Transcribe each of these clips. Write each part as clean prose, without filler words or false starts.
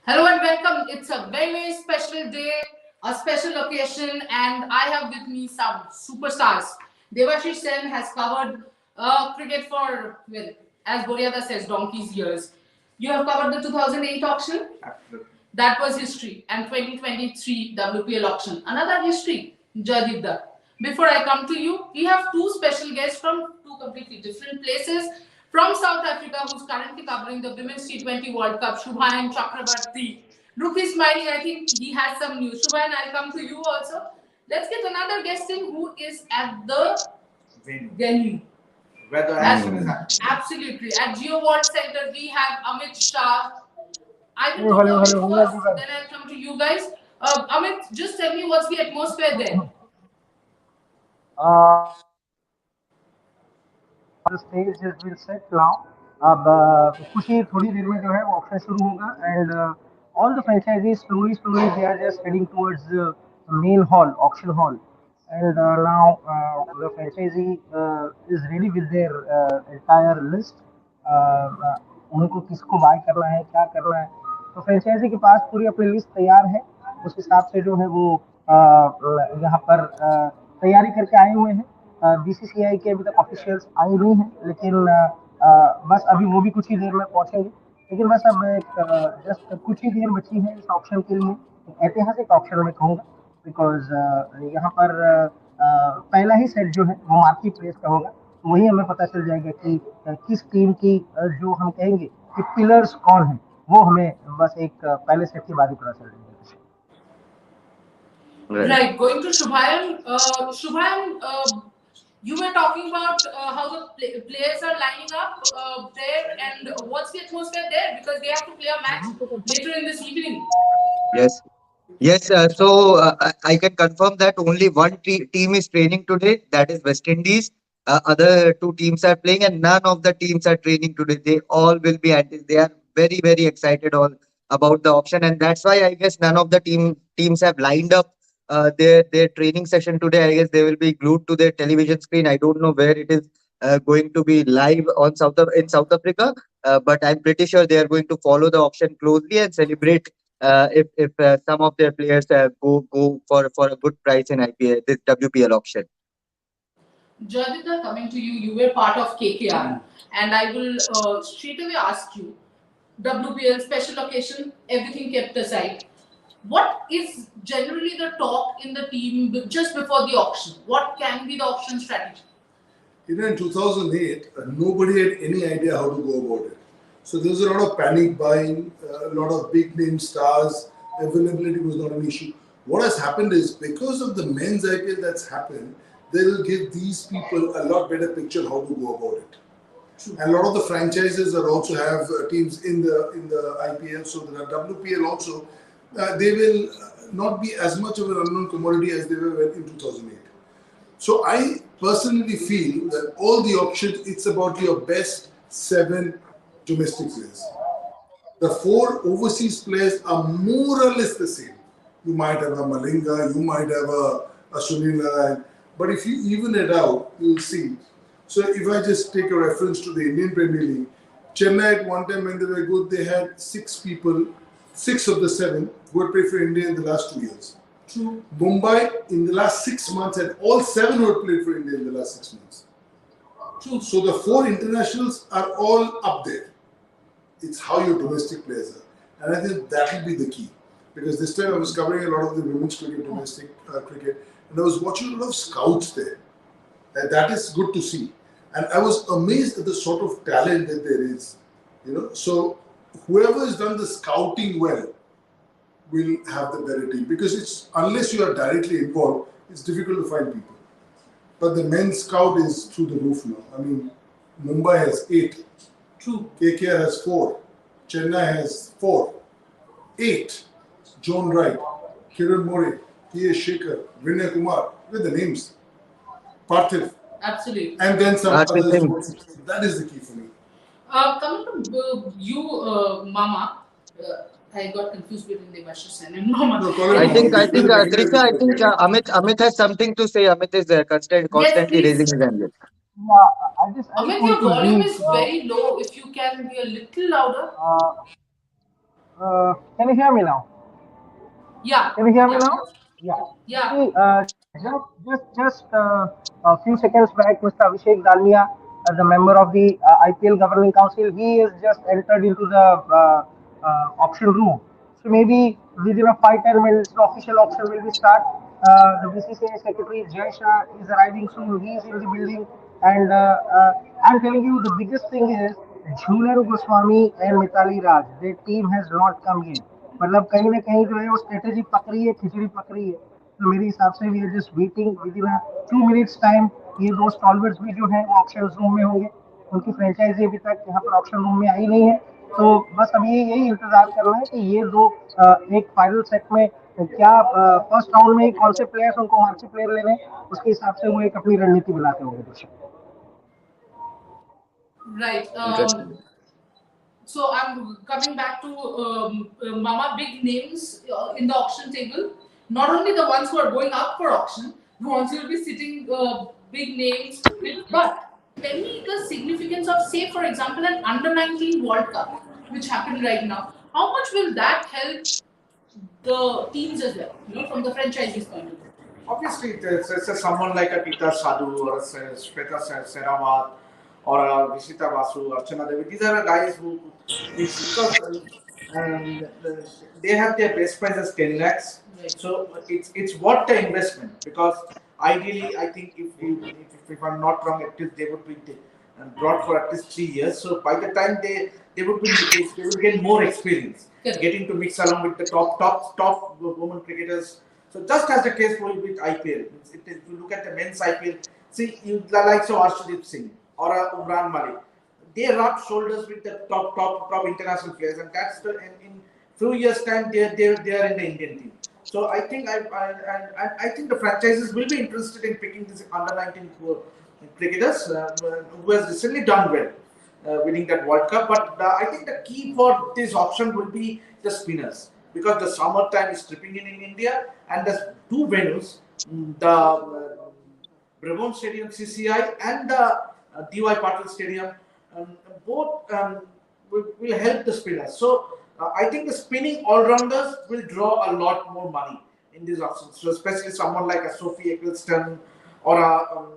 Hello and welcome. It's a very, very special day, a special occasion, and I have with me some superstars. Devashish Sen has covered cricket for, well, as Boryada says, donkey's years. You have covered the 2008 auction. That was history. And 2023 WPL auction. Another history, Jadidda. Before I come to you, we have two special guests from two completely different places. From South Africa, who's currently covering the Women's T20 World Cup, Shubhayan Chakrabarti. Look, he's smiling. I think he has some news. Shubhayan, I'll come to you also. Let's get another guest in who is at the venue. Where the action is happening. Absolutely. At Geo World Center, we have Amit Shah. I will Hello, talk hello, to Amit hello, first, everyone. then I'll come to you guys. Amit, just tell me what's the atmosphere there. The stage has been set now. अब कुछ ही थोड़ी देर में जो है वो option शुरू होगा and all the franchises slowly they are just heading towards the main hall, auction hall, and now the franchisee is ready with their entire list. उनको किसको बाय करना है, क्या करना है, तो फ्रेंचाइजी के पास पूरी अपनी लिस्ट तैयार है। उस हिसाब से जो है वो यहाँ पर तैयारी करके आए हुए हैं। बीसीसीआई के अभी तक ऑफिशियल्स आए नहीं हैं, लेकिन बस अभी वो भी कुछ ही देर में पहुंचेंगे। लेकिन बस अब जस्ट कुछ ही देर बची है इस ऑप्शन के लिए, ऐतिहासिक ऑप्शन में कहूँगा, बिकॉज यहाँ पर पहला ही सेट जो है वो मार्केट प्लेस का होगा। वही हमें पता चल जाएगा कि किस टीम की जो हम कहेंगे कि पिलर्स कौन है, वो हमें बस एक पहले सेट के बाद ही पता चल जाएगा। Right. Going to Shubhayan. Shubhayan, you were talking about how the players are lining up there, and what's the atmosphere there? Because they have to play a match later in this evening. Yes, yes. I can confirm that only one team is training today. That is West Indies. Other two teams are playing, and none of the teams are training today. They all will be at it. They are very excited all about the option, and that's why I guess none of the teams have lined up their training session today. I guess they will be glued to their television screen. I don't know where it is going to be live on in South Africa, but I'm pretty sure they are going to follow the auction closely and celebrate if some of their players go for a good price in IPL, this WPL auction. Jadida, coming to you, you were part of KKR, and I will straight away ask you, WPL special occasion, everything kept aside. What is generally the talk in the team just before the auction? What can be the auction strategy? In 2008, nobody had any idea how to go about it. So there was a lot of panic buying, a lot of big name stars, availability was not an issue. What has happened is because of the men's IPL that's happened, they will give these people a lot better picture how to go about it. And a lot of the franchises are also have teams in the IPL, so the WPL also, they will not be as much of an unknown commodity as they were in 2008. So I personally feel that all the auctions, it's about your best 7 domestic players. The 4 overseas players are more or less the same. You might have a Malinga, you might have a Sunil Narayan, but if you even it out, you'll see. So if I just take a reference to the Indian Premier League, Chennai at one time when they were good, they had 6 people, 6 of the 7 who had played for India in the last 2 years. True. Mumbai in the last 6 months had all 7 who had played for India in the last 6 months. True. So the 4 internationals are all up there. It's how your domestic players are. And I think that will be the key. Because this time I was covering a lot of the women's cricket, domestic cricket, and I was watching a lot of scouts there. And that is good to see. And I was amazed at the sort of talent that there is. So whoever has done the scouting well will have the better team. Because it's unless you are directly involved, it's difficult to find people. But the men's scout is through the roof now. I mean, Mumbai has 8. True. KKR has 4. Chennai has 4. 8. John Wright, Kiran More, T.S. Shekhar, Vinay Kumar. Look at the names. Parthiv. Absolutely. And then some Parthiv others. Singh. That is the key for me. Coming to you, Mama. I got confused between Devashish and Mama. No, call him I Mama. think Trisha, I think Amit has something to say. Amit is constantly please. raising his hand. Yeah, I just Amit, want your to volume brief. is very low. If you can be a little louder. Can you hear me now? Yeah, Can you hear me yeah, now? Yeah. yeah. See, just a few seconds back, Mr. Abhishek Dalmia, as a member of the IPL Governing Council, he has just entered into the auction room. So maybe within a 5-10 minutes, the official auction will be start. The BCCI Secretary Jay Shah is arriving soon. He is in the building, and I'm telling you, the biggest thing is Jhulan Goswami and Mitali Raj. Their team has not come yet. मतलब कहीं ना कहीं जो है वो strategy पक रही है, खिचड़ी पक रही है. तो मेरे हिसाब से we are just waiting within 2 minutes time. ये दो स्टॉलवर्स भी जो है वो ऑप्शन रूम में होंगे. उनकी फ्रेंचाइजी अभी तक यहाँ पर ऑप्शन रूम में आई नहीं है. तो बस अभी यही इंतजार करना है कि ये दो एक फाइनल सेट में क्या फर्स्ट राउंड में कौन से प्लेयर्स उनको मार्क्सी प्लेयर लेने, उसके हिसाब से वो एक अपनी रणनीति बनाते होंगे दर्शक. Right. Interesting. So I'm coming back to Mama, big names in the auction table. Not only the ones who are going up for auction, the ones who will be sitting big names, but tell me the significance of, say, for example, an under 19 World Cup, which happened right now. How much will that help the teams as well, from the franchisees point of view? Obviously, it's a someone like a Peter Sadhu or a Shweta Seravat or a Vishita Basu, Archana Devi. These are the guys who, because they have their best price as 10 lakhs. Right. So it's worth the investment, because ideally, I think if I'm not wrong, at least they would be brought for at least 3 years. So by the time they would get more experience, Correct. getting to mix along with the top women cricketers. So just as the case will with IPL, if you look at the men's IPL, see the likes of Arshdeep Singh or Umran Malik, they rub shoulders with the top international players, and that's in few years time they are in the Indian team. So I think I think the franchises will be interested in picking these under 19 cricketers who has recently done well, winning that World Cup. But I think the key for this option will be the spinners, because the summertime is tripping in India, and there's two venues, the Brabant Stadium CCI and the DY Patil Stadium, both will help the spinners. So I think the spinning all-rounders will draw a lot more money in these options. So especially someone like a Sophie Eccleston or a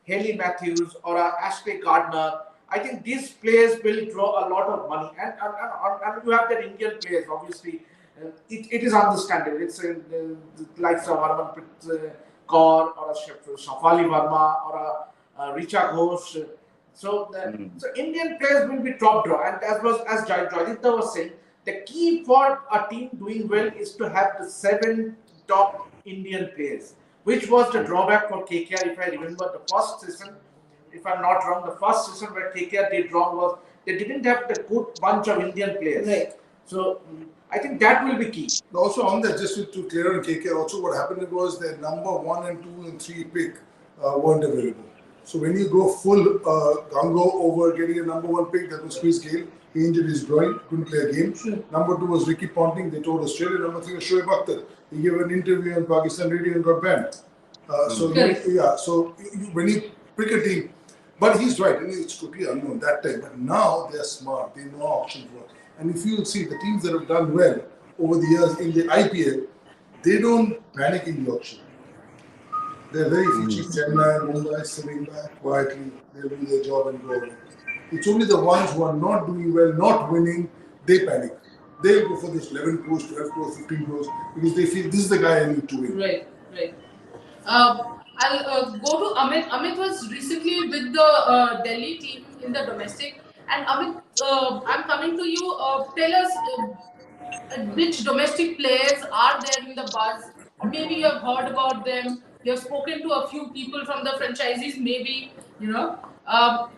Haley Matthews or a Ashley Gardner. I think these players will draw a lot of money, and you have that Indian players. Obviously, it is understandable. It's like Harmanpreet Kaur or a Shafali Verma or a Richa Ghosh. So Indian players will be top draw, and as Jayaditya was saying, the key for a team doing well is to have the 7 top Indian players, which was the drawback for KKR. If I remember the first season, if I'm not wrong, the first season where KKR did wrong was they didn't have the good bunch of Indian players. Right. So I think that will be key. Also on that, just to clear on KKR, also what happened was their number 1 and 2 and 3 pick weren't available. So when you go full gung-ho over getting a number 1 pick, that was Chris Gale. He injured his groin, couldn't play a game. Sure. Number 2 was Ricky Ponting. They told Australia. Number 3 was Shoaib Akhtar. He gave an interview on Pakistan radio and got banned. So when you pick a team, but he's right. I mean, it's totally unknown that time. But now they're smart. They know option for. And if you see the teams that have done well over the years in the IPL, they don't panic in the auction. They're very few. Chennai, Mumbai, sitting back quietly. They'll do their job and go away. It's only the ones who are not doing well, not winning, they panic. They'll go for this 11 crores, 12 crores, 15 crores because they feel this is the guy I need to win. Right. I'll go to Amit. Amit was recently with the Delhi team in the domestic. And Amit, I'm coming to you. Tell us which domestic players are there in the buzz. Maybe you have heard about them. You have spoken to a few people from the franchisees. Maybe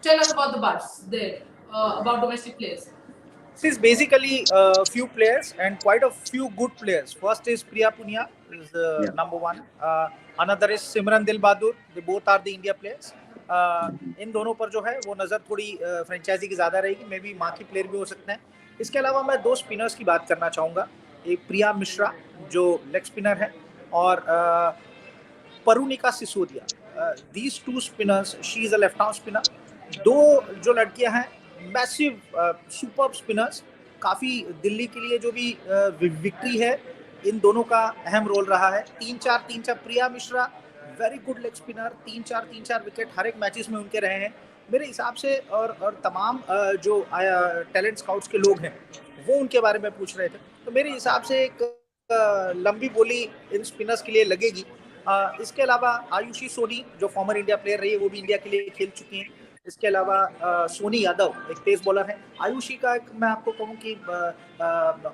tell us about the buzz there about domestic players. This is basically a few players and quite a few good players. First is Priya Punia, is the number 1. Another is Simran Dil Bahadur. They both are the India players. इन दोनों पर जो है वो नज़र थोड़ी franchise की ज़्यादा रहेगी. मे बी बाकी प्लेयर भी हो सकते हैं. इसके अलावा मैं 2 स्पिनर्स की बात करना चाहूँगा. एक प्रिया मिश्रा जो लेग स्पिनर है और परुनिका Sisodia. These 2 spinners, she is a left arm spinner. 2 जो लड़कियां हैं मैसिव सुपर्ब स्पिनर्स, काफ़ी दिल्ली के लिए जो भी विक्ट्री है, इन दोनों का अहम रोल रहा है। 3-4 Priya Mishra very good leg spinner, 3-4 wicket हर एक मैचेस में उनके रहे हैं मेरे हिसाब से। और तमाम जो टैलेंट स्काउट्स के लोग हैं वो उनके बारे में पूछ रहे थे, तो मेरे हिसाब से एक लंबी बोली इन स्पिनर्स के लिए लगेगी। इसके अलावा आयुषी सोनी जो फॉर्मर इंडिया प्लेयर रही है, वो भी इंडिया के लिए खेल चुकी हैं। इसके अलावा सोनी यादव एक पेस बॉलर है। आयुषी का एक मैं आपको कहूँ कि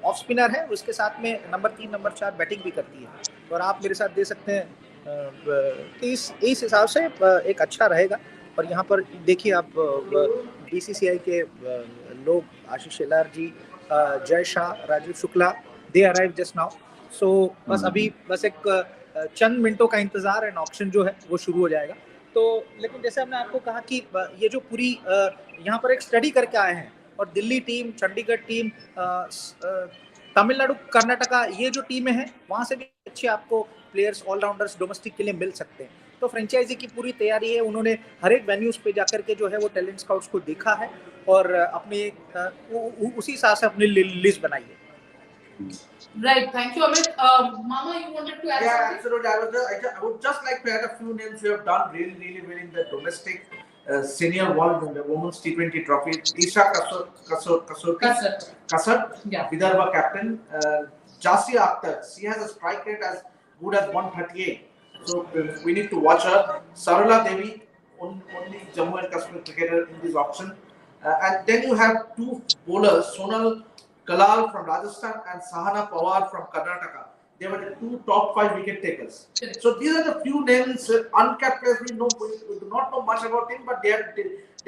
ऑफ स्पिनर है, उसके साथ में नंबर 3 नंबर 4 बैटिंग भी करती है। और आप मेरे साथ दे सकते हैं इस हिसाब से एक अच्छा रहेगा। और यहाँ पर देखिए आप बीसीसीआई के लोग आशीष Shelar ji, Jay Shah, Rajeev Shukla, they arrive just now. So बस अभी बस एक चंद मिनटों का इंतजार है, ऑक्शन जो है वो शुरू हो जाएगा। तो लेकिन जैसे हमने आपको कहा कि ये जो पूरी यहाँ पर एक स्टडी करके आए हैं, और दिल्ली टीम, चंडीगढ़ टीम, तमिलनाडु, कर्नाटका, ये जो टीमें हैं वहाँ से भी अच्छे आपको प्लेयर्स ऑलराउंडर्स डोमेस्टिक के लिए मिल सकते हैं। तो फ्रेंचाइजी की पूरी तैयारी है, उन्होंने हर एक वेन्यूज पे जाकर के जो है वो टैलेंट स्काउट्स को देखा है और अपने उसी हिसाब से अपनी लिस्ट बनाई है। Right, thank you, Amit. Mama, you wanted to add Yeah, something? absolutely. I would just like to add a few names who have done really, really well in the domestic senior world in the women's T20 trophy. Isha Kasat, Yeah. Vidarbha captain. Jasia Akhtar, she has a strike rate as good as 138. So we need to watch her. Sarala Devi, only Jammu and Kashmir cricketer in this auction. And then you have two bowlers, Sonal Kalal from Rajasthan and Sahana Pawar from Karnataka. They were the two top 5 wicket takers. So these are the few names, uncapped players. We do not know much about him, but they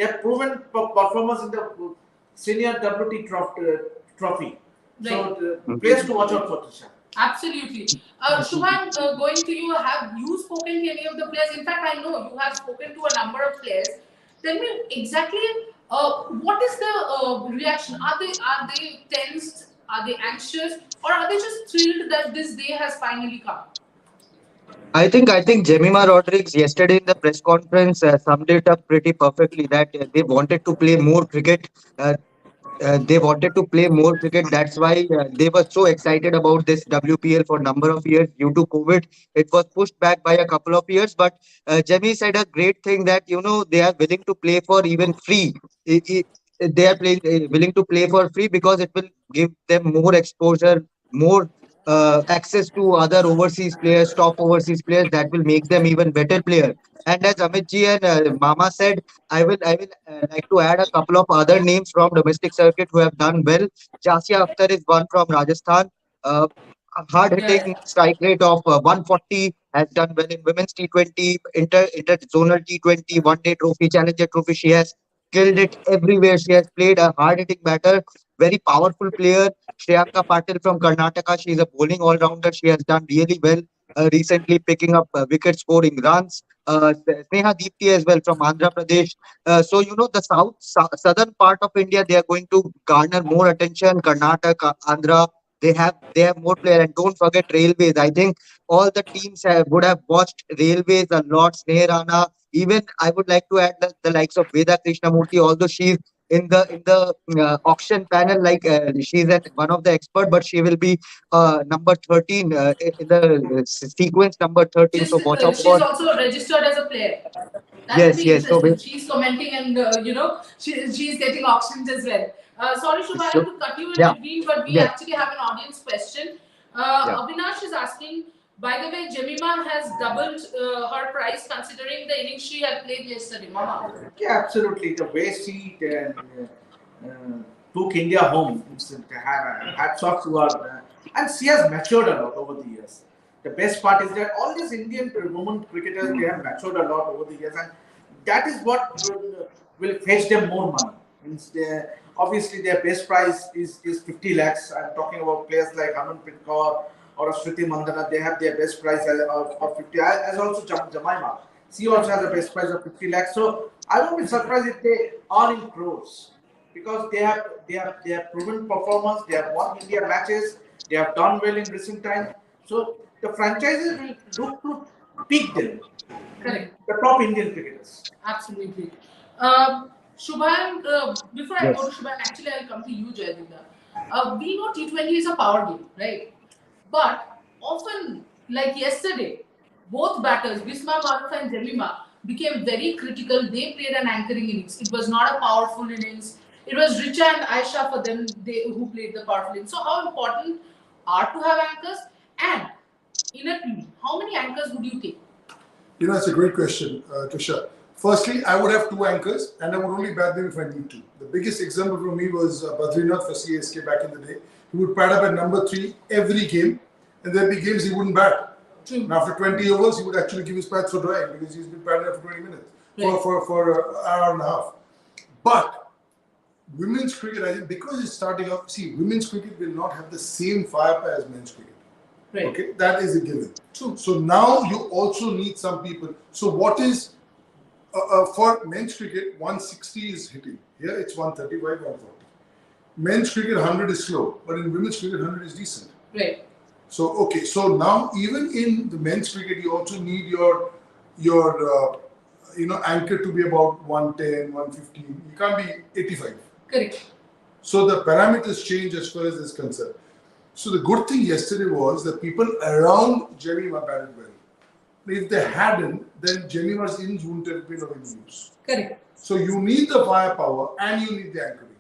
have proven performance in the senior WT trophy. So players to watch out for, Trisha. Absolutely. Shubham, going to you, have you spoken to any of the players? In fact, I know you have spoken to a number of players. Tell me exactly what is the reaction? Are they tensed? Are they anxious? Or are they just thrilled that this day has finally come? I think Jemima Rodriguez yesterday in the press conference summed it up pretty perfectly that they wanted to play more cricket. Uh, they wanted to play more cricket. That's why they were so excited about this WPL for a number of years. Due to COVID, it was pushed back by a couple of years. But Jemmy said a great thing that they are willing to play for even free. They are willing to play for free because it will give them more exposure, more access to other overseas players, top overseas players that will make them even better player. And as Amit ji and Mama said, I will like to add a couple of other names from domestic circuit who have done well. Jasia Akhtar is one from Rajasthan. Uh, a hard-hitting strike rate of 140, has done well in women's T20, interzonal T20, one-day trophy, challenger trophy. She has killed it everywhere. She has played a hard-hitting batter, very powerful player. Shreyanka Patil from Karnataka, she is a bowling all-rounder. She has done really well. Recently picking up wicket scoring runs. Sneha Deepti as well from Andhra Pradesh. So the southern part of India, they are going to garner more attention. Karnataka, Andhra, they have more players. And don't forget Railways. I think all the teams would have watched Railways a lot. Sneha Rana. Even I would like to add the likes of Veda Krishnamurti, although she's in the auction panel, like she's one of the expert, but she will be number 13 in the sequence number 13. So watch out She's for. also registered as a player. That will Yes, be yes. So, interesting. She's commenting and she's getting auctions as well. Sorry, Shubha, I have so to cut you in yeah, between, but we yeah, actually have an audience question. yeah. Avinash is asking, by the way, Jemima has doubled her price considering the innings she had played yesterday. Mama. Yeah, absolutely. The way she took India home, hats off to her. And she has matured a lot over the years. The best part is that all these Indian women cricketers, they have matured a lot over the years, and that is what will fetch them more money. Means obviously their best price is 50 lakhs. I'm talking about players like Harmanpreet Kaur or Smriti Mandana. They have their best price of 50. As also Jemima. She also has a best price of 50 lakhs. So I won't be surprised if they earn in crores because they have proven performance. They have won India matches. They have done well in recent times. So the franchises will look to pick them. Correct. The top Indian cricketers. Absolutely. Shubhan, before I go Yes. to Shubhan, actually I'll come to you, Jayadinda. We know T20 is a power game, right? But often, like yesterday, both batters, Bismar Maruf and Jemima, became very critical. They played an anchoring innings. It was not a powerful innings. It was Richa and Aisha for them who played the powerful innings. So, how important are to have anchors? And in a team, how many anchors would you take? You know, it's a great question, Tusha. Firstly, I would have two anchors and I would only bat them if I need to. The biggest example for me was Badrinath for CSK back in the day. He would pad up at number 3 every game, and there'd be games he wouldn't bat. True. And after 20 overs, he would actually give his pads for drying because he's been padding up for 20 minutes, Right. for an hour and a half. But women's cricket, I think, because it's starting off, see, women's cricket will not have the same firepower as men's cricket. Right. Okay, that is a given. True. So now you also need some people. So what is for men's cricket, 160 is hitting. Here it's 135, 140. Men's cricket 100 is slow, but in women's cricket 100 is decent. Right. So okay, so now even in the men's cricket, you also need your anchor to be about 110, 115. You can't be 85. Correct. So the parameters change as far as this is concerned. So the good thing yesterday was that people around Jemima batted well. If they hadn't, then Jemima's innings wouldn't have been of any use. Correct. So you need the firepower and you need the anchoring.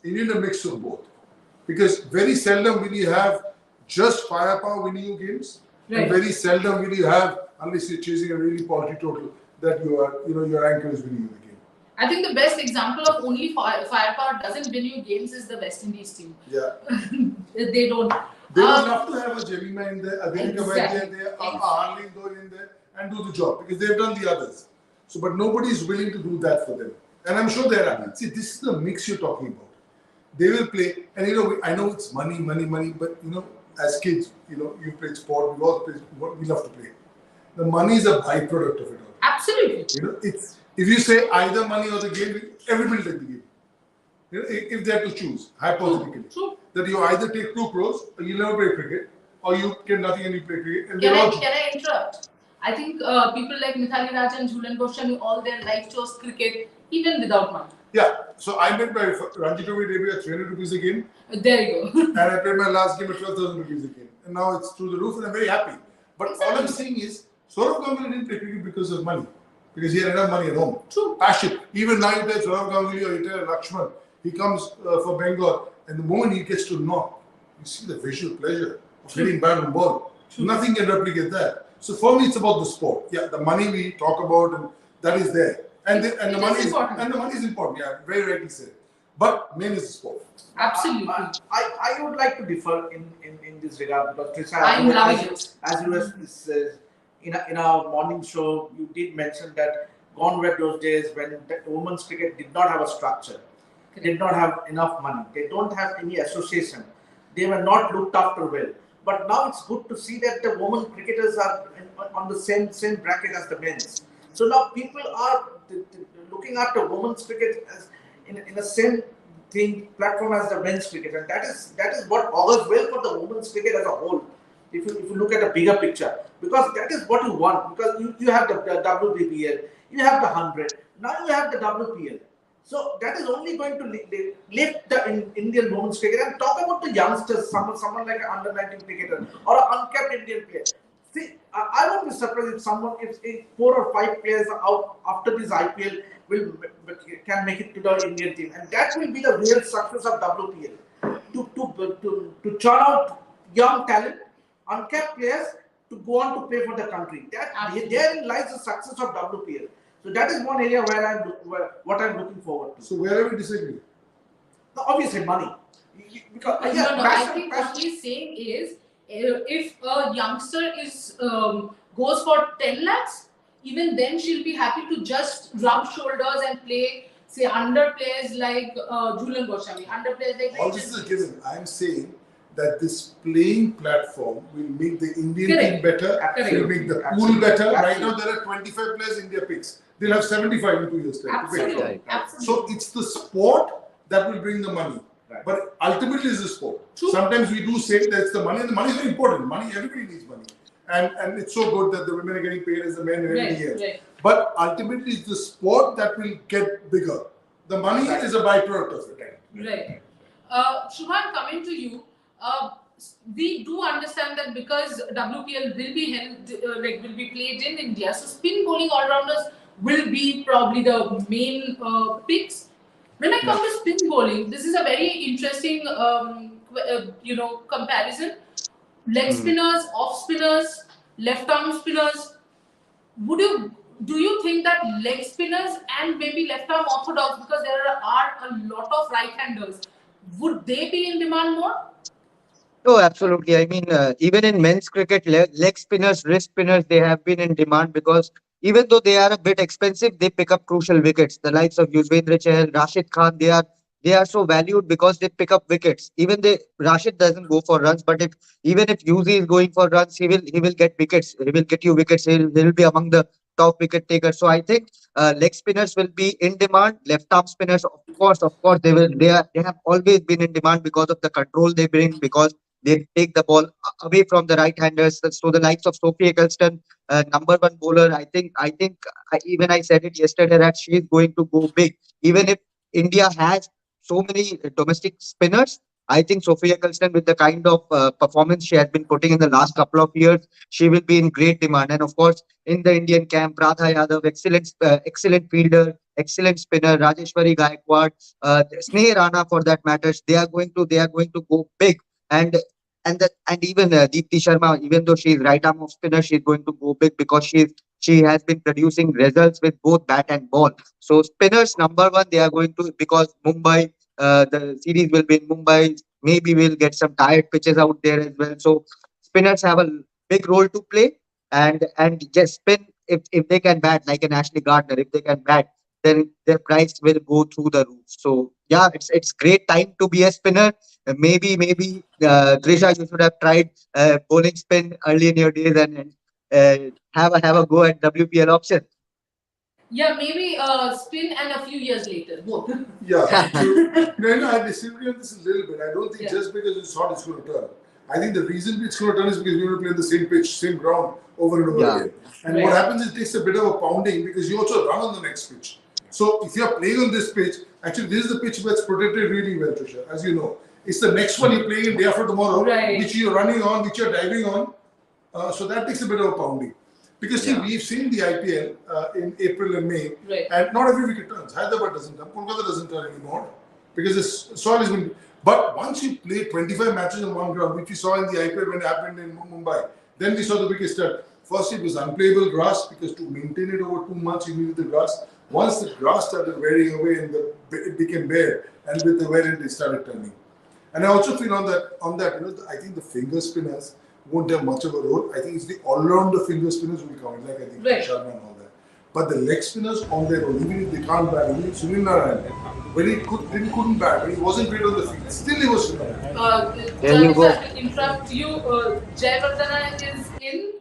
You need a mix of both. Because very seldom will you have just firepower winning you games. Right. And very seldom will you have, unless you're chasing a really paltry total, that your anchor is winning you the game. I think the best example of only firepower doesn't win you games is the West Indies team. Yeah. They don't. They would love to have a Jemima in there, a Adhika Exactly. in there, a Harleen in there, and do the job because they've done the others. So, but nobody is willing to do that for them. And I'm sure there are. See, this is the mix you're talking about. They will play, and I know it's money, but as kids, you played sport, we all play sport, we love to play. The money is a byproduct of it all. Absolutely. It's if you say either money or the game, everybody take the game. If they have to choose, hypothetically. True. That you either take 2 crores or you never play cricket, or you get nothing and you play cricket. And Can I interrupt? I think people like Mithali Raj and Jhulan Goswami, all their life chose cricket even without money. Yeah, so I made my Ranji Trophy debut at 300 rupees a game, There you go. and I played my last game at 12,000 rupees a game, and now it's through the roof, and I'm very happy. But all I'm saying is, Saurav Ganguly didn't play cricket because of money, because he had enough money at home. True. Passion. Even now you play Saurav Ganguly or you play Lakshman, he comes for Bengal, and the moment he gets to knock, you see the visual pleasure of hitting bat and ball. Nothing can replicate that. So for me, it's about the sport. Yeah, the money we talk about, and that is there. And the money is important. Yeah, very rightly said. But main is the sport. Absolutely. I would like to differ in this regard because Trisha, I'm loving it. as you were in our morning show, you did mention that gone were those days when the women's cricket did not have a structure, did not have enough money, they don't have any association, they were not looked after well. But now it's good to see that the women cricketers are on the same bracket as the men's. So now people are looking at the women's cricket as in the same platform as the men's cricket, and that is what augurs well for the women's cricket as a whole. If you look at the bigger picture, because that is what you want. Because you have the WPL, you have the 100, now you have the WPL. So that is only going to lift the Indian women's cricket. And talk about the youngsters, someone like an under-19 cricketer or an uncapped Indian player. See, I won't be surprised if 4 or 5 players out after this IPL can make it to the Indian team, and that will be the real success of WPL. To churn out young talent, uncapped players to go on to play for the country. Therein lies the success of WPL. So that is one area what I'm looking forward to. So where are we disagreeing? Now, obviously, money. Because I think what he's saying is, if a youngster goes for 10 lakhs, even then she'll be happy to just rub shoulders and play, say, under players like Jhulan Goswami, under players like. All this is a given. I'm saying that this playing platform will make the Indian team better, will make the pool better. Right now there are 25 players India picks. They'll have 75 in 2 years' time. Absolutely. So it's the sport that will bring the money. Right. But ultimately it's the sport. True. Sometimes we do say that's the money, and the money is very important. Money, everybody needs money. And it's so good that the women are getting paid as the men and everything else. Right. But ultimately it's the sport that will get bigger. The money is a byproduct of it. Right. Shubhan, coming to you, we do understand that because WPL will be held, will be played in India, so spin bowling all rounders will be probably the main picks. When I come to spin bowling, this is a very interesting, comparison. Leg spinners, off spinners, left arm spinners. Would you Do you think that leg spinners and maybe left arm orthodox, because there are a lot of right handers, would they be in demand more? Oh, absolutely. I mean, even in men's cricket, leg spinners, wrist spinners, they have been in demand because even though they are a bit expensive, they pick up crucial wickets. The likes of Yuzvendra Chahal, Rashid Khan, they are so valued because they pick up wickets. Rashid doesn't go for runs, but if Yuzi is going for runs, he will get wickets. He will get you wickets. He'll be among the top wicket takers. So I think leg spinners will be in demand. Left arm spinners, of course, they have always been in demand because of the control they bring, because they take the ball away from the right-handers. So the likes of Sophie Eccleston, number one bowler, even I said it yesterday that she is going to go big. Even if India has so many domestic spinners, I think Sophie Eccleston, with the kind of performance she has been putting in the last couple of years, she will be in great demand. And of course, in the Indian camp, Radha Yadav, excellent fielder, excellent spinner, Rajeshwari Gaikwad, Sneh Rana for that matters. They are going to go big. And even Deepti Sharma, even though she is right arm off spinner, she's going to go big because she has been producing results with both bat and ball. So spinners number one, they are going to, because Mumbai, the series will be in Mumbai. Maybe we'll get some tired pitches out there as well. So spinners have a big role to play, and just spin, if they can bat like an Ashley Gardner, if they can bat, then their price will go through the roof. So yeah, it's great time to be a spinner. Maybe, Trisha, you should have tried bowling spin early in your days, and have a go at WPL option. Yeah, maybe spin and a few years later, both. Yeah, I disagree on this a little bit. I don't think just because it's hot, it's going to turn. I think the reason it's going to turn is because we're going to play on the same pitch, same ground over and over Yeah. again. And what happens is it takes a bit of a pounding because you also run on the next pitch. So if you're playing on this pitch, actually this is the pitch that's protected really well, Trisha, as you know. It's the next one you're playing in day after tomorrow, which you're running on, which you're diving on. So that takes a bit of a pounding. Because see, we've seen the IPL in April and May, and not every wicket turns. Hyderabad doesn't turn, Kolkata doesn't turn anymore because the soil has been. But once you play 25 matches on one ground, which we saw in the IPL when it happened in Mumbai, then we saw the wickets turn. First, it was unplayable grass because to maintain it over 2 months, you needed the grass. Once the grass started wearing away and it became bare, and with the wear, it started turning. And I also feel on that, I think the finger spinners won't have much of a role. I think it's the all-rounder finger spinners will come in, like I think Sharma and all that. But the leg spinners on their own, even if they can't bat, even if Sunil Narayan, when he couldn't bat, when he wasn't great on the field, still he was Sunil. There you go. To interrupt you, Jayavardhana is in.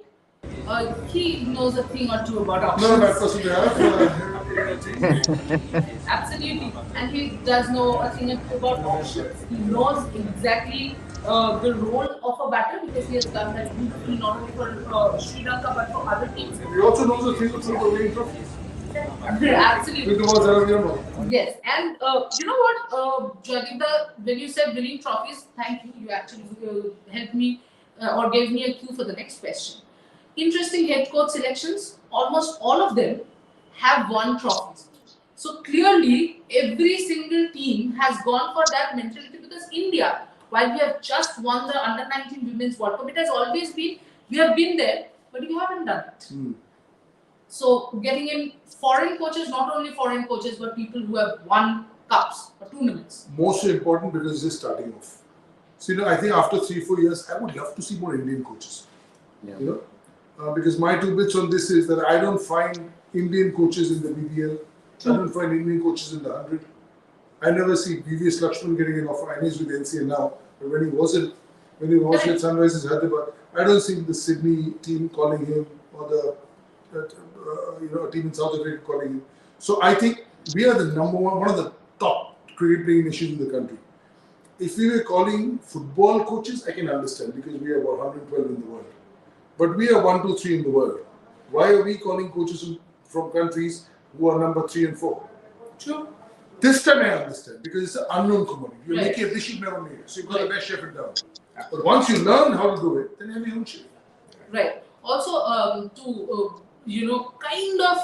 He knows a thing or two about options. No, that person they have. Absolutely, and he does know a thing about options. He knows exactly the role of a batter because he has done that beautifully not only for Sri Lanka but for other teams. He also knows the thing about winning trophies. Absolutely. With Yes, and you know what, Jagita, when you said winning trophies, thank you. You actually helped me or gave me a cue for the next question. Interesting head coach selections. Almost all of them have won trophies. So clearly, every single team has gone for that mentality because India, while we have just won the Under 19 Women's World Cup, it has always been, we have been there, but we haven't done it. So getting in foreign coaches, not only foreign coaches, but people who have won cups or tournaments. Most important because it's just starting off. So, I think after 3-4 years, I would love to see more Indian coaches. Yeah. Because my 2 bits on this is that I don't find Indian coaches in the BBL. I don't find Indian coaches in the 100. I never see VVS Lakshman getting an offer. I know he's with NCA now, but when he was at Sunrisers Hyderabad, I don't see the Sydney team calling him or the team in South Africa calling him. So I think we are the number one of the top cricket playing nations in the country. If we were calling football coaches, I can understand because we are about 112 in the world. But we are 1, 2, 3 in the world. Why are we calling coaches from countries who are number 3 and 4? True. This time I understand because it's an unknown commodity. You Right. make a dish you've never made, so you've got Right. the best chef in town. But once you learn how to do it, then you have your own chef. Right. Also, kind of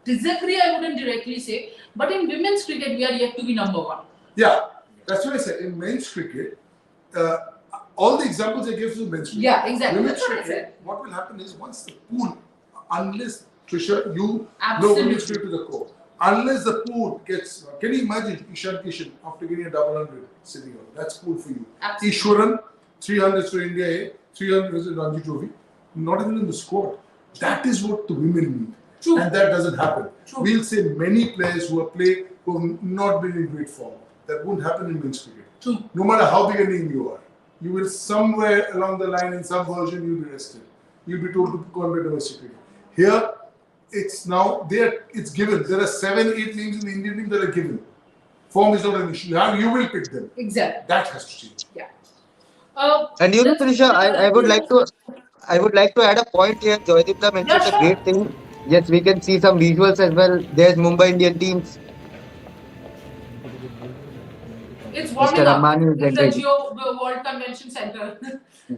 disagree, I wouldn't directly say, but in women's cricket, we are yet to be number one. Yeah, that's what I said. In men's cricket, all the examples I gave to men's cricket. Yeah, exactly. Women's That's what I cricket, said. what will happen is once the pool, unless Trisha, you know Absolutely. women's cricket to the core, unless the pool gets, can you imagine Ishan Kishan after getting a double 100 sitting on? That's pool for you. Absolutely. Ishwaran, 300 for India A, 300 was in Ranji Trophy, not even in the squad. That is what the women need. True. And that doesn't happen. True. We'll say many players who have not been in great form. That won't happen in men's cricket. True. No matter how big a name you are, you will somewhere along the line in some version you'll be rested. You'll be told to go and play domestic cricket. Here, it's now there. It's given. There are 7, 8 names in the Indian team that are given. Form is not an issue. You will pick them. Exactly. That has to change. Yeah. And you know, Trisha, I would like to add a point here. Joydipta mentioned Yeah, a sure. great thing. Yes, we can see some visuals as well. There's Mumbai Indian teams. It's warming Mr. up Ambani is in the entering. Geo World Convention Center.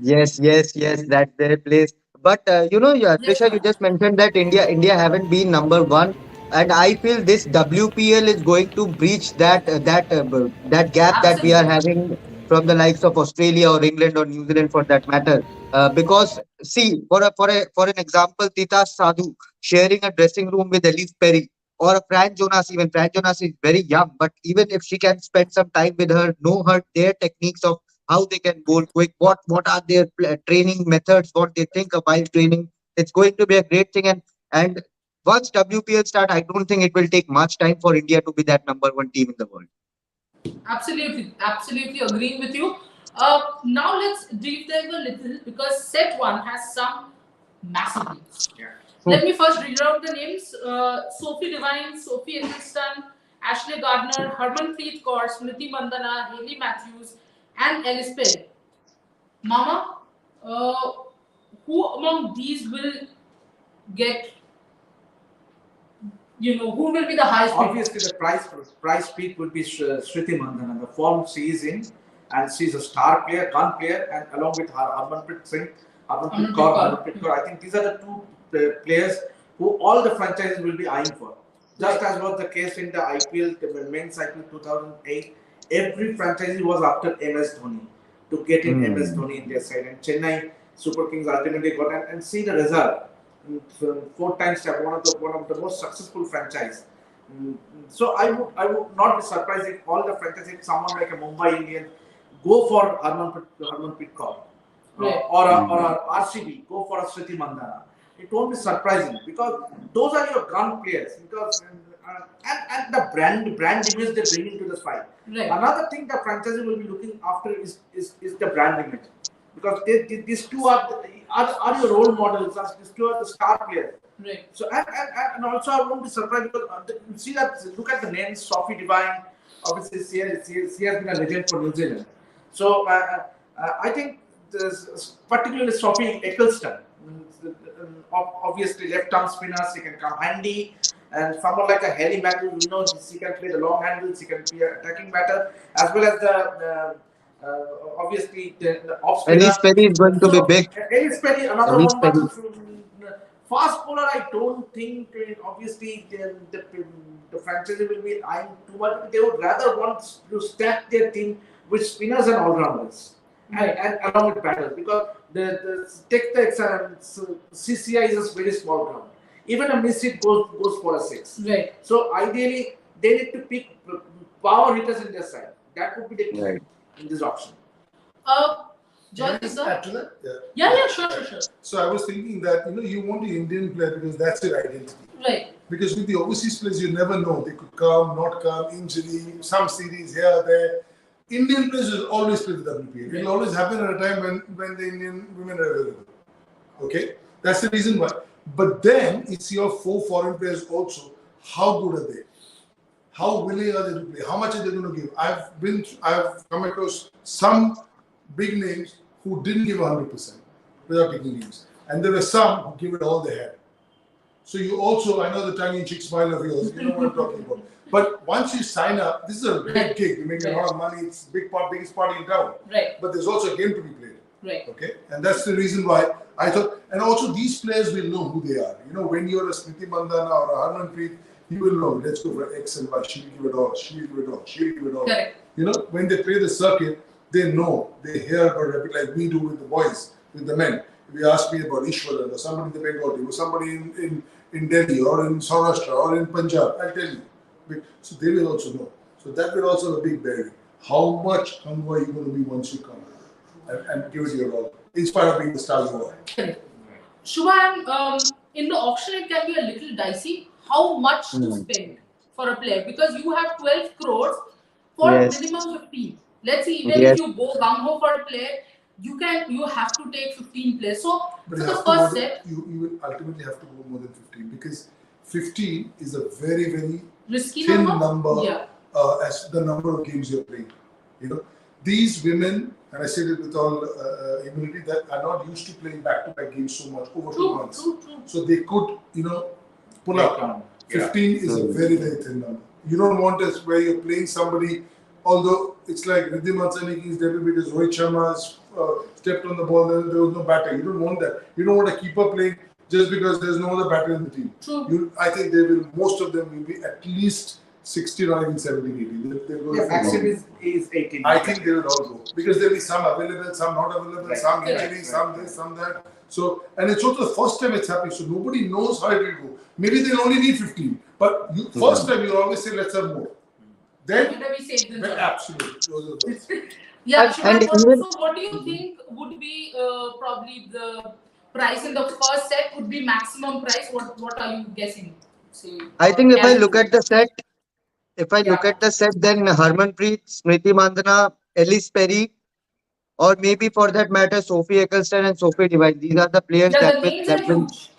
Yes, that's their place. But Yes, Trisha, you sir. just mentioned that India haven't been number one, and I feel this WPL is going to breach that gap that we are Absolutely. having from the likes of Australia or England or New Zealand for that matter. Because see, for an example, Tita Sadhu sharing a dressing room with Elise Perry or a Fran Jonas. Even Fran Jonas is very young, but even if she can spend some time with her, know their techniques of how they can bowl quick, what are their training methods, what they think while training. It's going to be a great thing, and once WPL start, I don't think it will take much time for India to be that number one team in the world. Absolutely agreeing with you. Now let's deep dive a little because set one has some massive names. Yeah. Let me first read out the names: Sophie Devine, Sophie Eccleston, Ashley Gardner, Harmanpreet Kaur, Smriti Mandana, Hayley Matthews, and Alice Perry. Mama, who among these will get? Who will be the highest pick? Obviously, the price pick will be Smriti Mandana. The form she is in, and she's a star player, gun player, and along with her Harmanpreet Singh, Harmanpreet Kaur. I think these are the two players who all the franchises will be eyeing for. Just as was the case in the IPL, the men's IPL 2008, every franchise was after MS Dhoni to get in MS Dhoni in their side, and Chennai Super Kings ultimately got and see the result. 4 times one of the most successful franchise. So I would not be surprised if all the franchises, if someone like a Mumbai Indian, go for Harmanpreet Kaur, Right. or a RCB, go for a Smriti Mandana. It won't be surprising because those are your gun players. Because and the brand image they bring into the fight. Right. Another thing the franchise will be looking after is the brand image, because these two are your role models. These two are the star players. Right. So and also I won't be surprised because you see that, look at the names. Sophie Devine, obviously she has been a legend for New Zealand. So I think particularly Sophie Eccleston, obviously left arm spinner, she can come handy. And someone like a Hayley Matthews, she can play the long handle, she can be an attacking batter, as well as the obviously the off spinner. Elise Perry is going to be big. Elise Perry, another Elise one, but Perry. fast bowler, I don't think. Obviously, the franchise will be eyeing too much. They would rather want to stack their team with spinners and all-rounders, and along with batters, because take the example, CCI is a very small ground. Even a miss hit goes for a 6. Right. So ideally, they need to pick power hitters in their side. That would be the key in this option. Joy, Can I sir? add to that? Yeah, sure. So I was thinking that you want the Indian player because that's your identity. Right. Because with the overseas players, you never know. They could come, not come, injury, some series here, there. Indian players will always play the WPL. It will always happen at a time when the Indian women are available. Okay? That's the reason why. But then it's your 4 foreign players also. How good are they? How willing are they to play? How much are they going to give? I've come across some big names who didn't give 100% without taking names. And there were some who gave it all they had. So you also, I know the tongue-in-cheek smile of yours, you know what I'm talking about. But once you sign up, this is a big gig. You make a lot of money. It's biggest party in town. Right. But there's also a game to be played. Right. Okay, and that's the reason why I thought. And also, these players will know who they are. You know, when you're a Smriti Mandhana or a Harmanpreet, you will know. Let's go for X and Y. She'll give it all. She'll give it all. She'll give it all. Correct. You know, when they play the circuit, they know. They hear about it like we do with the boys, with the men. If you ask me about Ishwaran or somebody in the Bengal team or somebody in Delhi or in Saurashtra or in Punjab, I'll tell you. So they will also know. So that will also have a big bearing. How much humble are you going to be once you come and give it your all, in spite of being the star you are? Correct. Shubham, in the auction it can be a little dicey. How much to spend for a player? Because you have 12 crores for Yes. minimum 15. Let's see, even Yes. if you go gung ho for a player, you have to take 15 players. So But for you the have to first go, set, you will ultimately have to go more than 15 because 15 is a very, very risky thin number. number Yeah. as the number of games you're playing. You know, these women, and I said it with all humility, that are not used to playing back-to-back games so much over 2 months. True. So they could, pull up. 15 is a very, very thin number. You don't want us where you're playing somebody, although it's like Riddhi Mansaniki's debut because Rohit Sharma's stepped on the ball, there was no batter. You don't want that. You don't want to keep up playing just because there's no other batter in the team. True. I think most of them will be at least 16 or even 17, 18. They'll go Yeah, maximum is 18. I think they will all go because there'll be some available, some not available, Right. some Correct. injuries, some this, some that. So, and it's also the first time it's happening, so nobody knows how it will go. Maybe they'll only need 15, but first time you always say, let's have more. Then, Better be safe than sorry. absolutely. Those are those. Yeah, And Shubham, even- so what do you think would be probably the price in the first set would be maximum price? What are you guessing? Say, I think if I look calculate. at the set, then Harmanpreet, Smriti Mandhana, Ellis Perry, or maybe for that matter, Sophie Eccleston and Sophie Devine. These are the players Yeah, that the will names are huge.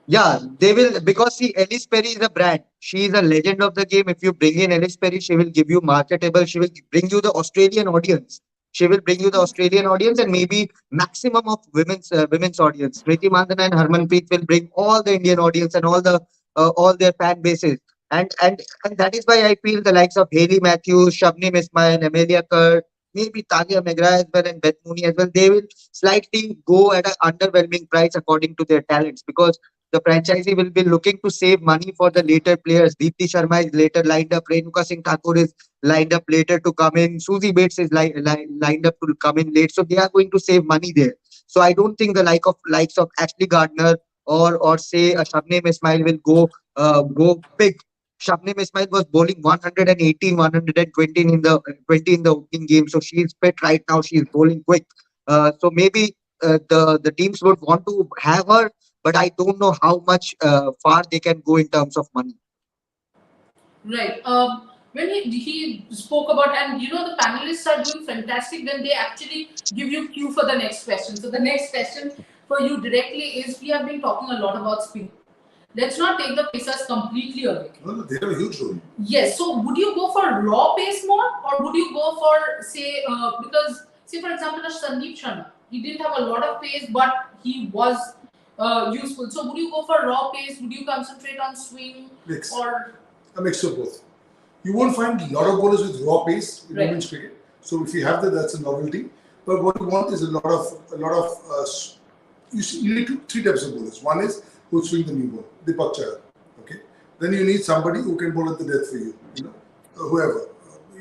Yeah, they will because see, Ellis Perry is a brand. She is a legend of the game. If you bring in Ellis Perry, she will give you marketable. She will bring you the Australian audience. She will bring you the Australian audience and maybe maximum of women's audience. Smriti Mandhana and Harmanpreet will bring all the Indian audience and all their fan bases. And that is why I feel the likes of Hayley Matthews, Shabnim Ismail, Amelia Kerr, maybe Talia McGrath as well and Beth Mooney as well. They will slightly go at an underwhelming price according to their talents because the franchisee will be looking to save money for the later players. Deepti Sharma is later lined up. Renuka Singh Thakur is lined up later to come in. Susie Bates is lined up to come in late. So they are going to save money there. So I don't think the likes of Ashley Gardner or say Shabnim Ismail will go big. Shabnim Ismail was bowling 118, 120 in the 20 in the opening game. So she is fit right now. She is bowling quick. So maybe the teams would want to have her, but I don't know how much far they can go in terms of money. Right. When he spoke about, and the panelists are doing fantastic, then they actually give you cue for the next question. So the next question for you directly is: we have been talking a lot about spin. Let's not take the pacers completely away. No, they have a huge role. Yes. So would you go for raw pace more, or would you go for say because say for example Sandeep Sharma, he didn't have a lot of pace, but he was useful. So would you go for raw pace? Would you concentrate on swing Mix. or A mix of both. You won't find a lot of bowlers with raw pace in Right. women's cricket. So if you have that, that's a novelty. But what you want is a lot of you need three types of bowlers. One is who swing the new ball, Deepak Chahar. Okay. Then you need somebody who can bowl at the death for you. Whoever.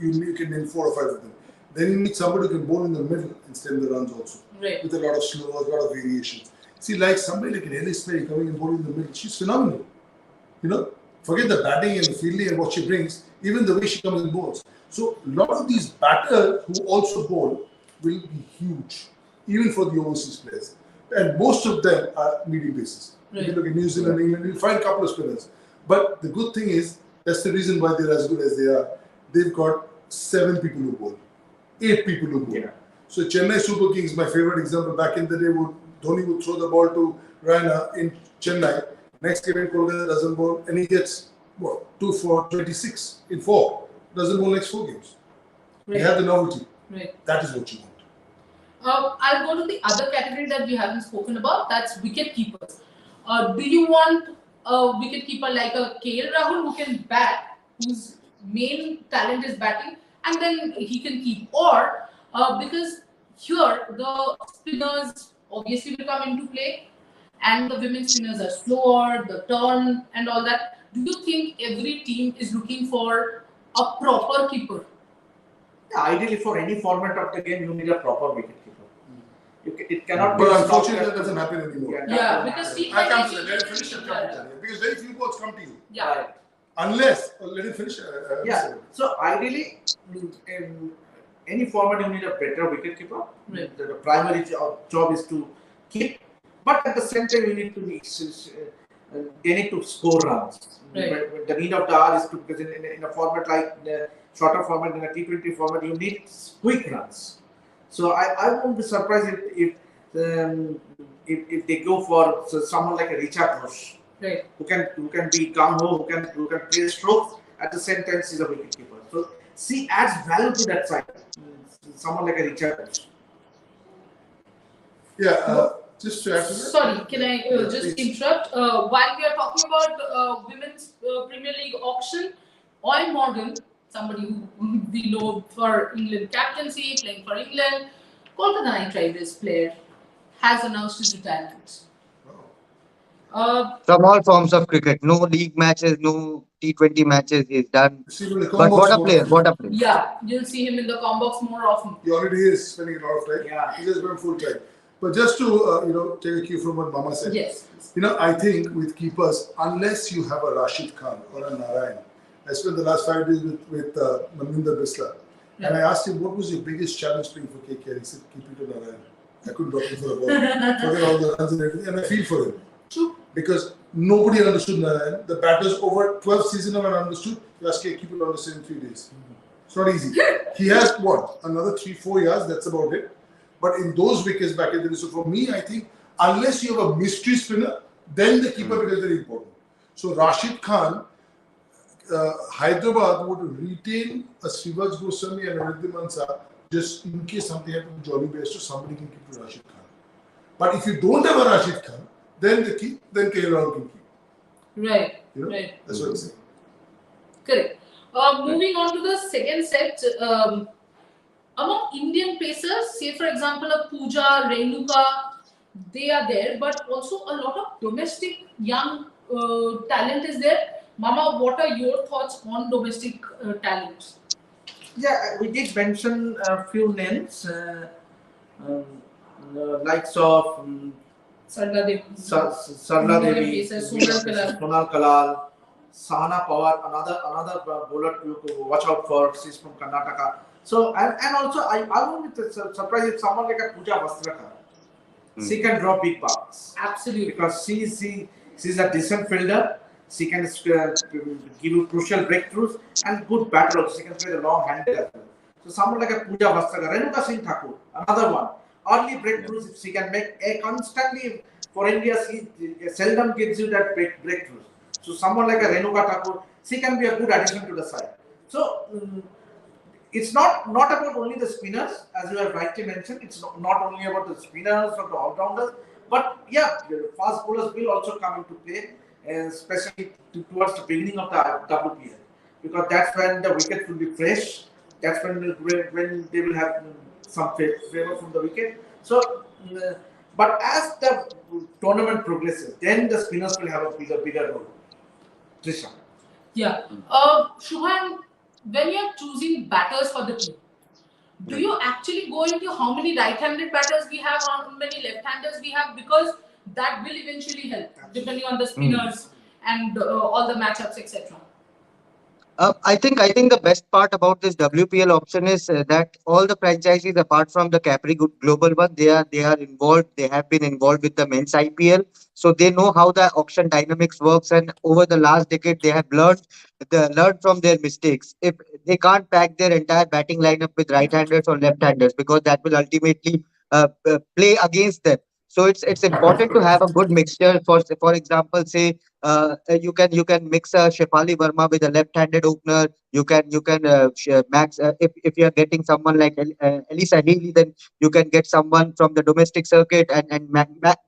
You can name 4 or 5 of them. Then you need somebody who can bowl in the middle and stem the runs also. right? With a lot of slow, a lot of variations. See, like somebody like an Ellis Perry coming and bowling in the middle, she's phenomenal. Forget the batting and the fielding and what she brings, even the way she comes and bowls. So, a lot of these batters who also bowl will be huge, even for the overseas players. And most of them are medium paces. If you look at New Zealand, England, you'll find a couple of spinners. But the good thing is, that's the reason why they're as good as they are. They've got 7 people who bowl, 8 people who bowl. Yeah. So Chennai Super Kings, my favorite example, back in the day, Dhoni would throw the ball to Raina in Chennai. Next game in Kolkata doesn't bowl, and he gets 2 for 26 in 4. Doesn't bowl next 4 games. Right. They have the novelty. Right. That is what you want. I'll go to the other category that we haven't spoken about. That's wicket keepers. Do you want a wicket keeper like a KL Rahul who can bat, whose main talent is batting, and then he can keep. Or because here the spinners obviously will come into play, and the women spinners are slower, the turn and all that. Do you think every team is looking for a proper keeper? Yeah, ideally, for any format of the game, you need a proper wicket keeper. It cannot be. But a unfortunately, stopgap. that doesn't happen anymore. Yeah, Yeah, that because doesn't see, happen. I come to that. Let it finish and come to that. Because very few balls come to you. Yeah. Right. Unless, let it finish. Yeah. So ideally, in any format, you need a better wicket keeper. Right. The primary job is to keep, but at the same time, you need to they need to score runs. Right. But the need of the hour is to, because in a format like the shorter format, in a T20 format, you need quick runs. So I won't be surprised if they go for someone like a Richard Bush, Right. who can be gung ho, who can play strokes at the same time he's a wicket keeper. So she adds value to that side. Someone like a Richard Bush. Yeah, just to add to that. Sorry, can I Yeah, just please. interrupt? While we are talking about women's Premier League auction, Oy Morgan, somebody who we know for England captaincy, playing for England, Kolkata Knight Riders player, has announced his retirement. From all forms of cricket, no league matches, no T20 matches. He's done. See, when the But combox what a more player! often. What a player! Yeah, you'll see him in the combox more often. He already is spending a lot of time. Yeah. He just went full time. But just to take a cue from what Mama said. Yes. I think with keepers, unless you have a Rashid Khan or a Narayan, I spent the last 5 days with Maninder Bisla, and I asked him what was your biggest challenge playing for KKR. He said, keep it to Narayan. I couldn't drop him for a ball. Forget all the runs and everything, and I feel for him. True. Because nobody understood Narayan. The batters over 12 seasons have understood. You ask, keep it on the same 3 days. It's not easy. He has what? Another 3-4 years, that's about it. But in those wickets back in the day, so for me, I think unless you have a mystery spinner, then the keeper becomes very important. So Rashid Khan, Hyderabad would retain a Srivaj Goswami and a Riddhiman Shah just in case something happens to Johnny Bairstow, somebody can keep to Rashid Khan. But if you don't have a Rashid Khan, then KL Rahul can keep. Right. Right. That's what I'm saying. Correct. Moving on to the second set, among Indian pacers, say for example a Pooja, Renuka, they are there, but also a lot of domestic young talent is there. Mama, what are your thoughts on domestic talent? Yeah, we did mention a few names, likes of Sarla Devi. Sarla Indian Devi, pacers, Sonal Kalal. Sonal Kalal, Sahana Pawar, another bowler to watch out for. She's from Karnataka. So and also I won't be surprised if someone like a Pooja Vastraka, she can draw big bucks. Absolutely. Because she's a decent fielder. She can give you crucial breakthroughs and good batter also. She can play the long handle as well. So someone like a Pooja Vastraka, Renuka Singh Thakur, another one. Early breakthroughs, if she can make a constantly for India, she seldom gives you that breakthroughs. So someone like a Renuka Thakur, she can be a good addition to the side. So it's not about only the spinners, as you have rightly mentioned. It's not only about the spinners or the all-rounders, but yeah, the fast bowlers will also come into play, especially towards the beginning of the WPL, because that's when the wickets will be fresh. That's when they will have some favor from the wicket. So, but as the tournament progresses, then the spinners will have a bigger role. Trisha. Yeah. Shubhan, when you're choosing batters for the team, do you actually go into how many right-handed batters we have, how many left-handers we have? Because that will eventually help, depending on the spinners and all the matchups, etc. I think the best part about this WPL option is that all the franchises, apart from the Capri Global one, they are involved. They have been involved with the men's IPL, so they know how the auction dynamics works. And over the last decade, they have learned from their mistakes. If they can't pack their entire batting lineup with right-handers or left-handers, because that will ultimately play against them. So it's important to have a good mixture. For example, say you can mix a Shefali Verma with a left-handed opener. You can max if you are getting someone like Elisa Healy, then you can get someone from the domestic circuit and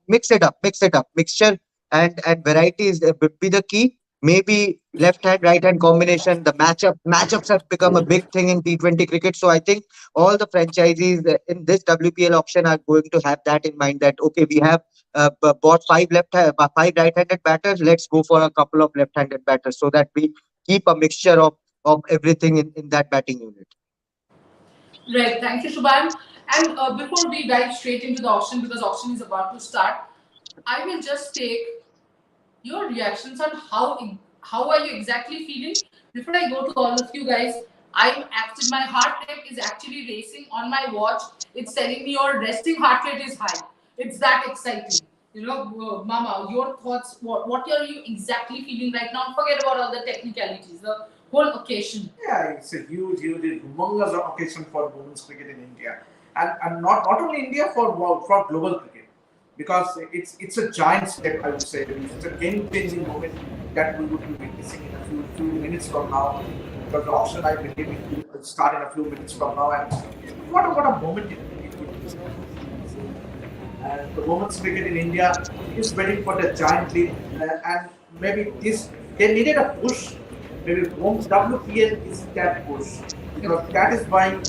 mix it up. Mixture and variety is would be the key. maybe left hand right hand combination. The matchups have become a big thing in T20 cricket. So I think all the franchisees in this WPL auction are going to have that in mind, that okay, we have bought five right handed batters, let's go for a couple of left handed batters, so that we keep a mixture of everything in that batting unit. Right. Thank you, Shubham. And before we dive straight into the auction, because auction is about to start, I will just take your reactions on how are you exactly feeling. Before I go to all of you guys, I'm active. My heart rate is actually racing on my watch. It's telling me your resting heart rate is high. It's that exciting. Mama, your thoughts. What are you exactly feeling right now? Forget about all the technicalities. The whole occasion. Yeah, it's a huge, humongous occasion for women's cricket in India, and not only India, for global cricket, because it's a giant step. I would say it's a game-changing moment that we would be witnessing in a few minutes from now. Because the auction, I believe, it will start in a few minutes from now, and what a moment it would be. And the women's cricket in India is waiting for the giant leap, and maybe this they needed a push. Maybe WPL is that push, because that is why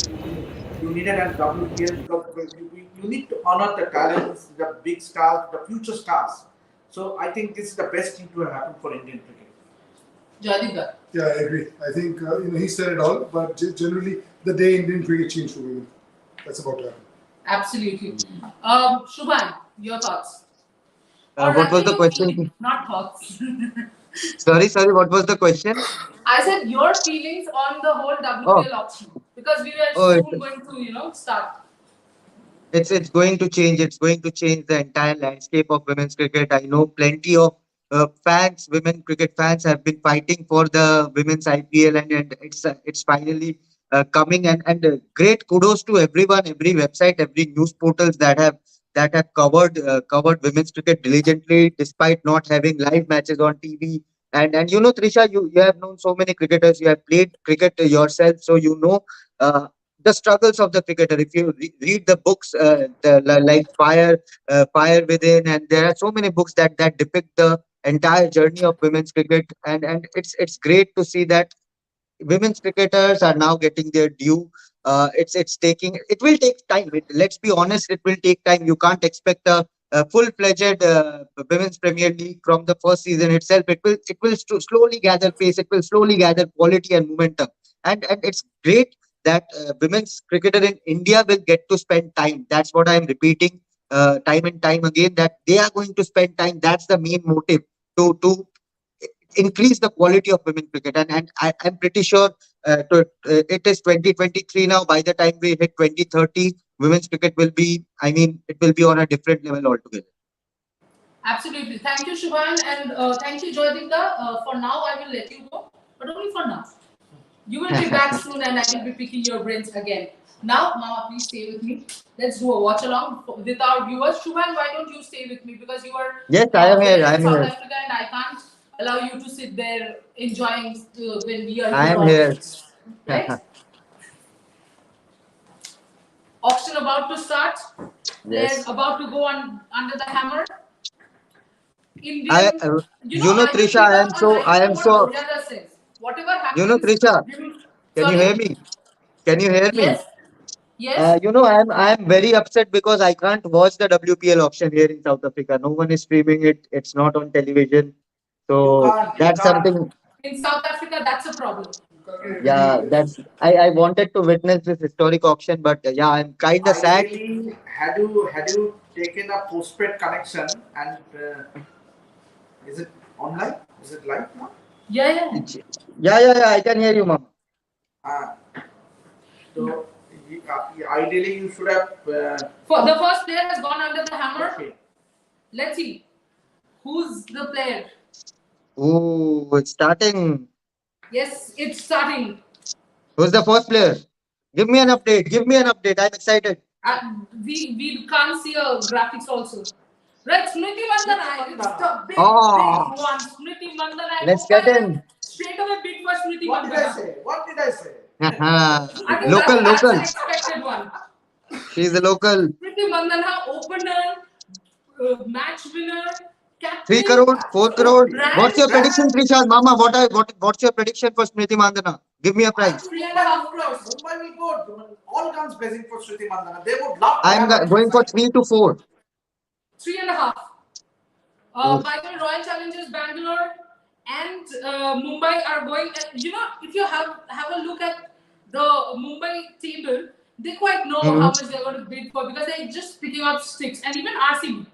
you needed a WPL, because you need to honor the talents, the big stars, the future stars. So I think this is the best thing to happen for Indian cricket. Jadika. Yeah, I agree. I think he said it all. But generally, the day Indian cricket changed for women, that's about to happen. Absolutely. Shubham, your thoughts. Or What rather was the your question? feelings, not thoughts. Sorry, what was the question? I said your feelings on the whole Oh, WPL auction, because we were oh, soon going to, start. it's going to change. It's going to change the entire landscape of women's cricket. I know plenty of fans, women cricket fans, have been fighting for the women's IPL, and it's finally coming. And great kudos to everyone, every website, every news portals that have covered women's cricket diligently, despite not having live matches on TV. And Trisha, you have known so many cricketers. You have played cricket yourself, so you know. Uh, the struggles of the cricketer. If you read the books, like Fire Within, and there are so many books that depict the entire journey of women's cricket, and it's great to see that women's cricketers are now getting their due. It's taking, it will take time. Let's be honest, it will take time. You can't expect a full-fledged women's Premier League from the first season itself. It will slowly gather pace. It will slowly gather quality and momentum. And it's great that women's cricketer in India will get to spend time. That's what I am repeating time and time again. That they are going to spend time. That's the main motive to increase the quality of women cricket. I'm pretty sure it is 2023 now. By the time we hit 2030, women's cricket will be, I mean, it will be on a different level altogether. Absolutely. Thank you, Shubham, and thank you, Joydinda. For now, I will let you go, but only for now. You will be back soon, and I will be picking your brains again. Now, Mama, please stay with me. Let's do a watch along with our viewers. Shubham, why don't you stay with me, because you are Yes, I am here. there I in am South here. Africa, and I can't allow you to sit there enjoying when we are I here am all here. day. Right? Auction about to start. Players Yes. about to go on under the hammer. I, Indian, I just Trisha, pick up a line I from am what so, Bojada says. Whatever happens, Trisha, can you hear sorry? me? Can you hear me? Yes? Yes? I'm very upset because I can't watch the WPL auction here in South Africa. No one is streaming it. It's not on television. You So can't, you that's can't. something. In South Africa, that's a problem. Yeah, I wanted to witness this historic auction, but yeah, I'm kind of sad. Ideally, had you taken a postpaid connection, and is it online? Is it live now? Yeah. Yeah, I can hear you, mom. Uh, so ideally you should have. For the first player has gone under the hammer. Okay. Let's see. Who's the player? Ooh, it's starting. Yes, it's starting. Who's the first player? Give me an update. Give me an update. I'm excited. We can't see a graphics also. Right, Smriti Mandana. It's the big Oh, one. Smriti Mandana. let's get in. Straight away big for Smriti What did I Mandana. say? What did I say? I think Local, that's an local. expected one. She's a local. Smriti Mandana, opener, match winner, 3 Captain, crore, 4 crore. What's your brand, prediction, Trishad? Mama, what's your prediction for Smriti Mandhana? Give me a price. 3.5 crores. Mumbai will go. All guns blazing for Smriti Mandhana. They would love to I'm have her in the going for side. 3 to 4. 3.5. Oof. By the way, Royal Challengers Bangalore and Mumbai are going. If you have a look at the Mumbai table, they quite know Mhm. how much they're going to bid for because they're just picking up sticks. And even RCB,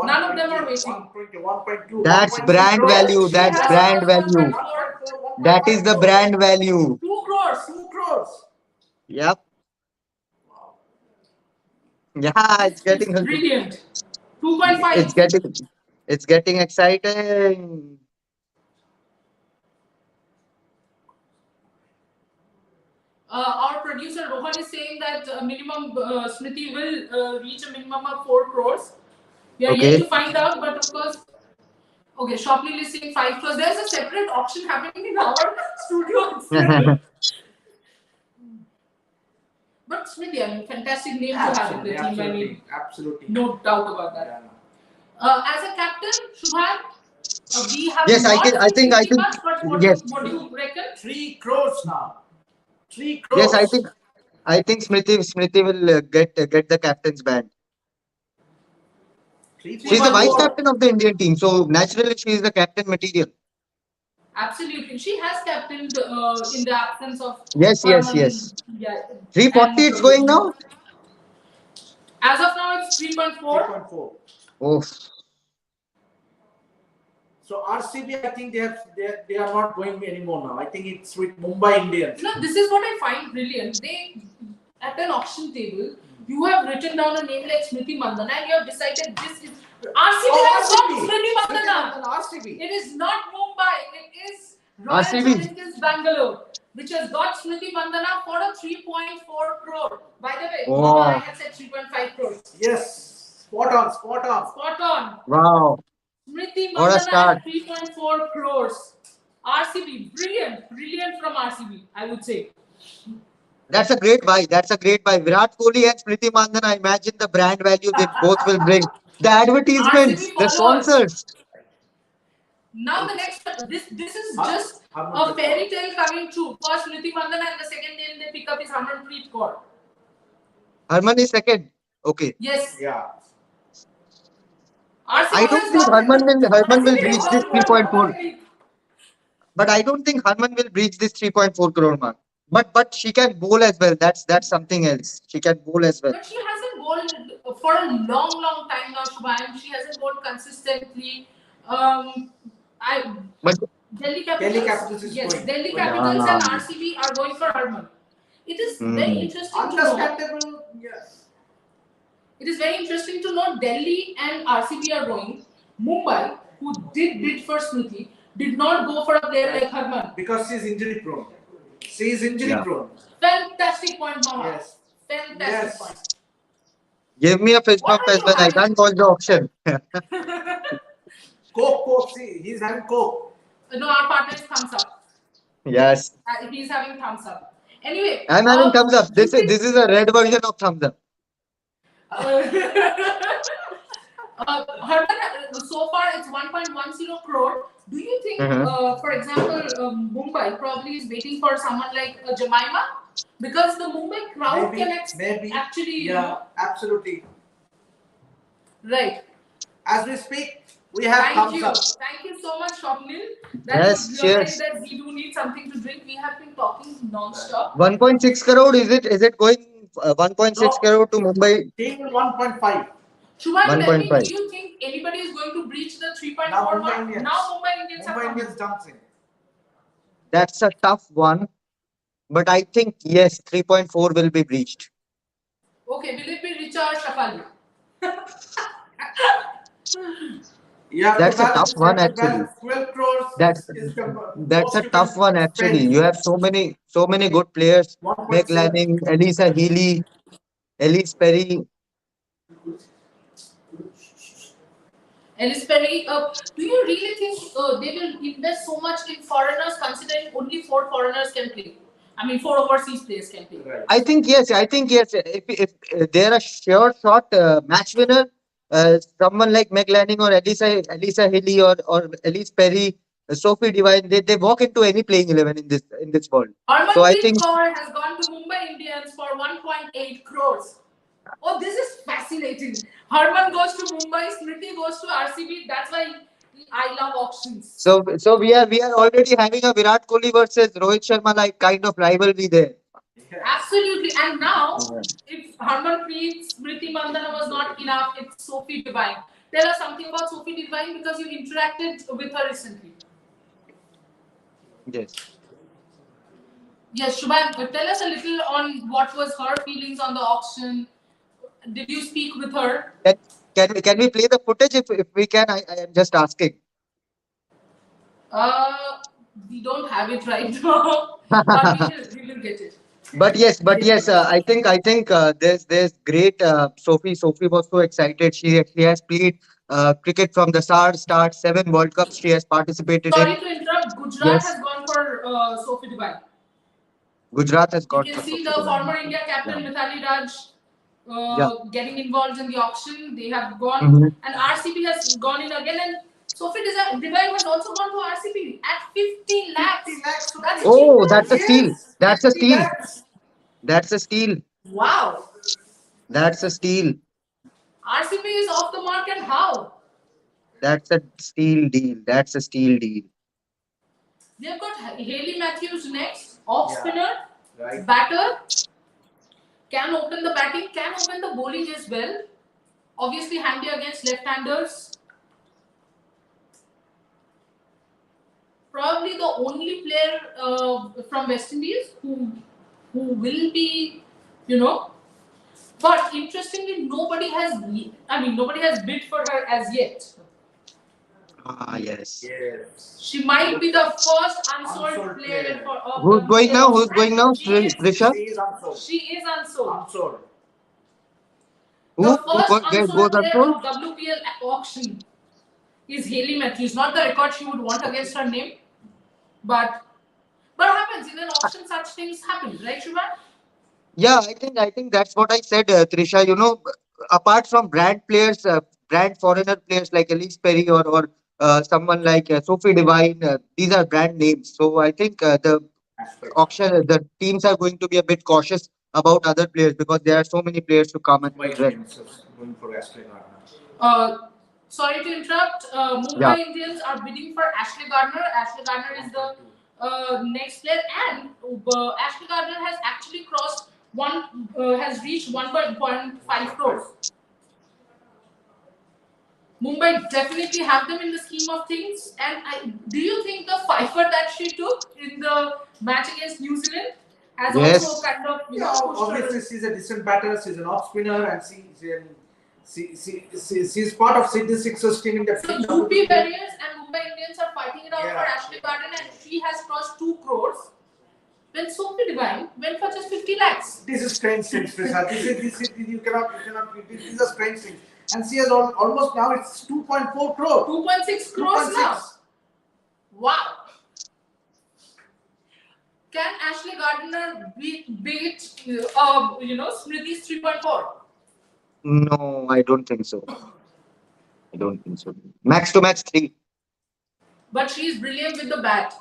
none of them are waiting. 120, 1.2, That's 1.3 brand crores. value. She That's has brand around value. 1.4, That is the brand value. 2 crores. 2 crores. Yep. Yeah, it's It's getting brilliant. it's 2.5. getting exciting. Our producer Rohan is saying that minimum Smriti will reach a minimum of 4 crores. We are yet Okay. to find out, but of course, okay, Shoplil is saying 5 crores. There's a separate auction happening in our studio. But Smriti, I mean, fantastic name to have in the team. I mean, Absolutely. no doubt about that. As a captain, Shubhan, we have Yes, I not think seen I Smriti think much, but what yes. do you reckon? 3 crores now. 3 crores. Yes, I think Smriti will get the captain's band. She's the vice 3.4. captain of the Indian team, so naturally she is the captain material. Absolutely. She has captained in the absence of Yes. Harman. Yeah. 340 it's going now? As of now, it's 3.4. 3.4. Oh, So RCB, I think they are not going anymore now. I think it's with Mumbai Indians. This is what I find brilliant. They, at an auction table, you have written down a name like Smriti Mandhana and you have decided this is RCB has got Smriti Mandhana. RCB. It is not Mumbai. It is Royal RCB. Challengers Bangalore, which has got Smriti Mandhana for a 3.4 crore. By the way, Mama, I had said 3.5 crores. Yes. Spot on. Spot on. wow. Smriti What a Mandhana start. at 3.4 crores. RCB, brilliant from RCB, I would say. That's a great buy. Virat Kohli and Smriti Mandhana, imagine the brand value they both will bring. The advertisements, RCB the followers. sponsors. Now the next one, this is just Harman a fairy tale coming true. First Smriti Mandhana and the second name they pick up is Harmanpreet Kaur. Harman is second. Okay. Yes. Yeah. RCB I don't has think got Harman will RCB breach has this got 3.4. Harmanpreet. But I don't think Harman will breach this 3.4 crore mark. But she can bowl as well. That's something else. She can bowl as well. But she hasn't bowled for a long time now, Shubham. She hasn't bowled consistently. But Delhi Capitals is yes, going. Delhi Going. Capitals and Ah. RCB are going for Harman. It is very Hmm. interesting to know. Understandable. Yes. It is very interesting to know Delhi and RCB are going. Mumbai, who did bid for Smriti, did not go for a player like Harman. Because she's injury prone. She is injury Yeah. prone. Fantastic point, Mama. Yes. Fantastic point. Give me a fist What bump are as you well. I having? can't watch the auction. Coke. See, he's having Coke. No, our partner is thumbs up. Yes. He's having thumbs up. Anyway, I'm having thumbs up. This you is a red version of thumbs up. Harman, so far it's 1.10 crore. Do you think, for example, Mumbai probably is waiting for someone like Jemima? Because the Mumbai crowd can actually. Yeah, absolutely. Right. As we speak, we have thumbs up. Thank you so much, Shopnil. Yes, You cheers. realize that we do need something to drink. We have been talking non-stop. 1.6 crore, is it going 1.6 crore to Mumbai? Team 1.5. Shubham, tell me, 1.5. do you think anybody is going to breach the 3.4 Now mark? Mumbai Indians. Now Mumbai Indians are Mumbai coming. Indians dancing. That's a tough one. But I think, yes, 3.4 will be breached. Okay, will it be Richa or Shafali? Yeah, That's a tough one actually. 12 crores That's is the that's most a you tough can one actually. spend. You have so many good players. Meg 1.7. Lanning, Elisa Healy, Elise Perry. Ellis Perry, do you really think they will invest so much in foreigners considering only 4 foreigners can play? I mean, 4 overseas players can play. Right. I think yes. If they're a sure shot match winner, someone like Meg Lanning or Elisa Hilly or Elise Perry, Sophie Devine, they walk into any playing 11 in this world. So I Harmanpreet think Kaur has gone to Mumbai Indians for 1.8 crores. Oh, this is fascinating. Harman goes to Mumbai, Smriti goes to RCB. That's why I love auctions. so we are already having a Virat Kohli versus Rohit Sharma like kind of rivalry there. Absolutely. And now, Yeah. if Harmanpreet Smriti Mandana was not enough, it's Sophie Devine. Tell us something about Sophie Devine because you interacted with her recently. Yes. Yes, Shubhan, tell us a little on what was her feelings on the auction. Did you speak with her? Can, can we play the footage if we can? I am just asking. Uh, we don't have it right now, but we will get it. But yes, I think there's great Sophie was so excited. She has played cricket from the start 7 World Cups she has participated in. Sorry to interrupt. Gujarat Yes, has gone for Sophie Devine. Gujarat has You gone can for see Sophie the Devine. former India Yeah, captain Mithali Raj yeah. getting involved in the auction. They have gone, Hmm. and RCB has gone in again. And Sophie Devine has also gone to RCB at 50 lakhs. 50 lakhs. That's cheap, Oh, man. that's a steal. Yes, That's a 50 steal. lakhs. That's a steal. Wow. That's a steal. RCB is off the mark, and how? That's a steal deal. That's a steal deal. They've got Haley Matthews next, off Yeah. spinner, Right. batter, can open the batting, can open the bowling as well. Obviously, handy against left-handers. Probably the only player from West Indies who will be, you know. But interestingly, nobody has bid for her as yet. Ah, yes. Yes. She might be the first unsold Unsold player player. for of Who's going WPL now? auction. Who's going now? And Trisha? She is unsold. she is unsold. Unsold. The Who first goes unsold player unsold? of WPL auction is Haley Matthews. Not the record she would want against her name, but happens in an auction. Such things happen, right, Shubha? Yeah, I think that's what I said, Trisha. Apart from brand players, brand foreigner players like Elise Perry or someone like Sophie Devine, these are brand names. So I think the teams are going to be a bit cautious about other players because there are so many players to come Mumbai as well. Indians is going for Ashley Gardner. Sorry to interrupt. Yeah. Mumbai Indians are bidding for Ashley Gardner. Ashley Gardner is the next player, and Ashley Gardner has actually crossed has reached 1.5 crores. Mumbai definitely have them in the scheme of things. And do you think the fifer that she took in the match against New Zealand has also Yes. kind of Yeah, pushed obviously her? she's a decent batter. She's an off spinner, and she's part of Sydney Sixers team in the So UP Warriors and Mumbai Indians are fighting it out for Ashley Gardner, and she has crossed 2 crores. When Sophie Devine went for just 50 lakhs. This is strange things, Prasad. You cannot. These are strange things. And she has almost now it's 2.4 crore. 2.6 crores now. Wow. Can Ashley Gardner beat Smriti's 3.4? No, I don't think so. I don't think so. Max to max 3. But she is brilliant with the bat.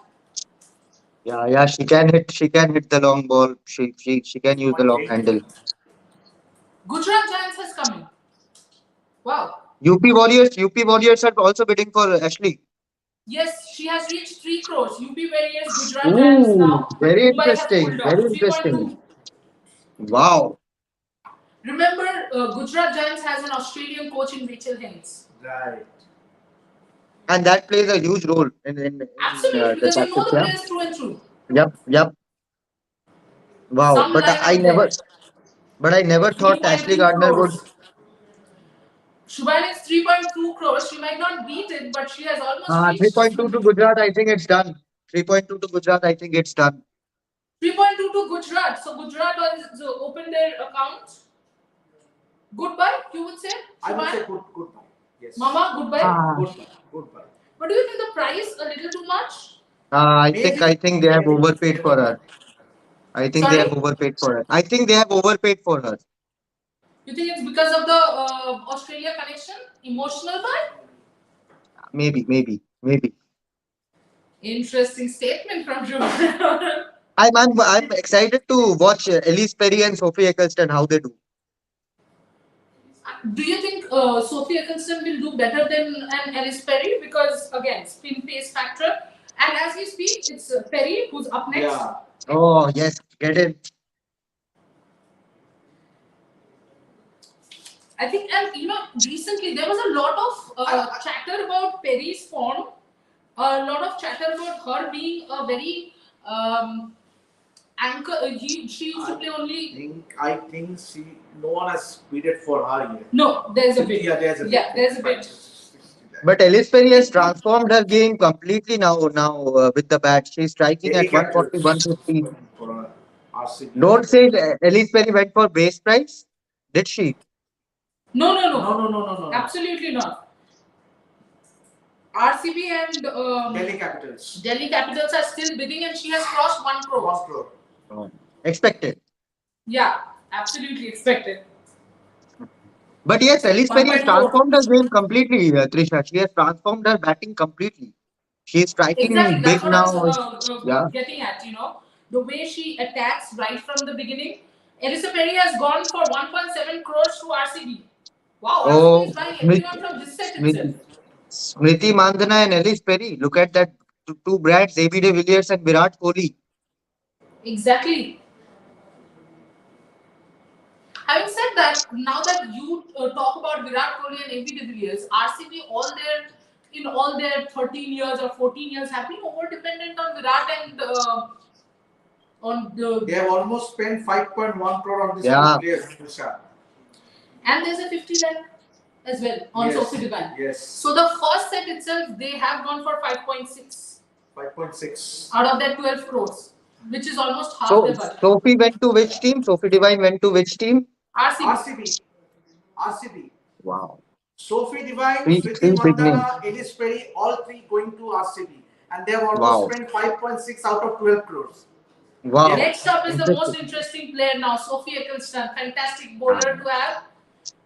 Yeah, she can hit. She can hit the long ball. She can use the long handle. Gujarat Giants has come in. Wow. UP Warriors are also bidding for Ashley. Yes, she has reached 3 crores. UP Warriors, Gujarat Giants now. Very Mumbai has interesting. pulled Very off interesting. 3.2. Wow. Remember, Gujarat Giants has an Australian coach in Rachel Haynes. Right. And that plays a huge role in Absolutely, the because you know tactics. the Yeah. players through and through. Yep. Wow. Some lineup there. But I never thought Ashley 3.2 Gardner would. crores. Shubham is 3.2 crores. She might not beat it, but she has almost reached 3.2 to Gujarat. I think it's done. 3.2 to Gujarat. I think it's done. 3.2 to Gujarat. So Gujarat has opened their account. Goodbye, you would say? I would Shubham? say goodbye. Yes. Mama, goodbye. Goodbye. But do you think the price a little too much? I think they have overpaid for her. I think they Sorry? have overpaid for her. I think they have overpaid for her. You think it's because of the Australia connection? Emotional buy? Maybe. Interesting statement from Shubham. I'm excited to watch Elise Perry and Sophie Eccleston how they do. Do you think Sophie Eccleston will do better than an Alice Perry? Because again, spin pace factor. And as we speak, it's Perry who's up next. Yeah. Oh yes, get it. I think, and recently there was a lot of chatter about Perry's form. A lot of chatter about her being a very anchor. She used to play only. I think no one has bidded for her yet. No, there's a bid. Yeah, there's a bid. Yeah, there's a bid. But Elise Perry has transformed her game completely now with the bat. She's striking Delhi at 140, Capitals 150. for RCB. Don't say Elise Perry went for base price. Did she? No. Absolutely not. RCB and Delhi Capitals. Delhi Capitals are still bidding, and she has crossed 1 crore. 1 crore. Oh. Expected. Yeah, absolutely expected. But yes, Elise Perry has 1.4. transformed her game completely, Trisha. She has transformed her batting completely. She is striking Exactly, that's big what I now. was Yeah. getting at. The way she attacks right from the beginning. Elisa Perry has gone for 1.7 crores to RCB. Wow, RCB Oh, is buying Smriti, everyone from this set itself. Smriti, Smriti Mandana and Elise Perry. Look at that two brands, AB de Villiers and Virat Kohli. Exactly. Having said that, now that you talk about Virat Kohli and AB de Villiers, RCB all their 13 years or 14 years have been over dependent on Virat and on the. They have almost spent 5.1 crore on this Yeah. players. Trisha. And there's a 50 lakh as well on Yes. Sophie Divine. Yes. So the first set itself, they have gone for 5.6 5.6. out of their 12 crores, which is almost half So their budget. Sophie went to which team? Sophie Divine went to which team? RCB. Wow. Sophie Divine, Three Smriti big names. Mandana, Elise Perry, all three going to RCB. And they have almost Wow. spent 5.6 out of 12 crores. Wow. Next up is the Interesting. most interesting player now, Sophie Eccleston. Fantastic bowler to have.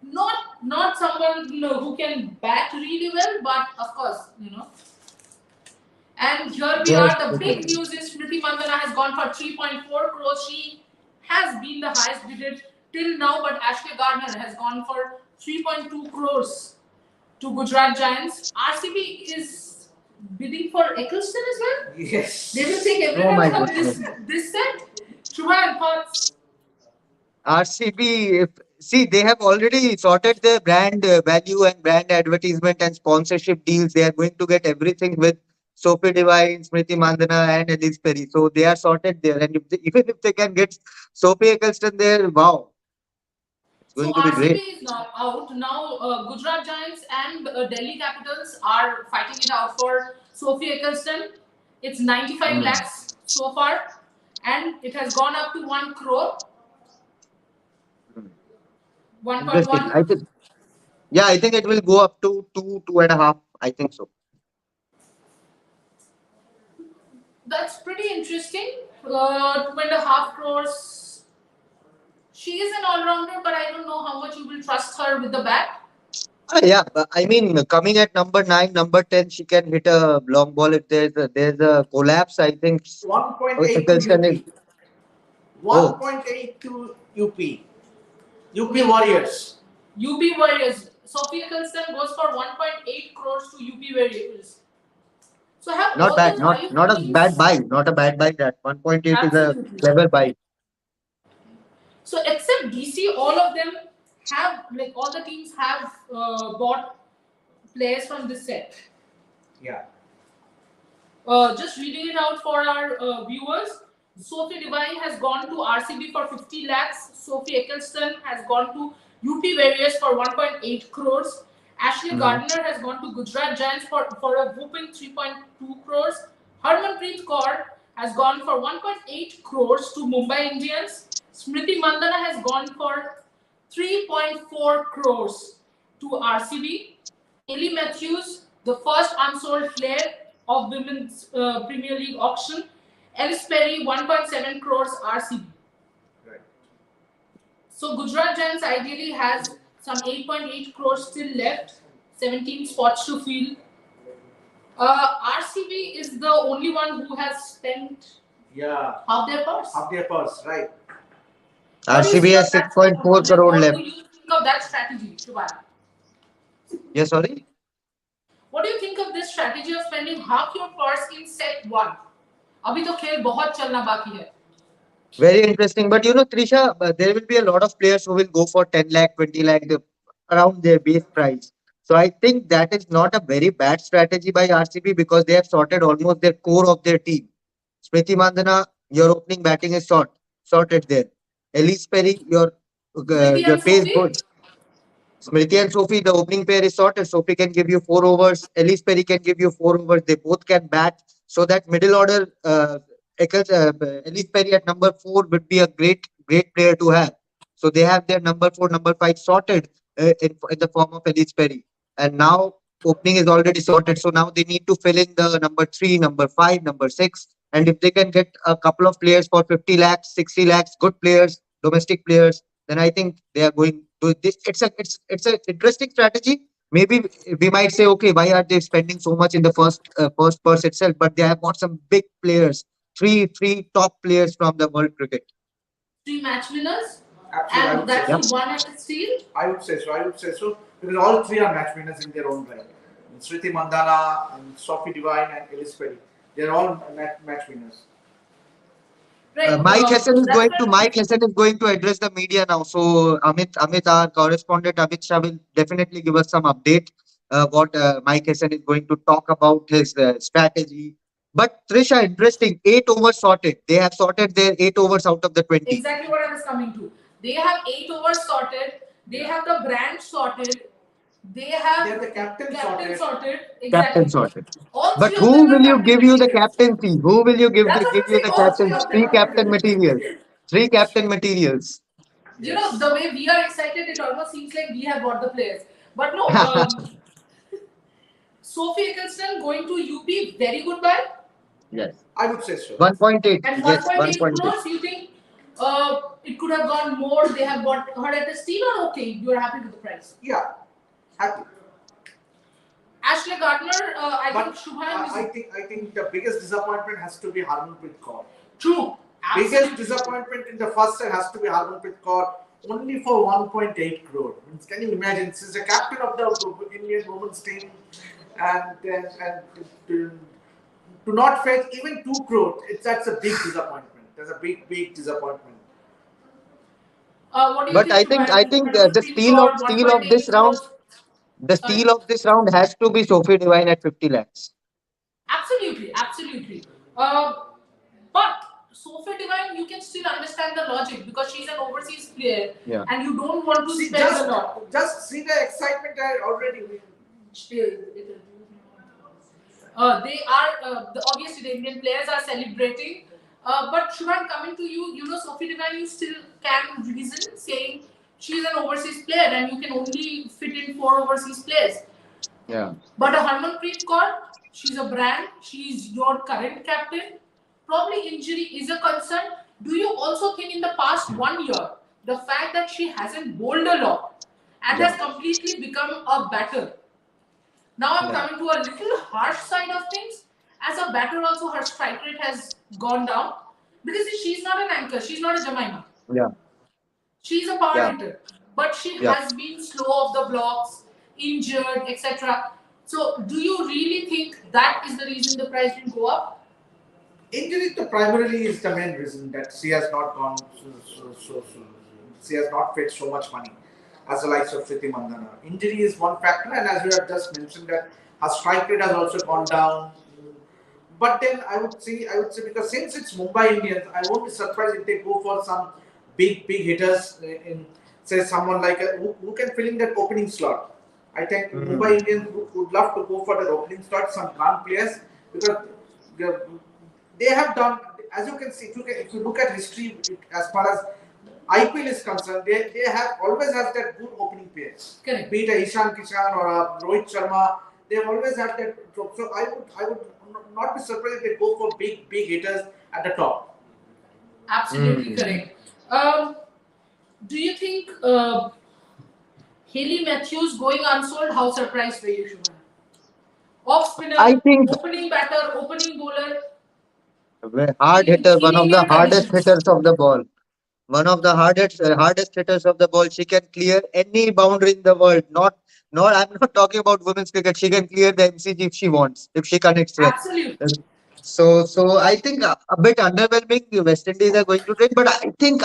Not someone who can bat really well, but of course, And here we Yes. are. The big news is Smriti Mandana has gone for 3.4 crores. She has been the highest bidder till now, but Ashley Gardner has gone for 3.2 crores to Gujarat Giants. RCB is bidding for Eccleston as well. Yes. They will take Oh my everyone from goodness. this set. Shubha, thoughts? RCB, see, they have already sorted their brand value and brand advertisement and sponsorship deals. They are going to get everything with Sophie Divine, Smriti Mandana, and Elise Perry. So they are sorted there. And even if they can get Sophie Eccleston there, wow, it's So going to be RCB great. is now out. Now Gujarat Giants and Delhi Capitals are fighting it out for Sophie Eccleston. It's 95 lakhs so far, and it has gone up to 1 crore. 1.1. Interesting. I think it will go up to 2.5. I think so. That's pretty interesting. 2.5 crores. She is an all-rounder, but I don't know how much you will trust her with the bat. Yeah, but I mean, coming at number 9, number 10, she can hit a long ball if there's a collapse. I think 1.8 to Eccleston is. UP. 1.8 to UP. UP Warriors. UP Warriors. Sophie Eccleston goes for 1.8 crores to UP Warriors. So have Not all bad, the not five not a teams. bad buy, not a bad buy. That 1.8 is a Absolutely. clever buy. So except DC, all of them have all the teams have bought players from this set. Yeah. Just reading it out for our viewers. Sophie Divine has gone to RCB for 50 lakhs. Sophie Eccleston has gone to UP Warriors for 1.8 crores. Ashley Gardner has gone to Gujarat Giants for a whooping 3.2 crores. Harmanpreet Kaur has gone for 1.8 crores to Mumbai Indians. Smriti Mandana has gone for 3.4 crores to RCB. Hayley Matthews, the first unsold player of Women's Premier League auction. Alice Perry, 1.7 crores RCB. Right. So Gujarat Giants ideally has some 8.8 crores still left, 17 spots to fill. RCB is the only one who has spent half their purse. Half their purse, right? What do you RCB see on has that side 6.4 of them? crore What left. do you think of that strategy, Shubhan? Yes, sorry. What do you think of this strategy of spending half your purse in set one? अभी तो खेल बहुत चलना बाकी है. Very interesting. But Trisha, there will be a lot of players who will go for 10 lakh, 20 lakh, around their base price. So I think that is not a very bad strategy by RCB because they have sorted almost their core of their team. Smriti Mandhana, your opening batting is sorted there. Elise Perry, Smriti your and pace Sophie? good. Smriti and Sophie, the opening pair is sorted. Sophie can give you 4 overs. Elise Perry can give you 4 overs. They both can bat. So that middle order, Elise Perry at number 4 would be a great player to have. So they have their number 4, number 5 sorted in the form of Elise Perry. And now opening is already sorted. So now they need to fill in the number 3, number 5, number 6. And if they can get a couple of players for 50 lakhs, 60 lakhs, good players, domestic players, then I think they are going to this. It's a interesting strategy. Maybe we might say, okay, why are they spending so much in the first purse itself? But they have got some big players, three top players from the world cricket. 3 match winners? Absolutely, And that so. too one at the steel? I would say so. Because all three are match winners in their own right. Smriti Mandhana, and Sophie Devine, and Elise Perry. They're all match winners. Right. Mike Hassan is That's going why to address the media now. So Amit, our correspondent Amit Shah will definitely give us some update. What Mike Hassan is going to talk about his strategy. But Trisha, interesting. 8 overs sorted. They have sorted their 8 overs out of the 20. exactly what I was coming to. They have 8 overs sorted. They have the brand sorted. They have the captain sorted. Captain Exactly. sorted. All But three of who them are will you captain give you the materials. captaincy? Who will you That's what I'm give you saying. the All three captaincy? of them Three are captain captain. materials. Three captain materials. You know, the way we are excited, it almost seems like we have got the players. But no, Sophie Eccleston going to UP, very good buy. Yes. I would say so. 1.8. And Yes, 1.8 1.8. crores, you think it could have gone more? They have got her at a steal, or okay, you are happy with the price? Yeah, happy. Ashley Gardner, I But think Shubham is I think the biggest disappointment has to be Harmanpreet Kaur. true. Biggest disappointment in the first set has to be Harmanpreet Kaur, only for 1.8 crore. Can you imagine? She's the captain of the Indian women's team, and to not fetch even 2 crore, that's a big disappointment. That's a big disappointment. What do you But think, I Shubham? think the Harmanpreet Kaur, steal of this 1.8 round, crores. the Sorry. steal of this round has to be Sophie Devine at 50 lakhs. Absolutely. But Sophie Devine, you can still understand the logic because she's an overseas player, Yeah. and you don't want to See, spend a lot. just see the excitement there already. They are obviously the Indian players are celebrating. But Shubham, coming to you, you know Sophie Devine, you still can reason saying she's an overseas player and you can only fit in 4 overseas players. Yeah. But a Harmanpreet Kaur, she's a brand. She's your current captain. Probably injury is a concern. Do you also think in the past 1 year, the fact that she hasn't bowled a lot and Yeah. has completely become a batter? Now I'm Yeah. coming to a little harsh side of things. As a batter, also her strike rate has gone down because she's not an anchor. She's not a Jemima. Yeah. She's a power Yeah. hitter, but she Yeah. has been slow off the blocks, injured, etc. So, do you really think that is the reason the price didn't go up? Injury to primarily is the main reason that she has not gone she has not paid so much money as the likes of Priti Mandhana. Injury is one factor, and as you have just mentioned that her strike rate has also gone down. But then I would say because since it's Mumbai Indians, I won't be surprised if they go for some big hitters in say someone like who can fill in that opening slot. I think Mumbai Indians would love to go for that opening slot, some gun players because they have done, as you can see, if you look at history as far as IPL is concerned, they have always have that good opening pairs. Correct. Be it a Ishan Kishan or a Rohit Sharma, they always have that. So I would not be surprised if they go for big hitters at the top. Absolutely correct. Do you think Haley Matthews going unsold? How surprised were you, Shubham? Off I spinner, think opening batter, opening bowler, hard hitter, one of in the Indian hardest conditions. hitters of the ball. One of the hardest hitters of the ball. She can clear any boundary in the world. Not. I'm not talking about women's cricket. She can clear the MCG if she wants, if she connects well. Absolutely. So I think a bit underwhelming. The West Indies are going to trade, but I think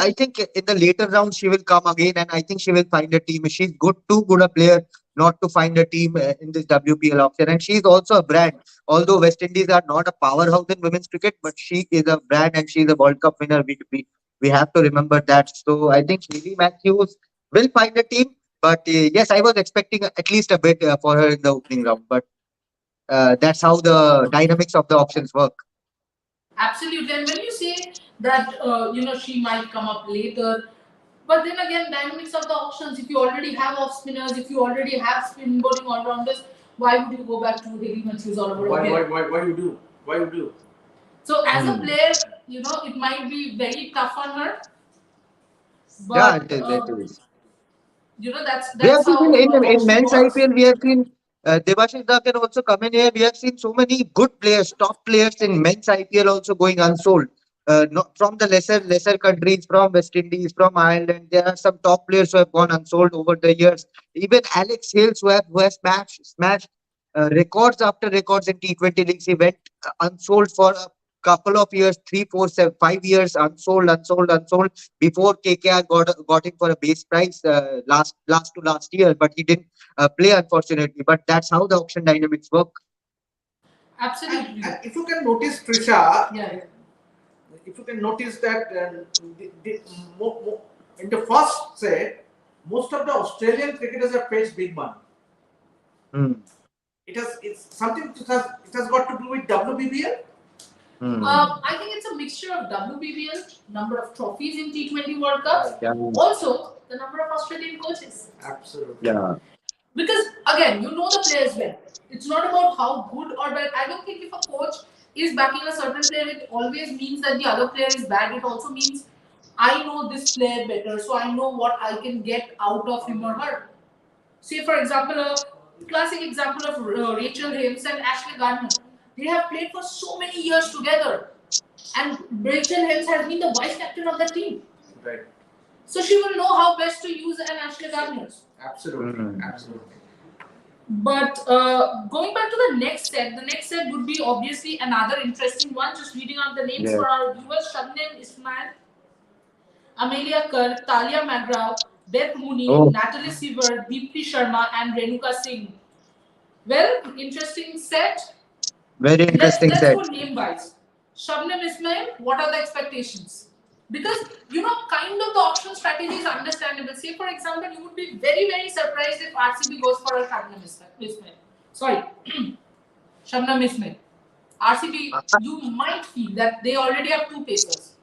in the later round she will come again, and I think she will find a team. She's too good a player not to find a team in this WPL auction, and she's also a brand. Although West Indies are not a powerhouse in women's cricket, but she is a brand, and she's a World Cup winner. We have to remember that. So I think Lily Matthews will find a team, but yes, I was expecting at least a bit for her in the opening round, but. That's how the dynamics of the auctions work. Absolutely. And when you say that, she might come up later, but then again, dynamics of the auctions, if you already have off spinners, if you already have spin bowling all rounders, why would you go back to Haley Matthews all over again? Why you do? Why you do? So as a Hmm. player, it might be very tough on her, Yeah, but it is. that's We have that's seen how in auction men's works. IPL, we have seen Devashish Da can also come in here. We have seen so many good players, top players in men's IPL also going unsold. Not from the lesser countries, from West Indies, from Ireland. There are some top players who have gone unsold over the years. Even Alex Hales, who has smashed records after records in T20 leagues. He went unsold for a couple of years, 3, 4, 7, 5 years, unsold before KKR got him for a base price last year, but he didn't play unfortunately. But that's how the auction dynamics work. Absolutely. And if you can notice, Trisha, Yeah. if you can notice that in the first set, most of the Australian cricketers have paid big money. Hmm. It's something it has got to do with WPL. Hmm. I think it's a mixture of WPL, number of trophies in T20 World Cup, Yeah. also the number of Australian coaches. Absolutely. Yeah. Because again, the players well. It's not about how good or bad. I don't think if a coach is backing a certain player, it always means that the other player is bad. It also means I know this player better, so I know what I can get out of him or her. Say, for example, a classic example of Rachel Haynes and Ashley Gardner. They have played for so many years together, and Rachel Haynes has been the vice captain of the team. Right. So she will know how best to use an Ashley Gardner. Absolutely. Absolutely. But going back to the next set would be obviously another interesting one. Just reading out the names Yeah. for our viewers: Shabnam Ismail, Amelia Kerr, Talia McGraw, Beth Mooney, Oh. Natalie Seaver, Deepti Sharma, and Renuka Singh. Well, interesting set. Very interesting Let's set. go name wise. Shabnam Ismail, what are the expectations? Because kind of the auction strategy is understandable. Say, for example, you would be very, very surprised if RCB goes for a Shabnam Ismail. Sorry, Shabnam Ismail. RCB, you might feel that they already have two pacers.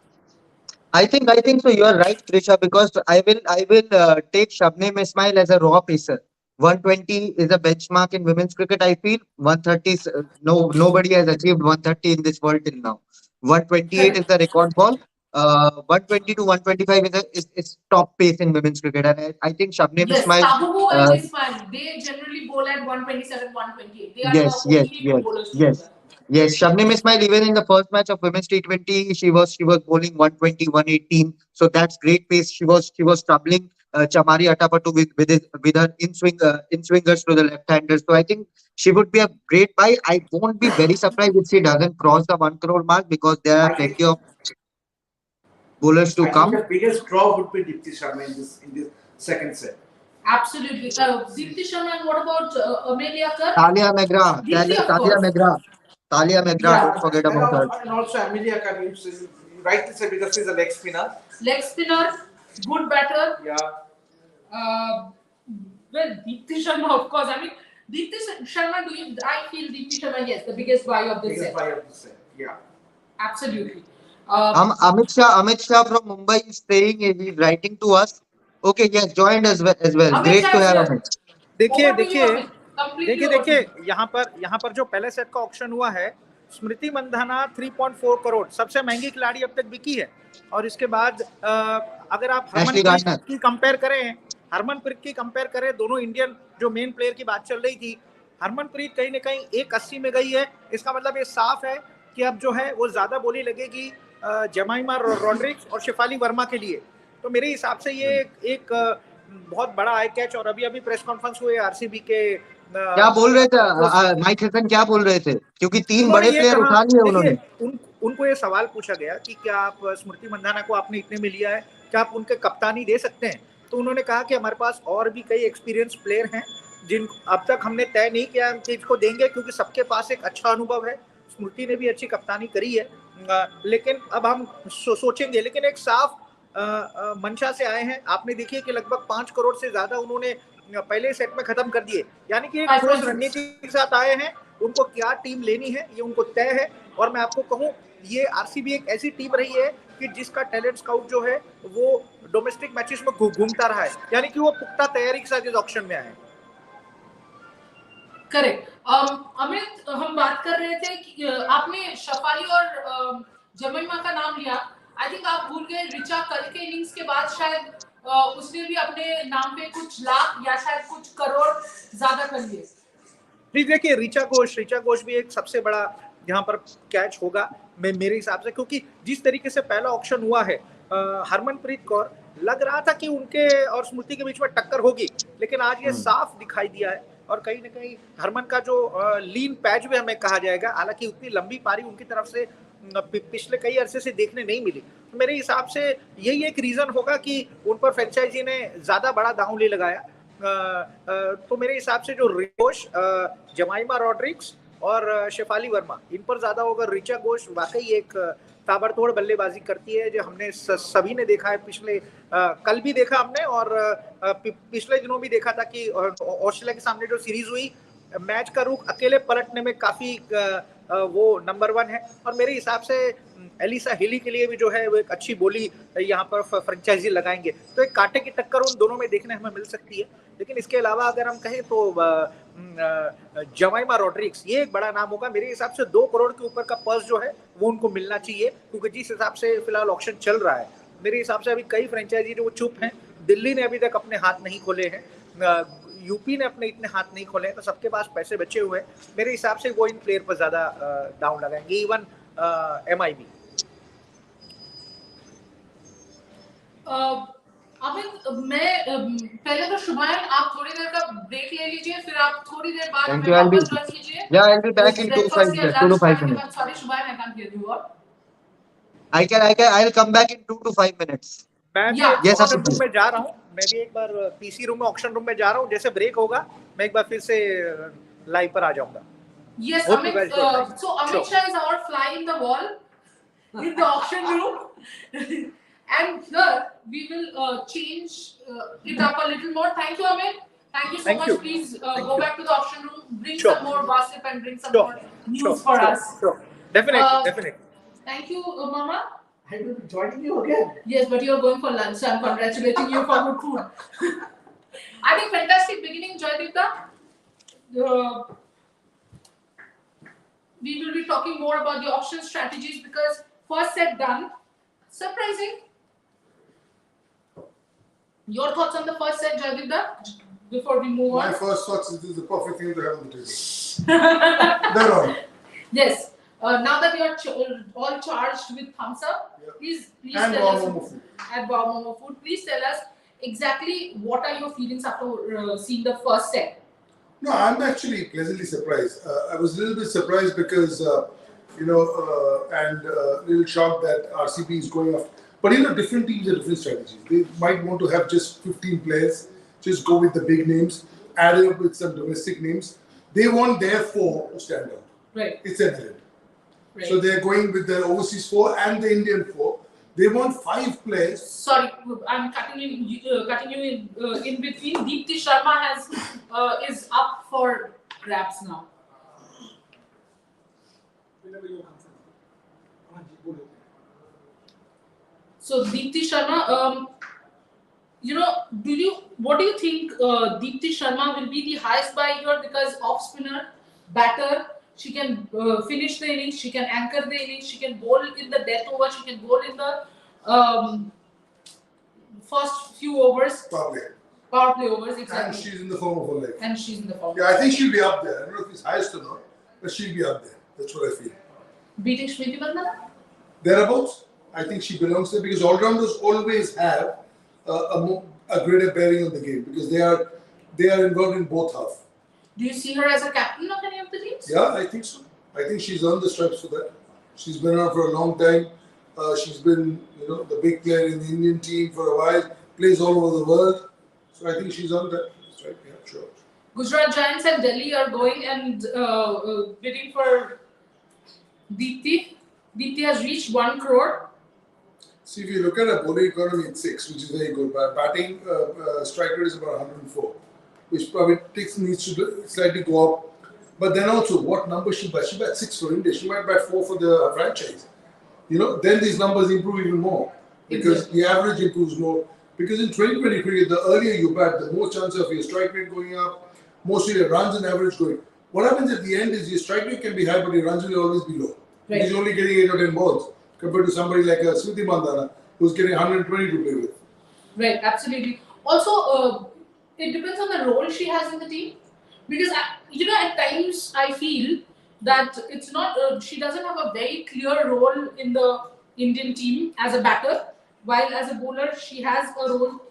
I think so. You are right, Trisha, because I will take Shabnam Ismail as a raw pacer. 120 is a benchmark in women's cricket. I feel 130 is, nobody has achieved 130 in this world till now. 128 is Correct. the record ball. 120 to 125 is top pace in women's cricket, and I think Shabnam Yes, Ismail. Tabubu and Uh, Ismail, they generally bowl at 127, 128. They are the yes, yes, only two yes, bowlers to do yes. that. Yes, Shabnam Ismail, even in the first match of women's T20, she was bowling 120, 118. So that's great pace. She was troubling Chamari Atapattu with her in swingers to the left handers. So I think she would be a great buy. I won't be very surprised if she doesn't cross the 1 crore mark because there are I think plenty of bowlers to I think come. the biggest draw would be Deepti Sharma in this second set. Absolutely. Deepti Sharma, and what about Amelia Kerr? Talia McGrath, Deepti, of Talia course. McGrath, Talia McGrath. Don't forget about her. And also Amelia Khan, you rightly said because she's a leg spinner. Leg spinner, good batter. Yeah. Well, Deepti Sharma, of course. I mean, Deepti Sharma, I feel Deepti Sharma, yes, the biggest buy of this set. Biggest buy of the set. Yeah. Absolutely. Amit Shah from Mumbai is saying he's writing to us. Okay, he has joined us as well. Amit Great Shah to is have here. Amit. देखिए Over to you, देखिए Amit. Completely over to देखिए you. यहाँ पर जो पहले set का auction हुआ है, स्मृति मंधाना 3.4 करोड़ सबसे महंगी खिलाड़ी अब तक बिकी है, और इसके बाद अगर आप Ashley Gardner. हरमनप्रीत की कंपेयर करें, दोनों इंडियन जो मेन प्लेयर की बात चल रही थी, हरमनप्रीत कहीं ना कहीं 180 में गई है। इसका मतलब ये साफ है कि अब जो है वो ज्यादा बोली लगेगी जमाइमा रॉड्रिक्स और शेफाली वर्मा के लिए। तो मेरे हिसाब से ये एक बहुत बड़ा आई कैच। और अभी अभी प्रेस कॉन्फ्रेंस हुए आरसीबी के क्या बोल रहे थे माइक हेसन, क्या बोल रहे थे? क्योंकि 3 उन्होंने बड़े ये प्लेयर कहा, उठा लिए देखिए उन्होंने। उनको ये सवाल पूछा गया कि क्या आप स्मृति मंदाना को आपने इतने में लिया है, क्या आप उनके कप्तानी दे सकते हैं? तो उन्होंने कहा कि हमारे पास और भी कई एक्सपीरियंस प्लेयर हैं जिन अब तक हमने तय नहीं किया कि इसको देंगे, क्योंकि सबके पास एक अच्छा अनुभव है। स्मृति ने भी अच्छी कप्तानी करी है, लेकिन अब हम सोचेंगे। लेकिन एक साफ मंशा से आए हैं। आपने देखिए कि लगभग 5 करोड़ से ज्यादा उन्होंने पहले सेट में खत्म कर दिए, यानी कि एक ठोस रणनीति के साथ आए हैं। उनको क्या टीम लेनी है ये उनको तय है। और मैं आपको कहूं, ये आरसीबी एक ऐसी टीम रही है कि जिसका टैलेंट स्काउट जो है वो डोमेस्टिक मैचेस में घूमता रहा है, यानी कि वो पुख्ता तैयारी के साथ इस ऑक्शन में आए। करेक्ट। अमित, हम बात कर रहे थे कि आपने शेफाली और जमीमा का नाम लिया। आई थिंक आप भूल गए रिचा कल के इनिंग्स के बाद शायद उसने भी अपने नाम पे कुछ लाख या शायद कुछ करोड़ ज्यादा कर लिए। प्लीज देखिए, रिचा घोष भी एक सबसे बड़ा यहाँ पर कैच होगा मेरे हिसाब से, क्योंकि जिस तरीके से पहला ऑक्शन हुआ है, हरमनप्रीत कौर, लग रहा था कि उनके और स्मृति के बीच में टक्कर होगी, लेकिन आज ये साफ दिखाई दिया है। और कहीं ना कहीं हरमन का जो लीन पैच भी हमें कहा जाएगा, हालांकि उतनी लंबी पारी उनकी तरफ से पिछले कई अरसे से देखने नहीं मिली। तो मेरे हिसाब से यही एक रीजन होगा कि उन पर फ्रेंचाइजी ने ज्यादा बड़ा दांव ले लगाया। तो मेरे हिसाब से जो रिकोश, जमाइमा रॉड्रिक्स और शेफाली वर्मा, इन पर ज्यादा होगा। रिचा घोष वाकई एक ताबड़तोड़ बल्लेबाजी करती है, जो हमने सभी ने देखा है। पिछले कल भी देखा हमने, और पिछले दिनों भी देखा था कि ऑस्ट्रेलिया के सामने जो सीरीज हुई, मैच का रुख अकेले पलटने में काफी वो नंबर 1 है। और मेरे हिसाब से एलिसा हिली के लिए भी जो है वो एक अच्छी बोली यहाँ पर फ्रेंचाइजी लगाएंगे। तो एक कांटे की टक्कर उन दोनों में देखने हमें मिल सकती है। लेकिन इसके अलावा अगर हम कहें तो जमाइमा रॉड्रिक्स, ये एक बड़ा नाम होगा। मेरे हिसाब से 2 करोड़ के ऊपर का पर्स जो है वो उनको मिलना चाहिए, क्योंकि जिस हिसाब से फिलहाल ऑक्शन चल रहा है, मेरे हिसाब से अभी कई फ्रेंचाइजी जो वो चुप हैं। दिल्ली ने अभी तक अपने हाथ नहीं खोले हैं, यूपी ने अपने इतने हाथ नहीं खोले हैं, तो सबके पास पैसे बचे हुए हैं। मेरे हिसाब से वो इन प्लेयर पर ज्यादा डाउन लगाएंगे, इवन MIB। अमित, मैं पहले तो शुभायन, आप थोड़ी देर का ब्रेक ले लीजिए, फिर आप थोड़ी देर बाद Thank हमें you. वापस ज्वाइन कीजिए। Yeah, I'll be back in 2 to 5 minutes. 2 to 5 minutes. Sorry शुभायन, I can't hear you all. I'll come back in 2 to 5 minutes. मैं भी Yeah. Yes, auction Amit. Room में जा रहा हूँ, मैं भी एक बार पीसी रूम में, ऑक्शन रूम में जा रहा हूँ। जैसे ब्रेक होगा मैं एक बार फिर से लाइव पर आ जाऊंगा। Yes, Hope you Amit. guys got that. So Amit Sure. Shah is our fly in the wall in the auction room, and here we will change it up a little more. Thank you, Amit. Thank you so Thank much. you. Please Thank go you. back to the auction room, bring Sure. some more gossip and bring some Sure. more news for us. Sure. Definitely. Thank you, Mama. I will be joining you again. Yes, but you're going for lunch, so I'm congratulating you for good food. I think fantastic beginning, Joydipta. We will be talking more about the auction strategies, because first set done. Surprising. Your thoughts on the first set, Joydipta, before we move My on? first thoughts is this is the perfect thing to have on the table. They're on. Yes. Now that you're all charged with thumbs up, Yeah. please And tell us. Momo food. At Wow Momo Food, please tell us exactly what are your feelings after seeing the first set. No, I'm actually pleasantly surprised. I was a little bit surprised because, and a little shocked that RCB is going off. But different teams have different strategies. They might want to have just 15 players, just go with the big names, add it up with some domestic names. They want their 4 to stand out. Right. It's evident. Right. So they're going with the overseas 4 and the Indian 4. They want 5 players. Sorry, I'm cutting you in between. Deepti Sharma is up for grabs now. So Deepti Sharma, what do you think? Deepti Sharma will be the highest buy here, because off spinner, batter. She can finish the innings, she can anchor the innings, she can bowl in the death over, she can bowl in the first few overs, Power play. power play overs, And exactly. she's in the form of her life. And she's in the form. Yeah, I think she'll be up there. I don't know if it's highest or not, but she'll be up there. That's what I feel. Beating Smriti Mandhana? Thereabouts, I think she belongs there because all-rounders always have a greater bearing on the game because they are involved in both half. Do you see her as a captain of any of the teams? Yeah, I think so. I think she's earned the stripes for that. She's been around for a long time. She's been, the big player in the Indian team for a while. Plays all over the world. So I think she's earned that. That's right. Yeah, sure. Gujarat Giants and Delhi are going and bidding for Deepthi. Deepthi has reached 1 crore. See, if you look at a bowling economy, it's 6, which is very good. But batting strike rate is about 104, which probably needs to slightly go up. But then also, what number she bats? She bats 6 for India. She might bat 4 for the franchise. Then these numbers improve even more because the average improves more. Because in 2020 cricket, the earlier you bat, the more chance of your strike rate going up, most of your runs and average going. What happens at the end is your strike rate can be high, but your runs will always be low. Right. He's only getting 8 or 10 balls compared to somebody like a Smriti Mandhana who's getting 120 to play with. Right, absolutely. Also, it depends on the role she has in the team. Because, at times I feel that it's not, she doesn't have a very clear role in the Indian team as a batter, while as a bowler, she has a role,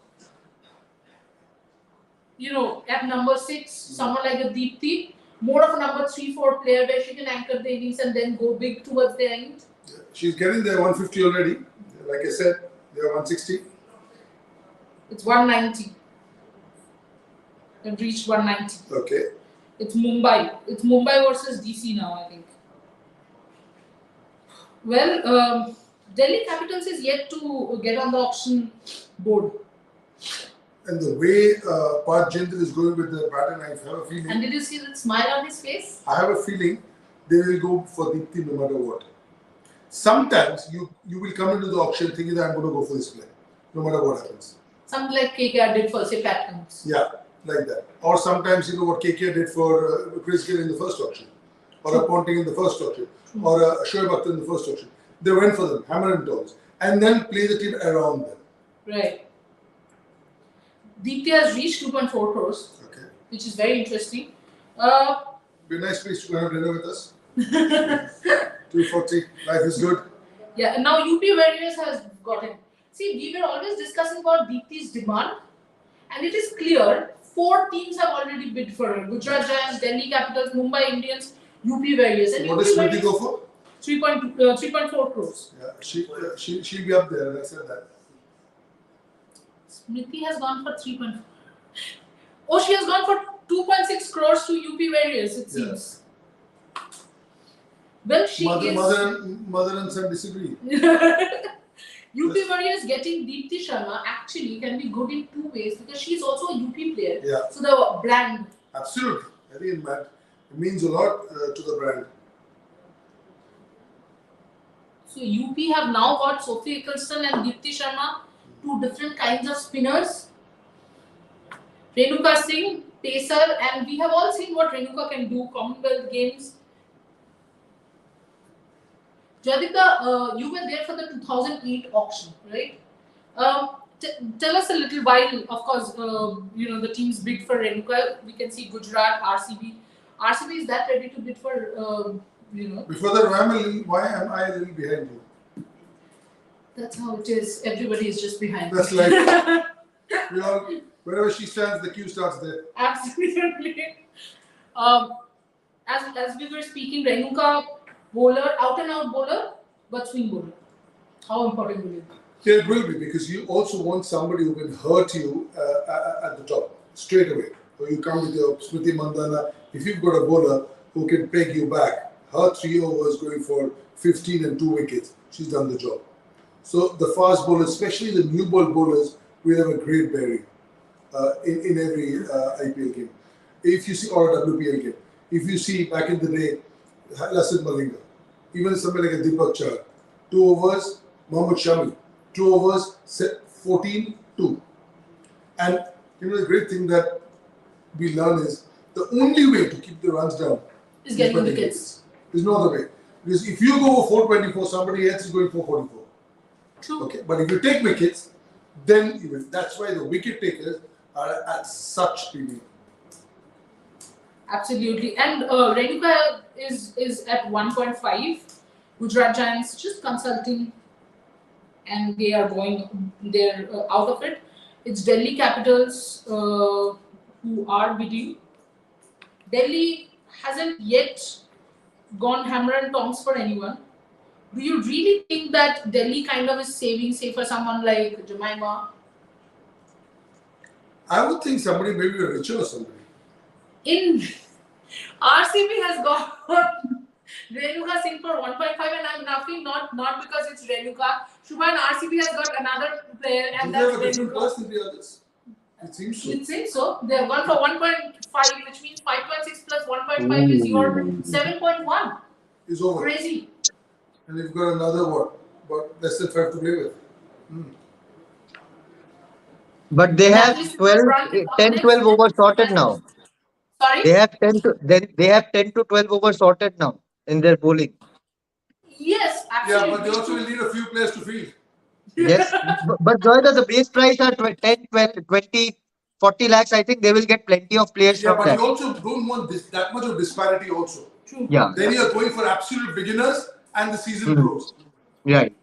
at number 6, someone like a Deepthi, more of a number 3-4 player where she can anchor the innings and then go big towards the end. Yeah. She's getting there 150 already. Like I said, they are 160. It's 190. They've reached 190. Okay. It's Mumbai. It's Mumbai versus DC now, I think. Well, Delhi Capitals is yet to get on the auction board. And the way Pat Jindal is going with the pattern, I have a feeling. And did you see that smile on his face? I have a feeling they will go for Deepthi no matter what. Sometimes you will come into the auction thinking that I'm going to go for this player, no matter what happens. Something like KKR did for, say, Pat Cummins. Yeah, like that. Or sometimes what KKR did for Chris Gill in the first auction, or a Ponting in the first auction, or a Shoaib Akhtar in the first auction. They went for them, hammer and tongs, and then play the team around them. Right. Deepthi has reached 2.4 crores, Okay. which is very interesting. Be a nice place to go have dinner with us. 240, life is good. Yeah, and now UP Warriors has gotten. See, we were always discussing about Deepthi's demand, and it is clear 4 teams have already bid for her. Gujarat Giants, Delhi Capitals, Mumbai Indians, UP Warriors. And What UP does Smriti Warriors, go for? 3.4 crores. Yeah, she'll be up there, and I said that. Smriti has gone for 3.4. Oh, she has gone for 2.6 crores to UP Warriors, it seems. Well, she is. Mother and son disagree. UP Warriors getting Deepthi Sharma actually can be good in 2 ways because she is also a UP player. Yeah. So the brand. Absolutely. I think it means a lot to the brand. So UP have now got Sophie Eccleston and Deepthi Sharma, 2 different kinds of spinners. Renuka Singh, pacer, and we have all seen what Renuka can do, Commonwealth Games. Jadika, you were there for the 2008 auction, right? Tell us a little while, of course, the teams bid for Renuka. We can see Gujarat, RCB. RCB is that ready to bid for, Before that, why am I a little behind you? That's how it is. Everybody is just behind. That's like, wherever she stands, the queue starts there. Absolutely. As we were speaking, Renuka, bowler, out and out bowler, but swing bowler. How important will it be? Yeah, it will be because you also want somebody who can hurt you at the top straight away. Or you come with your Smriti Mandhana. If you've got a bowler who can peg you back, her 3 overs going for 15 and 2 wickets, she's done the job. So the fast bowlers, especially the new ball bowlers, will have a great bearing in every IPL game. If you see, or a WPL game, if you see back in the day, Lasit Malinga, even somebody like a Deepak Char, 2 overs, Mohammad Shami, 2 overs, 14-2. And the great thing that we learn is the only way to keep the runs down is getting wickets. There's no other way. Because if you go for 424, somebody else is going for 44. True. Okay, but if you take wickets, then even. That's why the wicket takers are at such premium. Absolutely. And Renuka is at 1.5. Gujarat Giants just consulting, and they are going. They're out of it. It's Delhi Capitals who are bidding. Delhi hasn't yet gone hammer and tongs for anyone. Do you really think that Delhi kind of is saving, say, for someone like Jemima? I would think somebody maybe a richer or somebody. In RCB has got Renuka Singh for 1.5, and I'm laughing not because it's Renuka. Shubhan, RCB has got another player, and Do they that's have a different Renuka. purse than the others? It seems so. It seems so. They have gone for 1.5, which means 5.6 plus 1.5 is your 7.1. Is over. Crazy. And you've got another what? About less than 5 to play with. But they have Natalie 12, Brand is up 10, next. 12 overs sorted now. Sorry? They have 10 to they have 10 to 12 overs sorted now in their bowling. Yes, Yeah, absolutely. but they also will need a few players to field. Yes, but Joyda, the base price are 10, 12, 20, 40 lakhs. I think they will get plenty of players Yeah, from but that. you also don't want that much of disparity also. True. Yeah. Then you are going for absolute beginners and the seasoned Mhm. pros. Right.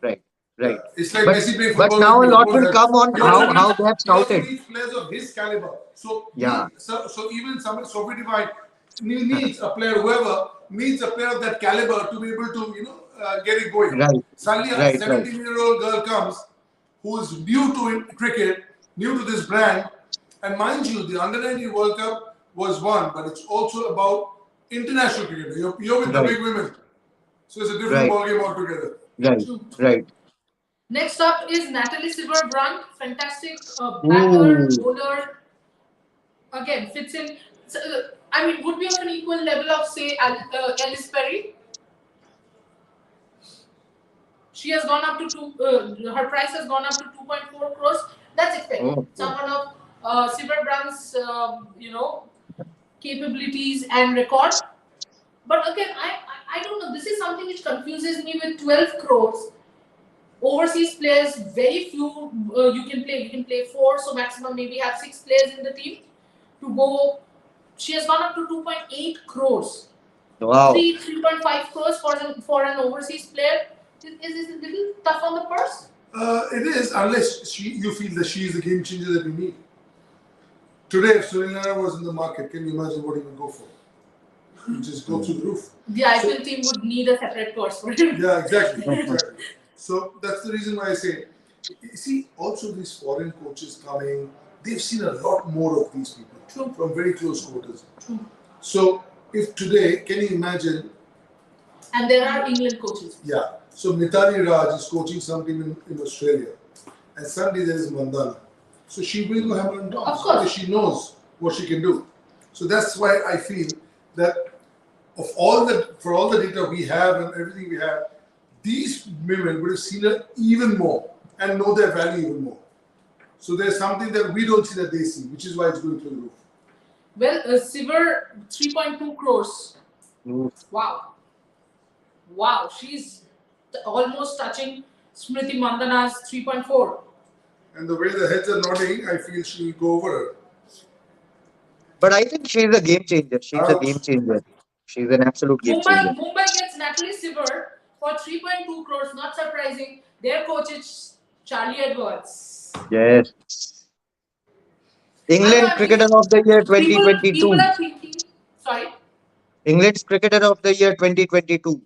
Yeah. It's like But Messi playing but football. now a with lot football will helps. come on He also how needs- they have He also scouted. needs players of his caliber. So Yeah. So even somebody Sophie Divine needs a player, whoever needs a player of that caliber to be able to get it going. Right. Suddenly a Right. 17-year-old girl comes who is new to cricket, new to this brand, and mind you, the Under-19 World Cup was won, but it's also about international cricket. You're with the Right. big women, so it's a different Right. ballgame altogether. Right. Next up is Natalie Silver-Brunt, fantastic batter, Ooh. bowler. Again, fits in. So, I mean, would be of an equal level of, say, Ellis Perry. She has gone up to her price has gone up to 2.4 crores. That's expected. Oh. Someone of Silver-Brunt's, capabilities and record. But again, I don't know. This is something which confuses me with 12 crores. Overseas players, very few you can play. You can play 4, so maximum maybe have 6 players in the team to go. She has gone up to 2.8 crores. Wow. 3.5 crores for an overseas player. Is a little tough on the purse. It is, unless you feel that she is the game changer that we need. Today, if Millionaire was in the market, can you imagine what he would go for? He'd just go through the roof. The IPL team would need a separate purse for him. Yeah, exactly. So that's the reason why I say, you see, also these foreign coaches coming, they've seen a lot more of these people. True. From very close quarters. True. So if today, can you imagine? And there are England coaches. Yeah. So Mitali Raj is coaching some team in Australia, and suddenly there is Mandana. So she will go hammer and tongs. Of course. Because she knows what she can do. So that's why I feel that for all the data we have and everything we have, these women would have seen her even more and know their value even more. So there's something that we don't see that they see, which is why it's going through the roof. Well, Siver 3.2 crores. Wow, she's almost touching Smriti Mandana's 3.4. And the way the heads are nodding, I feel she will go over her. But I think she's a game changer. She's an absolute game changer. Mumbai gets Natalie Siver for 3.2 crores. Not surprising. Their coach is Charlie Edwards. Yes. England Cricketer of the Year 2022. People are thinking. Sorry. England's Cricketer of the Year 2022.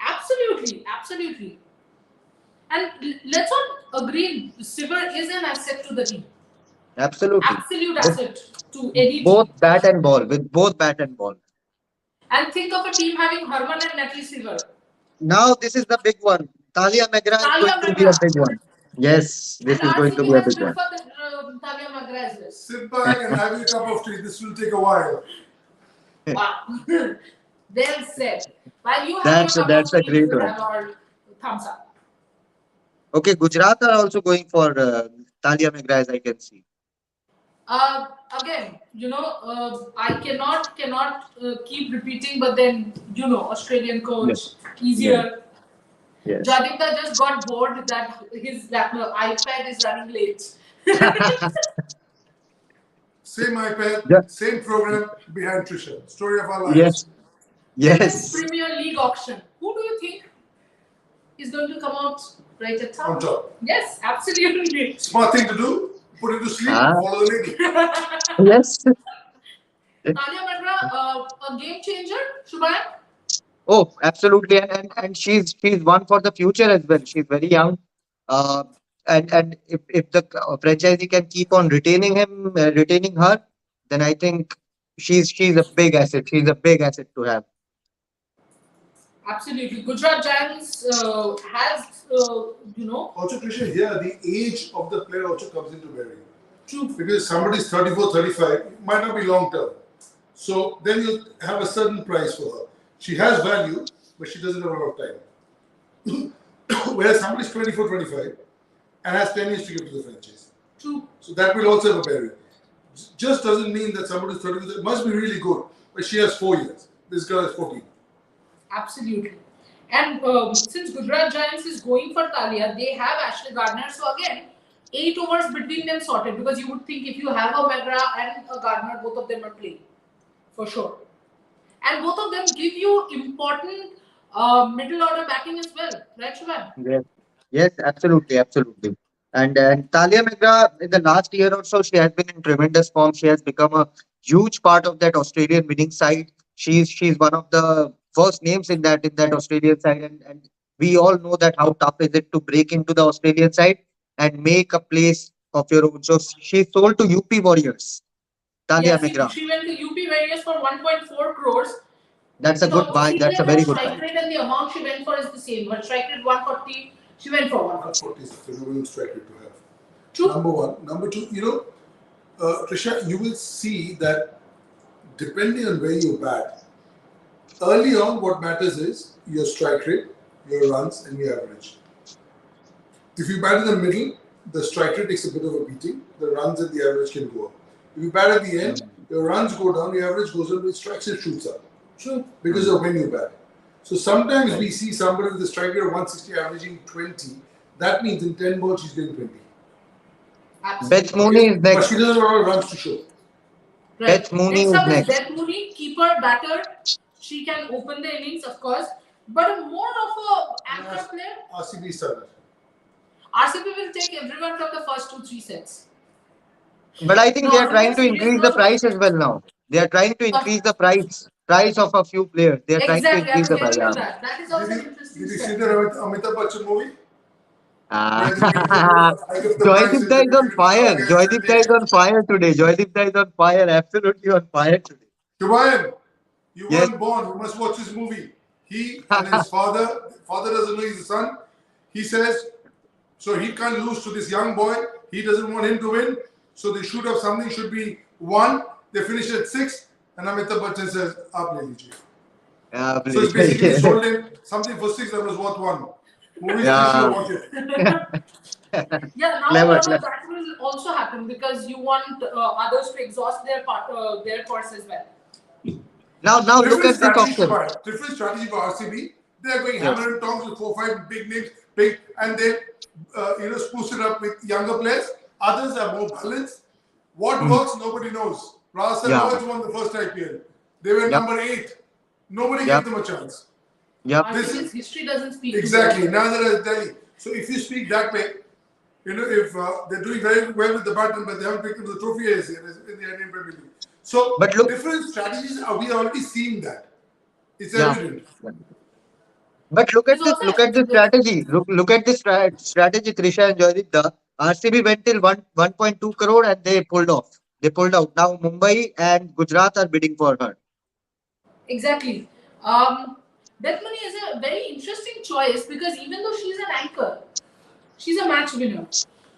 Absolutely. And let's not agree, Siver is an asset to the team. Absolutely. Absolute asset to any both team. bat and ball. With both bat and ball. And think of a team having Harman and Natalie Siver. Now this is the big one. Talia McGrath is going to be a big one. Yes, this is going to be a big one. Talia McGrath is. Sit back and have a cup of tea. This will take a while. Wow. Well said. While you have That's your cup of a tea, great we one. have our thumbs up. Okay, Gujarat are also going for Talia McGrath, I can see. Again, I cannot keep repeating, but then Australian coach, Yes. easier. Yes. Jadipta just got bored that his iPad is running late. Same iPad, Yeah. same program behind Trisha. Story of our lives. Yes. Women's Yes. Premier League auction. Who do you think is going to come out right at top? On top. Yes, absolutely. Smart thing to do. Put it to sleep. Ah. Follow the lady. Yes. Tanya Madra, a game changer, Shubham? Oh, absolutely, and she's one for the future as well. She's very young, uh, and if the franchisee can keep on retaining her, then I think she's a big asset. She's a big asset to have. Absolutely. Gujarat Giants has, Also, Trisha, here the age of the player also comes into bearing. true. Because somebody's 34, 35, it might not be long term. So then you have a certain price for her. She has value, but she doesn't have a lot of time. Whereas somebody's 24, 25 and has 10 years to give to the franchise. True. So that will also have a bearing. Just doesn't mean that somebody's 34, it must be really good, but she has 4 years. This girl has 14. Absolutely. And since Gujarat Giants is going for Talia, they have Ashley Gardner. So again, 8 overs between them sorted, because you would think if you have a Megra and a Gardner, both of them are playing for sure. And both of them give you important middle order backing as well, right, Shubham? Yes, yes, absolutely, absolutely. And Talia Megra in the last year or so, she has been in tremendous form. She has become a huge part of that Australian winning side. She's one of the first names in that Australian side, and we all know that how tough is it to break into the Australian side and make a place of your own. So she sold to UP Warriors, Talia Yes, Megra. she went to UP Warriors for 1.4 crores. That's a It's good almost buy. That's similar a for very good strike buy. rate, and the amount she went for is the same. Her strike rate 140, she went for 140. 140 is a phenomenal strike rate to have. True. Number one. Number two, Trisha, you will see that depending on where you bat, early on what matters is your strike rate, your runs, and your average. If you bat in the middle, the strike rate takes a bit of a beating, the runs and the average can go up. If you bat at the end, your runs go down, your average goes up, your strikes rate shoots up. True. Because of when you bat. So sometimes we see somebody with a strike rate of 160 averaging 20. That means in 10 balls she's doing 20. Absolutely. Beth Mooney is But she next. doesn't have a lot of runs to show. Right. Beth Mooney Next is up is next. Beth Mooney, keeper, batter. She can open the innings, of course, but more of a anchor player. RCB starter. RCB will take everyone from the first 2-3 sets. But I think No, they are no more trying to serious increase the note. price as well now. They are trying to increase the price of a few players. They are trying to Exactly, I increase was the price. getting to Yeah. that. That is also Did an you, interesting did you see step. the Amitabh Bachchan movie? Ah. Where they made the hike up the price Joydeep and Da then is on if you fire. again, Joydeep Da is on fire today. Joydeep Da is on fire. Absolutely on fire today. Shubayan, you Yes. weren't born. You must watch this movie. He and his father doesn't know he's a son. He says, so he can't lose to this young boy. He doesn't want him to win. So they shoot up something, should be 1. They finish at 6. And Amitabh Bachchan says, Aap le lijiye. Yeah, So it's basically sold him something for 6 that was worth 1. Movie that you should yeah. have watched it. Yeah, now Clever, however, clever. that will also happen because you want others to exhaust their purse as well. Now look Different at this strategy, auction. Shubham. Different strategy for RCB. They are going Yes. hammer and tongs with 4-5 big names, and they spruce it up with younger players. Others are more balanced. What works, nobody knows. Rasa Yeah. Royals won the first IPL. They were Yep. number 8. Nobody Yep. gave them a chance. Yep. This RCB's is- history doesn't speak. Exactly. To them. Neither is Delhi. So if you speak that way, if they're doing very well with the baton, but they haven't picked up the trophy as in the Indian Premier League. So But look- different strategies. We are already seeing that. It's Yeah. evident. But look at It's this. also Look at this strategy. Look at this strategy. Trisha and Joydeep Da. RCB went till 1.2 crore and they pulled off. They pulled out. Now Mumbai and Gujarat are bidding for her. Exactly. Beth Mooney is a very interesting choice because even though she's an anchor, she's a match winner.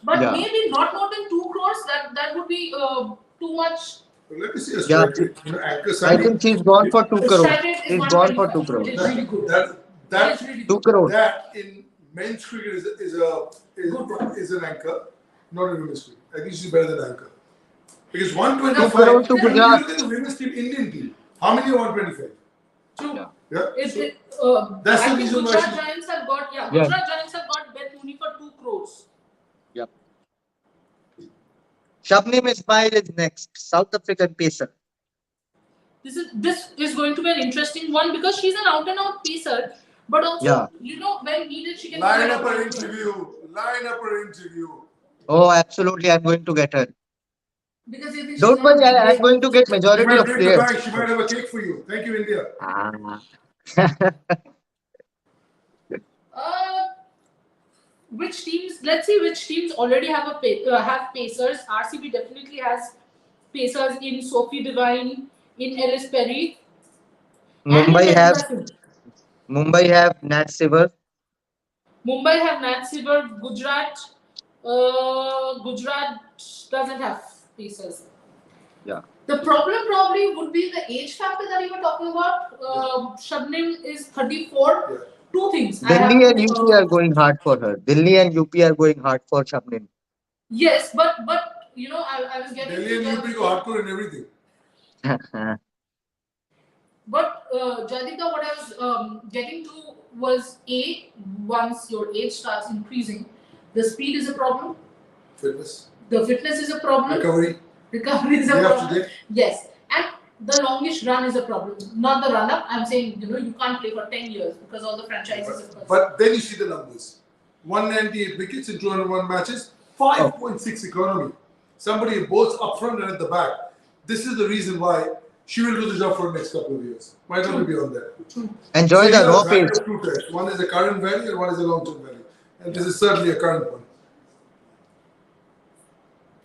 But Yeah. maybe not more than 2 crores. That would be too much. But let me see a Yeah. strike rate. Anchor I signing. think she's gone for 2 The crores. strike rate is She's gone for 2 125. crores. It is really good. That That is really 2 good. crores. that in men's cricket is an anchor, not in women's cricket. I think she's better than anchor. Because 125. 2 crores to When you Gujarat. look at the women's team, Indian team, how many are 125? True. Yeah. Yeah. It, So it, that's I the think reason why Gujarat she. Giants have got Yeah. Gujarat Giants have got Bet Mooney for 2 crores. Yep. Shabnim Ismail is next. South African pacer. This is going to be an interesting one because she's an out and out pacer, but also Yeah. when needed she can Line provide up a her counter. interview. Line up her interview. Oh, absolutely. I'm going to get her. Because they think she's Don't not worry. I'm going to get She majority might of break the players. bank. She might have a cake for you. Thank you, India. Ah. uh, which teams? Let's see which teams already have have pacers. RCB definitely has pacers in Sophie Devine, in Ellis Perry, and in Mumbai have Medina Singh. Nat Siver. Mumbai have Nat Silver. Gujarat doesn't have pacers. Yeah. The problem probably would be the age factor that you were talking about. Shabnim is 34. Yeah. Two things. I Delhi have and UP are going hard for her. Delhi and UP are going hard for Shabnim. yes, but you know I was getting Delhi to and that. UP go hardcore in everything. But Jadika, what I was getting to was once your age starts increasing, the speed is a problem. Fitness. The fitness is a problem. Recovery. Recovery is a Day after problem. day. Yes, and the longish run is a problem. Not the run up. I'm saying you can't play for 10 years because all the franchises of course. But then you see the numbers. 198 wickets in 201 matches. 5.6 economy. Somebody both up front and at the back. This is the reason why she will do the job for the next couple of years. Might not be beyond that. Enjoy the raw value pace. of two types. One is a current value and one is a long-term value. And this is certainly a current one.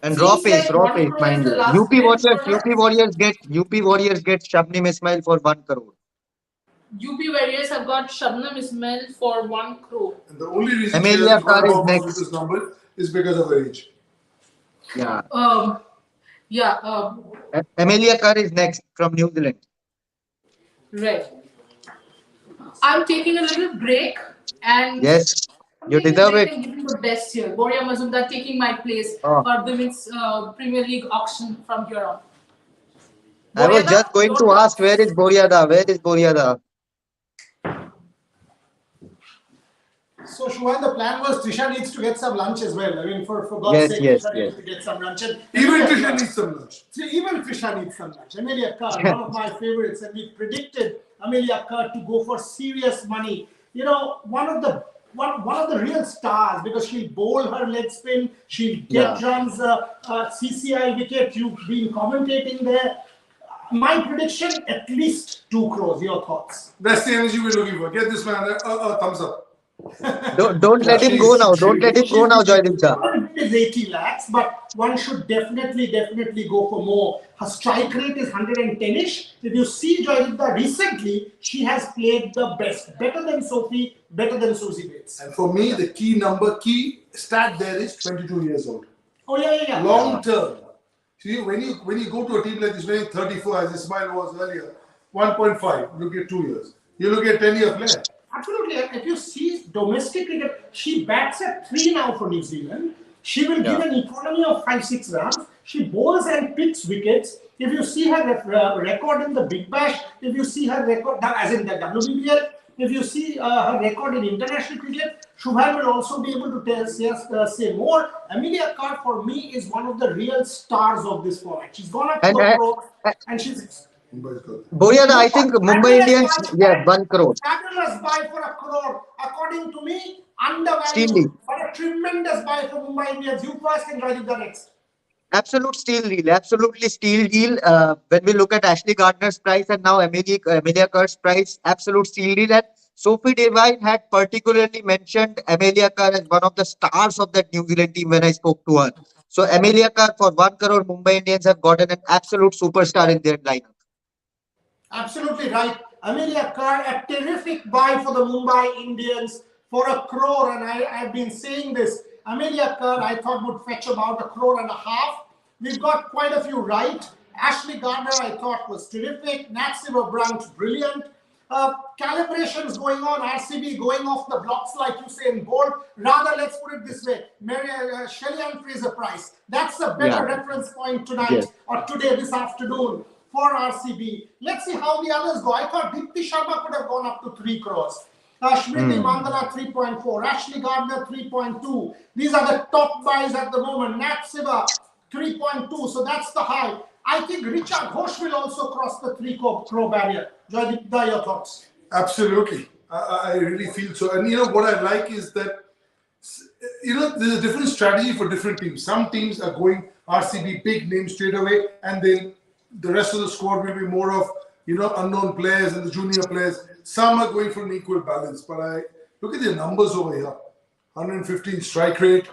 And Seems like raw 1 pace, crore mind is the you. last UP bid Warriors, for her. UP Warriors get Shabnim Ismail for 1 crore. UP Warriors have got Shabnam Ismail for 1 crore. And the only reason she Amelia hasn't got Carr is above next. this number is because of her age. Yeah. Yeah. Amelia Carr is next from New Zealand. Right. I'm taking a little break and Yes, I'm you taking a deserve break it. and giving the best here. Boria Mazumdar taking my place Oh. for Women's Premier League auction from here on. I was Boryada, just going your to turn. ask, where is Boryada? Where is Boryada? So, Shubhan, the plan was Trisha needs to get some lunch as well. I mean, for God's Yes, sake, yes, Trisha yes. needs to get some lunch. And Even Amelia Trisha Carr- needs some lunch. See, even Trisha needs some lunch. Amelia Carr, one of my favorites, and we predicted Amelia Carr to go for serious money. You know, one of the real stars because she'll bowl her leg spin, she'll get runs, CCI wicket. You've been commentating there. My prediction, at least 2 crores. Your thoughts? That's the energy we're looking for. Get this man a thumbs up. Don't let him go now. Don't let him go now, Joydip sir. It is 80 lakhs, but one should definitely go for more. Her strike rate is 110-ish. If you see Joydipda recently, she has played the best. Better than Sophie, better than Susie Bates. And for me, the key stat there is 22 years old. Oh, yeah. Long term. See, when you go to a team like this, when you're 34, as Ismail was earlier, 1.5, look at 2 years. You look at 10-year player. Absolutely. If you see domestic cricket, she bats at 3 now for New Zealand. She will give an economy of 5-6 runs. She bowls and picks wickets. If you see her record in the Big Bash, if you see her record, as in the WPL, if you see her record in international cricket, Shubhan will also be able to say more. Amelia Carr, for me, is one of the real stars of this format. She's gone up to a pro, and she's... Boryada, I think Mumbai Indians, 1 crore. Fabulous buy for 1 crore. According to me, Steel undervalued, deal. but a tremendous buy for Mumbai Indians. You first and Joydip next. Absolute steel deal. Absolutely steel deal. When we look at Ashley Gardner's price and now Amelia Carr's price, absolute steel deal. And Sophie Devine had particularly mentioned Amelia Carr as one of the stars of that New Zealand team when I spoke to her. So Amelia Carr for 1 crore, Mumbai Indians have gotten an absolute superstar in their lineup. Absolutely right. Amelia Carr, a terrific buy for the Mumbai Indians for 1 crore. And I've been saying this. Amelia Carr, I thought would fetch about 1.5 crore. We've got quite a few right. Ashley Gardner, I thought was terrific. Nat Silver-Brunt, brilliant. Calibrations going on. RCB going off the blocks, like you say, in bold. Rather, let's put it this way: Shelley-Ann Fraser-Price. That's a better reference point tonight or today, this afternoon. for RCB. Let's see how the others go. I thought Dipti Sharma could have gone up to 3 crores. Smriti Mandana 3.4, Ashley Gardner 3.2. These are the top buys at the moment. Nat Siva 3.2, so that's the high. I think Richard Ghosh will also cross the 3 crore barrier. Joydipta, your thoughts? Absolutely. I really feel so. And what I like is that, there's a different strategy for different teams. Some teams are going RCB big names straight away, and then the rest of the squad will be more of, unknown players and the junior players. Some are going for an equal balance. But I look at the numbers over here. 115 strike rate,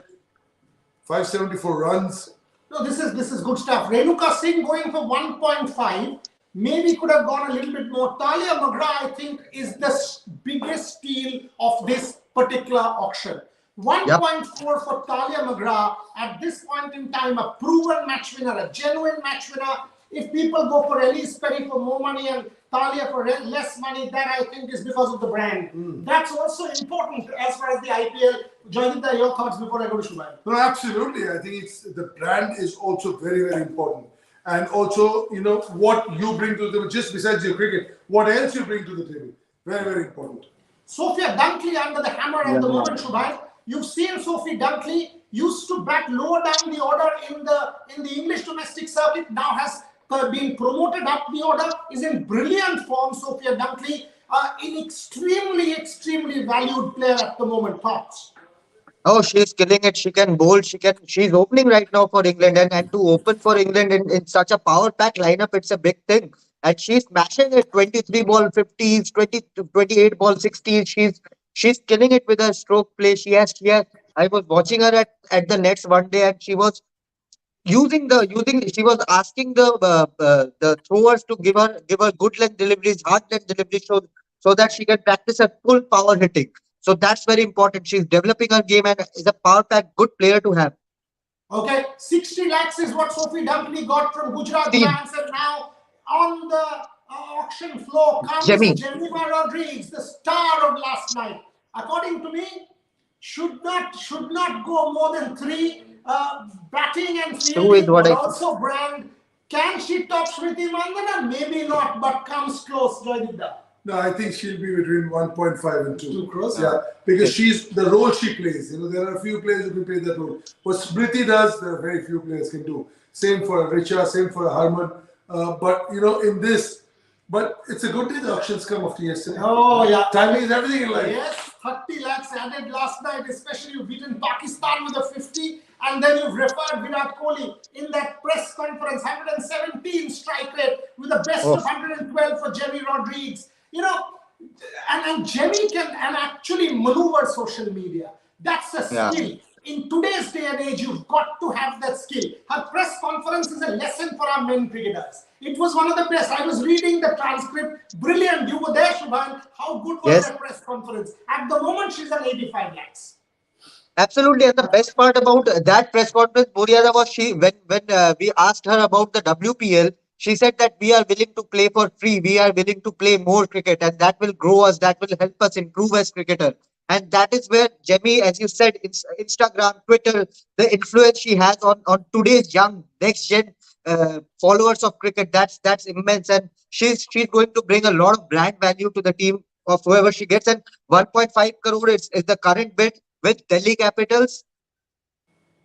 574 runs. No, this is good stuff. Renuka Singh going for 1.5. Maybe could have gone a little bit more. Talia Magra, I think, is the biggest steal of this particular auction. 1.4 for Talia Magra at this point in time, a proven match winner, a genuine match winner. If people go for Elise Perry for more money and Talia for less money, that I think is because of the brand. That's also important as far as the IPL. Joydipta, your thoughts before I go to Shubham? No, absolutely. I think the brand is also very, very important. And also, what you bring to the table, just besides your cricket, what else you bring to the table. Very, very important. Sophia Dunkley under the hammer at the moment, Shubham. You've seen Sophie Dunkley used to bat lower down the order in the English domestic circuit. Now has been promoted up the order. Is in brilliant form. Sophia Dunkley, an extremely valued player at the moment. Thoughts? Oh, she's killing it. She can bowl. She's opening right now for England, and to open for England in such a power pack lineup, it's a big thing. And she's smashing it. 23 ball 50s, 28 ball 60s. She's killing it with her stroke play. She has. I was watching her at the Nets one day, and she was she was asking the throwers to give her good length deliveries, hard length deliveries, so that she can practice her full power hitting. So that's very important. She's developing her game and is a power pack good player to have. Okay, 60 lakhs is what Sophie Dunkley got from Gujarat Giants, and now on the auction floor comes Jemima Rodriguez, the star of last night. According to me, should not go more than 3. Batting and fielding, but also brand. Can she top Smriti Mandana? Maybe not, but comes close. Joydipta. No, I think she'll be between 1.5 and 2 crores. Yeah, because she's the role she plays. There are a few players who can play that role. What Smriti does, there are very few players can do. Same for Richa, same for Harman. But in this, but it's a good day the auctions come after yesterday. Oh yeah, timing is everything in life. Yes, 30 lakhs added last night, especially you've beaten Pakistan with a 50, and then you've referred Virat Kohli in that press conference, 117 strike rate with a best of 112 for Jemmy Rodriguez. And Jemmy can actually maneuver social media. That's a skill. In today's day and age, you've got to have that skill. Her press conference is a lesson for our men cricketers. It was one of the best. I was reading the transcript. Brilliant. You were there, Shubham. How good was that press conference? At the moment, she's at 85 lakhs. Absolutely, and the best part about that press conference, Boriada, was when we asked her about the WPL, she said that we are willing to play for free. We are willing to play more cricket, and that will grow us. That will help us improve as cricketer. And that is where Jemmy, as you said, Instagram, Twitter, the influence she has on today's young next gen followers of cricket, that's immense. And she's going to bring a lot of brand value to the team of whoever she gets. And 1.5 crore is the current bid with Delhi Capitals.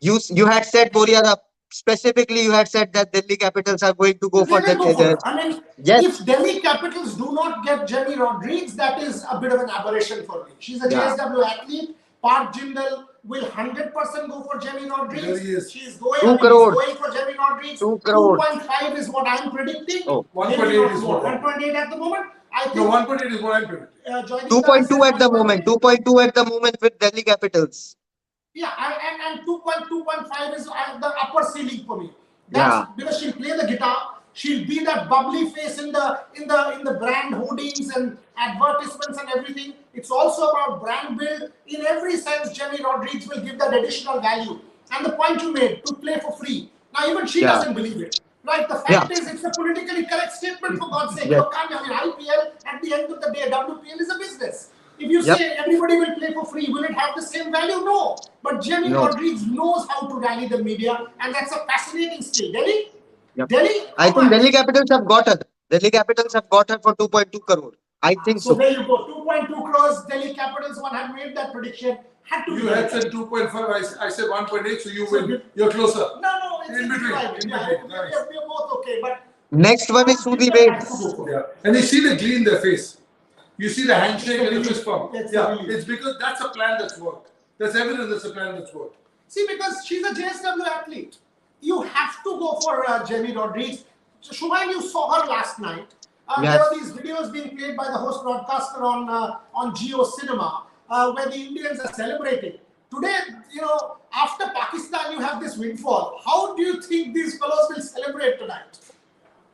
You had said, Boria, specifically you had said that Delhi Capitals are going to go for that. I mean, if Delhi Capitals do not get Jemmy Rodriguez, that is a bit of an aberration for me. She's a JSW athlete. Park Jindal will 100% go for Jemmy Rodriguez. She's going, 2 crore. Going for Jemmy Rodriguez. 2 crore. 2.5 is what I'm predicting. 1.8 is what 1.8 at the moment. I think 1.8 is what I'm predicting. 2.2 at the moment. 2.2 at the moment with Delhi Capitals. Yeah, and 2.5 is the upper ceiling for me. That's because she'll play the guitar. She'll be that bubbly face in the brand hoardings and advertisements and everything. It's also about brand build. In every sense, Jemmy Rodriguez will give that additional value. And the point you made, to play for free. Now even she doesn't believe it. Right? The fact is, it's a politically correct statement, for God's sake. Look, I mean, IPL, at the end of the day, WPL is a business. If you say everybody will play for free, will it have the same value? No. But Jemmy Rodriguez knows how to rally the media, and that's a fascinating skill. Delhi? Yep. Delhi, I how think much? Delhi Capitals have got her. Delhi Capitals have got her for 2.2 crore. I think So so. there you go. 2.2 crores. Delhi Capitals. One had made that prediction. Had to be. You had said 2.5. I said 1.8. So you So win. You're closer. No, it's In between. private. In Yeah, between. Nice. we're both okay. But Next one is Sudhi Bates. Yeah. And you see the glee in their face. You see the handshake and the fist bump. That's Yeah. the relief. It's because that's a plan that's worked. That's evidence that's a plan that's worked. See, because she's a JSW athlete, you have to go for Jamie Rodriguez. So, Shubham, you saw her last night. Yes. There were these videos being played by the host broadcaster on Geo Cinema where the Indians are celebrating. Today, after Pakistan, you have this windfall. How do you think these fellows will celebrate tonight?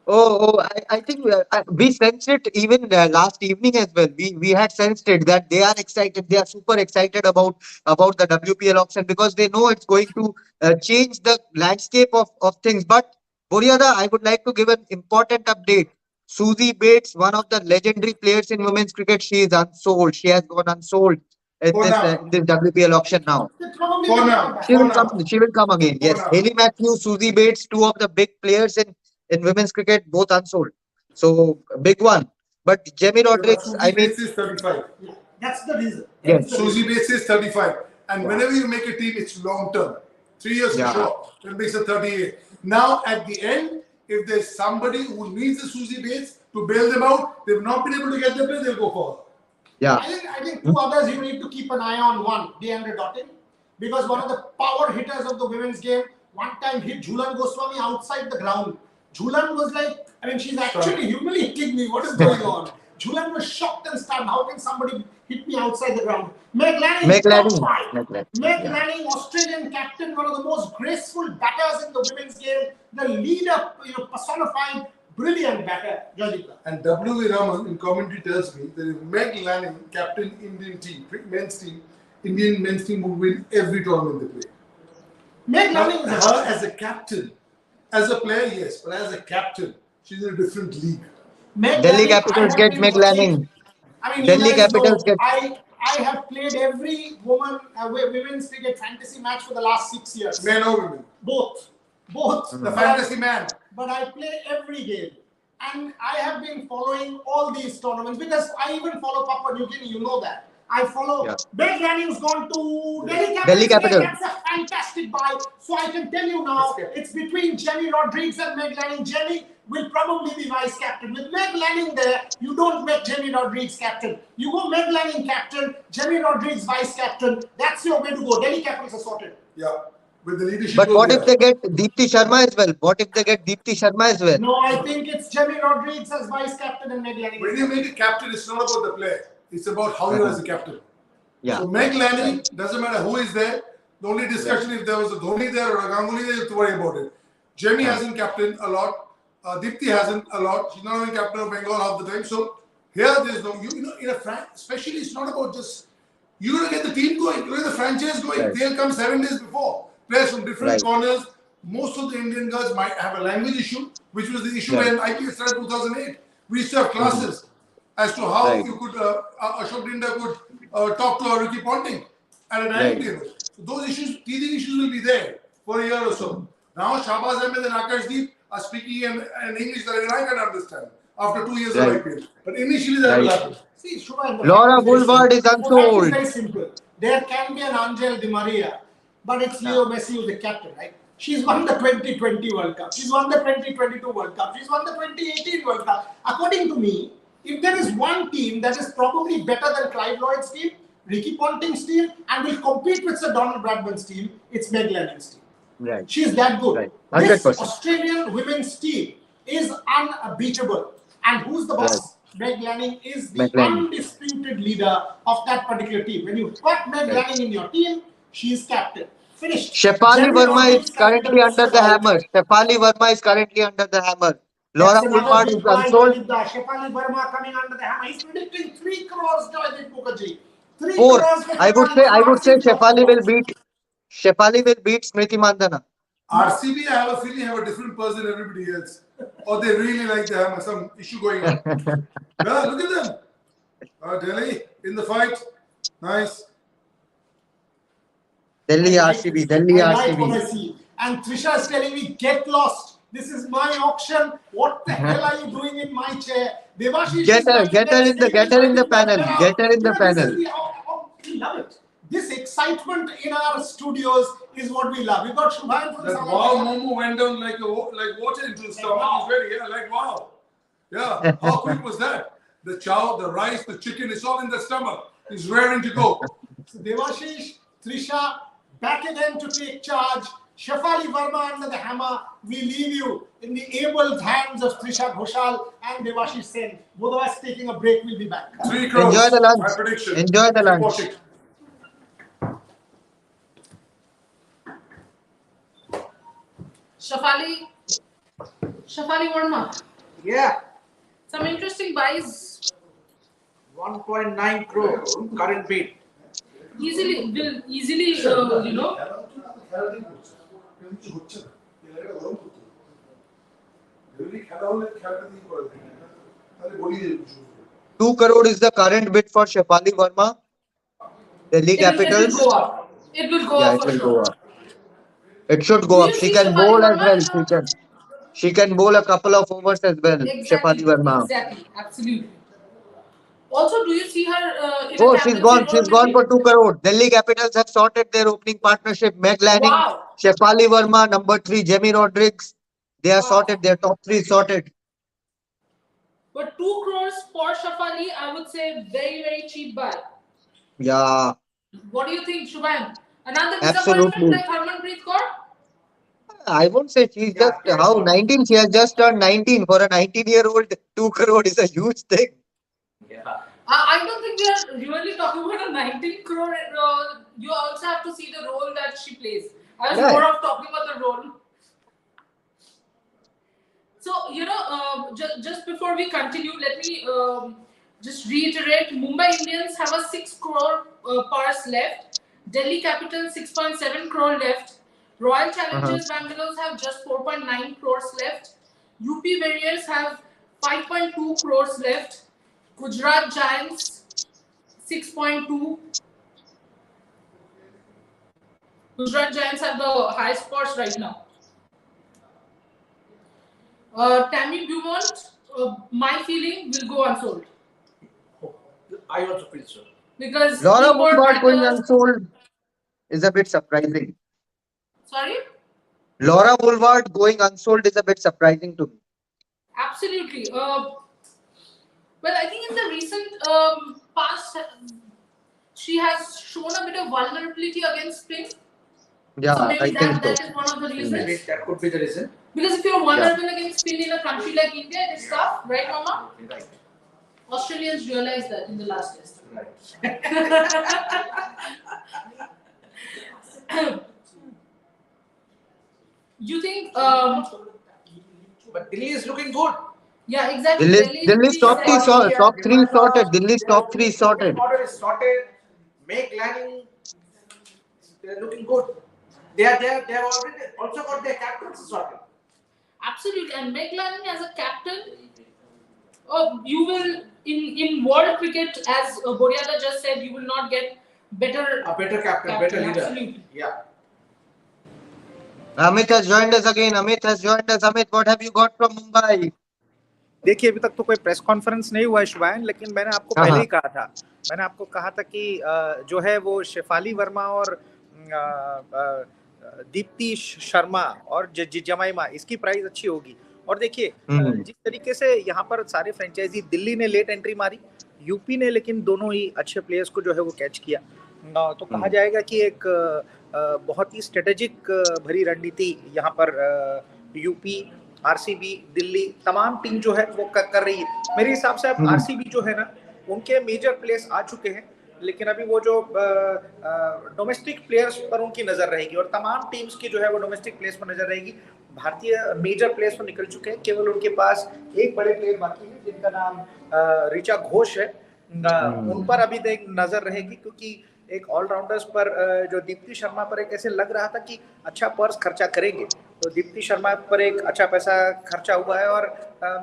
I think we sensed it even last evening as well. We had sensed it that they are excited. They are super excited about the WPL auction because they know it's going to change the landscape of things. But Boriada, I would like to give an important update. Susie Bates, one of the legendary players in women's cricket, she is unsold. She has gone unsold For now. in this WPL auction now. They probably For will now. come back. She will come. She will come again. For Yes, now. Hayley Matthews, Susie Bates, two of the big players in women's cricket, both unsold. So big one. But Jamie Yeah, but Rodriguez, I Susie mean, Bates is 35. Yeah, that's the reason. Yes. That's the Susie reason. Bates is 35. And Yeah. whenever you make a team, it's long term. 3 years Yeah. for sure. That makes it 38. Now, at the end, if there's somebody who needs a Susie Bates to bail them out, they've not been able to get their play, they'll go for her. yeah, I think two others you need to keep an eye on. One, DeAndre Dottin, because one of the power hitters of the women's game one time hit Jhulan Goswami outside the ground. Jhulan was like, she's actually humiliating me. What is going on? Jhulan was shocked and stunned. How can somebody hit me outside the ground? Meg Lanning, Meg top Lanning. five. Meg Lanning, Meg yeah. Lanning, Australian captain, one of the most graceful batters in the women's game. The leader, personified, brilliant batter, Jyotika. And W.V. Raman in commentary tells me that if Meg Lanning, captain Indian team, Indian men's team would win every tournament they play. Meg Now, Lanning is her as a captain, as a player, yes, but as a captain, she's in a different league. Meg Delhi Lanning, Capitals I have get been Meg watching- Lanning. you Delhi guys Capitals know, get- I have played every women's cricket fantasy match for the last 6 years. Men or women. Both. The fantasy man. But I play every game. And I have been following all these tournaments because I even follow Papua New Guinea, you know that. I follow. Yeah. Meg Lanning's gone to Delhi Capitals. Delhi Capitals. That's a fantastic buy. So I can tell you now, it's between Jamie Rodriguez and Meg Lanning. Jamie will probably be vice captain. With Meg Lanning there, you don't make Jamie Rodriguez captain. You go Meg Lanning captain, Jamie Rodriguez vice captain. That's your way to go. Delhi Capitals are sorted. Yeah. With the leadership. But of what the- if they get Deepti Sharma as well? What if they get Deepti Sharma as well? No, I think it's Jamie Rodriguez as vice captain and Meg Lanning. When you make a captain, it's not about the player. It's about how you are as a captain. Yeah. So Meg Lanning, doesn't matter who is there. The only discussion if there was a Dhoni there or a Ganguly there, you have to worry about it. Jamie hasn't captained a lot. Deepti hasn't a lot. She's not even captain of Bengal half the time. So here there's no, in a especially it's not about just, you got to get the team going. You got to get the franchise going. Right. They'll come 7 days before. Players from different Right. corners. Most of the Indian girls might have a language issue, which was the issue Right. when IPL started in 2008. We used to have classes as to how Right. you could, Ashok Dinda could talk to Ricky Ponting at a dining Right. table. So those issues, teething issues will be there for a year or so. Now Shahbaz Ahmed and Akashdeep are speaking in English that even I can understand after 2 years Right. of IPL. But initially that will Right. happen. See, Shubha, Laura Woolward is The fact unsold. is very simple. There can be an Angel Di Maria, but it's Leo Messi who's the captain, right? She's won the 2020 World Cup. She's won the 2022 World Cup. She's won the 2018 World Cup. According to me, if there is one team that is probably better than Clive Lloyd's team, Ricky Ponting's team, and will compete with Sir Donald Bradman's team, it's Meg Lanning's team. Right. She's that good. Right. This 100%. Australian women's team is unbeatable. And who's the boss? Meg Lanning is the Meg Lanning. undisputed leader of that particular team. When you've got Meg Right. Lanning in your team, she is captain. Finished. Shefali Jamie Verma Rodriguez is has currently been under the best hammer. Shefali Verma is currently under the hammer. Laura That's another Woolward big is point, unsold. Aditya. Shefali Verma coming under the hammer. He's predicting 3 crores, Joydeep Mukherjee. 3 4. crores for I would Shefali say Verma. Shefali will beat Smriti Mandhana. RCB, I have a feeling, have a different person than everybody else. Or they really like to have some issue going on. Yeah, look at them. Delhi in the fight. Nice. Delhi I like RCB, this. Delhi I like what I RCB. see. And Trisha is telling me, get lost. This is my auction. What the hell are you doing in my chair? Devashish Get is her, lying get her there in the, saying get he's her in the writing that panel. there Get her in the This panel. is we love it. This excitement in our studios is what we love. We got Shubhan from That South wow Africa. momo went down like water into the stomach. It's very, yeah, like wow. Yeah, how quick was that? The chow, the rice, the chicken, it's all in the stomach. It's raring to go. So Devashish, Trisha, back again to take charge. Shafali Verma under the hammer. We leave you in the able hands of Trisha Ghoshal and Devashish Sen. Both of us taking a break. We'll be back. 3 crores. Enjoy the lunch. My prediction. Enjoy the Keep lunch. watching. Shafali Verma. Yeah, Some interesting buys. 1.9 crore current bid. Easily, you know. 2 crore is the current bid for Shefali Verma. Delhi It will Capitals. go up. It will go Yeah, up it for will sure. go up. It should Do go up. you She see can Shafali bowl as Verma well. in a She can bowl a couple of overs as well. exactly, Shefali Verma. exactly, absolutely. Also, do you see her in a Oh, she's captaincy gone. role? She's gone for 2 crore. Delhi Capitals have sorted their opening partnership. Meg Lanning, Wow. Shefali Verma, number 3, Jamie Rodrigues. They are Wow. sorted. Their top 3 sorted. But 2 crores for Shafali, I would say very, very cheap buy. Yeah, What do you think, Shubhan? Another disappointment absolutely. like Harmanpreet Kaur? I won't say she's Yeah, just correct. how 19. She has just turned 19. For a 19-year-old, 2 crore is a huge thing. Yeah. I don't think we are really talking about a 19 crore. You also have to see the role that she plays. I was Yeah. more of talking about the role. So, just before we continue, let me just reiterate. Mumbai Indians have a 6 crore purse left. Delhi Capitals 6.7 crore left. Royal Challengers Bangalore have just 4.9 crores left. UP Warriors have 5.2 crores left. Gujarat Giants 6.2. Gujarat Giants have the highest purse right now. Tammy Beaumont, my feeling, will go unsold. I also feel so. Because Laura keyboard Woolward going batters. unsold is a bit surprising. Sorry? Laura Woolward going unsold is a bit surprising to me. Absolutely. Well, I think in the recent past, she has shown a bit of vulnerability against spin. Yeah, So maybe I think so. that is one of the reasons. Maybe that could be the reason. Because if you're vulnerable against spin in a country like India, it is tough, right, Mama? Right. Australians realized that in the last test. Right. You think? But Delhi is looking good. Yeah, exactly. Delhi's top is set. top 3 sorted. Delhi's top 3 sorted. Order is sorted. Meg Lanning, they're looking good. They have already also got their captains sorted. Absolutely, and Meg Lanning as a captain, you will in world cricket, as Boriada just said, you will not get A better captain, better leader. Absolutely. Yeah. Amit has joined us again. Amit, what have you got from Mumbai? देखिए अभी तक तो कोई press conference नहीं हुआ है शुभान, लेकिन मैंने आपको पहले ही कहा था, मैंने आपको कहा था कि जो है वो शेफाली वर्मा और दीप्ति शर्मा और जमाइमा, इसकी प्राइस अच्छी होगी। और देखिए जिस तरीके से यहाँ पर सारे फ्रेंचाइजी, दिल्ली ने लेट एंट्री मारी, यूपी ने लेकिन दोनों ही अच्छे प्लेयर्स को जो है वो कैच किया, तो कहा जाएगा कि एक बहुत ही स्ट्रेटेजिक भरी रणनीति यहाँ पर यूपी, आरसीबी, दिल्ली, तमाम टीम जो है वो कर रही है। मेरे हिसाब से अब आरसीबी जो है ना, उनके मेजर प्लेयर्स आ चुके हैं, लेकिन अभी वो जो डोमेस्टिक प्लेयर्स पर उनकी नजर रहेगी और तमाम टीम्स की जो है वो डोमेस्टिक प्लेयर्स पर नजर रहेगी। भारतीय मेजर प्लेयर्स तो निकल चुके हैं, केवल उनके पास एक बड़े प्लेयर बाकी है जिनका नाम ऋचा घोष है, उन पर अभी तक नजर रहेगी, क्योंकि एक ऑलराउंडर्स पर जो दीप्ति शर्मा पर एक ऐसे लग रहा था कि अच्छा पर्स खर्चा करेंगे, तो दीप्ति शर्मा पर एक अच्छा पैसा खर्चा हुआ है और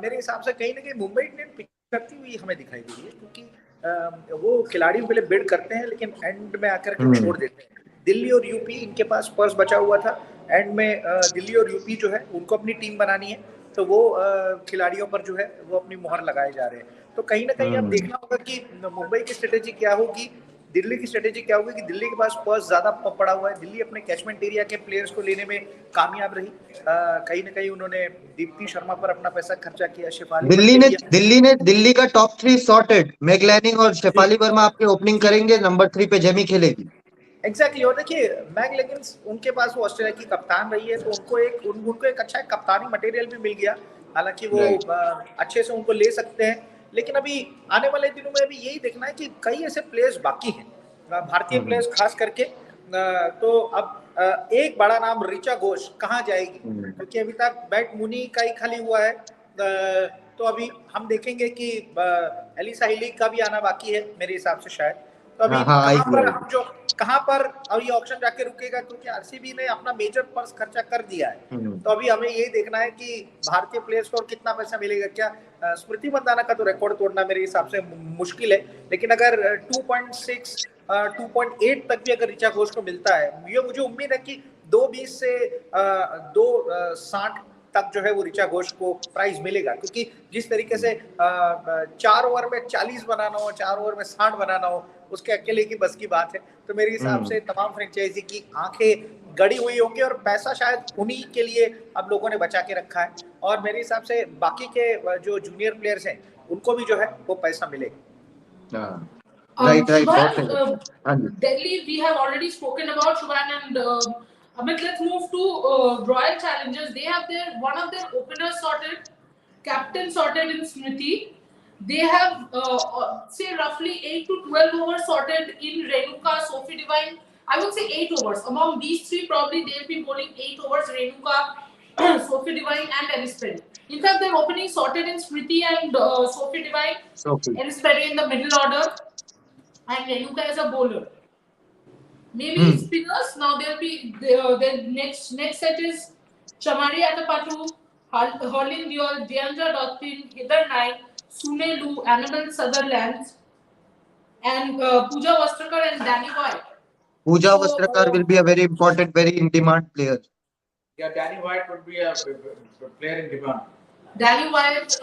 मेरे हिसाब से कहीं ना कहीं मुंबई इंडियन पिक करती हुई हमें दिखाई दे रही है, क्योंकि वो खिलाड़ियों के लिए बिड करते हैं लेकिन एंड में आकर के छोड़ देते हैं। दिल्ली और यूपी, इनके पास पर्स बचा हुआ था, एंड में दिल्ली और यूपी जो है उनको अपनी टीम बनानी है, तो वो खिलाड़ियों पर जो है वो अपनी मुहर लगाए जा रहे हैं। तो कहीं ना कहीं अब देखना होगा कि मुंबई की स्ट्रेटेजी क्या होगी, दिल्ली की स्ट्रेटेजी क्या होगी। कि दिल्ली के पास पर्स ज्यादा पड़ा हुआ है, दिल्ली अपने कैचमेंट एरिया के प्लेयर्स को लेने में कामयाब रही। कहीं ना कहीं उन्होंने दीप्ति शर्मा पर अपना पैसा खर्चा किया, शेफाली पर किया। दिल्ली का टॉप 3 सॉर्टेड, मैगलैनिंग और शेफाली वर्मा आपके ओपनिंग करेंगे, नंबर 3 पे जेमी खेलेगी। एग्जैक्टली और देखिए मैग लेगिंस उनके पास वो ऑस्ट्रेलिया की कप्तान रही है, तो उनको एक अच्छा कप्तानी मटेरियल भी मिल गया। हालांकि वो अच्छे से उनको ले सकते हैं, लेकिन अभी आने वाले दिनों में अभी यही देखना है कि कई ऐसे प्लेयर्स बाकी हैं, भारतीय प्लेयर्स खास करके। तो अब एक बड़ा नाम ऋचा घोष कहाँ जाएगी, क्योंकि अभी तक बैट मुनी का ही खाली हुआ है। तो अभी हम देखेंगे कि एलिसा हिली का भी आना बाकी है मेरे हिसाब से शायद। तो अभी कहाँ पर अब ये ऑक्शन जाके रुकेगा, क्योंकि आरसीबी ने अपना मेजर पर्स खर्चा कर दिया है। तो अभी हमें ये देखना है कि भारतीय प्लेयर्स को और कितना पैसा मिलेगा। क्या स्मृति मंदाना का तो रिकॉर्ड तोड़ना मेरे हिसाब से मुश्किल है, लेकिन अगर 2.6 2.8 तक भी अगर ऋचा घोष को मिलता है, ये मुझे उम्मीद है कि 2.20 से 2.60 तक जो है वो ऋचा घोष को प्राइज मिलेगा। क्योंकि जिस तरीके से 4 ओवर में 40 बनाना हो, 4 ओवर में 60 बनाना हो, उसके अकेले की बस की बात है। तो मेरे हिसाब से तमाम फ्रेंचाइजी की आंखें गड़ी हुई होंगी और पैसा शायद उन्हीं के लिए अब लोगों ने बचा के रखा है। और मेरे हिसाब से बाकी के जो जूनियर प्लेयर्स हैं उनको भी जो है वो पैसा मिलेगा। Right. Delhi, we have already spoken about Shubhan and Amit. Let's move to Royal Challengers. They have one of their openers sorted, captain sorted in Smriti. They have say roughly 8 to 12 overs sorted in Renuka, Sophie Divine. I would say 8 overs. Among these three, probably they'll be bowling 8 overs. Renuka, Sophie Divine, and Ellis Perry. In fact, their opening sorted in Smriti and Sophie Divine. Ellis Perry in the middle order. And Renuka as a bowler. Maybe spinners. Now there'll be the next set is Chamari Atapatu, Harlin Diol, Deandra Dottin, Heather Knight, Sune Lu, Annabelle Sutherland, and Pooja Vastrakar and Danny White. Pooja Vastrakar will be a very important, very in demand player. Yeah, Danny White would be a player in demand. Danny White,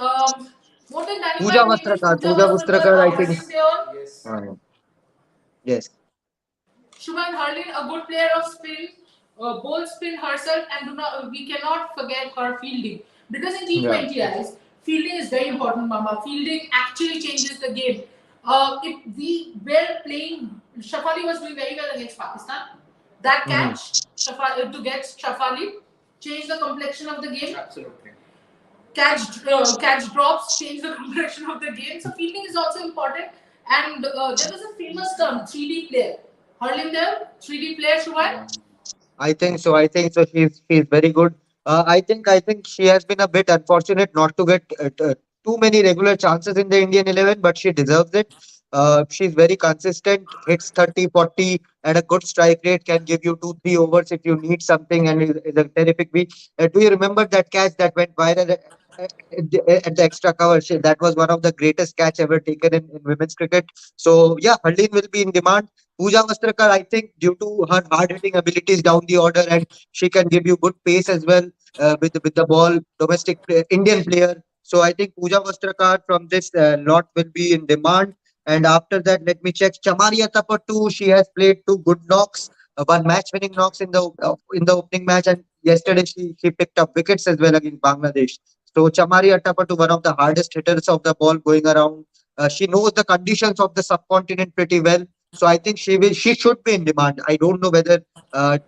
more than Danny Pooja White, Vastrakar, I think. Yes. Yes. Shubhan Harlin, a good player of spin, bowl spin herself, and we cannot forget her fielding. Because in T20Is, fielding is very important, Mama. Fielding actually changes the game. If we were playing, Shafali was doing very well against Pakistan. That catch to get Shafali changed the complexion of the game. Absolutely. Catch drops change the complexion of the game. So fielding is also important. And there was a famous term, 3D player. Hurling there, 3D player, Shubhan? I think so. She's very good. I think she has been a bit unfortunate not to get too many regular chances in the Indian 11, but she deserves it. She's very consistent, hits 30, 40 at a good strike rate, can give you 2, 3 overs if you need something, and is a terrific beat. Do you remember that catch that went viral at the extra cover? That was one of the greatest catch ever taken in women's cricket. So yeah, Harleen will be in demand. Pooja Vastrakar, I think, due to her hard-hitting abilities down the order, and she can give you good pace as well with the ball, Indian player. So I think Pooja Vastrakar from this lot will be in demand. And after that, let me check. Chamaria Tapatu, she has played 2 good knocks, 1 match-winning knocks in the opening match, and yesterday she picked up wickets as well against Bangladesh. So Chamaria Tapatu, one of the hardest hitters of the ball going around. She knows the conditions of the subcontinent pretty well. So I think she should be in demand. I don't know whether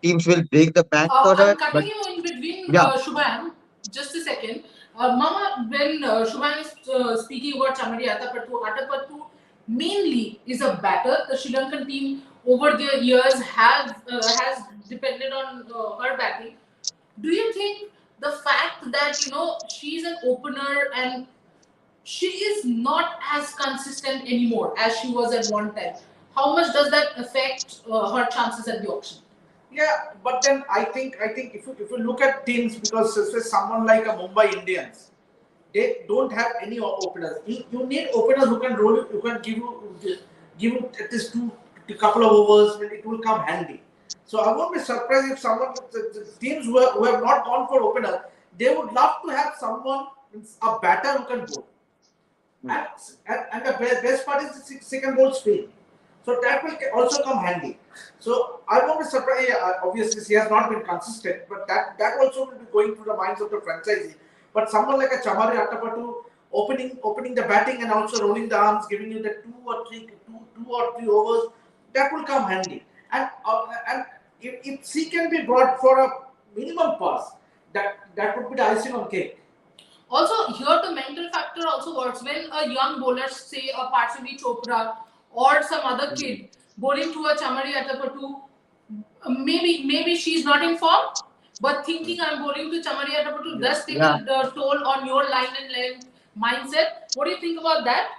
teams will break the bank for her. I'm cutting you in between, Shubhan. Just a second. Mama, when Shubhan is speaking about Chamari Atapattu mainly is a batter. The Sri Lankan team over the years has depended on her batting. Do you think the fact that she's an opener and she is not as consistent anymore as she was at one time, how much does that affect her chances at the auction? Yeah, but then I think if you look at teams, because someone like a Mumbai Indians, they don't have any openers. You need openers who can roll, who can give you at least a couple of overs when it will come handy. So I won't be surprised if someone, the teams who have not gone for opener, they would love to have someone, a batter who can bowl. And, and the best part is the second ball spin. So that will also come handy. So I won't be surprised. Obviously, she has not been consistent, but that also will be going through the minds of the franchisee. But someone like a Chamari Attapattu opening the batting and also rolling the arms, giving you the two or three overs, that will come handy. And if she can be brought for a minimum pass, that would be the icing on cake. Also, here the mental factor also works. When a young bowler, say a Parshavi Chopra or some other kid, bowling to a Chamari Attapattu, maybe she's not in form, but thinking I'm bowling to Chamari Attapattu does take Yeah. a toll on your line and length mindset. What do you think about that?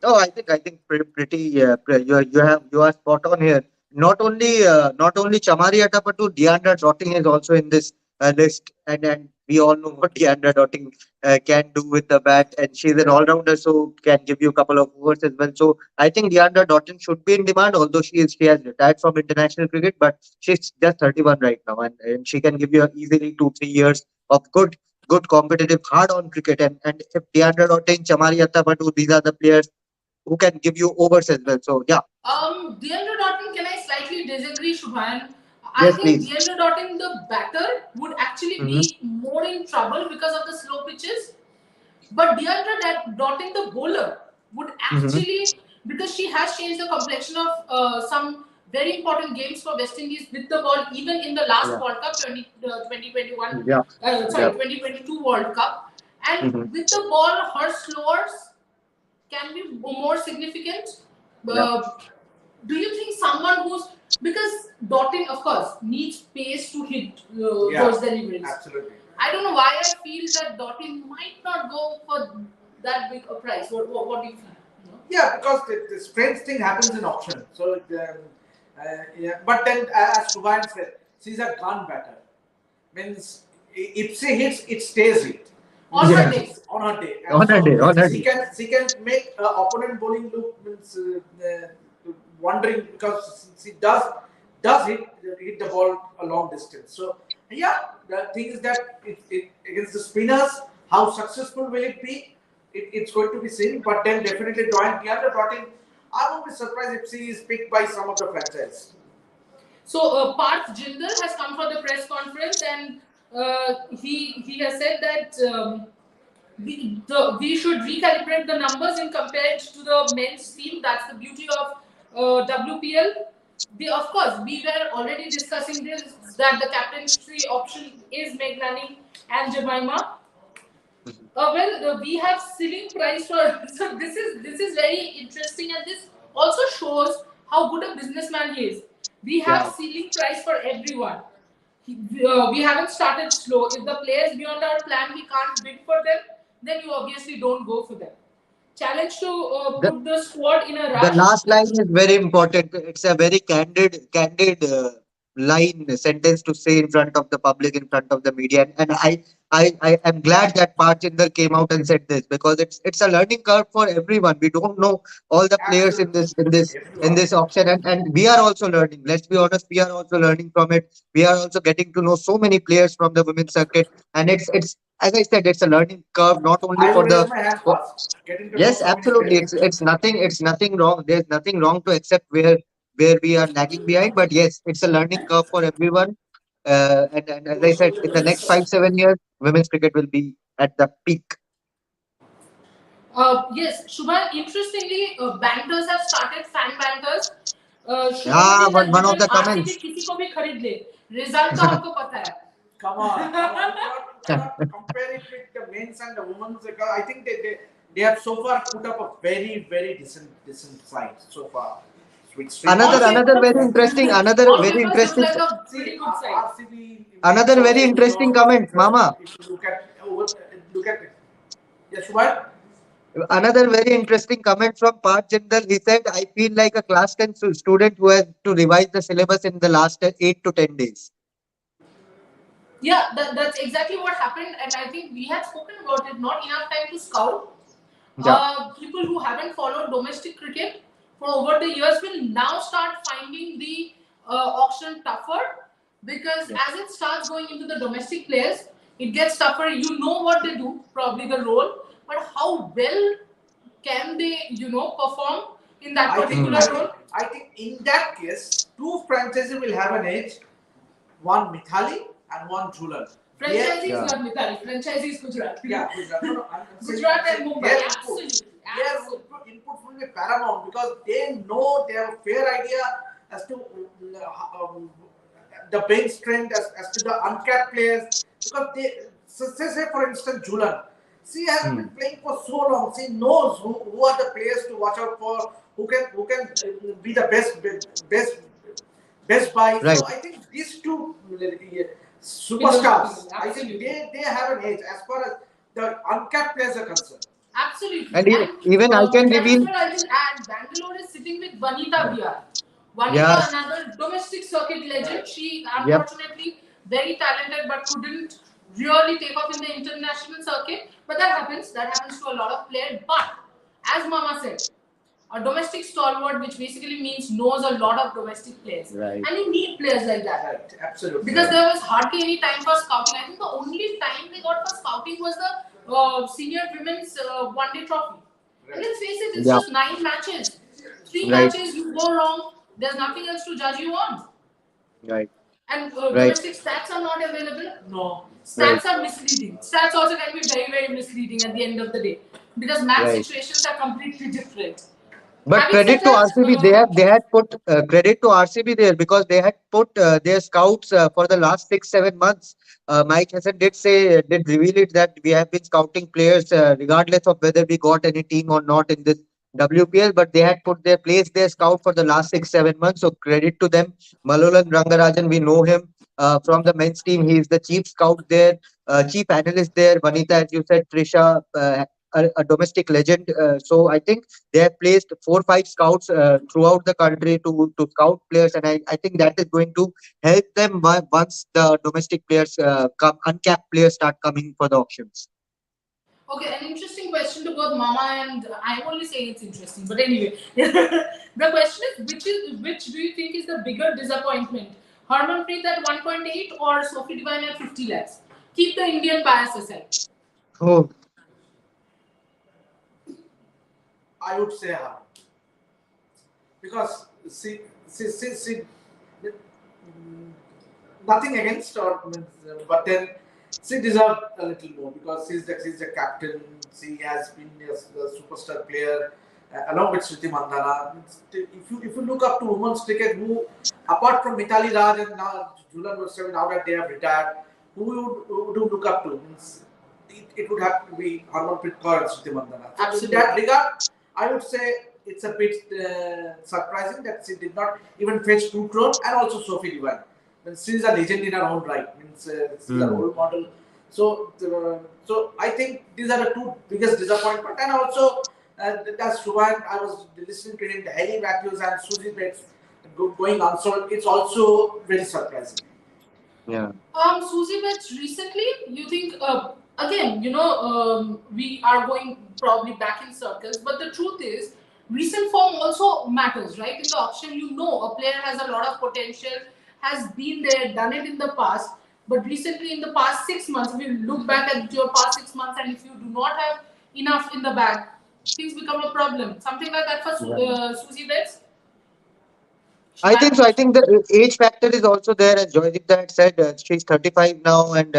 Oh, I think pretty you are spot on here. Not only Chamari Attapattu, Deandra Trotting is also in this list, and we all know what Deandra Trotting can do with the bat, and she's an all rounder, so can give you a couple of overs as well. So I think Deandra Trotting should be in demand, although she has retired from international cricket, but she's just 31 right now, and she can give you easily 2 3 years of good competitive hard on cricket, and if Deandra Trotting, Chamari Attapattu, these are the players who can give you overs as well. So yeah, Deandra Dottin, can I slightly disagree, Shubhan? I yes, think please. Deandra Dottin, the batter, would actually Hmm. be more in trouble because of the slow pitches. But Deandra Dottin, the bowler, would Hmm. actually, because she has changed the complexion of some very important games for West Indies with the ball, even in the last Yeah, World Cup, 2021, yeah, sorry, yeah. 2022 World Cup. And Hmm. with the ball, her slowers can be more significant. Yeah. Uh, do you think someone who's, because Dotting, of course, needs pace to hit those deliveries? Absolutely. I don't know why I feel that Dotting might not go for that big a price. What do you feel? No? Yeah, because the strange thing happens in auction. So, yeah. But then, as Kubain said, she's a gun batter. Means if she hits, it stays hit. On her Yeah. day. On her day, and On a so day, on a she day. can make opponent bowling look means wondering because she does hit the ball a long distance. So yeah, the thing is that against the spinners, how successful will it be? It's going to be seen. But then definitely Deandra Trotting, I won't be surprised if she is picked by some of the franchise. So Parth Jinder has come for the press conference and he has said that we should recalibrate the numbers in compared to the men's team. That's the beauty of WPL. Of course, we were already discussing this that the captaincy option is Meghani and Jemima. We have ceiling price for so this is very interesting and this also shows how good a businessman he is. We have Yeah. ceiling price for everyone. We haven't started slow. If the players beyond our plan we can't bid for them, then you obviously don't go for them. Challenge to The put the squad in a the rush. last line is very important. It's a very candid line sentence to say in front of the public, in front of the media, and I am glad that Parchinder came out and said this because it's a learning curve for everyone. We don't know all the players in Absolutely, this in this in everyone. this auction, and we are also learning. Let's be honest, we are also learning from it. We are also getting to know so many players from the women's circuit, and it's as I said, it's a learning curve not only I for will the raise my hand for, first. Getting to know yes, so many absolutely. players. It's nothing wrong. There's nothing wrong to accept where we are lagging behind. But yes, it's a learning curve for everyone. And as I said, in the next 5 7 years, women's cricket will be at the peak. Yes, Shubha, interestingly, bankers have started fan bankers. Yeah, Shubhamji has one of written the RCB comments. किसी को भी खरीद ले result तो हमको पता है. Come on, come on. You cannot compare it with the men's and the women's. I think they have so far put up a very decent side so far. With Another On Srinivas. another paper, very interesting another on very paper looks interesting like a See, pretty good side. RCB men's another very also, interesting comment, Mama. if you look at it. Yes, what? Another very interesting comment from Parth Jindal. He said, "I feel like a class 10 student who has to revise the syllabus in the last 8 to 10 days." Yeah, that's exactly what happened, and I think we had spoken about it. Not enough time to scout. Yeah. People who haven't followed domestic cricket for over the years will now start finding the auction tougher because as it starts going into the domestic players, it gets tougher. You know what they do, probably the role, but how well can they, perform in that I think particular I role? think I think in that case, two franchises will have an edge. One Mithali and one Jhulan. Franchisee is Yeah. not Mithali, franchisee is Gujarat. Yeah, Gujarat. No, no, Gujarat and Mumbai, their absolutely. their input will be paramount because they know they have a fair idea as to the bench strength, as to the uncapped players. Because they, say for instance, Jhulan. She has been playing for so long. She knows who are the players to watch out for, who can be the best Best Buy. Right. So I think these two superstars, I think Absolutely. they have an edge as far as the uncapped players are concerned. Absolutely. And And even I can that is reveal. where I will add Bangalore is sitting with Vanita Bihar. Yeah. Vanita, another domestic circuit legend. She Yep. unfortunately very talented but couldn't really take off in the international circuit. But that happens. That happens to a lot of players. But as Mama said, a domestic stalwart, which basically means knows a lot of domestic players. Right. And you need players like that. Right, absolutely. Because there was hardly any time for scouting. I think the only time they got for scouting was the senior women's one day trophy. And let's face it, it's Yeah. just 9 matches. Three Right. matches, you go wrong, there's nothing else to judge you on. Right. And Right. domestic stats are not available. No. Right. Stats are misleading. Stats also can be very, very misleading at the end of the day. Because match Right. situations are completely different. But Having credit said to that, RCB, they had put credit to RCB there because they had put their scouts for the last 6 7 months. Mike Hassan did reveal it that we have been scouting players regardless of whether we got any team or not in this WPL. But they had put their place their scout for the last 6 7 months. So credit to them. Malolan Rangarajan, we know him from the men's team. He is the chief scout there, chief analyst there. Vanita, as you said, Trisha, a domestic legend. So I think they have placed 4 5 scouts throughout the country to scout players, and I think that is going to help them once the domestic players come, uncapped players start coming for the auctions. okay, an interesting question to both Mama and I'm only saying it's interesting, but anyway, the question is which do you think is the bigger disappointment? Harmanpreet at 1.8 or Sophie Devine at 50 lakhs? Keep the Indian bias aside. Oh, I would say her. Because she nothing against her, but then she deserves a little more because she's the captain. She has been a superstar player along with Sriti Mandana. If you look up to women's cricket, who apart from Mitali Raj and now Jhulan Goswami, now that they have retired, who would you look up to? Means it would have to be Harmanpreet Kaur and Sriti Mandana. So Absolutely. in that regard, I would say it's a bit surprising that she did not even fetch 2 crore, and also Sophie Devine. She is a legend in her own right. Means she's a role model. So I think these are the two biggest disappointment. And also, as Shubhan, I was listening to him, the Harry Matthews and Susie Bates going unsold. It's also very surprising. yeah. Susie Betts recently, you think, again, we are going probably back in circles, but the truth is, recent form also matters, right? In the auction, a player has a lot of potential, has been there, done it in the past, but recently in the past 6 months, if you look back at your past 6 months and if you do not have enough in the bag, things become a problem. Something like that for Susie Betts? I think so. I think the age factor is also there, as Joydeep had said. She's 35 now, and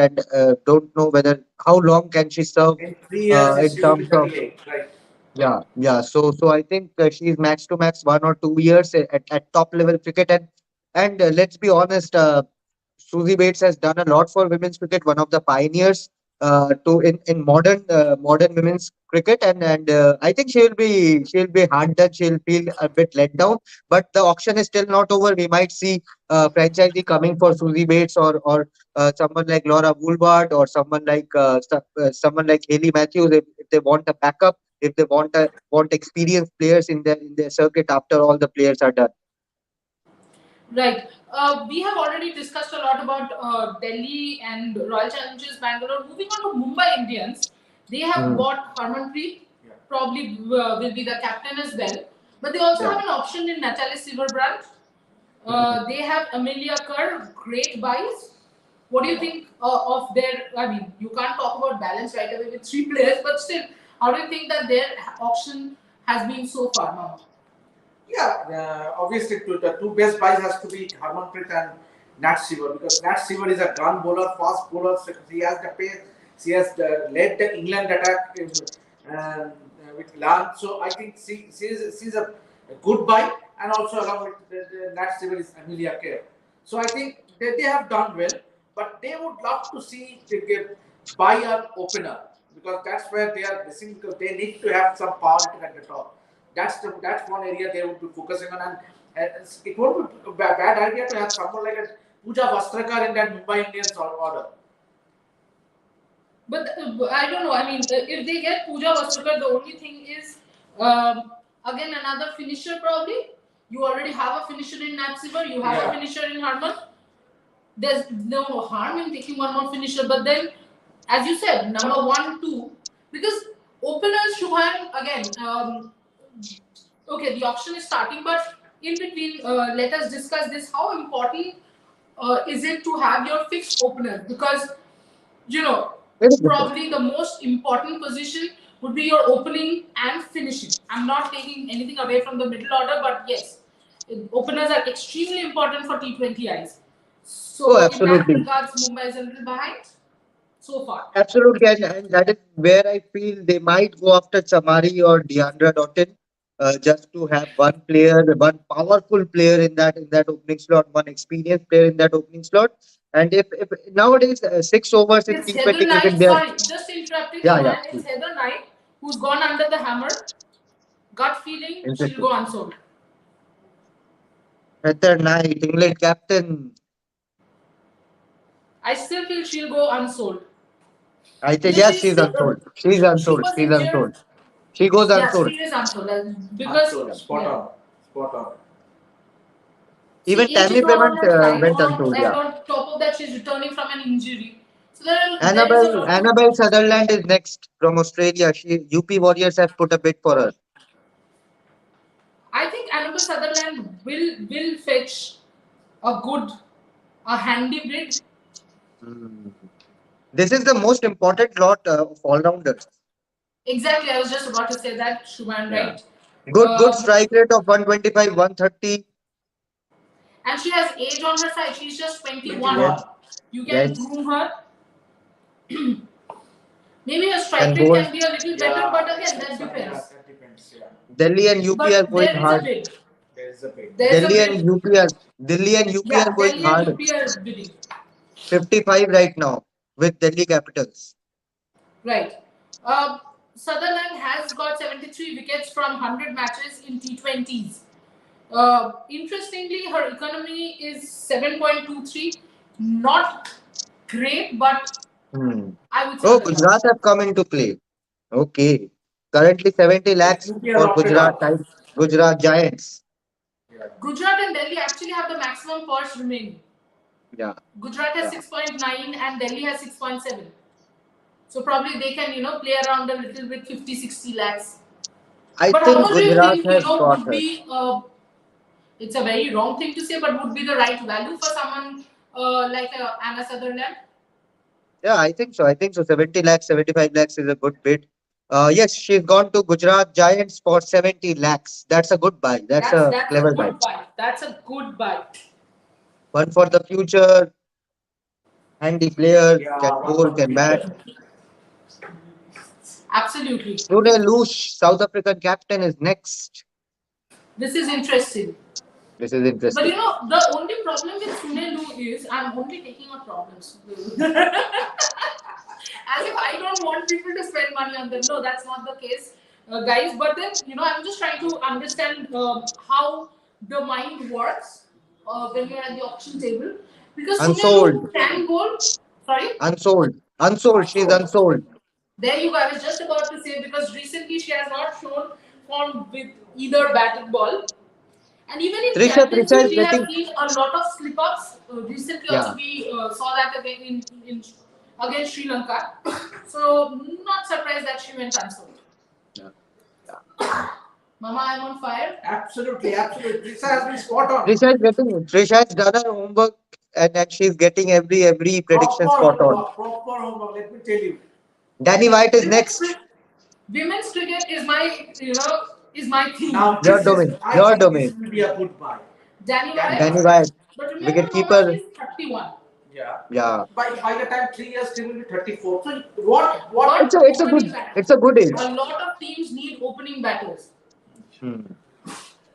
don't know whether how long can she serve In 3 years, in she will be terms of 38, right? yeah. So I think she's max to max 1 or 2 years at top level cricket, and let's be honest, Susie Bates has done a lot for women's cricket, one of the pioneers to in modern women's cricket, and I think she'll be hard done. She'll feel a bit let down, but the auction is still not over. We might see franchisee coming for Susie Bates or someone like Laura Woolward or someone like Haley Matthews if they want a backup, if they want experienced players in their circuit after all the players are done. Right. We have already discussed a lot about Delhi and Royal Challengers Bangalore. Moving on to Mumbai Indians, they have bought Harmanpreet, probably will be the captain as well. But they also Yeah. have an option in Natalie Silverbrand. They have Amelia Kerr, great buys. What do you think of their? I mean, you can't talk about balance right away with three players, but still, how do you think that their auction has been so far, Mama? Yeah, obviously the two best buys has to be Harmanpreet and Nat Seaver, because Nat Seaver is a gun bowler, fast bowler. So he has the pace. He has led the England attack with Lan. So I think she's a good buy, and also along with the Nat Seaver is Amelia Kerr. So I think they have done well, but they would love to see they buy an opener, because that's where they are missing, because they need to have some power at the top. That's one area they would be focusing on, and it won't be a bad idea to have someone like a Pooja Vastrakar in that Mumbai Indians order. But I don't know. I mean, if they get Pooja Vastrakar, the only thing is, again, another finisher probably. You already have a finisher in Natsivar, you have a finisher in Harman. There's no harm in taking one more finisher. But then, as you said, number 1, 2, because openers, Shubhan, again, okay, the auction is starting, but in between, let us discuss this. How important is it to have your fixed openers? Because, you know, probably the most important position would be your opening and finishing. I'm not taking anything away from the middle order, but yes, openers are extremely important for T20Is. Oh, So, in that absolutely. regards, Mumbai is a little behind so far. Absolutely, and that is where I feel they might go after Chamari or Deandra Doughton, just to have one player, one powerful player in that opening slot, one experienced player in that opening slot. And if nowadays 6 overs in It's T20 Heather cricket, Knight, there, sorry, just interrupting yeah, yeah, Shubhan. It's Heather Knight who's gone under the hammer. Gut feeling, she'll interesting. go unsold. Heather Knight, England captain. I still feel she'll go unsold. I think Because yes, she's she's still, unsold. She's she unsold. was She's injured. unsold. She goes Yeah, unsold. she is unsold. Because, Spot yeah. on, spot on. Even See, age Tammy is all on Payment her side, went unsold. and Yeah. on top of that, she's returning from an injury. So there is a lot of. Annabelle Sutherland is next from Australia. UP Warriors have put a bid for her. I think Annabelle Sutherland will fetch a handy bid. Hmm. This is the most important lot of all rounders. Exactly, I was just about to say that, Shubhan, Yeah. right? Good Uh, strike rate of 125, 130. and she has age on her side. She's just 21. Yes, 21. You can yes. groom her. Maybe her strike And rate bold. can be a little better, Yeah, but again, that yeah, depends. that depends. Yeah, Delhi and UP are But going there is a hard. bid. there is a bit. There is a bid. Delhi and UP are Yeah, going Delhi and hard. UP are bidding. 55 right now with Delhi Capitals. Right. Uh, Sutherland has got 73 wickets from 100 matches in T20s. Interestingly, her economy is 7.23. Not great, but Hmm. I would say Oh, underdone. Gujarat have come into play. Okay. Currently 70 lakhs UP has for opted out. Gujarat Giants. Yeah. Gujarat and Delhi actually have the maximum purse remaining. Yeah. Gujarat has Yeah. 6.9 and Delhi has 6.7. So probably they can, play around a little bit, 50, 60 lakhs. I But how think much do you Gujarat think, has got would her. be, it's a very wrong thing to say, but would be the right value for someone like Anna Sutherland? Yeah, I think so. I think so. 70 lakhs, 75 lakhs is a good bid. Yes, she's gone to Gujarat Giants for 70 lakhs. That's a good buy. That's That's a that's a clever buy. good buy. That's a good buy. One for the future, handy player, Yeah, can one bowl, for the can bat. future. Absolutely. Brunei Loosh, South African captain, is next. This is interesting. This is But interesting. the only problem with Sunelu is I'm only taking up problems. As if I don't want people to spend money on them. No, that's not the case, guys. But then, I'm just trying to understand how the mind works when you're at the auction table. Because Unsold. Sunelu can bowl. Sorry? Unsold. Unsold. She's Unsold. unsold. There you go. I was just about to say because recently she has not shown form with either bat and ball. And even in Trisha captaincy, is we have getting. seen a lot of slip ups. Recently, also Yeah. we saw that again in against Sri Lanka. So not surprised that she went unsold. Yeah. Yeah. Mama, I'm on fire. Absolutely, absolutely. Trisha has been spot on. Trisha has done her homework and she's getting every prediction spot on. Proper homework. Let me tell you. Danny White is next. Women's cricket is my, is my theme. Now, Your this is, domain. I Your think domain. this will be a good buy. Danny Danny White. White. But remember, Mama, Wicketkeeper. she's 31. Yeah. Yeah. By the time 3 years, she will be 34. So what? It's a good age. A lot of teams need opening batters. Hmm.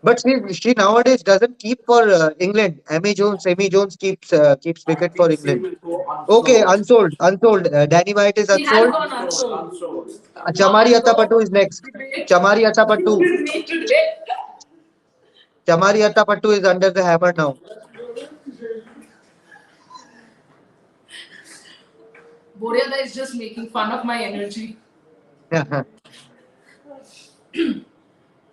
But she nowadays doesn't keep for England. Amy Jones keeps wicket for I think she England. will go unsold. Okay, unsold. Danny White is She has unsold. gone unsold. Unsold. Chamari Attapattu is next. Chamari Attapattu. With me today. Chamari Attapattu is under the hammer now. Boryada is just making fun of my energy.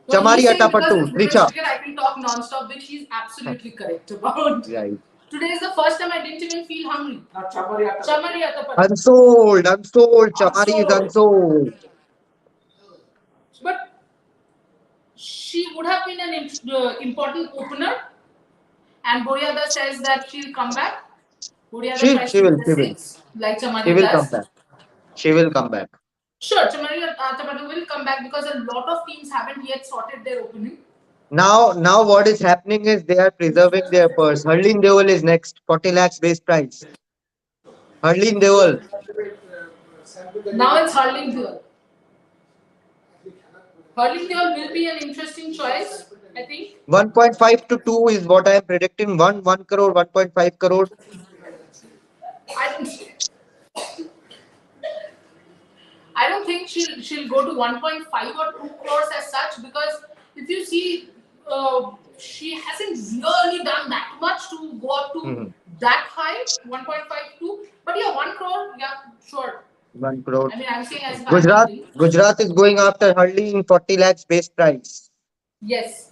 Chamari Attapattu, Trisha. I can talk non-stop, which he's absolutely correct about. Right. Today is the first time I didn't even feel hungry. Now, Chamari Chamari Attapattu. Unsold. Chamari is unsold. But she would have been an important opener. And Boryada says that she'll come back. Boryada She will. like Chamari She will does. come back. She will come back. Sure, Chamari Attapattu will come back because a lot of teams haven't yet sorted their opening. Now what is happening is they are preserving their purse. Harleen Deol is next. 40 lakhs base price. Harleen Deol. Now it's Harleen Deol. Harleen Deol will be an interesting choice, I think. 1.5 to 2 is what I am predicting. 1 crore, 1.5 crore. I don't think she'll go to 1.5 or 2 crores as such, because if you see, she hasn't really done that much to go up to that high, 1.52. But yeah, 1 crore, yeah, sure. 1 crore. I mean, I'm saying as Gujarat is going after Harleen 40 lakhs base price. Yes.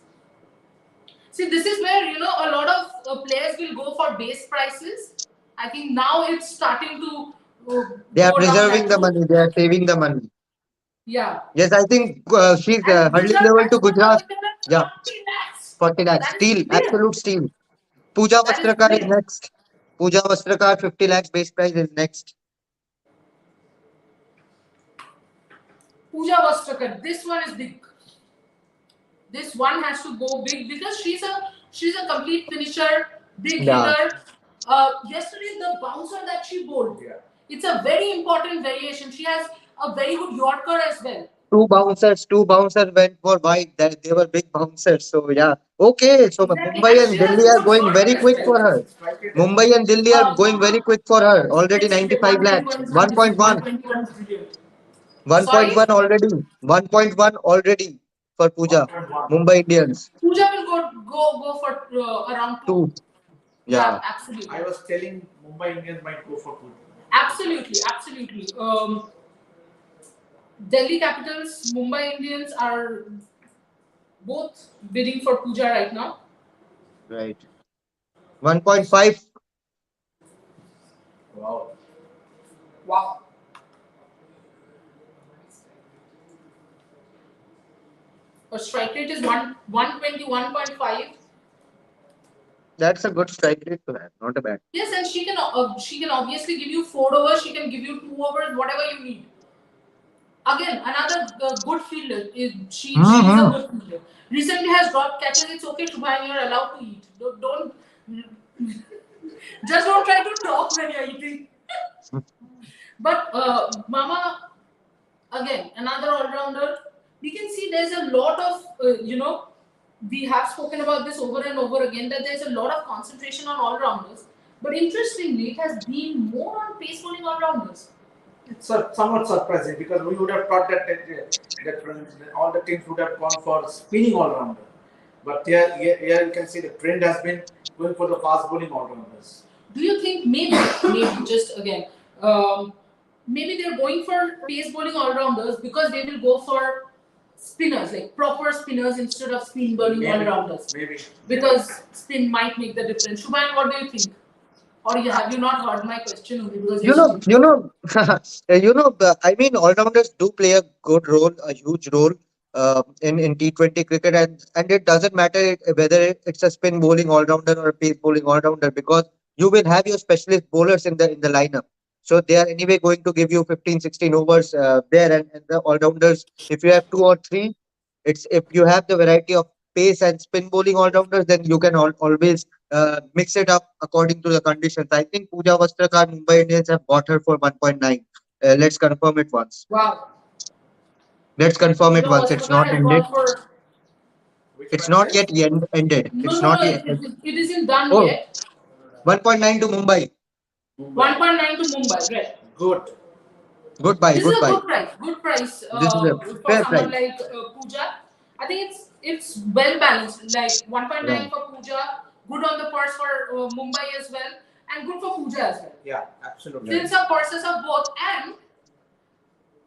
See, this is where, a lot of players will go for base prices. I think now it's starting to They are go down preserving that the money. They are saving the money. Yeah. Yes, I think she's Harleen Deol to Gujarat. Yeah. 40 lakhs. Steal. Absolute steal. Pooja Vastrakar is next. Pooja Vastrakar 50 lakhs base price is next. Pooja Vastrakar, this one is big. This one has to go big because she's a complete finisher, big hitter. Yesterday the bouncer that she bowled, it's a very important variation. She has a very good Yorker as well. Two bouncers went for wide. They were big bouncers. So yeah. Okay. So Exactly. Mumbai And and she has Delhi are good going Yorker very as quick well. for her. Mumbai and Delhi are going very quick for her. Already 95 lakhs. 1.1. 1.1 already. 1.1 already for Pooja. Mumbai Indians. Pooja will go for around 2. Yeah. Absolutely. I was telling Mumbai Indians might go for Pooja. Absolutely. Delhi Capitals, Mumbai Indians are both bidding for Pooja right now. Right. 1.5. Wow. Her strike rate is 121.5. That's a good strike rate to have. Not a bad. Yes, and she can obviously give you 4 overs. She can give you 2 overs, whatever you need. Again, another good fielder. She is a good fielder. Recently has dropped catches. It's okay, Shubham. You're allowed to eat. Don't just don't try to talk when you're eating. But Mama, again, another all-rounder. We can see there's a lot of we have spoken about this over and over again, that there's a lot of concentration on all-rounders. But interestingly, it has been more on pace bowling all-rounders. It's somewhat surprising because we would have thought that all the teams would have gone for spinning all-rounder. But here you can see the trend has been going for the fast bowling all-rounders. Do you think maybe just again, maybe they're going for pace bowling all-rounders because they will go for spinners, like proper spinners instead of spin bowling all-rounders? Maybe. Because spin might make the difference. Shubham, what do you think? Or have you not heard my question only because I mean, all-rounders do play a good role, a huge role. in T20 cricket, and it doesn't matter whether it's a spin bowling all rounder or a pace bowling all rounder, because you will have your specialist bowlers in the lineup. So they are anyway going to give you 15, 16 overs there, and the all rounders. If you have two or three, it's if you have the variety of pace and spin bowling all rounders, then you can always mix it up according to the conditions. I think Pooja Vastrakar, Mumbai Indians have bought her for 1.9. Let's confirm it once. Wow. Let's confirm it Pooja once. It's Vastrikar not has ended. gone for. Which It's one not says? yet ended. No, It's no, not no. yet. It isn't done Oh, yet. 1.9 to Mumbai. 1.9 to Mumbai. Right. Good. Goodbye, This is a goodbye. good price. Good price This is a for fair someone price. like Pooja. I think it's well balanced. Like 1.9 Right. for Pooja, good on the purse for Mumbai as well, and good for Pooja as well. Yeah, absolutely. Since the purses of both, and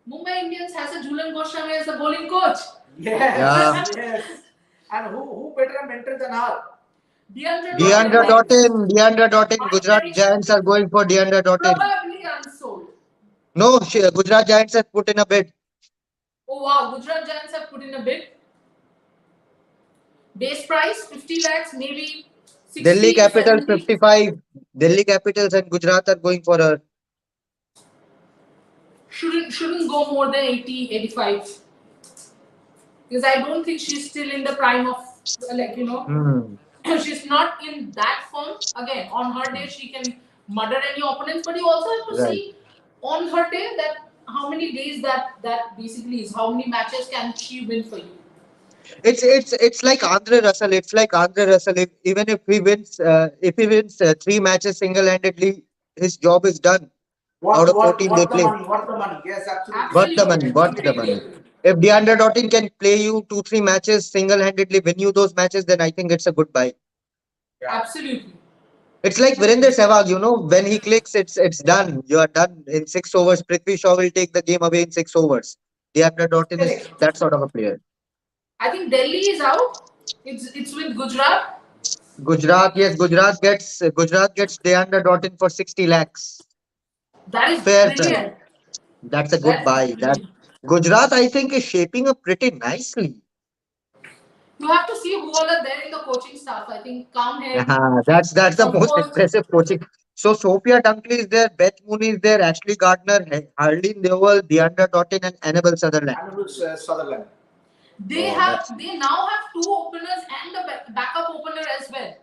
Mumbai Indians has a Julian Goswami as the bowling coach. Yes, Yeah. yes. And who better mentor than her? Deandra Dottin, Deandra right? Dottin. Deandra Dottin. My Gujarat prediction, Giants are going for Deandra Dottin. probably unsold. No, Gujarat Giants have put in a bid. Oh wow, Gujarat Giants have put in a bid. Base price 50 lakhs, maybe Delhi 60 to Capitals 70. 55. Delhi Capitals and Gujarat are going for her. Shouldn't go more than 80, 85. Because I don't think she's still in the prime of, like, Hmm. she's not in that form. Again, on her day she can murder any opponents, but you also have to Right. see on her day that how many days that basically is, how many matches can she win for you. It's like Andre Russell. It's like Andre Russell. Even if he wins 3 matches single-handedly, his job is done. Out of 14 they What the play. money? What the money? Yes, absolutely. Worth the Absolutely, money. Worth the completely money. agree. If DeAndre Dottin can play you 2, 3 matches single-handedly, win you those matches, then I think it's a good buy. Yeah. Absolutely. It's like Virender Sehwag, when he clicks, it's done. You are done in 6 overs. Prithvi Shaw will take the game away in 6 overs. DeAndre Dottin is Correct. that sort of a player. I think Delhi is out. It's with Gujarat. Gujarat, yes, Gujarat gets DeAndre Dottin for 60 lakhs. That is Fair price. brilliant. That's a good That is buy. That brilliant. Gujarat, I think, is shaping up pretty nicely. You have to see who all are there in the coaching staff. I think Kamhead, That's the of most course, impressive coaching. So Sophia Dunkley is there, Beth Mooney is there, Ashley Gardner, Harleen Dewell, DeAndre Dottin, and Annabelle Sutherland. Annabelle Sutherland. Oh, that's they now have two openers and a backup opener as well.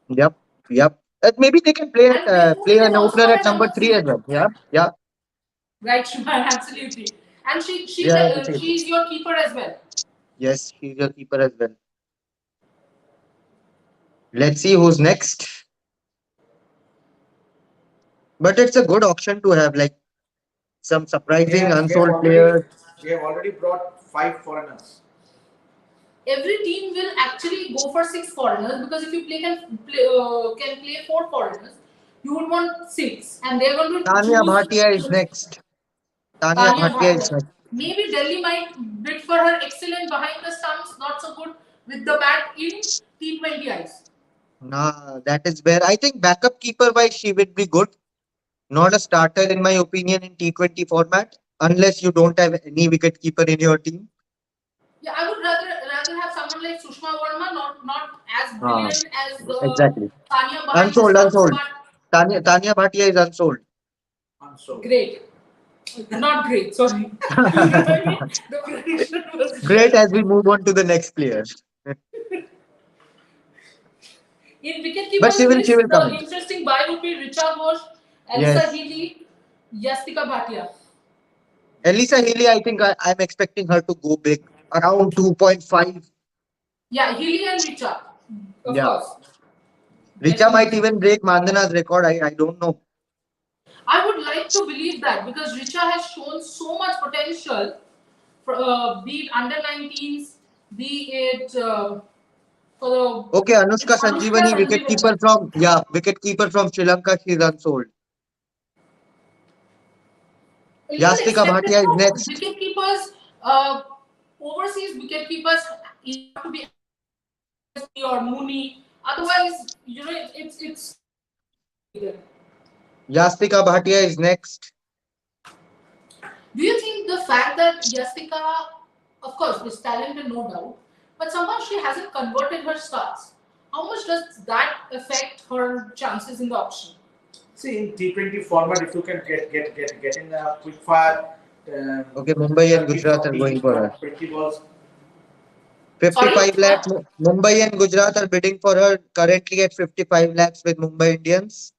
yep, yep. Maybe they can And Beth play Mooney is an also opener our at number number three as three. well. Yeah, yeah, Right, Shubhan, absolutely. And yeah. The same. she's your keeper as well. Yes, she's your keeper as well. Let's see who's next. But it's a good option to have, like some surprising unsold players. They have already brought 5 foreigners. Every team will actually go for 6 foreigners, because if you can play 4 foreigners, you would want 6, and they're going to Tanya choose Bhatia is next. Tanya Tanya Bhatia is Bhatia. next. Maybe Delhi might bid for her excellent behind the stumps, not so good with the bat in T20 eyes. Nah, that is where I think backup keeper wise she would be good. Not a starter in my opinion in T20 format, unless you don't have any wicket keeper in your team. Yeah, I would rather have someone like Sushma Verma, not as Ah, brilliant as exactly. Tanya behind the Unsold, stumps, unsold. but Tanya Bhatia is unsold. Unsold. great. Not great, sorry. The prediction was Great great. as we move on to the next player. In But wicketkeepers she list, will come the in. interesting buy would be Richa Ghosh, Elisa Yes. Healy, Yastika Bhatia. Elisa Healy, I think I'm expecting her to go big. Around 2.5. Yeah, Healy and Richa, of Yeah. course. Richa might Definitely. even break Mandana's record. I don't know. I would like to believe that, because Richa has shown so much potential, for, be it under 19s, be it for the. Okay, It's Anushka Anushka Sanjeevani, Sanjeevan. wicketkeeper from Sri Lanka, she's unsold. You would Yastika expect it Bhatia is to. next. Wicket keepers, overseas wicket keepers either have to be or Mooney. Otherwise, it's. Yastika Bhatia is next. Do you think the fact that Yastika Of course, is talented, no doubt, but somehow she hasn't converted her starts. How much does that affect her chances in the auction? See, in T20 format, if you can get in a quick fire, Okay, Mumbai and 30, Gujarat are 40, going for her. 20 balls. Sorry, 55 lakhs. what? Mumbai and Gujarat are bidding for her currently at 55 lakhs with Mumbai Indians.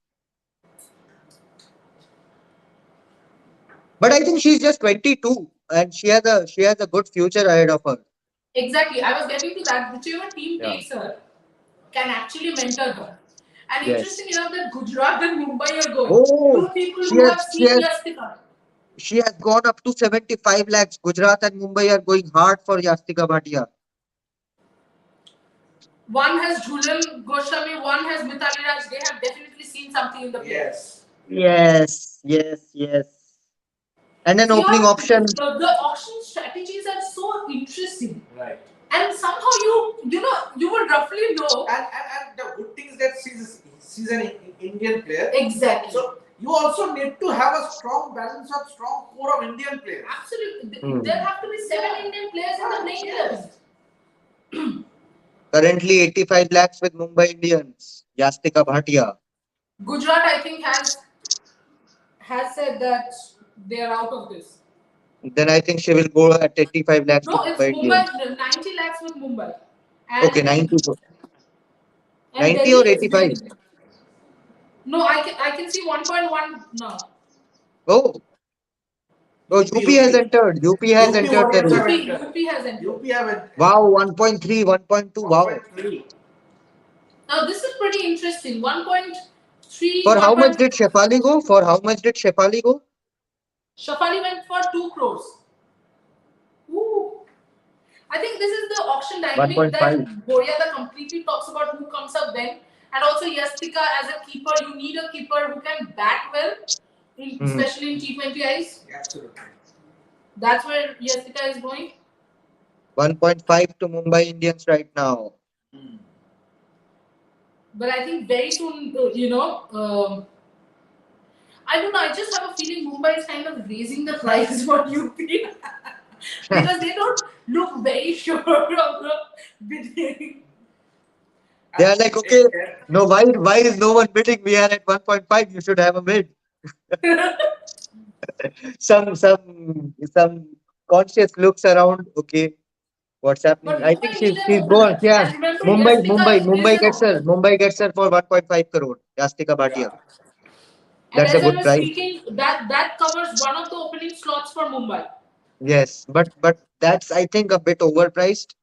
But I think she's just 22 and she has a good future ahead of her. Exactly, I was getting to that. Whichever team Yeah. takes her can actually mentor her. And Yes. interesting enough that Gujarat and Mumbai are going. Oh, Two people she who has have she seen has Yastika. she has gone up to 75 lakhs. Gujarat and Mumbai are going hard for Yastika Bhatia. One has Jhulan Goswami, one has Mithali Raj. They have definitely seen something in the play. Yes. Yes. And an See, opening option. the auction strategies are so interesting. Right. And somehow you would roughly know. And the good thing is that she's an Indian player. Exactly. So you also need to have a strong balance of strong core of Indian players. Absolutely. There have to be 7 Indian players in the playing list. Currently 85 lakhs with Mumbai Indians. Yastika Bhatia. Gujarat, I think, has said that they are out of this. Then I think she will go at 85 lakhs to No, it's Mumbai Indians. Mumbai, 90 lakhs with Mumbai. Okay, And 90, and 90 Delhi or is 85. bidding. No, I can see 1.1 now. Oh, oh, UP has UP. entered. UP has UP entered the Warriors have race. entered. UP has entered. UP have Wow, 1.3, 1.2. Wow. 1.3. Now this is pretty interesting. 1.3, For how 1. much did Shefali go? For how much did Shefali go? Shafali went for 2 crores. Ooh. I think this is the auction dynamic 1.5. that Boryada completely talks about who comes up when. And also Yastika as a keeper, you need a keeper who can bat well, especially in T20 ice. Absolutely. That's where Yastika is going. 1.5 to Mumbai Indians right now. But I think very soon, I don't know. I just have a feeling Mumbai is kind of raising the price for UP because they don't look very sure of the bidding. They are like, okay, no, why is no one bidding? We are at 1.5. You should have a bid. Some conscious looks around. Okay, what's happening? But I think Mumbai need an she's gone. opener. Yeah, And remember, Mumbai, Yastika Mumbai, is Mumbai an gets her. opener. Mumbai gets her for 1.5 crore. Yastika Bhatia. And That's a as I good was price. speaking, that covers one of the opening slots for Mumbai. Yes, but that's I think a bit overpriced.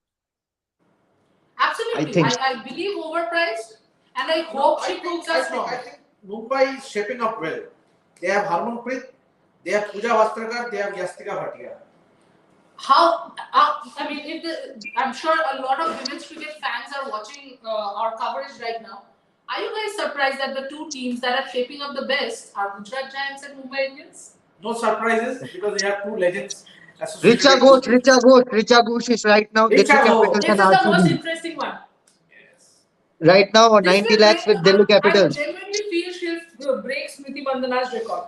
I Absolutely. think. I believe overpriced and I hope she proves us wrong. I think Mumbai is shaping up well. They have Harmanpreet, they have Pooja Vastrakar, they have Yastika Bhatia. I mean, I'm sure a lot of women's cricket fans are watching our coverage right now. Are you guys surprised that the two teams that are shaping up the best are Gujarat Giants and Mumbai Indians? No surprises because we have two legends associated Richa with Ghosh, Richa Ghosh is right now Delhi Richa Ghosh. Capitals This and is the most RCB. interesting one. Right now, This 90 will lakhs break. with Delhi I Capitals. genuinely feel she'll break Smriti Mandana's record.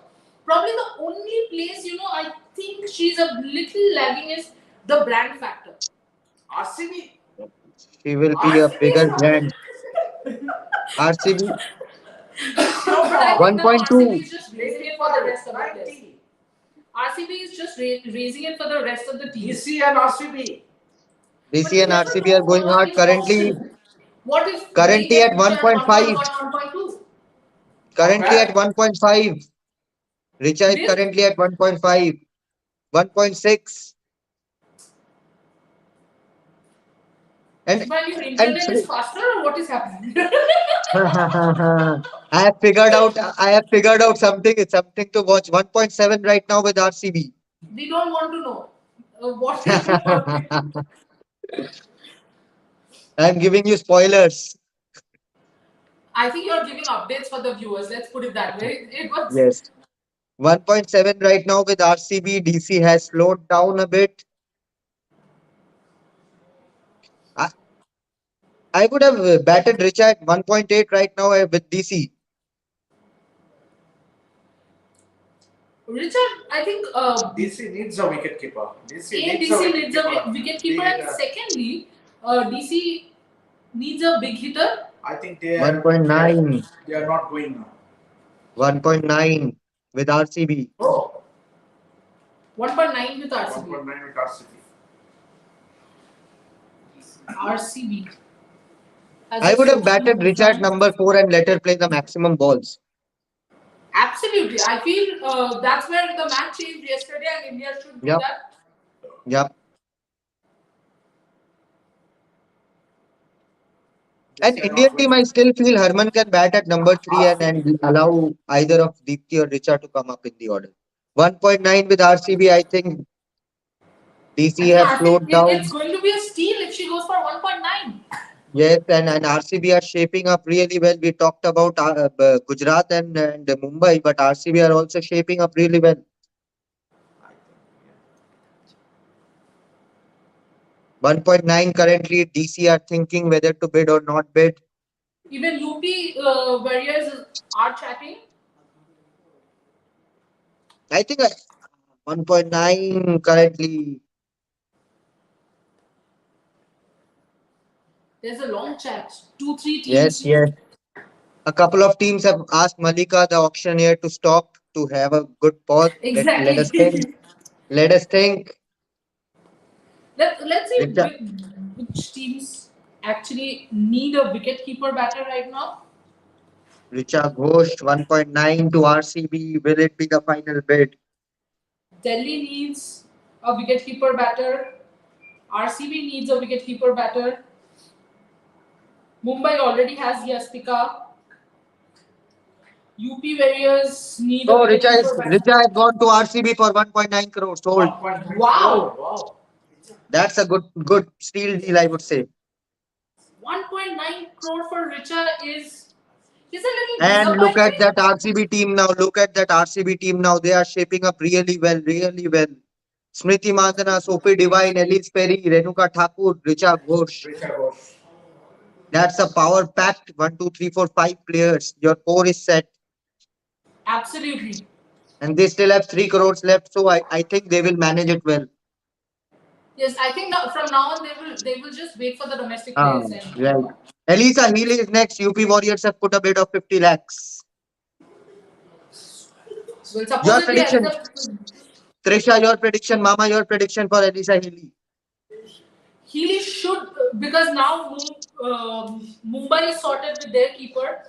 Probably the only place I think she's a little lagging is the brand factor. RCB. She will be a RCB is bigger not. brand. RCB No, but I think now 1.2. RCB is just raising it for the rest of the players. RCB is just raising it for the rest of the teams. DC and RCB. But DC you and never RCB are know going hard in currently. auction. What if they Currently get at Richa at 1.5. 1.1, 1.2? Currently at 1.5. Richa is This, currently at 1.5. 1.6. And Ismail, your and internet is faster or what is happening? I have figured out something. It's something to watch. 1.7 right now with RCB. We don't want to know what is the verdict. I'm giving you spoilers. I think you're giving updates for the viewers. Let's put it that way. It was Yes. 1.7 right now with RCB. DC has slowed down a bit. I, I would have batted Richa at 1.8 right now with DC. Richard, I think DC needs a wicket keeper. DC needs a wicket keeper, They, and secondly, DC needs a big hitter. I think they are 1.9. they are not going now. 1.9 with RCB. Oh, 1.9 with RCB. 1.9 with RCB. RCB. I would have batted Richard number 4 and let her play the maximum balls. Absolutely. I feel that's where the match changed yesterday, and India should do Yep. that. Yep. And They are Indian not team, going. I still feel Harman can bat at number 3 and allow either of Deepti or Richa to come up in the order. 1.9 with RCB, I think I DC think have slowed it's down. going to be a steal if she goes for 1.9. Yes, and RCB are shaping up really well. We talked about Gujarat and Mumbai, but RCB are also shaping up really well. 1.9 currently, DC are thinking whether to bid or not bid. Even UP warriors are chatting. I think 1.9 currently. There's a long chat. 2-3 Yes, teams. yes. A couple of teams have asked Malika, the auctioneer, to stop to have a good pause. Let us think. Exactly. Let us think. Let's see Richa, which teams actually need a wicket keeper batter right now. Richa Ghosh, 1.9 to RCB. Will it be the final bid? Delhi needs a wicket-keeper batter. RCB needs a wicket-keeper batter. Mumbai already has Yastika. UP Warriors need a So wicket-keeper Richa batter. has gone to RCB for 1.9 crores. Sold. 1.9. Wow! Wow. That's a good steal deal, I would say. 1.9 crore for Richa is a little And look at disappointing. that RCB team now. Look at that RCB team now. They are shaping up really well, really well. Smriti Mandana, Sophie Divine, Elise Perry, Renuka Thakur, Richa Ghosh. Richard Ghosh. That's a power packed 1, 2, 3, 4, 5 players. Your core is set. Absolutely. And they still have 3 crores left. So I think they will manage it well. Yes, I think from now on they will just wait for the domestic players and Right. Elisa Healy is next. UP Warriors have put a bid of 50 lakhs. well Your supposedly as prediction, the Trisha, your prediction, Mama, your prediction for Elisa Healy. Healy should because now Mumbai is sorted with their keeper.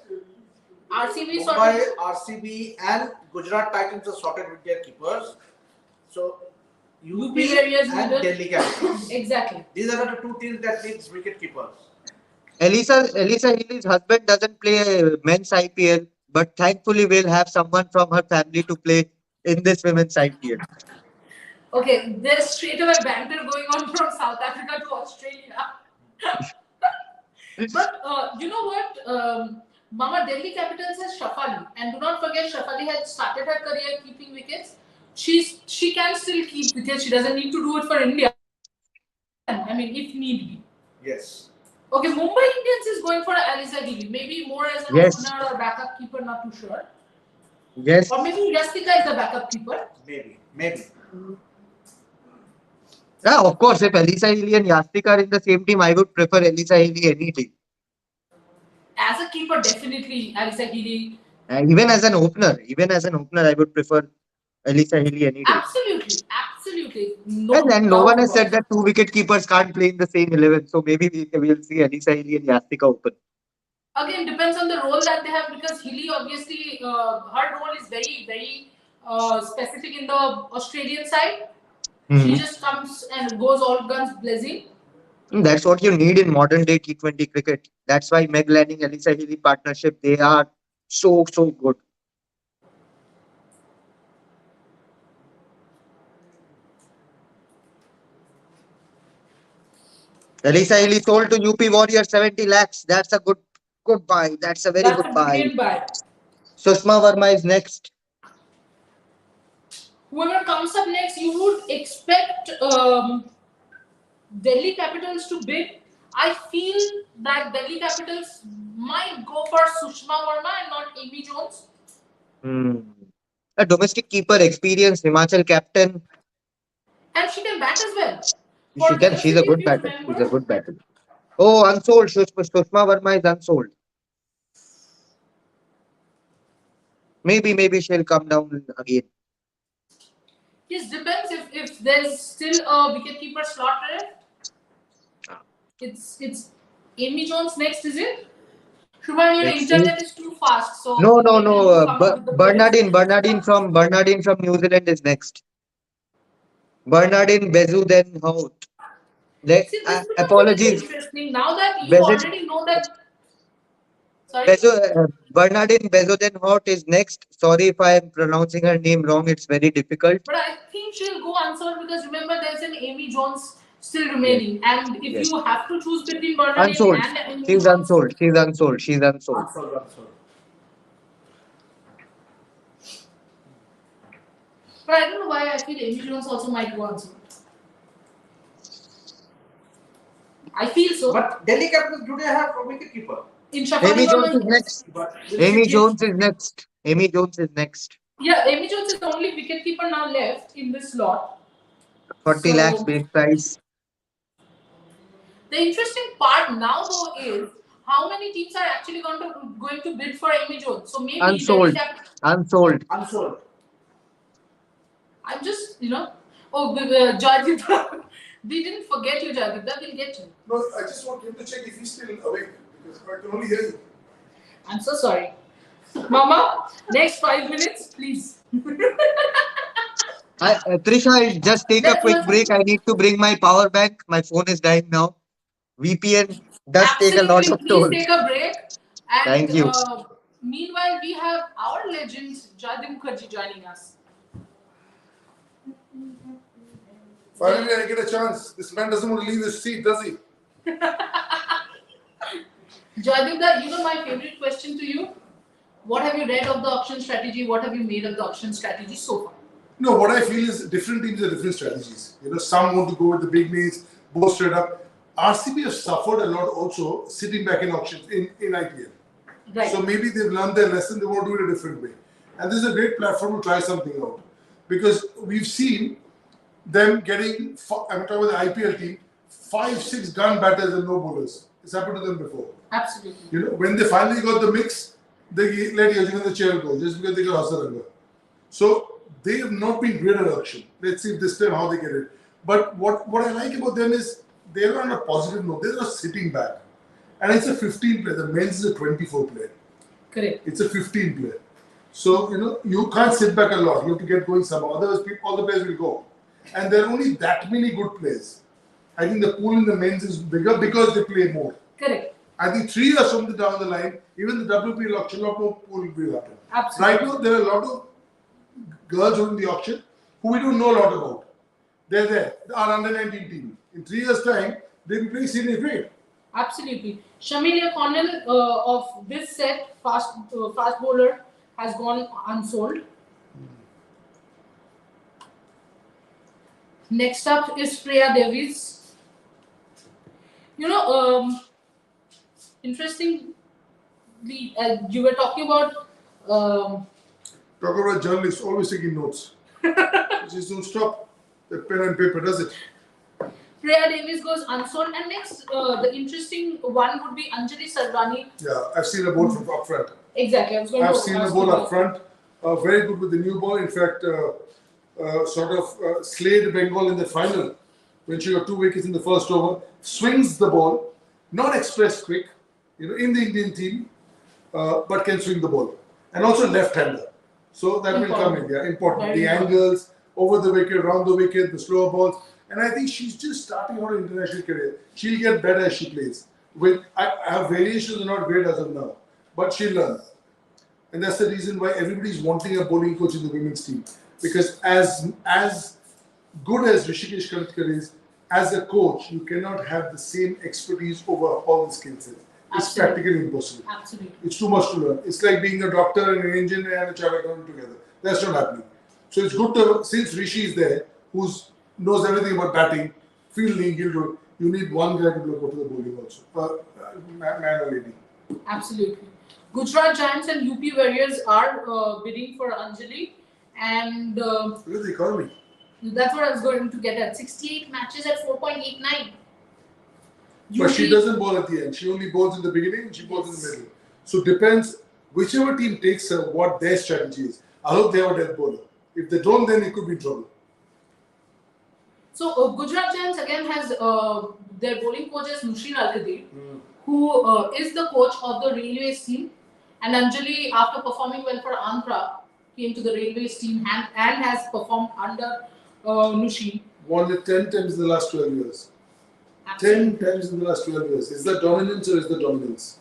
RCB Mumbai, sorted. RCB, and Gujarat Titans are sorted with their keepers. So UP Warriors and needed. Delhi Capitals. Exactly. These are the two teams that needs wicket keepers. Elisa Healy's husband doesn't play men's IPL, but thankfully we'll have someone from her family to play in this women's IPL. Okay, there's straight away banter going on from South Africa to Australia. But you know what? Mama Delhi Capitals has Shafali, and do not forget Shafali had started her career keeping wickets. She can still keep wickets. She doesn't need to do it for India. I mean, if need be. Yes. Okay, Mumbai Indians is going for Alisa Healy. Maybe more as an Yes, opener or backup keeper, not too sure. yes. Or maybe Yastika is the backup keeper. Maybe. Yeah, of course, if Elisa Healy and Yastik are in the same team, I would prefer Elisa Healy any day. As a keeper, definitely Alisa Healy. Even as an opener, I would prefer Elisa Healy any day. Absolutely. No And no one doubt has about said it. that 2 wicket keepers can't play in the same 11. So maybe we'll see Elisa Healy and Yastika open. Again, depends on the role that they have because Healy obviously her role is very specific in the Australian side. She Mhm. just comes and goes all guns blazing. That's what you need in modern day T20 cricket. That's why Meg Lanning, Elisa Healy partnership, they are so good. Elisa Healy sold to UP Warriors 70 lakhs. That's a good buy. That's a very That's good a buy. great buy. Sushma Verma is next. Whoever comes up next, you would expect Delhi Capitals to bid. I feel that Delhi Capitals might go for Sushma Verma and not Amy Jones. Hmm. A domestic keeper, experienced Himachal captain. And she can bat as well. She For can. Delhi She's a City, if good you batter. She's a remember, good batter. Oh, unsold. Sushma Verma is unsold. Maybe she'll come down again. yes, depends if there's still a wicketkeeper slot left. It's Amy Jones next, is it? Shubhan, your Next internet is is too fast, so no, no, maybe no. you to come up with the players. Bernardine from New Zealand is next. Bernardine Bezu then Hout. See, this becomes a little Apologies. interesting now that you Bezin, already know that. Sorry, Bezo, Bernardine Bezoden Hort is next. Sorry if I am pronouncing her name wrong. It's very difficult. but I think she'll go unsold because remember there's an Amy Jones still Yes, remaining, and if yes. you have to choose between Bernardine Unsold. and Amy She's Jones, unsold. She's unsold. She's unsold. Unsold. but I don't know why I feel Amy Jones also might go unsold. I feel so. But Delhi Capitals, do they have a wicket keeper? In Amy Shafali Jones Verma, is yes. next. But will Amy she Jones is next. Amy Jones is next. Yeah, Amy Jones is the only wicketkeeper now left in this slot. 40 lakhs So base price. the interesting part now though is how many teams are actually going to bid for Amy Jones. So maybe Unsold. Unsold. unsold? I'm just Jayadipta. We didn't forget you, Jayadipta. We'll get you. No, I just want him to check if he's still awake because I can only hear you. I'm so sorry. Mama, next 5 minutes, please. Trisha, I'll just take a Let's quick watch- break. I need to bring my power bank. My phone is dying now. VPN does take a lot Absolutely, of please toll. take a break. And Thank you. Meanwhile, we have our legend Jayadip Mukherjee joining us. Finally, I get a chance. This man doesn't want to leave his seat, does he? Jayadipta, you know my favorite question to you. What have you read of the auction strategy? What have you made of the auction strategy so far? No, what I feel is different teams have different strategies. You know, some want to go with the big names, both straight up. RCB have suffered a lot also sitting back in auctions in IPL. Right. So maybe they've learned their lesson, they want to do it a different way. And this is a great platform to try something out. Because we've seen them getting, I'm talking about the IPL team, 5-6 gun batters and no bowlers. It's happened to them before. Absolutely. You know, when they finally got the mix, they let Yajendra Chahal go just because they got Hasaranga. So they have not been great at auction. Let's see this time how they get it. But what I like about them is they're on a positive note. They're not sitting back. And it's a 15 player. The men's is a 24 player. Correct. It's a 15 player. So, you know, you can't sit back a lot. You have to get going somehow. Otherwise, all the players will go. And there are only that many good players. I think the pool in the men's is bigger because they play more. Correct. I think 3 years from down the line, even the WPL auction, a lot more pool will happen. Absolutely. Right now, there are a lot of girls who are in the auction who we don't know a lot about. They're there. Our under 19 team. In 3 years' time, they'll be playing senior cricket. Absolutely. Shamilia Connell of this set, fast bowler, has gone unsold. Next up is Freya Davies. You know, interestingly, you were talking about. Talk about journalists always taking notes. Just don't stop. The pen and paper does it. Freya Davies goes unsold, and next, the interesting one would be Anjali Sarvani. Yeah, I've seen a ball from up front. Exactly, I was going I've to seen a ask ball you up that. front. Very good with the new ball. In fact, slayed Bengal in the final when she got 2 wickets in the first over. Swings the ball, not express quick, you know, in the Indian team, but can swing the ball. And also left-hander. So that will come in, yeah, important. Very The important. angles, over the wicket, round the wicket, the slower balls. And I think she's just starting her international career. She'll get better as she plays. Her variations are not great as of now, but she'll learn. And that's the reason why everybody's wanting a bowling coach in the women's team. Because as good as Rishikesh Kalatkar is, as a coach, you cannot have the same expertise over all the skill sets. It's Absolutely. practically impossible. Absolutely. It's too much to learn. It's like being a doctor and an engineer and a chartered accountant together. That's not happening. So it's good to, since Rishi is there, who knows everything about batting, fielding, he'll do it. You need one guy to go to the bowling also. Man or lady. Absolutely. Gujarat Giants and UP Warriors are bidding for Anjali, And Look at the economy. that's what I was going to get at. 68 matches at 4.89. But she doesn't bowl at the end. She only bowls in the beginning and she bowls in the middle. So depends whichever team takes her, what their strategy is. I hope they have a death bowler. If they don't, then it could be trouble. So Gujarat Giants again has their bowling coach is Nushin Alkadir, who is the coach of the Railways team. And Anjali, after performing well for Andhra, came to the Railways team and has performed under Nushin. Won it 10 times in the last 12 years. Absolutely. 10 times in the last 12 years. Is that dominance or is that dominance?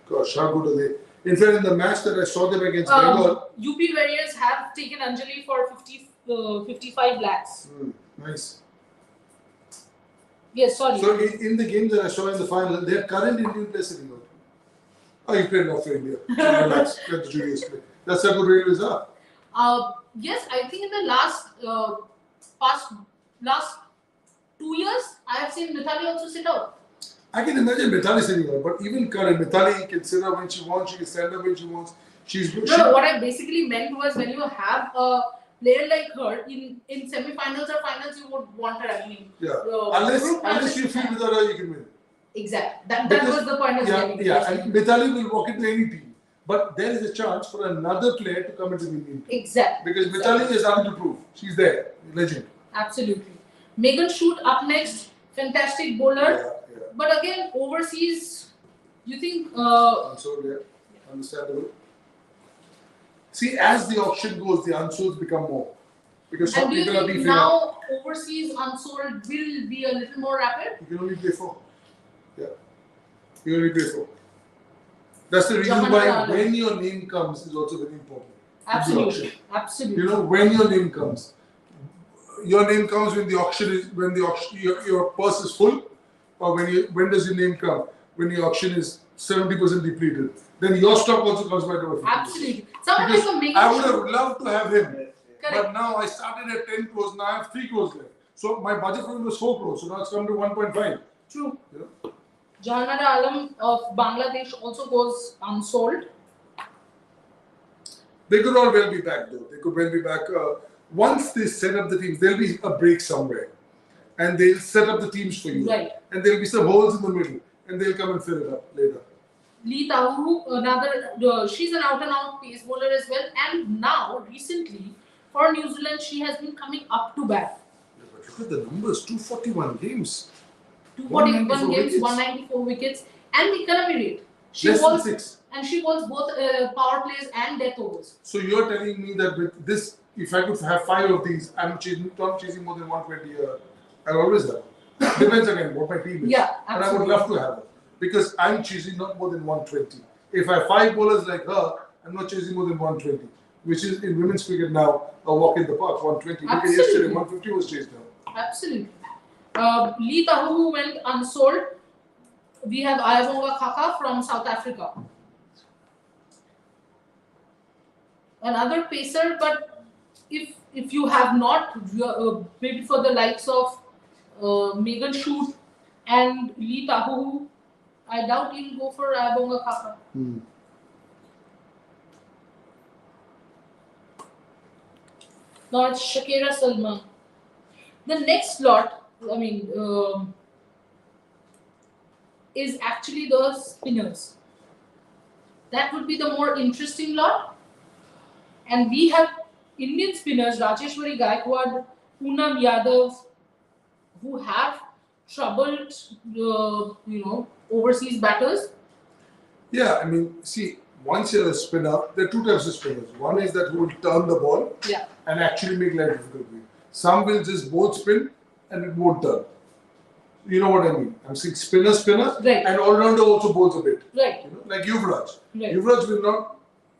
Gosh, how good are they? In fact, in the match that I saw them against Bengal. UP Warriors have taken Anjali for 55 lakhs. Nice. Yes, sorry. So in the games that I saw in the final, their current Indian player sitting out. Oh, you played not for India. So relax. Let the juniors play. That's how good Railways are. Yes, I think in the last 2 years, I have seen Mithali also sit out. I can imagine Mithali sitting out, but even current Mithali can sit up when she wants, she can stand up when she wants. No, what I basically meant was when you have a player like her in semi-finals or finals, you would want her. I mean, yeah. Unless you feel without her, you can win. Exactly. That was the point I was getting. Yeah, and Mithali will walk into any team. But there is a chance for another player to come into the Indian team. Exactly. Because Mithali has something to prove. She's there. Legend. Absolutely. Megan Shoot up next. Fantastic bowler. Yeah. But again, overseas, you think... Unsold, yeah. Understandable. See, as the auction goes, the unsolds become more. Because some people are beefing now overseas unsold will be a little more rapid? You can only play 4. Yeah. You only play 4. That's the reason why when your name comes is also very important. Absolutely. Absolutely. You know, when your name comes. Your name comes when the auction is your purse is full, or when does your name come? When the auction is 70% depleted. Then your stock also comes back over 50%. Absolutely. I would have loved to have him. Correct. But now I started at 10 crores, now I have 3 crores left. So my budget for him was 4 crores, so now it's come to 1.5. True. You know? Jahanara Alam of Bangladesh also goes unsold. They could all well be back though. They could well be back. Once they set up the teams, there'll be a break somewhere. And they'll set up the teams for you. Right. And there'll be some holes in the middle. And they'll come and fill it up later. Lee Tahu, she's an out and out pace bowler as well. And now, recently, for New Zealand, she has been coming up to bat. Yeah, but look at the numbers, 241 games. 241 games, 194 wickets, and the economy rate. She Less bowls, than 6. and she bowls both power plays and death overs. So you're telling me that with this, if I could have 5 of these, I'm not chasing more than 120 I'll always have. Depends again what my team is. Yeah, absolutely. But I would love to have her. Because I'm chasing not more than 120. If I have 5 bowlers like her, I'm not chasing more than 120. Which is in women's cricket now a walk in the park, 120. Look at yesterday, 150 was chased down. Absolutely. Lee Tahu went unsold. We have Ayabonga Khaka from South Africa. Another pacer, but if you have not, maybe for the likes of Megan Shoot and Lee Tahu, I doubt you'll go for Ayabonga Khaka. Now it's Shakira Salman. The next lot, is actually the spinners. That would be the more interesting lot. And we have Indian spinners, Rajeshwari Gaikwad, Poonam Yadav, who have troubled, overseas batters. Yeah, see, once you're a spinner, there are 2 types of spinners. One is that who will turn the ball and actually make life difficult for you. Some will just both spin and it won't turn. You know what I mean? I'm saying spinner, right. And all-rounder also bowls a bit. Right. You know, like Yuvraj. Right. Yuvraj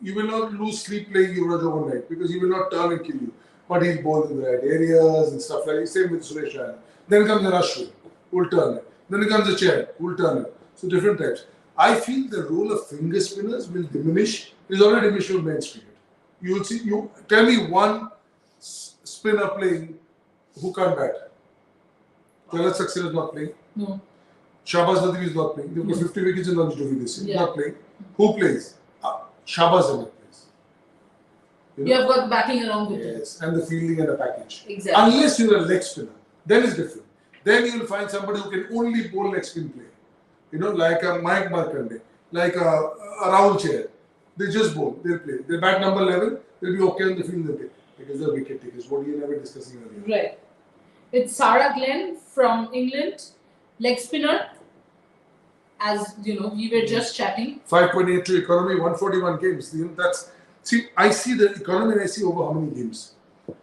you will not lose sleep playing Yuvraj overnight because he will not turn and kill you. But he'll bowl in the right areas and stuff like that. Same with Suresh Raina. Then comes the Ashwin, who will turn it. Then comes the Chair, who will turn it. So different types. I feel the role of finger spinners will diminish. It's already diminished with men's cricket. You will see. You tell me one spinner playing who can't bat. Talat Saxena is not playing. No. Shahbaz Nadeem is not playing. They've got 50 wickets in Ranji Trophy this year. Yeah. Not playing. Who plays? Shahbaz Ahmed plays. You have got the batting along with it. Yes, and the fielding and the package. Exactly. Unless you're a leg spinner, then it's different. Then you'll find somebody who can only bowl leg spin play. You know, like a Mike Markande, like a Rahul Chair. They just bowl, they'll play. They bat number 11, they'll be okay on the field, they'll play. Because they're wicket takers, what you never discussing earlier. Right. It's Sarah Glenn from England, leg spinner. As you know, we were just chatting. 5.82 economy, 141 games. You know, that's, see, I see the economy and I see over how many games.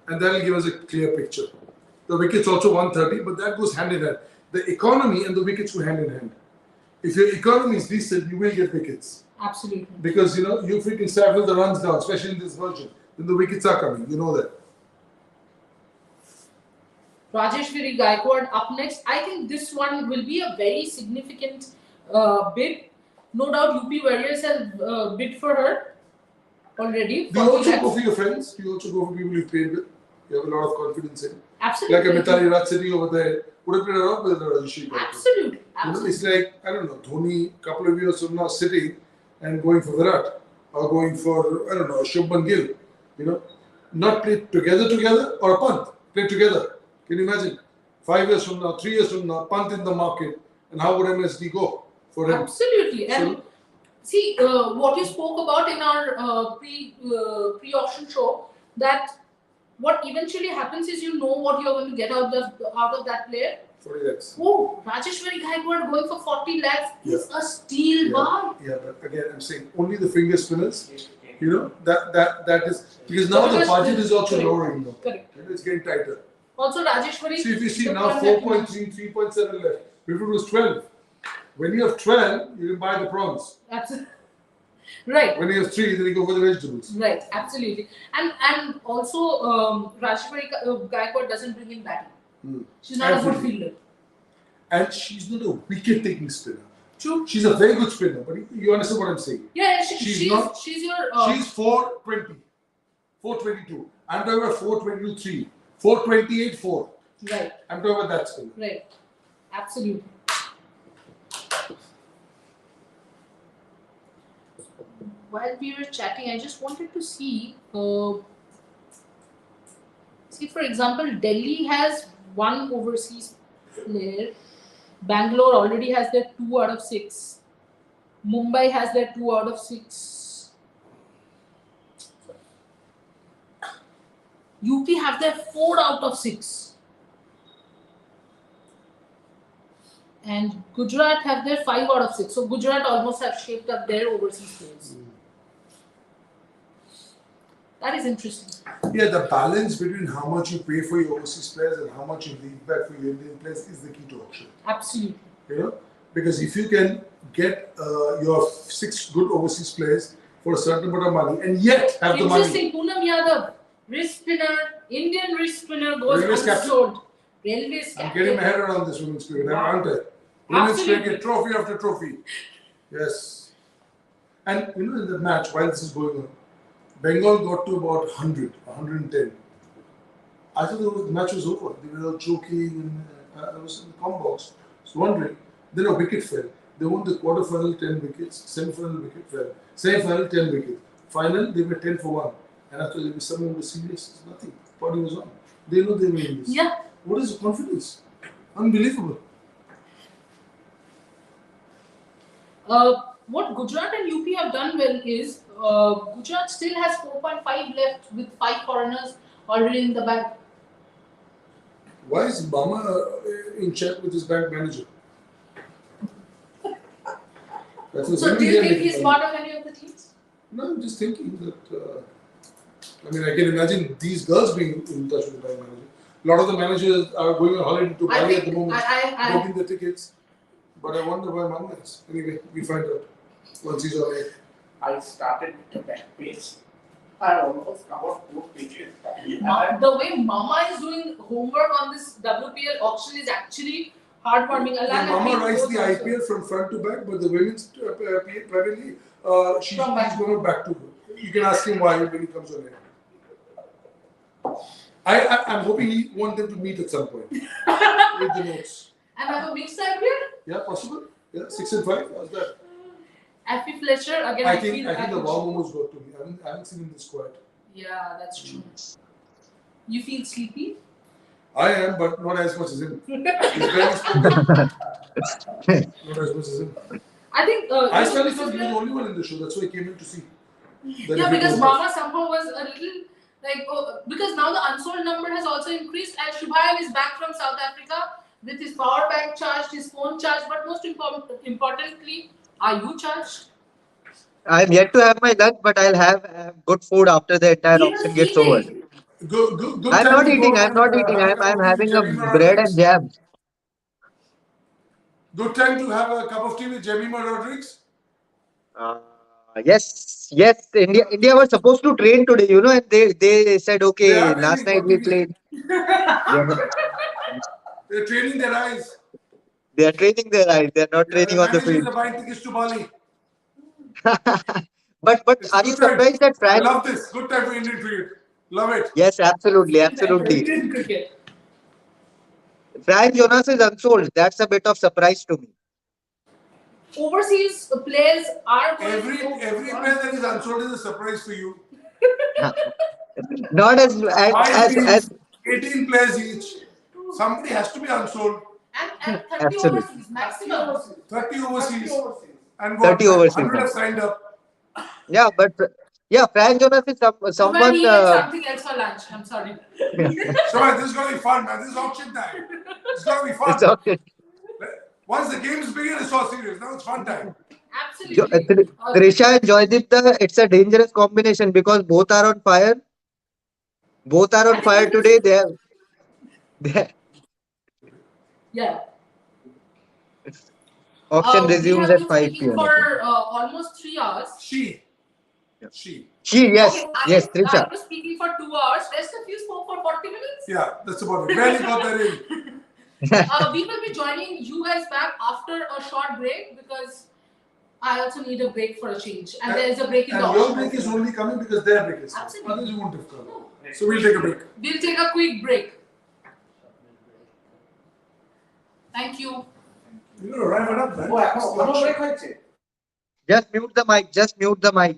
And that will give us a clear picture. The wickets also 130, but that goes hand in hand. The economy and the wickets go hand in hand. If your economy is decent, you will get wickets. Absolutely. Because, you know, you freaking stifle the runs down, especially in this version. Then the wickets are coming. You know that. Rajeshwari Gaikwad up next. I think this one will be a very significant bid. No doubt UP Warriors have bid for her already. Do you also go for your friends? Do you also go for people you played with? You have a lot of confidence in. Absolutely. Like a Mithali Raj sitting over there. Would have played around with Rajeshwari Gaikwad. Absolutely. You know, it's like, I don't know, Dhoni a couple of years from now sitting and going for Virat or going for, I don't know, Shubman Gill. You know, not play together or a punt, play together. Can you imagine? 5 years from now, 3 years from now, punt in the market, and how would MSD go for him? Absolutely. And see, what you spoke about in our pre-auction show, that what eventually happens is you know what you're going to get out of that player. 40 lakhs. Oh, Rajeshwari Gaikwad going for 40 lakhs is a steal buy. Yeah, but again, I'm saying only the finger spinners. You know, that is, because now the budget is also lowering. Correct. And it's getting tighter. Also, Rajeshwari. See, if you see now 4.3, 3.7 left. Before it was 12. When you have 12, you can buy the prawns. Absolutely. Right. When you have 3, then you go for the vegetables. Right, absolutely. And also, Rajeshwari Gaikwad doesn't bring in batting. She's not a good fielder. And she's not a wicket-taking spinner. True. She's a very good spinner, but you understand what I'm saying? Yeah, she's your. She's 420, 422. I'm talking about 422, 3, 428, 4. Right. I'm talking about that spinner. Right. Absolutely. While we were chatting, I just wanted to see. See, for example, Delhi has one overseas player. Bangalore already has their 2 out of 6. Mumbai has their 2 out of 6. UP have their 4 out of 6. And Gujarat have their 5 out of 6. So Gujarat almost have shaped up their overseas players. That is interesting. Yeah, the balance between how much you pay for your overseas players and how much you leave back for your Indian players is the key to auction. Absolutely. You know, because if you can get your 6 good overseas players for a certain amount of money and yet have the money. Interesting. Poonam Yadav, wrist spinner, Indian wrist spinner goes Railways unsold. Railways I'm captain. getting my head around this women's cricket, aren't I? Women's cricket, trophy after trophy. Yes. And you know, in the match, while this is going on, Bengal got to about 100, 110. I thought the match was over. They were all joking, and I was in the com box. I was wondering. Then a wicket fell. They won the quarter-final 10 wickets, semi-final wicket fell. Semi-final 10 wickets. Final, they were 10 for 1. And I thought someone was serious. It's nothing. Party was on. They know they were in this. Yeah. What is the confidence? Unbelievable. What Gujarat and UP have done well is Gujarat still has 4.5 left with 5 foreigners already in the bag. Why is Mama in check with his bank manager? So do you think he's part of any of the teams? No, I'm just thinking that, I mean, I can imagine these girls being in touch with the bank manager. A lot of the managers are going on holiday to Bali at the moment, booking the tickets. But I wonder why Mama is. Anyway, we find out once he's alright. I started with the back page. I almost covered 4 pages. The way Mama is doing homework on this WPL auction is actually heartwarming. Mama writes the IPL from front to back, but the women's Premier League, she's going back to her. You can ask him why when he comes on air. I'm hoping he wants them to meet at some point with the notes. And have a mixed IPL? Yeah, possible. Yeah, 6 and 5. How's that? Effie Fletcher again. I think the wow momos got to me. I haven't seen him this quiet. Yeah, that's true. You feel sleepy? I am, but not as much as him. He's barely spoken. Not as much as him. I think. I suddenly thought he was the only one in the show. That's why I came in to see. Then Yeah, if it because was Mama somehow was a little like because now the unsold number has also increased, and Shubhayan is back from South Africa with his power bank charged, his phone charged, but most importantly, are you charged? I'm yet to have my lunch, but I'll have good food after the entire He auction was gets over. eating. good I'm time not to eating. go I'm and not eating. have a I'm cup of tea with having a Jemima bread and Rodriguez. jam. Good time to have a cup of tea with Jemima Rodriguez. Yes. India was supposed to train today, and they said, They okay, are last training night for we TV. played. They are, They're training their eyes. they are training their eyes. They are not Yeah, training their on the managers field. are buying tickets to Bali. But It's a are you good time. surprised that I France? love this. Good time for Indian cricket. Love it. Yes, absolutely. Indian cricket. Frank Jonas is unsold. That's a bit of surprise to me. Overseas players are going Every to go player that is unsold is a surprise for you. Not as 5 as teams, 18 players each. Somebody has to be unsold. and 30 absolutely overseas maximum. 30 overseas. And 30 what? overseas 100 now. have signed up. Yeah, but yeah, Frank Jonas is Shubhayan, someone. he ate something else for lunch. I'm sorry. So man, this is gonna be fun, man. This is auction time. It's gonna be fun. It's okay. Once the games begin, it's all serious. Now it's fun time. Absolutely. Trisha and Joydip, it's a dangerous combination because both are on fire. Both are on fire today. They Yeah. auction We resumes have at been 5 speaking p.m. for almost 3 hours. She. Yes, Okay, yes, I Trisha. was speaking for 2 hours. Rest of you spoke for 40 minutes. Yeah, that's about it. Barely got that in. We will be joining you guys back after a short break because I also need a break for a change. And there is a break in the And your auction. break is only coming because their break is coming. Absolutely. Otherwise you won't have come. So we'll take a break. We'll take a quick break. Thank you. You know, wrap it up, man. ও এখনো break হয়েছে Just mute the mic. Just mute the mic.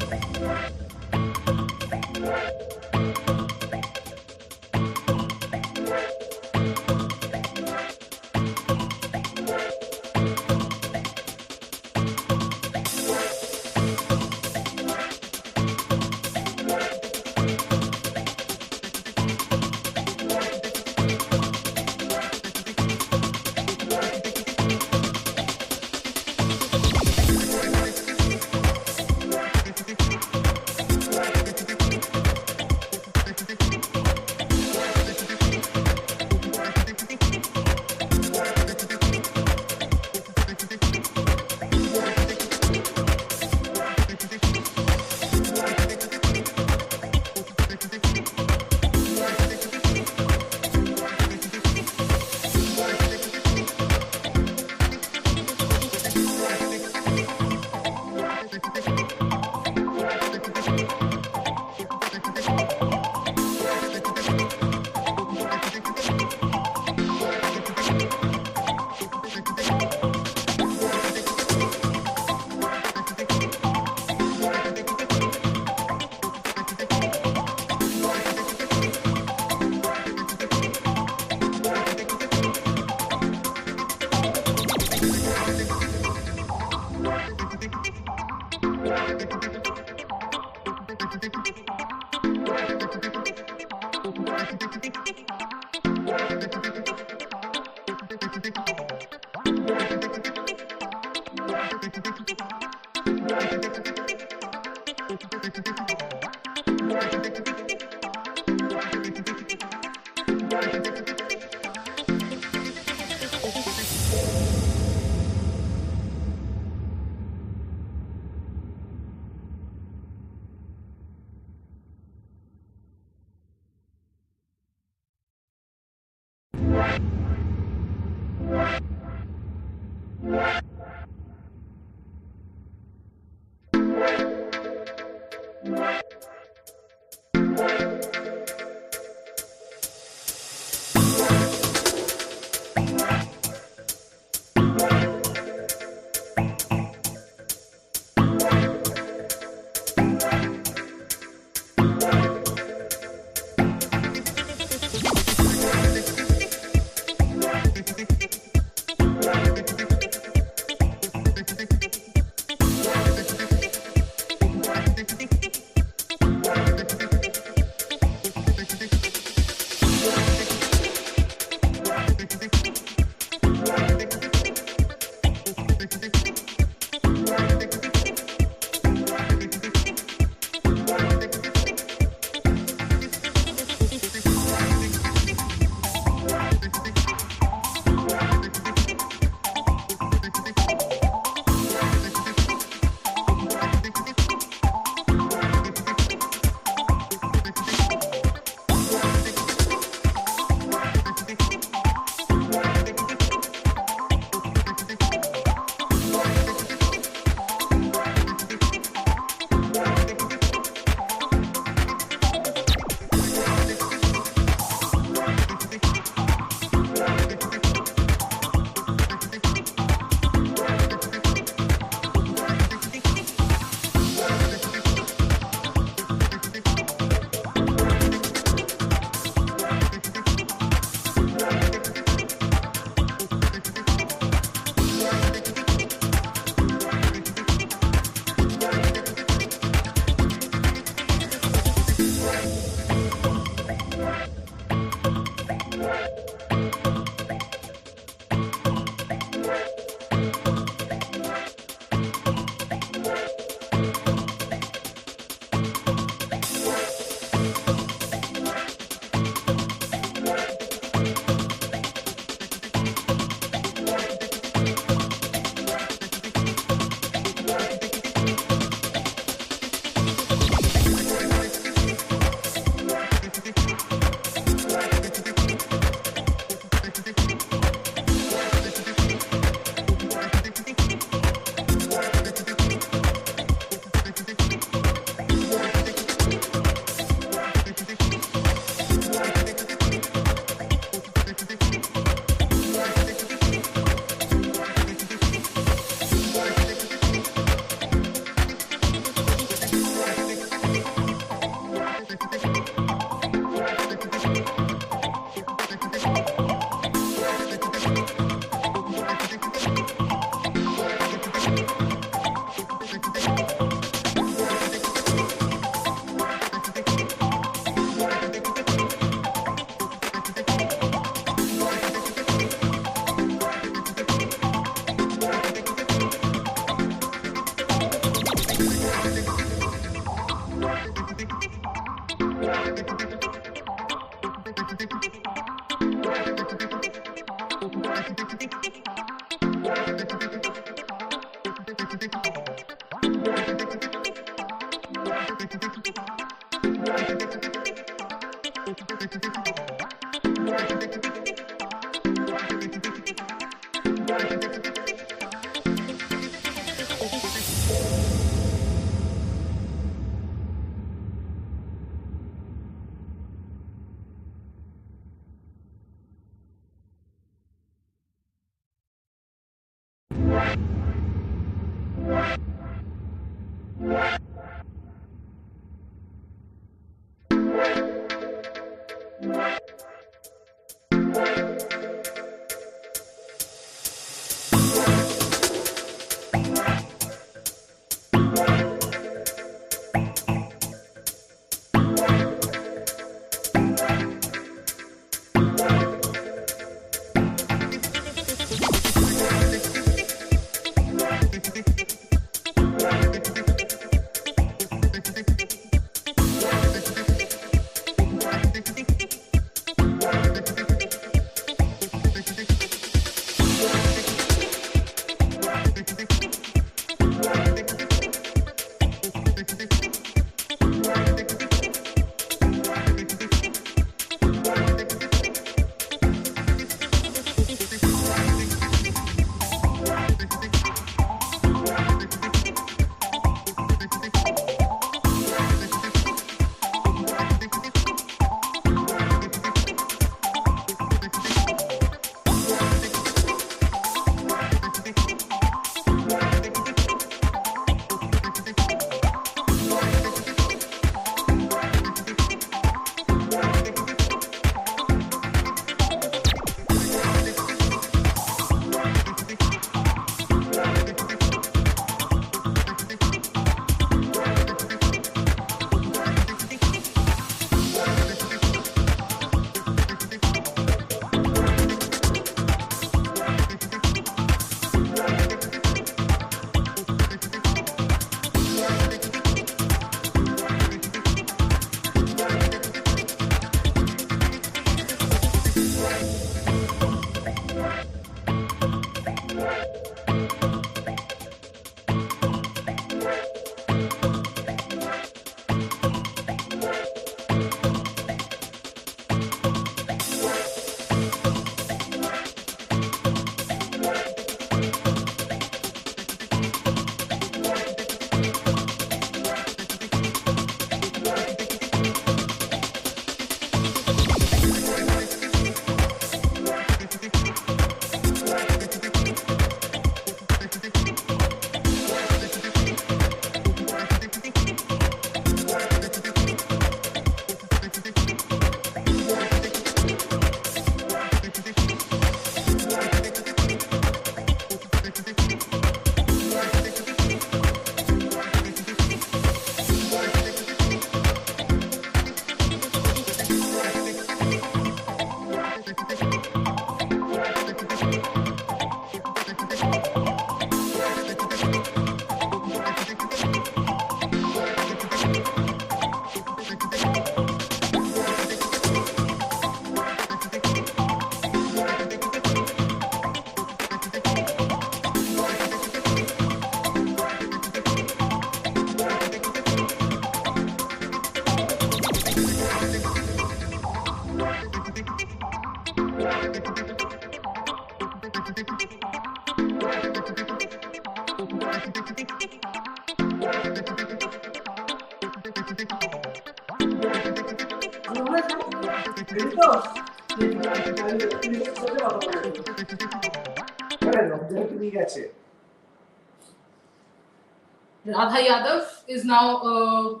Radha Yadav is now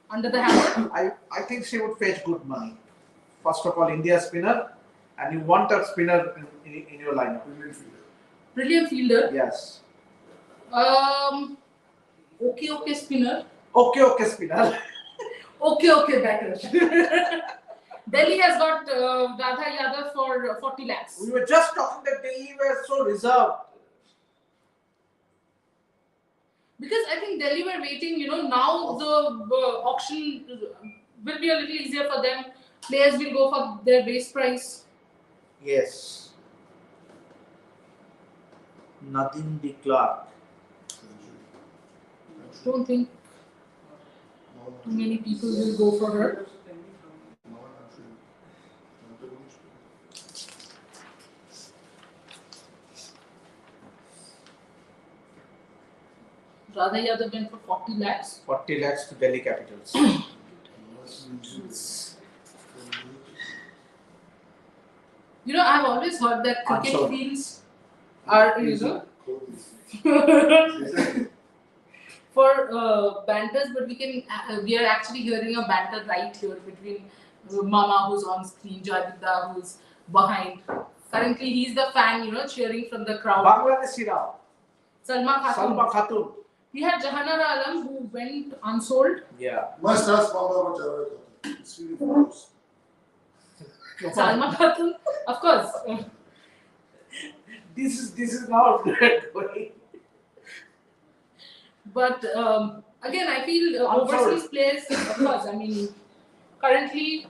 under the hammer. I think she would fetch good money. First of all, India spinner, and you want a spinner in your lineup. Brilliant fielder. Yes. Okay spinner. Okay spinner. Okay batter. Delhi has got Radha Yadav for 40 lakhs. We were just talking that Delhi were so reserved. Because I think Delhi were waiting, now the auction will be a little easier for them. Players will go for their base price. Yes. Nothing declared. Don't think too many people will go for her. Radha Yadav went for 40 lakhs. 40 lakhs to Delhi Capitals. I've always heard that cricket fields are, for banters, but we are actually hearing a banter right here between Mama, who's on screen, Jadida, who's behind. Currently, he's the fan, cheering from the crowd. Bangladeshi Rao. Salma Khatun. We had Jahanara Alam, who went unsold. Yeah. Must ask Mama about Jahanara Khatun. It's really famous. Salma Khatun, of course. This is now going. But again, I feel overseas players, of course, currently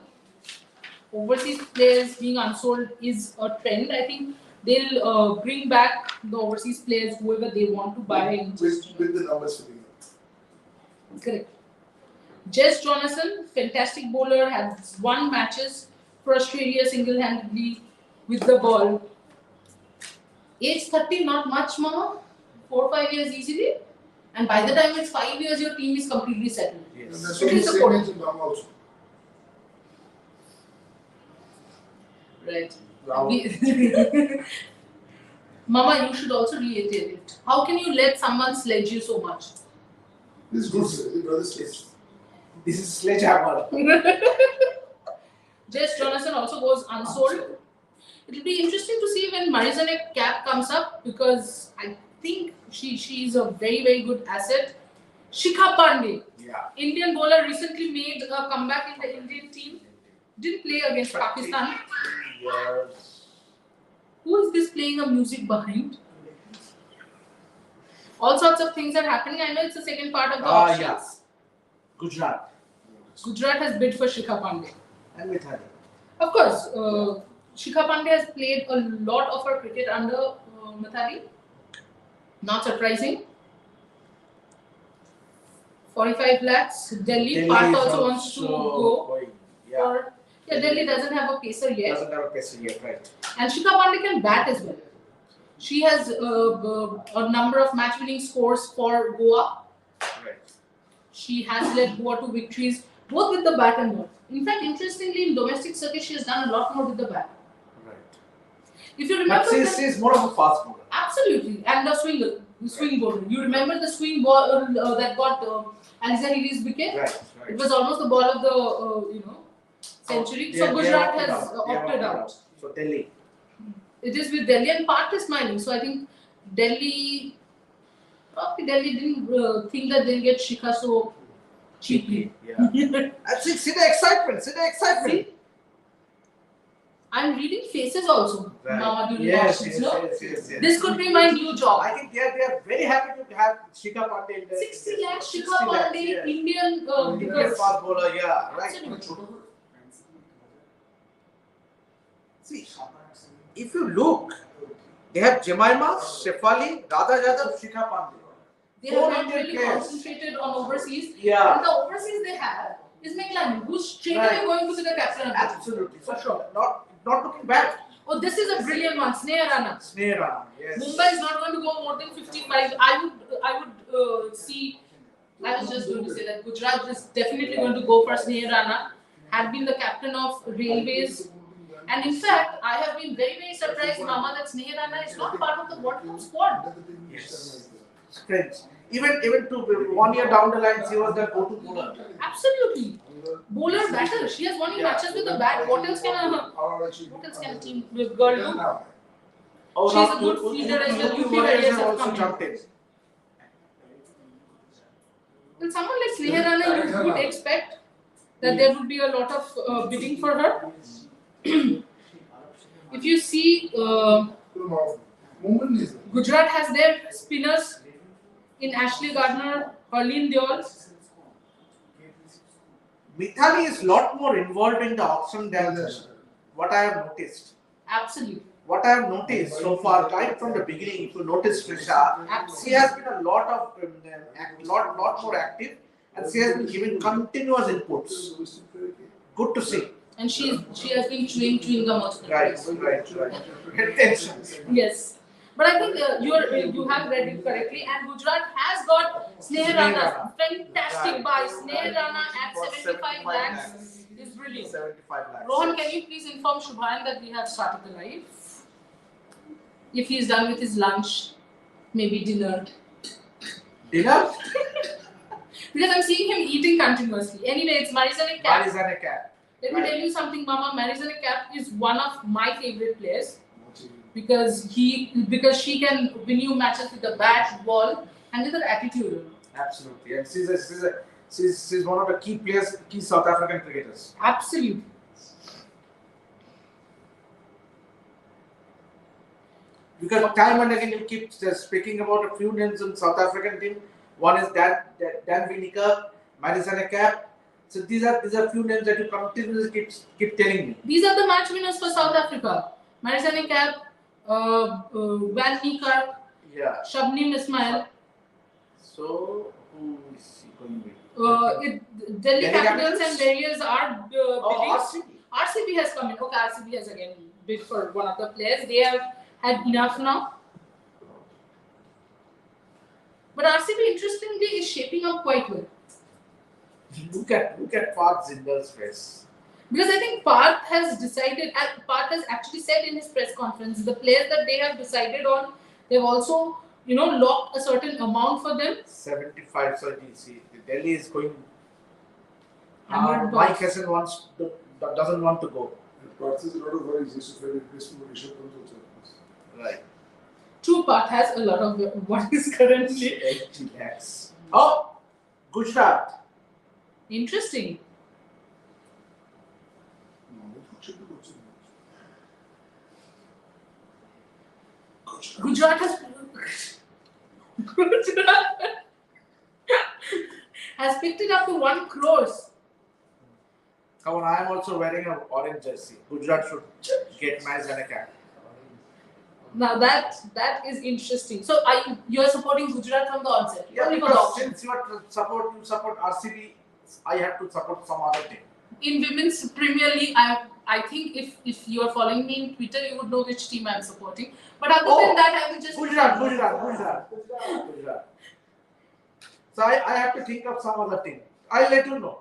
overseas players being unsold is a trend. I think they'll bring back the overseas players, whoever they want to buy. With the numbers filling up. Correct. Jess Jonathan, fantastic bowler, has won matches for Australia single-handedly with the ball. Age 30, not much, Mama. 4 or 5 years easily. And by the time it's 5 years, your team is completely settled. Yes. And that's what he's saying in Mama also. Right. Wow. Mama, you should also reiterate it. How can you let someone sledge you so much? This is good, sir. The brother stage. This is sledgehammer. Jess Jonathan also goes unsold. It'll be interesting to see when Marizanek cap comes up, because I think she is a very, very good asset. Shikha Pandey, Yeah. Indian bowler, recently made a comeback in the Indian team. Didn't play against Pakistan. Yes. Who is this playing a music behind? All sorts of things are happening. I know it's the second part of the auctions. Yeah. Gujarat. Gujarat has bid for Shikha Pandey. And Mithali. Of course, Shikha Pandey has played a lot of her cricket under Mithali. Not surprising. 45 lakhs. Delhi. Part also wants to go. Going. Yeah. Delhi doesn't have a pacer yet. Doesn't have a pacer yet, right? And Shikha Pandey can bat as well. She has a number of match-winning scores for Goa. Right. She has led Goa to victories both with the bat and ball. In fact, interestingly, in domestic circuit, she has done a lot more with the bat. Right. If you remember, But she's more of a fast bowler. absolutely, and the swing bowler. You remember the swing ball that got Aliza Healy's wicket? Right. It was almost the ball of the century. So Gujarat has opted out. So Delhi. It is with Delhi, and part is smiling. So I think Delhi didn't think that they'll get Shikha so cheaply. Yeah. And see the excitement. See the excitement. See? I'm reading faces also, Right. Mama, during Yes, auctions, yes, no? yes, yes, yes. This could be my new job. I think they are very happy to have Shikha Pandey in the 60 lakhs, 60 Shikha lakhs, Pandey, yes. Indian, Indian because fast bowler, yeah, right. absolutely. See, if you look, they have Jemima, Shefali, Radha Jadhav, Shikha Pandey. They have Four not Indian really players. concentrated on overseas. Yeah. And the overseas they have is McLaren, who's straight Right. away going to be the captain of the team. Absolutely, For sure. Not looking bad. Oh, this is a brilliant one, Sneha Rana. Sneh Rana, yes. Mumbai is not going to go more than 55. I would see. I was just going to say that Gujarat is definitely going to go for Sneha Rana. Had been the captain of Railways, and in fact, I have been very surprised, Mama, that Sneha Rana is not part of the World Cup squad. Yes. Strange. Even to 1 year down the line, she was the go-to bowler. Absolutely, bowler batter. She has won matches with the bat. What else can a team girl do? Oh, She's a good feeder as well. UP Warriors have also come in. jumped in. Well, someone like Sneha Rana, you would expect that there would be a lot of bidding for her. If you see, Gujarat has their spinners in Ashley Gardner, Harleen Deol. Mithali is a lot more involved in the auction than what I have noticed. Absolutely. What I have noticed so far, right from the beginning, if you notice Trisha, she has been a lot more active, and she has been giving continuous inputs. Good to see. And she has been chewing gum also. Right. Attention. Yes. But I think you have read it correctly, and Gujarat has got Sneha Rana. Fantastic Right. buy. Sneha Rana at 75 lakhs is brilliant. 75 lakhs. Rohan, can you please inform Shubhan that we have started the live? If he's done with his lunch, maybe dinner. Dinner? Because I'm seeing him eating continuously. Anyway, it's Marizane Cap. Marizane Cap. Let me tell you something, Mama. Marizane Cap is one of my favorite players because she can win you matches with the bat, ball, and with her attitude. Absolutely, and she's one of the key players, key South African cricketers. Absolutely. Because time and again you keep speaking about a few names in South African team. One is Dan Vineker, Marizane Cap. So these are few names that you continuously keep telling me. These are the match winners for South Africa. Marizane Cap, Van Niekerk, Yeah. Shabnim Ismail. So who is he going with? Delhi Delhi Capitals Capitals? and Warriors are bidding. RCB. RCB has come in. Okay, RCB has again bid for one of the players. They have had enough now. But RCB, interestingly, is shaping up quite well. Look at Parth Zindel's face. Because I think Parth has decided, Parth has actually said in his press conference, the players that they have decided on, they've also, locked a certain amount for them. 75. So you see, Delhi is going. $100. Mike Hessen doesn't want to go. Parth is a lot of worries. He used to play with Rishabh Pant also. Right. True, Parth has a lot of what is currently 80 lakhs. Oh, Gujarat. interesting. Gujarat has picked it up to 1 crore. Come on, I am also wearing an orange jersey. Gujarat should get Marizane Cap. Now that is interesting. So you're supporting Gujarat from the onset? Yeah, Only for the because auction. since you support RCB, I have to support some other team. In Women's Premier League, I think if you are following me in Twitter, you would know which team I'm supporting. But other than that, I will just Gujarat. So I have to think of some other team. I'll let you know.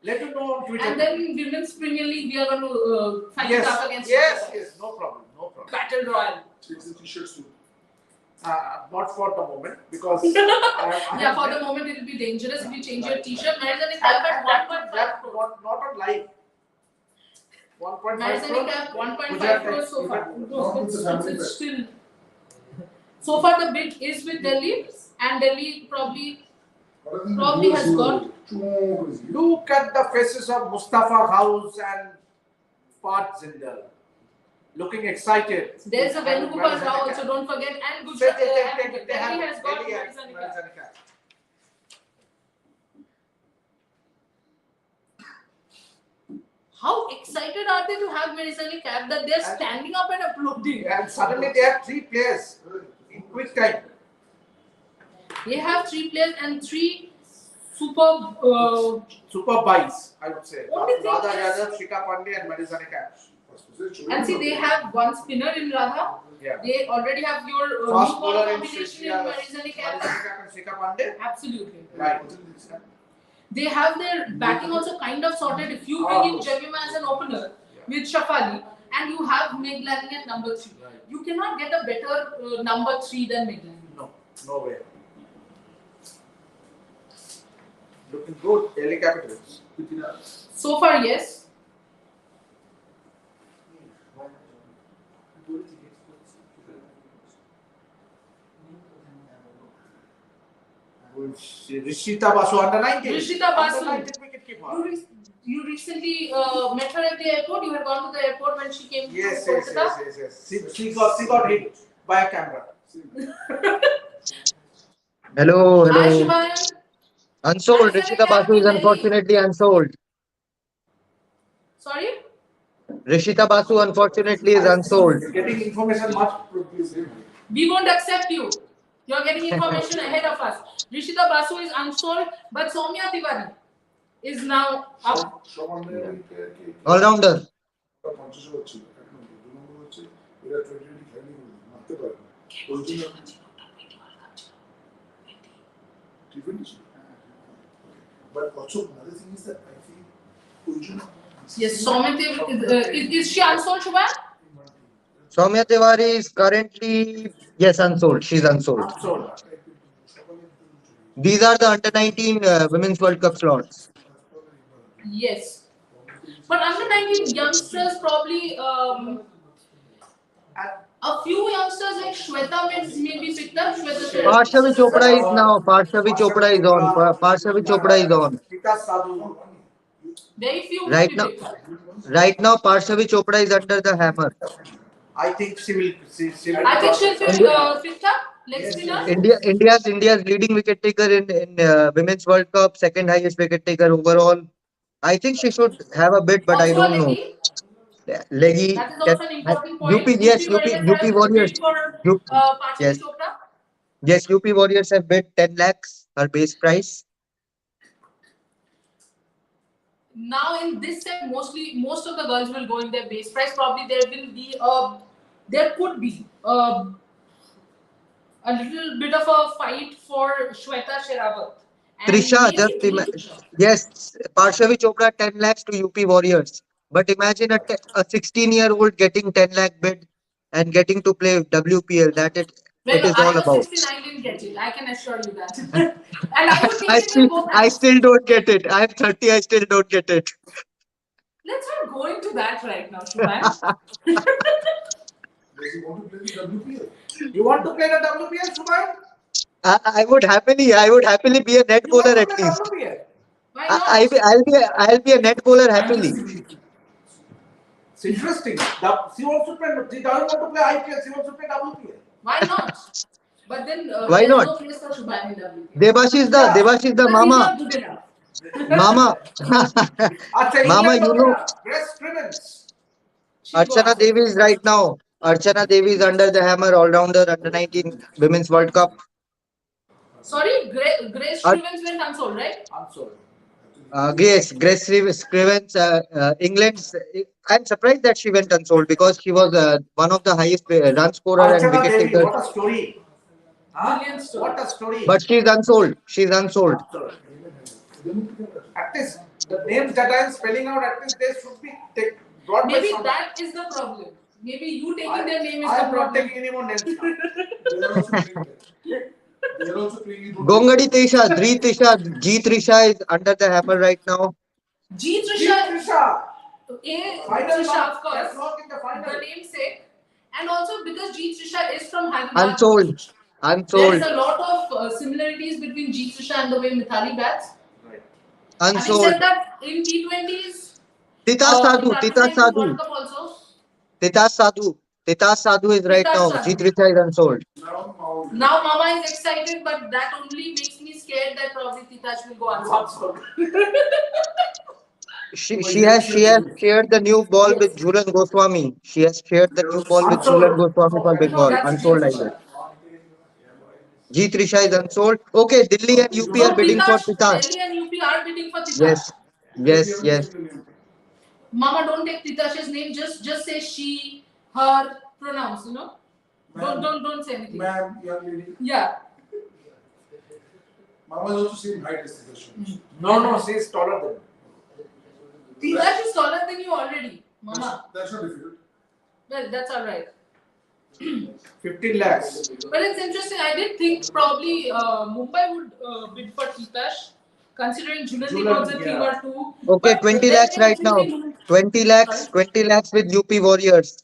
Let you know on Twitter. And then in Women's Premier League, we are going to fight it up against yes, no problem. Battle Royal. Change the t-shirts too. Not for the moment because Yeah, for the moment it will be dangerous if you change your t-shirt. Marizane Cap at 1.5 crore. not on live. 1.5 Marizane Cap crore. 1.5 crore so far. It's still. So far the bid is with Delhi, and Delhi probably has got. Look at the faces of Mustafa House and Parth Zindal. looking excited. There's a Venugopal Rao also, don't forget, and Gujarat They have Delhi has got Delhi and Marizanika. Marizanika. How excited are they to have Marizanika that they're standing up and applauding? And suddenly they have 3 players in quick time. They have 3 players and 3 superb. Super buys, I would say. Only thing Radha is- Yadav, Shika Pandey and Marizanika. And see, they have one spinner in Radha. Yeah. They already have your Fast new ball bowler in combination in Marizanika Marizanika. and Shika Pandey. Absolutely. Right. They have their batting also kind of sorted. If you bring in Jemima as an opener with Shafali and you have Meghlani at number 3, you cannot get a better number 3 than Meghlani. No, no way. Looking good, Delhi Capitals. So far, yes. Rishita Basu under 19. Rishita Basu. Under 19 wicket keeper. You recently met her at the airport. You had gone to the airport when she came Yes, to yes, Kolkata. yes, yes, yes. She got hit by a camera. Hello, Hi, hello. Shivayan. Unsold. Hi, Rishita Basu is Delhi. unfortunately unsold. Sorry? Rishita Basu unfortunately is unsold. Getting information much. We won't accept you. You're getting information ahead of us. Rishita Basu is unsold, but Soumya Tiwari is now up. All rounder. But also another thing is that I feel Yes, Soumya Tiwari. Is she unsold, Shubha? Soumya Tiwari is currently, yes, unsold. She's unsold. Sold. These are the under 19 Women's World Cup slots. Yes. But under 19 youngsters probably a few youngsters like Shweta may be picked up. Parshavi Chopra is now. Parshavi Chopra is on. Parshavi Chopra is on. Vikas Sadhu. Very few will Right be now, picked up. right now, Parshavi Chopra is under the hammer. I think she will. She will I think she'll India- pick up. Leg spinner. India's leading wicket taker in Women's World Cup, second highest wicket taker overall. I think she should have a bid, but I Also a don't know. leggy. Leggy. That is also an important point. UP, yes, UP Warriors. Bid for UP, Parshavi yes, Chopra. yes, UP Warriors have bid 10 lakhs, her base price. Now in this set, most of the girls will go in their base price. Probably there could be a little bit of a fight for Shweta Sherawat. And Trisha, maybe just Trisha. yes, Parshavi Chopra 10 lakhs to UP Warriors. But imagine a 16-year-old getting 10 lakh bid and getting to play WPL. It is I all was about. 16, I didn't get it. I can assure you that. And I would take I it with both I hands. still don't get it. I'm 30, I still don't get it. Let's not go into that right now, Shubhan. does he want to play the WPL? You want to play the WPL, Subhain? I would happily be a net You want bowler to at play least. WPL? Why not? I'll be a net bowler happily. It's interesting. She wants to play. She doesn't want to play IPL. She wants to play WPL. Why not? But then Why there's not? no place for Shubhan in WPL. Debash is the Because he's mama. not good enough. Mama. Mama, you know, Grace Stevens. Archana Devi is right now. Archana Devi is under the hammer, all-rounder, under 19 Women's World Cup. Sorry, Grace Stevens went unsold, right? Unsold. Grace Scrivens, England's. I'm surprised that she went unsold because she was one of the highest run scorer and Archana wicket Devi, takers. what a story. Huh? Brilliant story. What a story. But she's unsold. She's unsold. At least the names that I am spelling out, at least they should be brought by Maybe someone. that is the problem. Maybe you taking their name is I the am not problem. taking any more names now. They are also playing that. They are also playing. Gongadi Trisha, Dri Trisha, G Trisha is under the hammer right now. G. G. Trisha, Trisha. Final Final Trisha, knock. of course. That's knock in the final. The namesake. And also because G. Trisha is from Hyderabad. Unsold. There Unsold. is a lot of similarities between G. Trisha and the way Mithali bats. Right. Having Unsold. said that, in T20s, Tita Sadhu. in Tita World Sadhu. Cup also, Titas Sadhu. Titas Sadhu is right Titas now. Sadhu. G3 is unsold. Now Mama is excited, but that only makes me scared that probably Titash will go unsold. She has shared the new ball with Jhulan Goswami. She has shared the new ball with Jhulan Goswami for No, Bengal. that's Unsold, I guess. G3 is unsold. Okay, Delhi and UP So are bidding for Titash, Titash. Delhi and UP are bidding for Titash. Yes, yes, yes. Mama, don't take Titash's name. Just say she, her pronouns. You know. Don't say anything. Ma'am, young lady. Yeah. Mama is also same height as Titash. No, she is taller than. Titash is taller than you already, Mama. That's not difficult. Well, that's all right. 15 lakhs. But it's interesting. I did think probably Mumbai would bid for Titash, considering Julan was a thing or two. Okay, But 20 then lakhs right if you now. see 20 lakhs, Sorry? 20 lakhs with UP Warriors.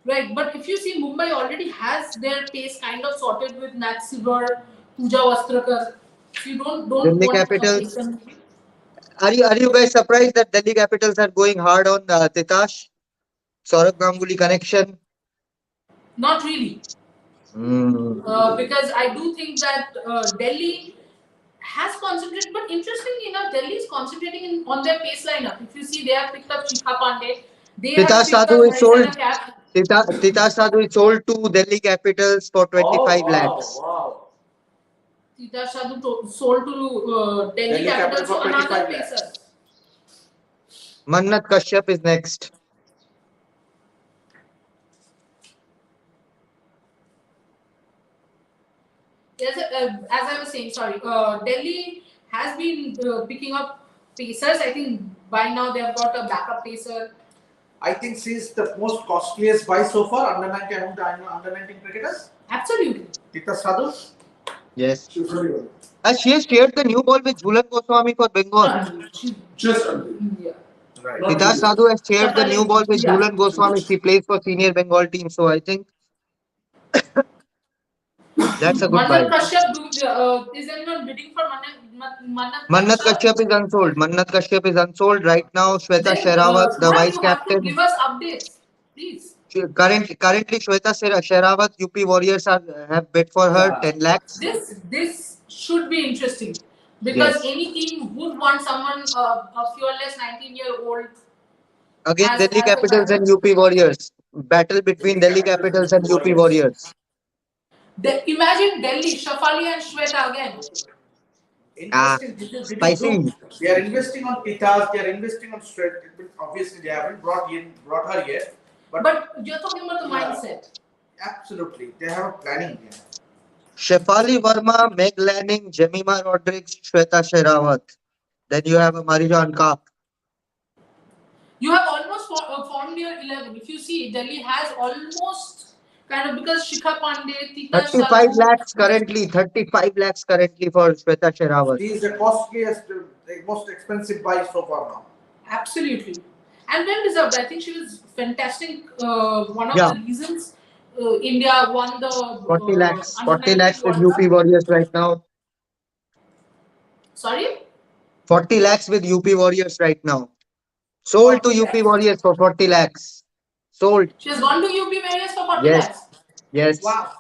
Right, but if you see Mumbai already has their pace kind of sorted with Nat Silver, Pooja Vastrakar. So you don't Delhi want Capitals. Are you guys surprised that Delhi Capitals are going hard on Titash? Saurabh Ganguly connection? Not really. Because I do think that Delhi has concentrated, but interestingly enough, Delhi is concentrating on their pace lineup. If you see, they have picked up Shikha Pandey, they have Titash picked Sadhu up is sold. Harisana Cap. Titash Sadhu is sold to Delhi Capitals for 25 lakhs. Wow. Titash Sadhu sold to Delhi Delhi Capitals, Capitals for so another 25 lakhs. pacer. Mannat Kashyap is next. Yes, as I was saying, sorry, Delhi has been picking up pacers. I think by now they have got a backup pacer. I think she is the most costliest buy so far under 19 among the under 19 cricketers. Absolutely. Titash Sadhu. Yes. She's very well. She has shared the new ball with Jhulan Goswami for Bengal. Just under. Yeah. Right. Titash Sadhu has shared the new ball with Yeah. Jhulan Goswami. She plays for senior Bengal team. So I think that's a good buy. Mannat Kashyap, is anyone bidding for Mannat Mannat Kashyap is unsold. Mannat Kashyap is unsold right now. Shweta Then, Shehrawat, the Suhan, vice you have to captain. give us updates, please. Currently, Shweta Shehrawat, UP Warriors have bid for her 10 lakhs. This should be interesting because Yes. any team would want someone a fearless 19-year-old. Again, as Delhi a Capitals and backup. UP Warriors. Battle between Delhi Capitals and UP Warriors. Imagine Delhi, Shafali and Shweta again. Interesting. This is pretty Spicy. good. They are investing on Titash. They are investing on Stret. Obviously, they haven't brought her yet. But you're talking about the mindset. Absolutely, they have a planning here. Shefali Verma, Meg Lanning, Jemima Rodriguez, Shweta Shehrawat. Then you have a Marijan Kaap. You have almost formed your 11. If you see, Delhi has almost kind of, because Shikha Pandey, Titash 35 Sadhu, lakhs currently. 35 lakhs currently for Shweta Shehrawat. She is the costliest, the most expensive buy so far now. absolutely. And well deserved. I think she was fantastic. One of Yeah. the reasons India won the 40 lakhs. 40 under-19 lakhs with World UP Cup. Warriors right now. Sorry? 40 lakhs with UP Warriors right now. Sold to 40 UP lakhs. Warriors for 40 lakhs. Sold. She has gone to UP Warriors for 40 Yes. lakhs. Yes. Wow.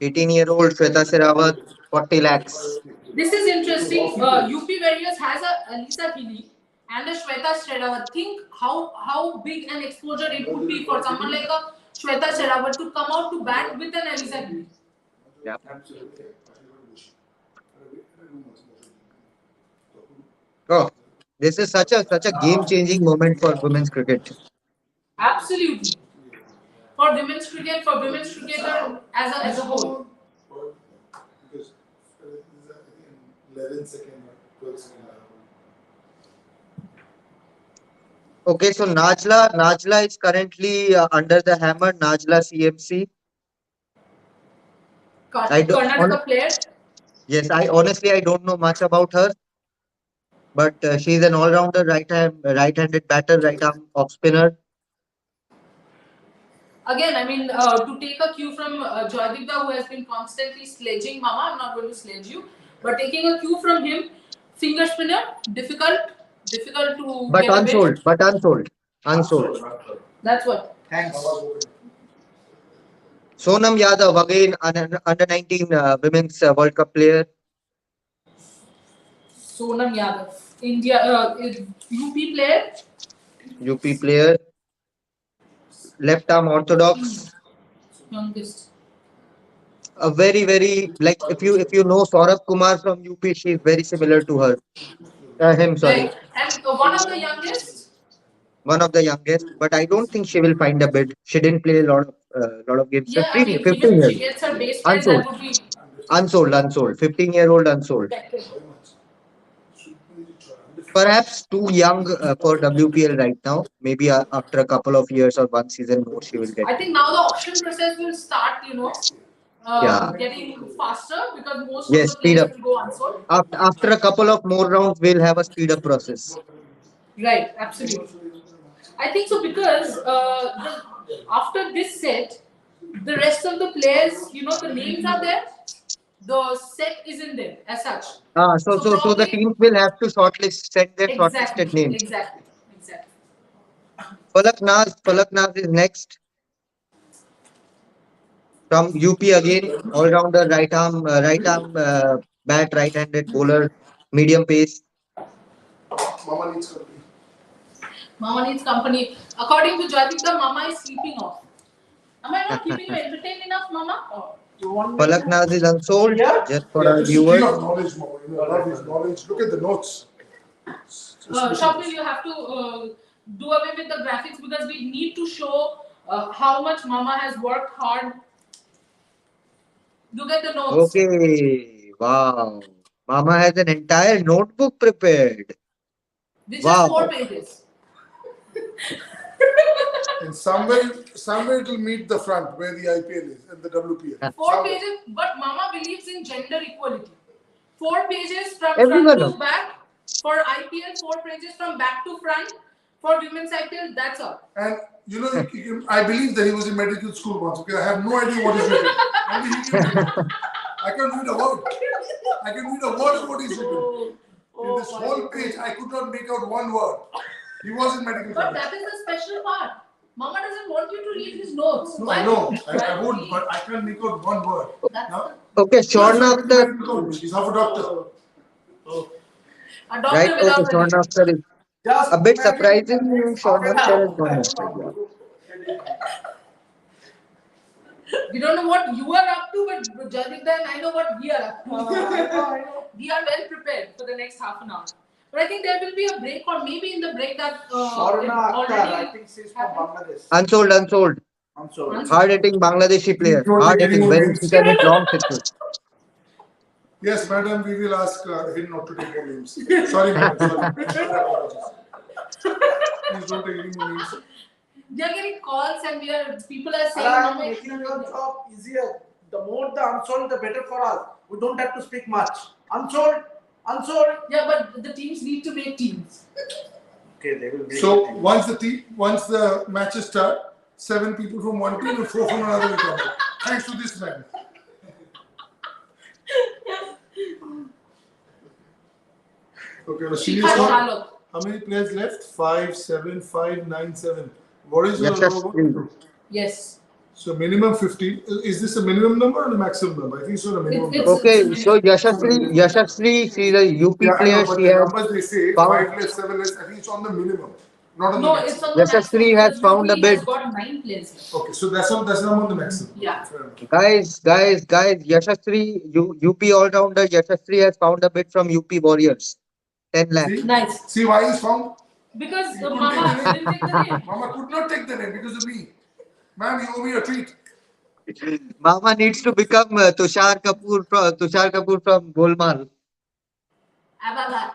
18-year-old Shweta Shehrawat, 40 lakhs. This is interesting. UP Warriors has a Alisa Healy and a Shweta Shehrawat. Think how big an exposure it would be for someone like a Shweta Shehrawat to come out to bat with an Alisa Healy. Yeah. Absolutely. Oh, this is such a game-changing moment for women's cricket. Absolutely. For women's cricketer as a whole. Because 11 second or 12 second. Okay, so Najla is currently under the hammer. Najla CMC. Karnataka player. Yes, I don't know much about her, but she's an all-rounder, right-handed batter, right-arm off spinner. Again, I mean, to take a cue from Joydipda, who has been constantly sledging Mama, I'm not going to sledge you, but taking a cue from him, finger spinner, difficult to But get a bit. unsold. Unsold. That's what. Thanks. Sonam Yadav, again under 19 Women's World Cup player. Sonam Yadav, India, UP player. UP player. Left arm orthodox. Youngest. A very like if you know Saurabh Kumar from UP, she is very similar to her. Him, sorry. Right. And one of the youngest. One of the youngest, but I don't think she will find a bid. She didn't play a lot of games. Yeah, I 15, mean, 15 even if years. she gets her base price, Unsold. that would be Unsold. 15-year-old unsold. Perhaps too young for WPL right now. Maybe after a couple of years or one season more, she will get. I think now the auction process will start, Yeah. getting faster because most Yes, of the speed players up. will go unsold. After a couple of more rounds, we'll have a speed up process. Right, absolutely. I think so because after this set, the rest of the players, the names are there. The set isn't there as such. So the probably- teams will have to set their Exactly, shortlisted names. exactly. Falak Naz is next from UP again. All rounder, right arm bat, right-handed bowler, medium pace. Mama needs company. Mama needs company. According to Jyotika, Mama is sleeping off. Am I not keeping you entertained enough, Mama? Oh. You want me Falak to- Naz is unsold. Yeah. Just for Yeah, our just viewers. tree of knowledge, Mama. Love his knowledge. Look at the notes. Shopee, you have to do away with the graphics because we need to show how much Mama has worked hard. Look at the notes. Okay. Wow. Mama has an entire notebook prepared. Which Wow. has 4 pages. And somewhere it will meet the front where the IPL is and the WPL. 4 Somewhere. pages, but Mama believes in gender equality. 4 pages from Everyone front to knows. back. For IPL, 4 pages from back to front. For women's IPL, that's all. And I believe that he was in medical school once. Okay, I have no idea what he's written. Only he can read. I can't read a word. I can read a word of what he's written. In this whole page, I could not make out one word. He was in medical But college. that is the special part. Mama doesn't want you to read his notes. No, Why I know. would- I why would, read? but I can't make out one word. That's No? Okay, Shorna He's Akhtar. medical college. He's half a doctor. A doctor Right, okay, without a Shorna name. Akhtar is Just a bit imagine surprising. the next Shorna half an Akhtar hour. has gone outside. Yeah. We don't know what you are up to, but Jyotika and I know what we are up to. I know. We are well prepared for the next half an hour. But I think there will be a break, or maybe in the break that Shorna it Akhtar, I already think she's from happened. Bangladesh. Unsold. I'm sorry. Hard hitting Bangladeshi player. Don't Hard take any hitting. more Very names. she can hit long sixes. Yes, madam, we will ask him not to take more names. Sorry, madam. Sorry. My apologies. Please don't take any more names. We are getting calls and people are saying, I'm "Mama, making your job easier. The more the unsold, the better for us. We don't have to speak much. Unsold. yeah, but the teams need to make teams." Okay, they will make So it. once the matches start, 7 people from one team and 4 from another will come out. Thanks to this man. Okay, well, Shikha serious one. Shalok. How many players left? 5, 7, 5, 9, 7. What is your Yashasvi. Yes. So minimum 15. Is this a minimum number or a maximum number? I think it's not a minimum It's- number. Okay, so Yashasvi, she's a UP Yeah, I player. know, but She the has numbers they say, found 5 less, 7 less, I think it's on the minimum, not on No, the it's maximum. on the Yashasvi maximum has because found a UP has bid. got 9 players left. Okay, so that's not on the maximum. Yeah. Fair enough. guys. Yashasvi, UP all-rounder Yashasvi has found a bid from UP Warriors. 10 lakhs. See? Nice. See why he's found? Because You couldn't Mama take the didn't take the name. Mama could not take the name because of me. Ma'am, you owe me a treat. Mama needs to become Tushar Kapoor from Golmaal. Ababa.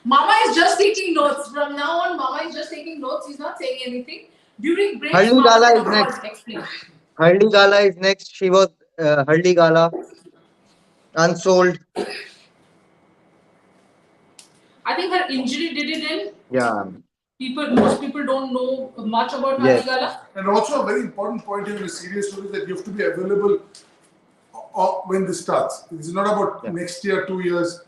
Mama is just taking notes. From now on, Mama is just taking notes. He's not saying anything. During breaks, Haldi Mama Gala will is next. explain. Haldi Gala is next. She was Haldi Gala. Unsold. I think her injury did it in. Yeah. Most people don't know much about Yes. Gala. And also a very important point here in a serious story is that you have to be available when this starts. It's not about Yeah. next year, 2 years.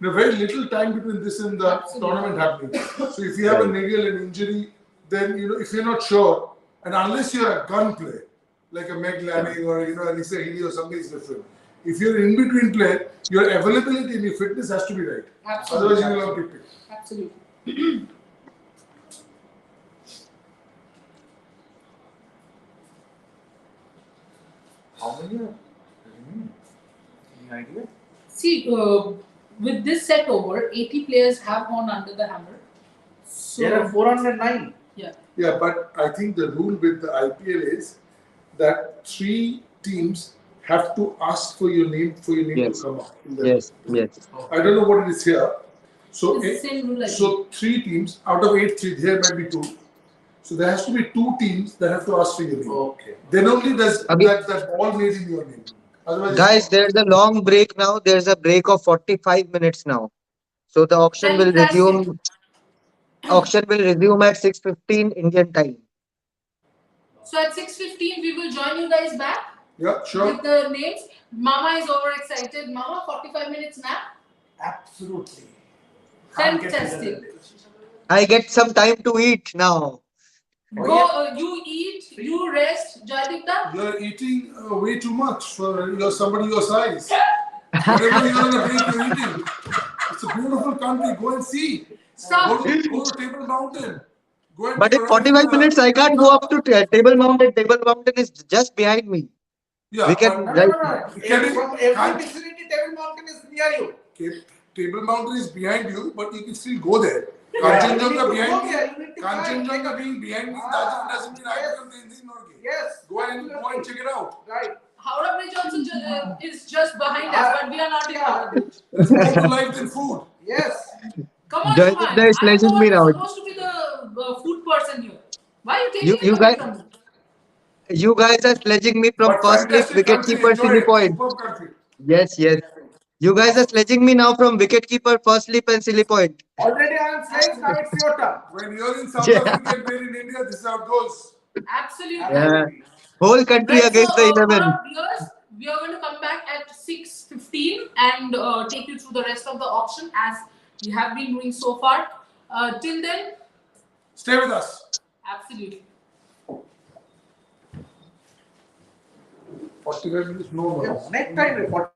very little time between this and the tournament happening. So if you have a niggle and injury, then if you're not sure, and unless you're a gun player, like a Meg Lanning or Anissa Healy or something is different. If you're in between player, your availability and your fitness has to be right. Absolutely. Otherwise, you will not get picked. Absolutely. How many are remaining? Any idea? See, with this set over, 80 players have gone under the hammer. So, There are 409. yeah. Yeah, but I think the rule with the IPL is that 3 teams have to ask for your name Yes. to come up. In the Yes, yes. I don't know what it is here. So, It's the same rule, I so 3 teams out of 8, 3 there might be 2. So there has to be 2 teams that have to ask for your name. Okay. Then only does Again- that ball made in your name. Otherwise, Guys, there's a long break now. There's a break of 45 minutes now. So the auction will Fantastic. resume. Auction will resume at 6:15 Indian time. So at 6:15, we will join you guys back yeah, sure. with the names. Mama is overexcited. Mama, 45 minutes nap. Absolutely. Fantastic. I get some time to eat now. Go, you eat, you rest. Jayadipta? You're eating way too much for somebody your size. Whatever you're on a break, you're eating. It's a beautiful country. Go and see. Stop. Go to Table Mountain. Go and But take in a ride 45 minutes, I can't go up to Table Mountain. Table Mountain is just behind me. Yeah, We can- No, Right. no, no, no. From every vicinity, Table Mountain is near you. Table Mountain is behind you, but you can still go there. Yeah, Kanchenjunga you need to behind go me. there, you need to try. Kanchenjunga being behind me doesn't mean I become the Norge. Yes. Go and check it out. Right. Howrah Bridge also is just behind us, but we are not in Howrah Bridge. There's more to life than food. Yes. Come on, Jayadipta Suman. is I'm the sledging one me who's now. supposed to be the food person here. Why are you taking You it away guys- from me? You guys are sledging me from But first league fantastic country, wicketkeeper enjoy Silly it. Point. Superb country. Yes, yes. You guys are sledging me now from wicketkeeper, first slip and Silly Point. Already I am sledged, now it's your turn. When you're in South Yeah. Africa and we're in India, this is how it goes. Absolutely. Yeah. Whole country Right, against the 11. our viewers, we are going to come back at 6:15 and take you through the rest of the auction as we have been doing so far. Till then, Stay with us. absolutely. 45 minutes, no. Yes. Next time report.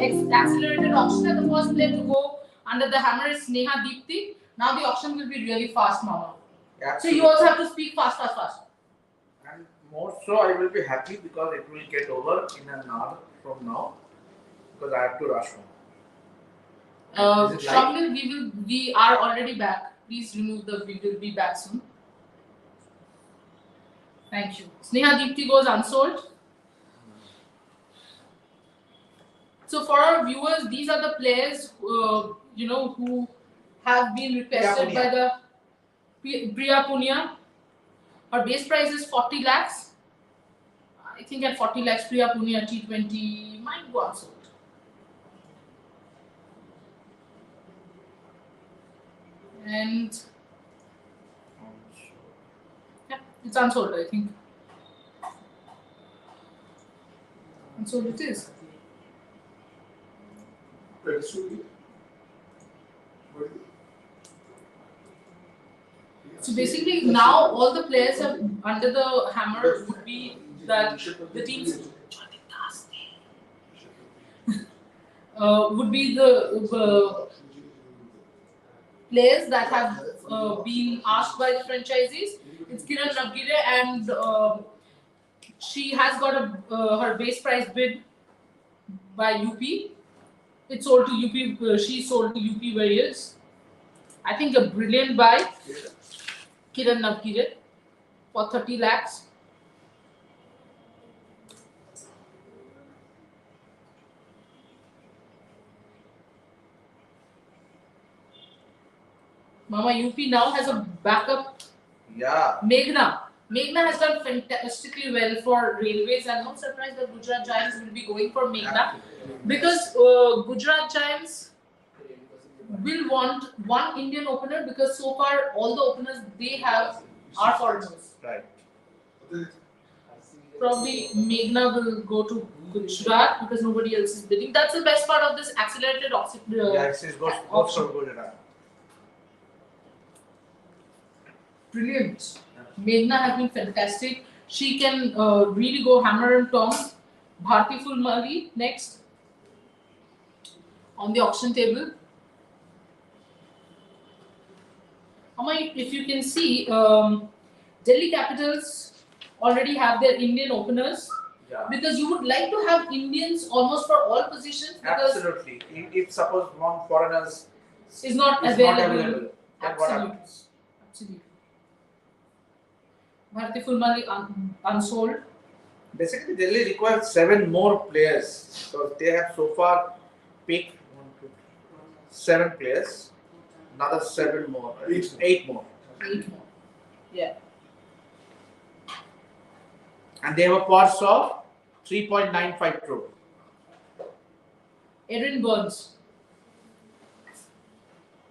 accelerated auction, and the first player to go under the hammer is Sneha Deepti. Now the auction will be really fast, Mama. So you also have to speak fast. And more so, I will be happy because it will get over in an hour from now because I have to rush home. Is it live? Shamil, we are already back. Please remove the "we will be back soon." Thank you. Sneha Deepti goes unsold. So for our viewers, these are the players who have been requested by the Priya Punia. Her base price is 40 lakhs. I think at 40 lakhs, Priya Punia T20 might go unsold. And yeah, it's unsold, I think. Unsold it is. So basically, now all the players have under the hammer would be that the teams would be the players that have been asked by the franchisees. It's Kiran Navgire, and she has got her base price bid by UP. It sold to UP. She sold to UP Warriors. I think a brilliant buy. Kiran Navgire for 30 lakhs. Mama, UP now has a backup. Yeah. Meghna has done fantastically well for railways. I'm not surprised that Gujarat Giants will be going for Meghna because Gujarat Giants will want one Indian opener because so far all the openers they have are foreigners. Right. Probably Meghna will go to Gujarat because nobody else is bidding. That's the best part of this accelerated auction. Goes for Gujarat. Brilliant. Meghna has been fantastic. She can really go hammer and tongs. Bharti Fulmali next on the auction table. Amma, if you can see, Delhi Capitals already have their Indian openers. Yeah. Because you would like to have Indians almost for all positions. Absolutely. If suppose one foreigner is not available. Then what happens? Absolutely. Bharti Fulmali unsold. Basically, Delhi requires 7 more players because they have so far picked 7 players. Another 7 more. 8 more. 8 more. Yeah. And they have a purse of 3.95 crore. Aaron Burns.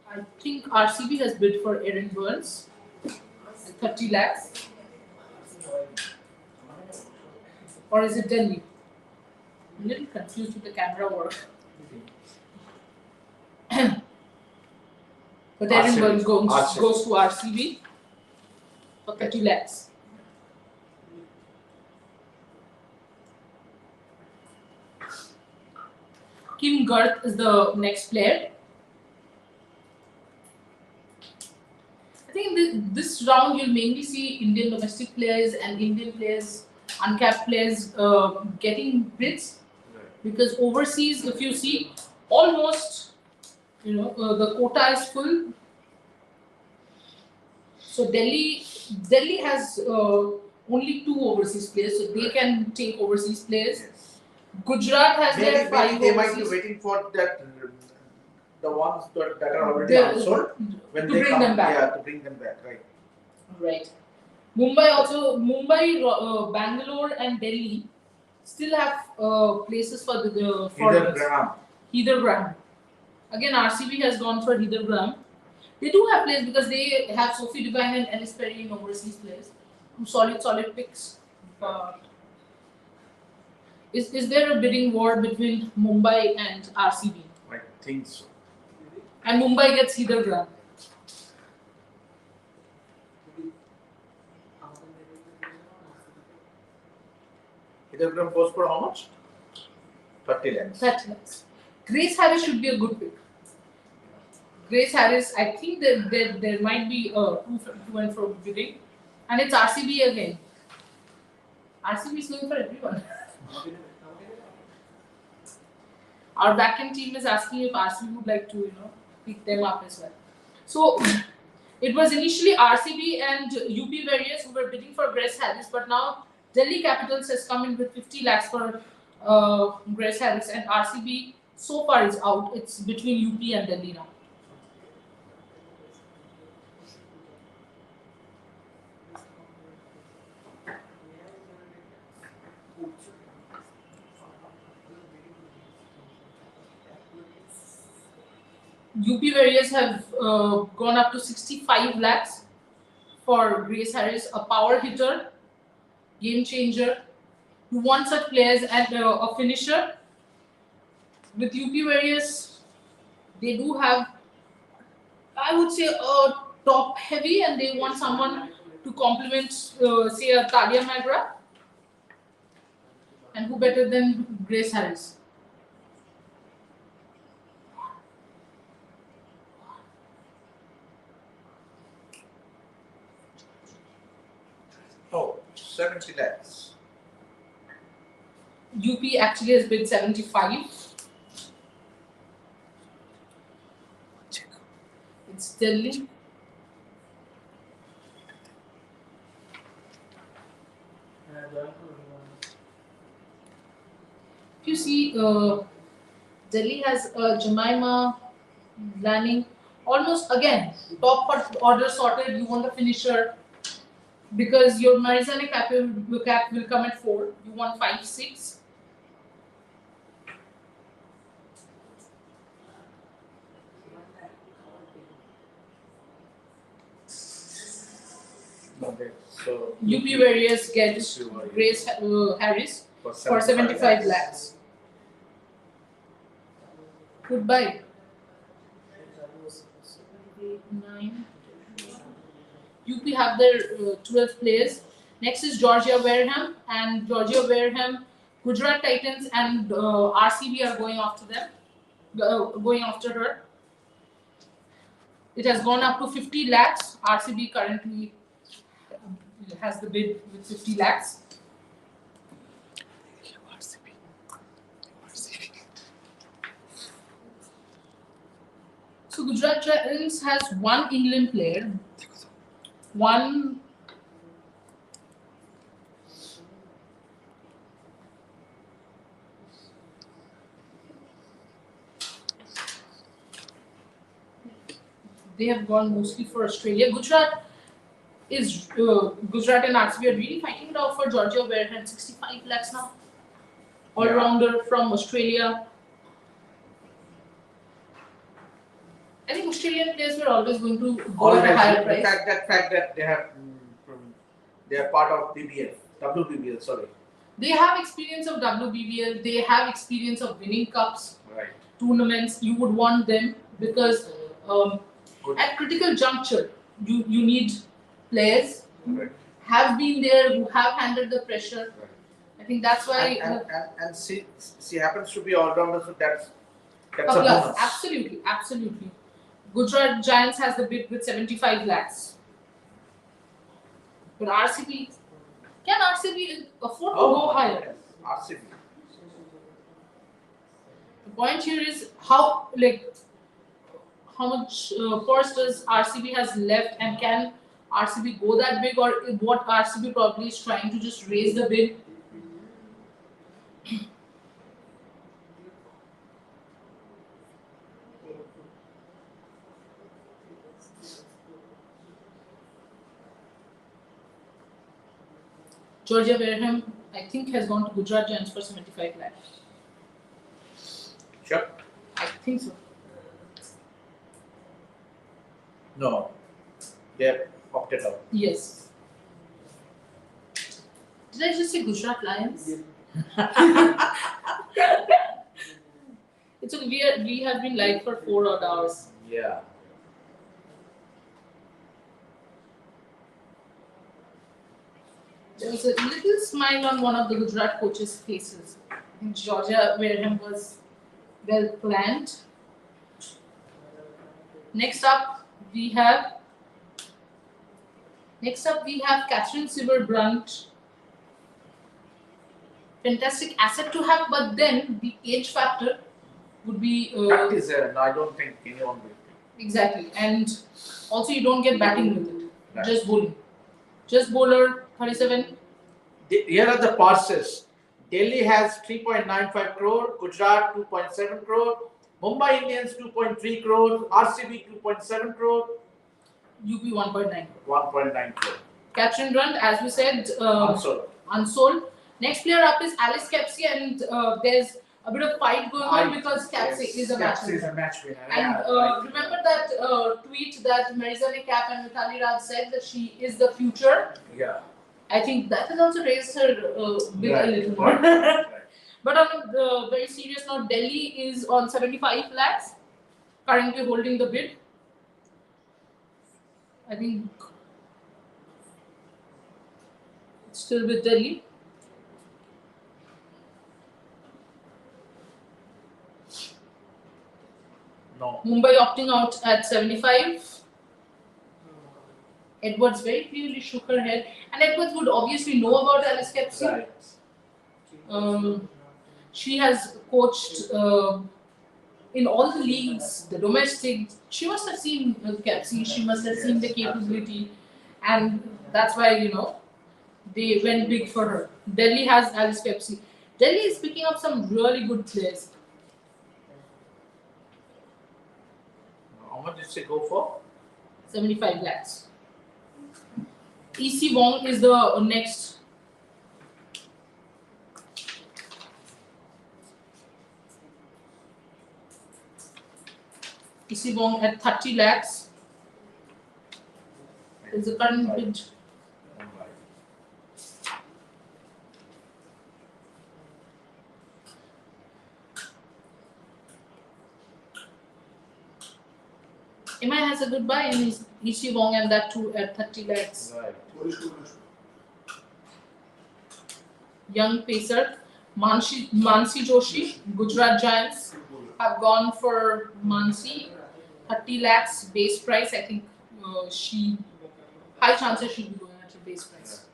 I think RCB has bid for Aaron Burns. 30 lakhs. Or is it Delhi? I'm a little confused with the camera work. But Aaron Burns goes to RCB for 30 lakhs. Kim Garth is the next player. I think this round you'll mainly see Indian domestic players and Indian players, uncapped players getting bids. Because overseas, if you see, almost the quota is full. So Delhi has only 2 overseas players, so they can take overseas players. Gujarat has their 5 they overseas. might be waiting for that the ones that are already unsold when to they bring come. them back. Yeah, to bring them back, right. Right. Mumbai, Bangalore, and Delhi still have places for the foreigners. Heather Graham. Again, RCB has gone for Heather Graham. They do have players because they have Sophie Devine and Alice Perry in overseas players. 2 solid picks. But is there a bidding war between Mumbai and RCB? I think so. And Mumbai gets Heather Graham. Heather Graham goes for how much? 30 lakhs. 30 lakhs. Grace Harris should be a good pick. Grace Harris, I think that there might be a 2 and 4 bidding, and it's RCB again. RCB is going for everyone. Our backend team is asking if RCB would like to, pick them up as well. So it was initially RCB and UP Warriors who were bidding for Grace Harris, but now Delhi Capitals has come in with 50 lakhs for Grace Harris, and RCB so far is out. It's between UP and Delhi now. UP Warriors have gone up to 65 lakhs for Grace Harris, a power hitter, game changer. You want such players and a finisher. With UP Warriors, they do have, I would say, a top heavy, and they want someone to complement, say, a Talia Magra. And who better than Grace Harris? Oh, 70 lakhs. UP actually has bid 75. It's Delhi. If you see, Delhi has Jemima, Lanning, almost again top order sorted. You want a finisher because your Marizana cap will come at 4. You want 5, 6. Okay, so UP Warriors get Grace Harris for 75 lakhs. Goodbye. 8, 9. UP have their 12 players. Next is Georgia Wareham, and Georgia Wareham, Gujarat Titans, and RCB are going after them, going after her. It has gone up to 50 lakhs. RCB currently has the bid with 50 lakhs. So Gujarat Titans has one England player, one they have gone mostly for Australia. Gujarat and RCB are really fighting it out for Georgia Wareham, 65 lakhs now. All rounder from Australia. I think Australian players were always going to go at a higher price. The fact that they are part of WPL, sorry. They have experience of WPL. They have experience of winning cups, tournaments. You would want them because at critical juncture, you need players who have been there, who have handled the pressure. I think that's why. And she happens to be all rounder, so that's a plus. bonus. Absolutely. Gujarat Giants has the bid with 75 lakhs. But RCB, can RCB afford to go higher? RCB. The point here is how much purse does RCB has left, and can RCB go that big, or what RCB probably is trying to just raise the bid. Georgia Wareham, I think, has gone to Gujarat Giants for 75 lakhs. Sure. I think so. No, they have opted out. Yes. Did I just say Gujarat Lions? It's okay. We have been live for 4 odd hours. Yeah. There was a little smile on one of the Gujarat coaches' faces. I think Georgia Wareham was well planned. Next up, we have Catherine Silverbrunt. Fantastic asset to have, but then the age factor would be Practice there, no, I don't think anyone will. exactly, and also you don't get batting with it. Right. Just bowling. Just bowler 37. Here are the parcels. Delhi has 3.95 crore, Gujarat 2.7 crore, Mumbai Indians 2.3 crore, RCB 2.7 crore, UP 1.9. 1.9 crore. Catherine Brunt, as we said, unsold. Next player up is Alice Kepsey, and there's a bit of fight going on because Kepsey is a match Kepsey is winner. a match winner. And remember that tweet that Marizali Cap and Mithali Raj said that she is the future? Yeah. I think that has also raised her bid a little more. Right. But on a very serious note, Delhi is on 75 lakhs, currently holding the bid. I think it's still with Delhi. No. Mumbai opting out at 75. Edwards very clearly shook her head, and Edwards would obviously know about Alice Kepsey. Right. She has coached in all the leagues, the domestic. She must have seen Kepsey. She must have seen the capability, and that's why they went big for her. Delhi has Alice Kepsey. Delhi is picking up some really good players. How much did she go for? 75 lakhs. EC Wong is the next. EC Wong at 30 lakhs is the current bid. MI has a good buy in EC Wong, and that too at 30 lakhs. Right. Young pacer Mansi Joshi, Gujarat Giants have gone for Mansi, 30 lakhs base price. I think high chances she'll be going at her base price.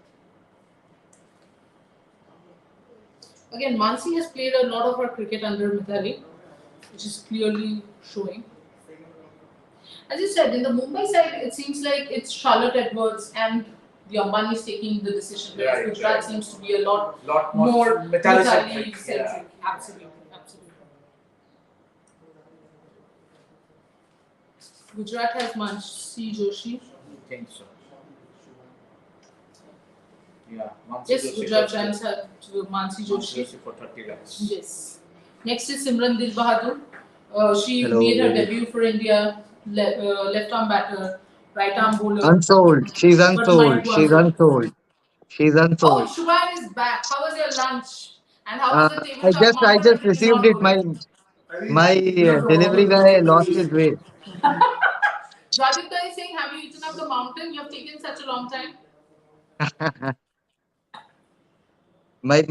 Again, Mansi has played a lot of her cricket under Mithali, which is clearly showing. As you said, in the Mumbai side, it seems like it's Charlotte Edwards and the Ambanis taking the decision. Right, Gujarat right. seems to be a lot more more Mithali-centric. Mithali-centric. Yeah. Absolutely. Gujarat has Mansi Joshi. I think so. Yeah. Yes, Gujarat Giants have Mansi Joshi. For 30 lakhs. Yes. Next is Simran Dil Bahadur. She Hello. made her debut for India. Left arm batter, right arm bowler. Unsold. She's But unsold. might go She's unsold. She's Oh, unsold. Shubhan is back. How was your lunch? And how was the I tabletop just mountain if it is received not it. going? My delivery guy lost his way. Rajita is saying, have you eaten up the mountain? You have taken such a long time. My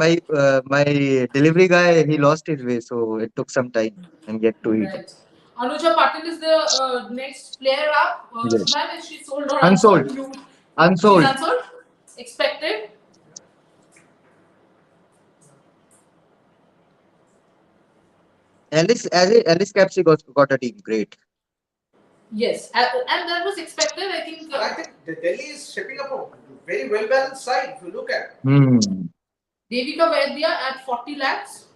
delivery guy, he lost his way, so it took some time and get to eat. Right. Anuja Patil is the next player up. Yes. Shubhan, is she sold or Unsold. unsold? Unsold. She's unsold? Expected? Alice Capsey got a team. Great. Yes. And that was expected. I think. I think the Delhi is shaping up a very well balanced side if you look at. Devika Vaidya at 40 lakhs.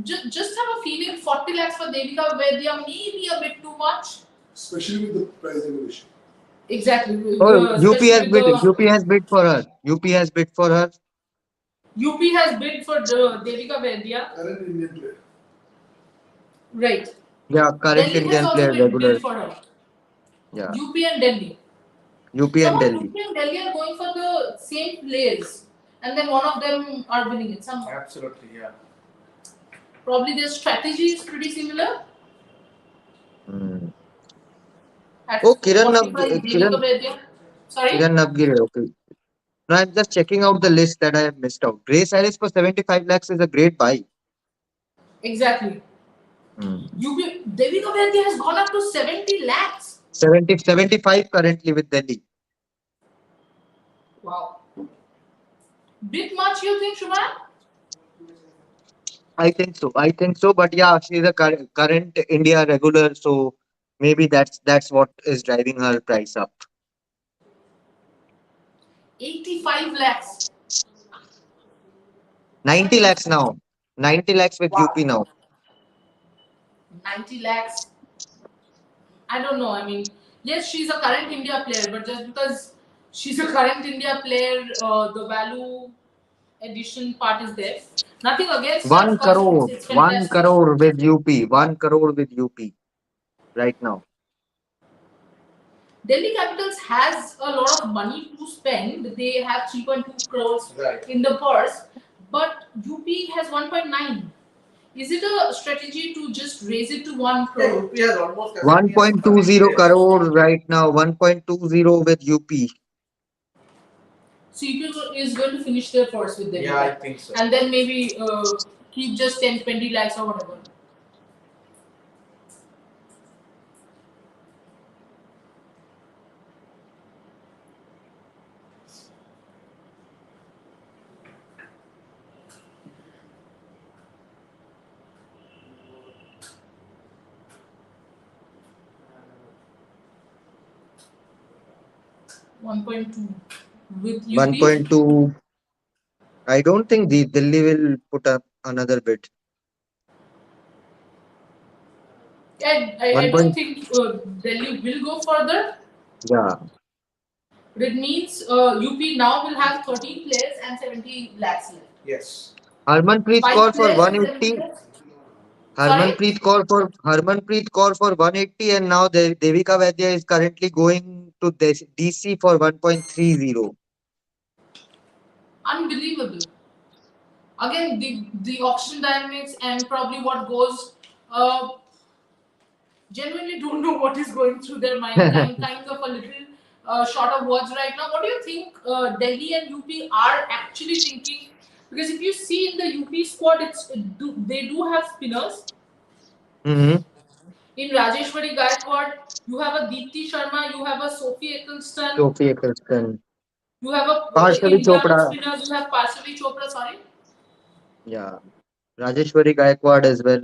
Just have a feeling 40 lakhs for Devika Vaidya may be a bit too much. Especially with the price evolution. Exactly. Oh, UP Especially has with bid. the- UP has bid for her. UP has bid for her. UP has bid for Devika Vaidya. Current Indian player. Right. Yeah, current Delhi has Indian also player, bid regular. for her. Yeah, UP and Delhi. UP and Delhi. UP and Delhi are going for the same players, and then one of them are winning it somehow. Absolutely, yeah. Probably their strategy is pretty similar. At Oh, Kiran 45, Devika Vaidya. Sorry? Kiran Navgire. Okay. No, I'm just checking out the list that I have missed out. Grace Harris for 75 lakhs is a great buy. Exactly. Hmm. Devika Bharti has gone up to 70 lakhs. 75 currently with Delhi. Wow. Bit much, you think, Shubhan? I think so. I think so. But yeah, she's a current India regular, so maybe that's what is driving her price up. 85 lakhs. 90 lakhs now. 90 lakhs with Wow. UP now. 90 lakhs. I don't know. I mean, yes, she's a current India player, but just because she's a current India player, the value addition part is there. Nothing against her, of 1 course, crore. it's 1 fantastic. crore with UP. 1 crore with UP right now. Delhi Capitals has a lot of money to spend. They have 3.2 crores Right. in the purse, but UP has 1.9. Is it a strategy to just raise it to 1 Yeah, crore? UP has almost as many as 1.20 30 players. crore right now. 1.20 with UP. So UP is going to finish their first with Delhi. Yeah, I think so. And then maybe keep just 10, 20 lakhs or whatever. One point two with UP. 1.2. I don't think the Delhi will put up another bid. I 1. don't think Delhi will go further. Yeah. But it means UP now will have 13 players and 70 lakhs left. Yes. Harmanpreet 5 Kaur for players and 70 180. lakhs. Sorry? Harmanpreet Kaur for 180, and now Devika Vaidya is currently going to DC for 1.30. Unbelievable. Again, the auction dynamics and probably what goes. Genuinely don't know what is going through their minds. I'm kind of a little short of words right now. What do you think Delhi and UP are actually thinking? Because if you see in the UP squad, they do have spinners. Mm-hmm. In Rajeshwari Gaikwad, you have a Deepti Sharma, you have a Sophie Eccleston, Sophie Eccleston. you have a Partially in young Chopra. spinners, you have Parsavi Chopra. Sorry, Yeah. Rajeshwari Gaikwad as well.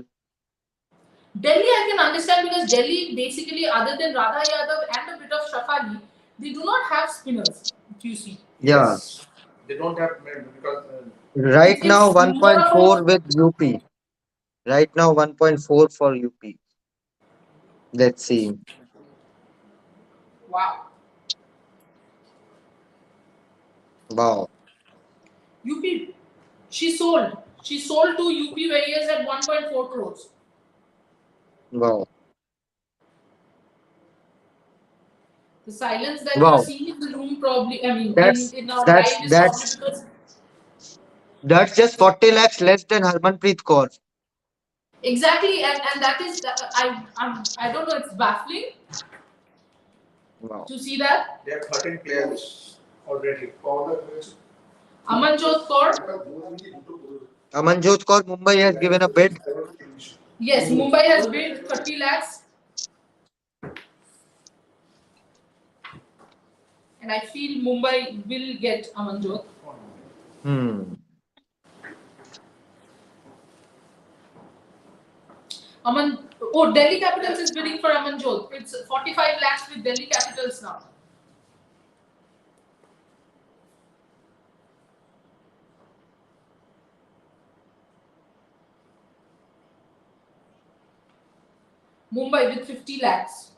Delhi I can understand because Delhi basically, other than Radha Yadav and a bit of Shafali, they do not have spinners. If you see, Yeah. Yes. They don't have because Right now, it's more of 1.4 a with UP. Right now, 1.4 for UP. Let's see. wow. Wow. UP, she sold to UP Warriors at 1.4 crores. Wow. The silence that you're Wow. seeing in the room probably, I mean, That's in our that's live is probably that's because that's just 40 lakhs less than Harmanpreet Kaur. exactly, and that is I don't know, it's baffling Wow. to see that. they have 13 players already. Amanjot Kaur, Amanjot Kaur, Mumbai has given a bid. yes, Mumbai has bid 30 lakhs, and I feel Mumbai will get Amanjot. Hmm. Delhi Capitals is bidding for Amanjot. It's 45 lakhs with Delhi Capitals now. Mumbai with 50 lakhs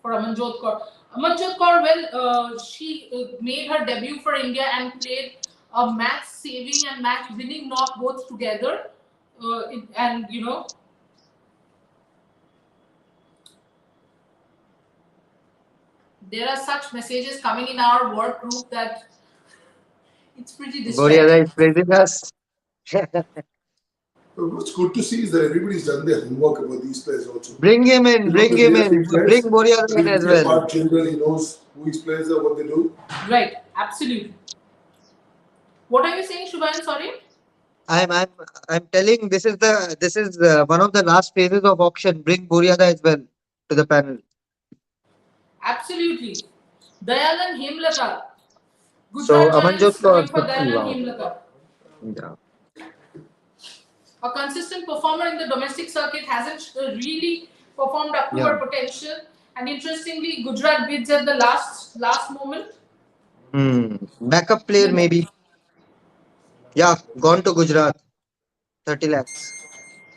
for Amanjot Kaur. Amanjot Kaur, well, she made her debut for India and played a match-saving and match-winning knock both together. And you know, there are such messages coming in our work group that it's pretty Boriada distracting. is praising us. What's good to see is that everybody's done their homework about these players also. Bring him in. You know Bring the him real in. big Bring players. Boriada in as He's a well. part general, he knows who his players are, what they do. Right, absolutely. What are you saying, Shubhan? Sorry? I'm telling this is one of the last phases of auction. Bring Buriada as well to the panel. Absolutely. Dayalan Hemlata. So Gujarat Amanjot Giants scored going for 50. Dayalan Wow. Hemlata. Yeah. A consistent performer in the domestic circuit, hasn't really performed up to Yeah. her potential. And interestingly, Gujarat bids at the last moment. Backup player maybe. Yeah. Gone to Gujarat. 30 lakhs.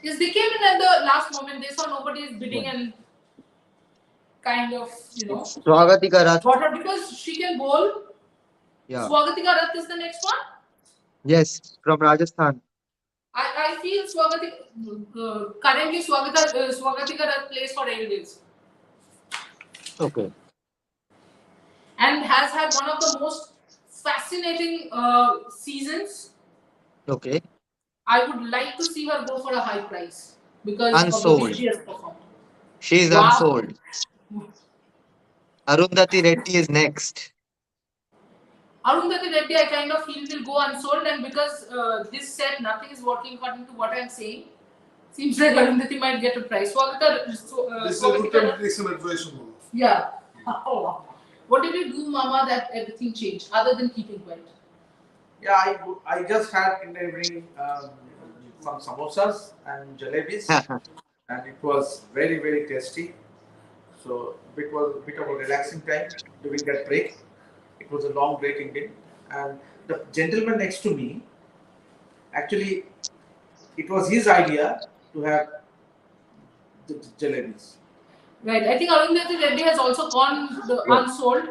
Yes, they came in at the last moment. They saw nobody is bidding Yeah. and kind of, Swagatika Rath. got her because she can bowl. Yeah. Swagatika Rath is the next one. Yes. From Rajasthan. I feel currently Swagatika Rath plays for Railways Okay. and has had one of the most fascinating seasons. Okay. I would like to see her go for a high price because of the way Unsold. she has performed. She is Wow. unsold. Arundhati Reddy is next. Arundhati Reddy, I kind of feel will go unsold, and because this set nothing is working according to what I'm saying, seems like Arundhati might get a price. This is a good time to take some advice from Mama. Yeah. Oh. What did you do, Mama, that everything changed other than keeping quiet? Yeah, I just had in the evening some samosas and jalebis, and it was very very tasty. So it was a bit of a relaxing time during that break. It was a long break indeed, and the gentleman next to me, actually, it was his idea to have the jalebis. Right. I think Arundhati Reddy has also gone Yeah. unsold.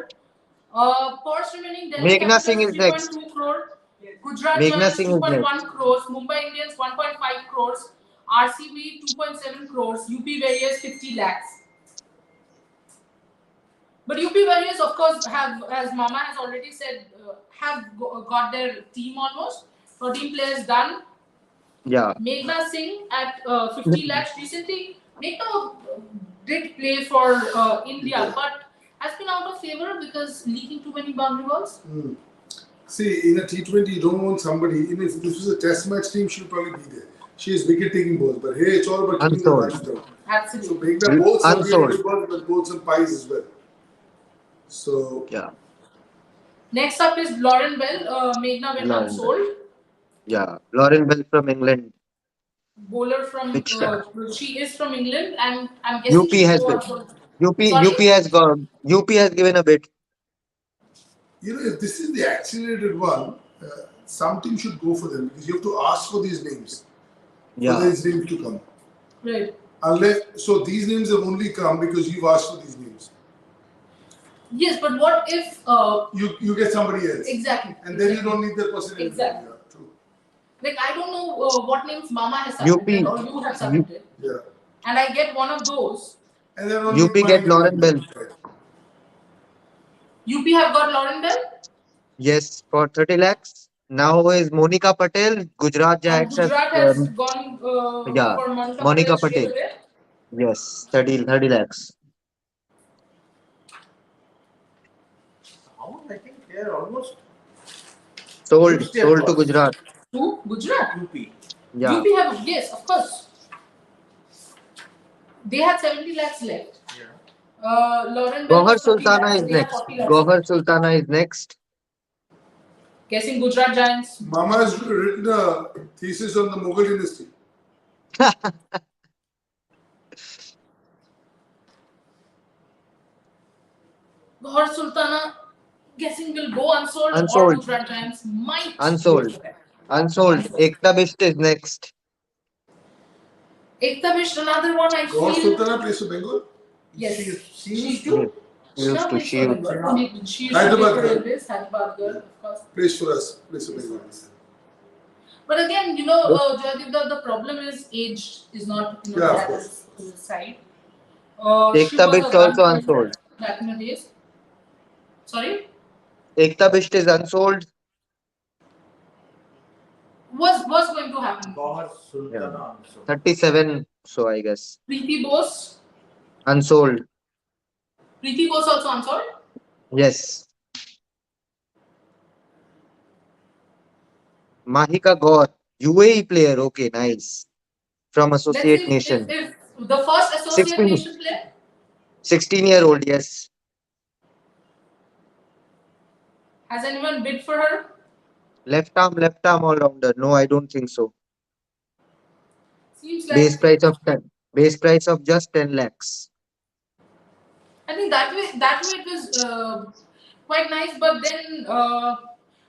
Purse remaining Delhi Meghna Singh Capitals is next. 3.2 crore, Gujarat Meghna Giants Singh is 2.1 next. crores, Mumbai Indians 1.5 crores, RCB 2.7 crores, UP Warriors 50 lakhs. But UP Warriors, of course, have, as Mama has already said, got their team almost. 13 players done. Yeah. Meghna Singh at 50 lakhs recently. Meghna did play for India, but has been out of favor because leaking too many boundary balls. See, in a T20, you don't want somebody, even if this was a test match team, she'll probably be there. She is wicket taking balls, but hey, it's all about keeping the Unsold. runs down. So Absolutely. make the balls some really Unsold. good balls, but balls some pies as well. So, Yeah. Next up is Lauren Bell. Meghna went Lauren unsold. Yeah. Lauren Bell from England. Bowler from Big star. she is from England, and I'm guessing UP she'll has go been. unsold. UP Sorry. has gone. UP has given a bit. if this is the accelerated one, some team should go for them because you have to ask for these names, for Yeah. these names to come. Right. So these names have only come because you've asked for these names. Yes, but what if You get somebody else. exactly? And then you don't need that person anymore. Exactly. Yeah, true. Like I don't know what names Mama has UP. submitted or you have submitted, Yeah. and I get one of those. And then only UP get Lauren Bell. UP have got Lauren Bell, Yes, for 30 lakhs. Now is Monica Patel. Gujarat and Giants have Gujarat has gone yeah, for Monica Monica Patel straight Patel. away. Yes, 30 lakhs. I think they are almost Sold used their sold to purse. Gujarat. Who? Gujarat. UP. Yeah. UP have, yes, of course. They had 70 lakhs left. Yeah. Lauren Bell Gohar was 30 Sultana lakhs, is so they have next. 40 lakhs. Gohar Sultana is next. Guessing Gujarat Giants. Mama has written a thesis on the Mughal dynasty. Gohar Sultana, guessing will go unsold, or Unsold. Gujarat Giants might Unsold. go for it. Unsold. Ekta Bisht is next. Ekta Bisht, another one I Gaur feel. Sultana plays for Bengal. Yes, She she used do. She used now to. plays She for used to. Bengal. She used to Hyderabad play for girl. Railways, Hyderabad girl, of course. Plays for us. Plays for Bengal. But again, Jaydeep, the problem is age is not Yeah, of that course. side. She Ekta was Bisht a also gun unsold. back in the days. Sorry, Ekta Bisht is unsold. was going to happen. Gohar Yeah. Sultana. 37. So I guess. Preeti Bose. Unsold. Preeti Bose also unsold. Yes. Mahika Gaur. UAE player. Okay, nice. From Let's see Associate Nation. if the first associate 16, nation player. 16-year-old. Yes. Has anyone bid for her? Left arm all rounder. No, I don't think so. Seems Base like price of 10. Base price of just 10 lakhs. I think that way it was quite nice. But then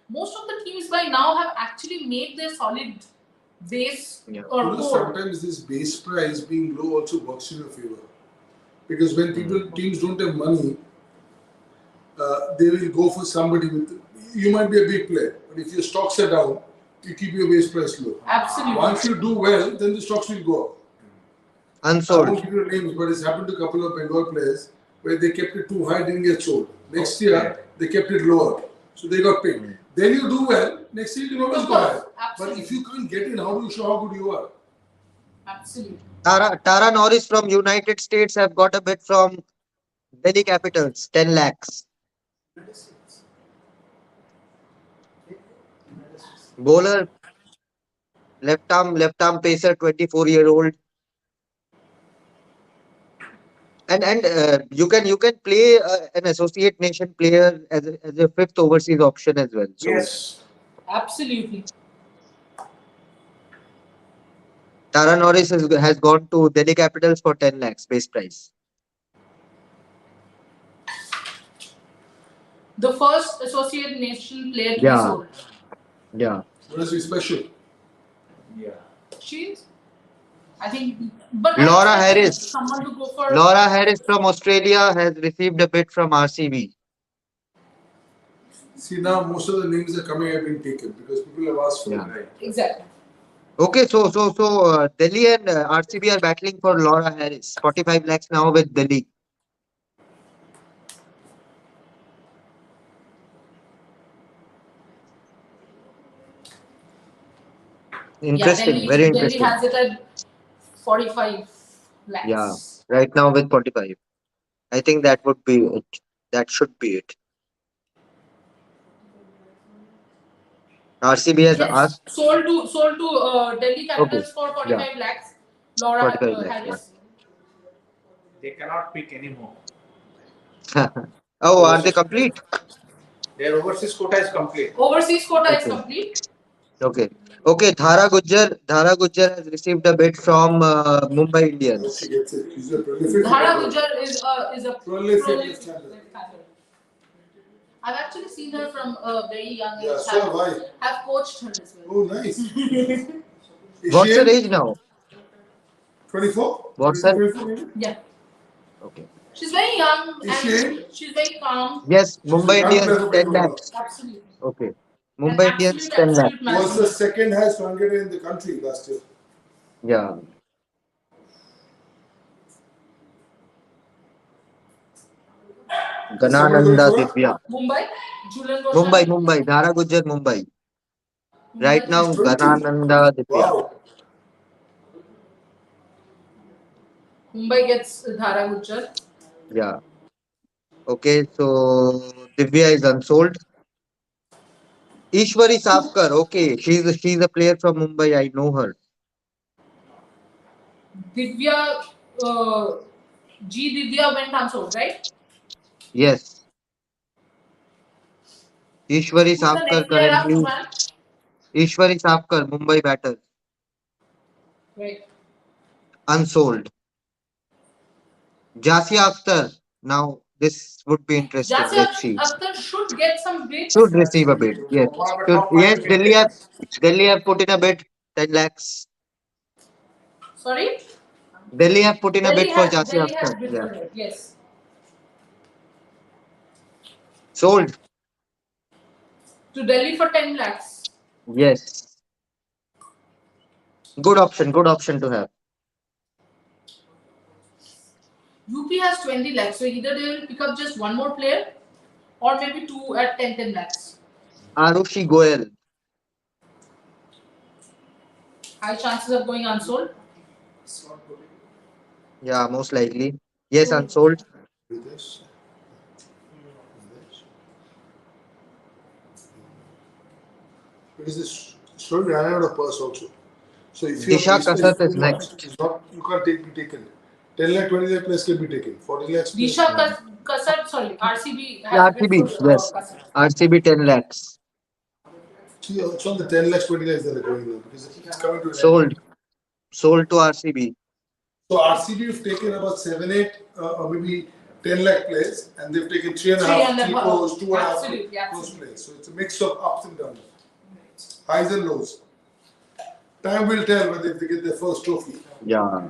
most of the teams by now have actually made their solid base Yeah. or You know, core. sometimes this base price being low also works in your favor. Because when teams don't have money, they will go for somebody with. You might be a big player, but if your stocks are down, you keep your base price low. Absolutely. Once you do well, then the stocks will go up. I Unsold. won't give you names, but it's happened to a couple of Bengal players where they kept it too high, didn't get sold. Next year, they kept it lower, so they got picked. Then you do well, next year you can always Of go course, higher. But absolutely. if you can't get in, how do you show how good you are? Absolutely. Tara Norris from United States have got a bid from Delhi Capitals. 10 lakhs. Bowler. Left arm pacer. 24-year-old. And you can play an associate nation player as a fifth overseas option as well. So Yes. Absolutely. Tara Norris has gone to Delhi Capitals for 10 lakhs base price. The first associate nation player to be Yeah, sold. yeah. What is special? Yeah. She's, I think, but Laura I expected Harris. someone to go for. Laura Harris from Australia has received a bid from RCB. See, now most of the names are coming have been taken because people have asked for Yeah. it. Right. Exactly. Okay, so Delhi and RCB are battling for Laura Harris. 45 lakhs now with Delhi. Interesting, very Delhi interesting. has it at 45 lakhs. Yeah, right now with 45. I think that would be it. That should be it. RCB has Yes, asked. sold to Delhi Okay, Capitals for yeah, 45 lakhs. Laura 45 lakhs. Harris. They cannot pick anymore. Yeah. Oh, are they Overseas complete? Their overseas quota is complete. Overseas quota is Okay. complete. Okay. Okay. Dhara Gujjar has received a bid from Mumbai Once Indians. he gets it, he's a prolific. Dhara hitter. Gujjar is a Prolific prolific left-hander. left-hander. I've actually seen her from a very young Yeah, age. so have I. Have coached her as well. Oh, nice. Is What's she her in age now? 24? What's 23, her? 24 maybe? Yeah, Okay. she's very young Is she in? and she's very calm. Yes, She's a Mumbai young Indians player for 10 Bengal. lakhs. Absolutely. Okay. An Mumbai Indians 10 lakhs. absolute Was the match. second highest run getter in the country last year. Yeah. Is somebody going Ganananda for her? Divya. Mumbai, Julian Roshani. Mumbai. Dhara Gujjar, Mumbai. Right Mumbai. now, 20? Ganananda Divya. Wow. Mumbai gets Dhara Gujjar. Yeah. Okay, so Divya is unsold. Ishwari Safkar. Okay, she's a player from Mumbai. I know her. Divya, Divya went unsold, right? Yes. Ishwari Who's the Safkar next player up, currently. man? Ishwari Safkar, Mumbai batter. Right. Unsold. Jasia Akhtar. Now, this would be interesting. Jasya Let's see. Akhtar should get some bids. Should receive a bid. Yes. One of the Should. top Yes, five cricketers. Delhi have put in a bid. 10 lakhs. Sorry? Delhi have put in a bid for Jasia Delhi has Akhtar. bid Yeah. for her. Yes. Sold. To Delhi for 10 lakhs. Yes. Good option. Good option to have. UP has 20 lakhs. So either they will pick up just one more player or maybe two at 10 lakhs. Arushi Goel. High chances of going unsold. Yeah, most likely. Yes, unsold. Ritesh. Because this slowly ran out of purse also. So if your Disha pay space Kasat is is too much, next. it's not, you can't be taken. 10 lakh, 20 lakh plus can be taken. 40 lakhs plus. Disha Kasat, sorry, RCB Yeah, has bid RCB, for yes. Kasat. RCB 10 lakhs. See, it's on the 10 lakhs, 20 lakhs that are going now because it's coming to an end. Sold. Sold to RCB. So RCB have taken about 7, 8, or maybe 10 lakh players, and they've taken 3.5, 3 crores, 2.5 Absolutely, crores absolutely. players. So it's a mix of ups and downs, highs and lows. Time will tell whether they get their first trophy. Yeah.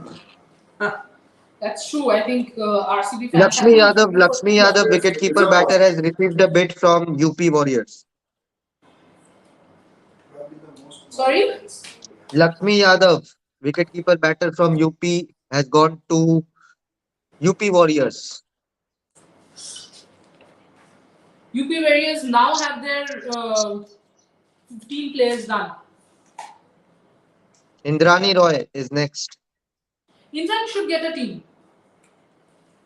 That's true. I think RCB fans have been Lakshmi Yadav, wicketkeeper batter, has received a bid from UP Warriors. Sorry? Lakshmi Yadav, wicketkeeper batter from UP, has gone to UP Warriors. UP Warriors now have their 15 players done. Indrani Roy is next. Indrani should get a team.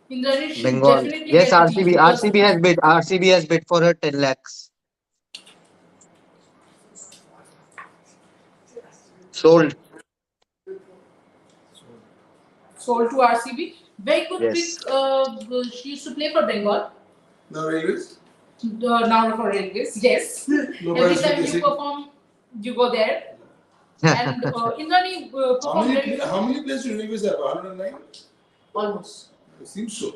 Indrani should Bengal. definitely Yes, get a team. RCB. RCB has bid. RCB has bid for her 10 lakhs. Sold. Sold to RCB. Very good Yes. pick. She used to play for Bengal. Now, Railways? Now for Railways. Yes. No, Every but time it's you good. perform, you go there. And Indrani How performed very many, well. how many players do Railways have? 109? Almost. It seems so.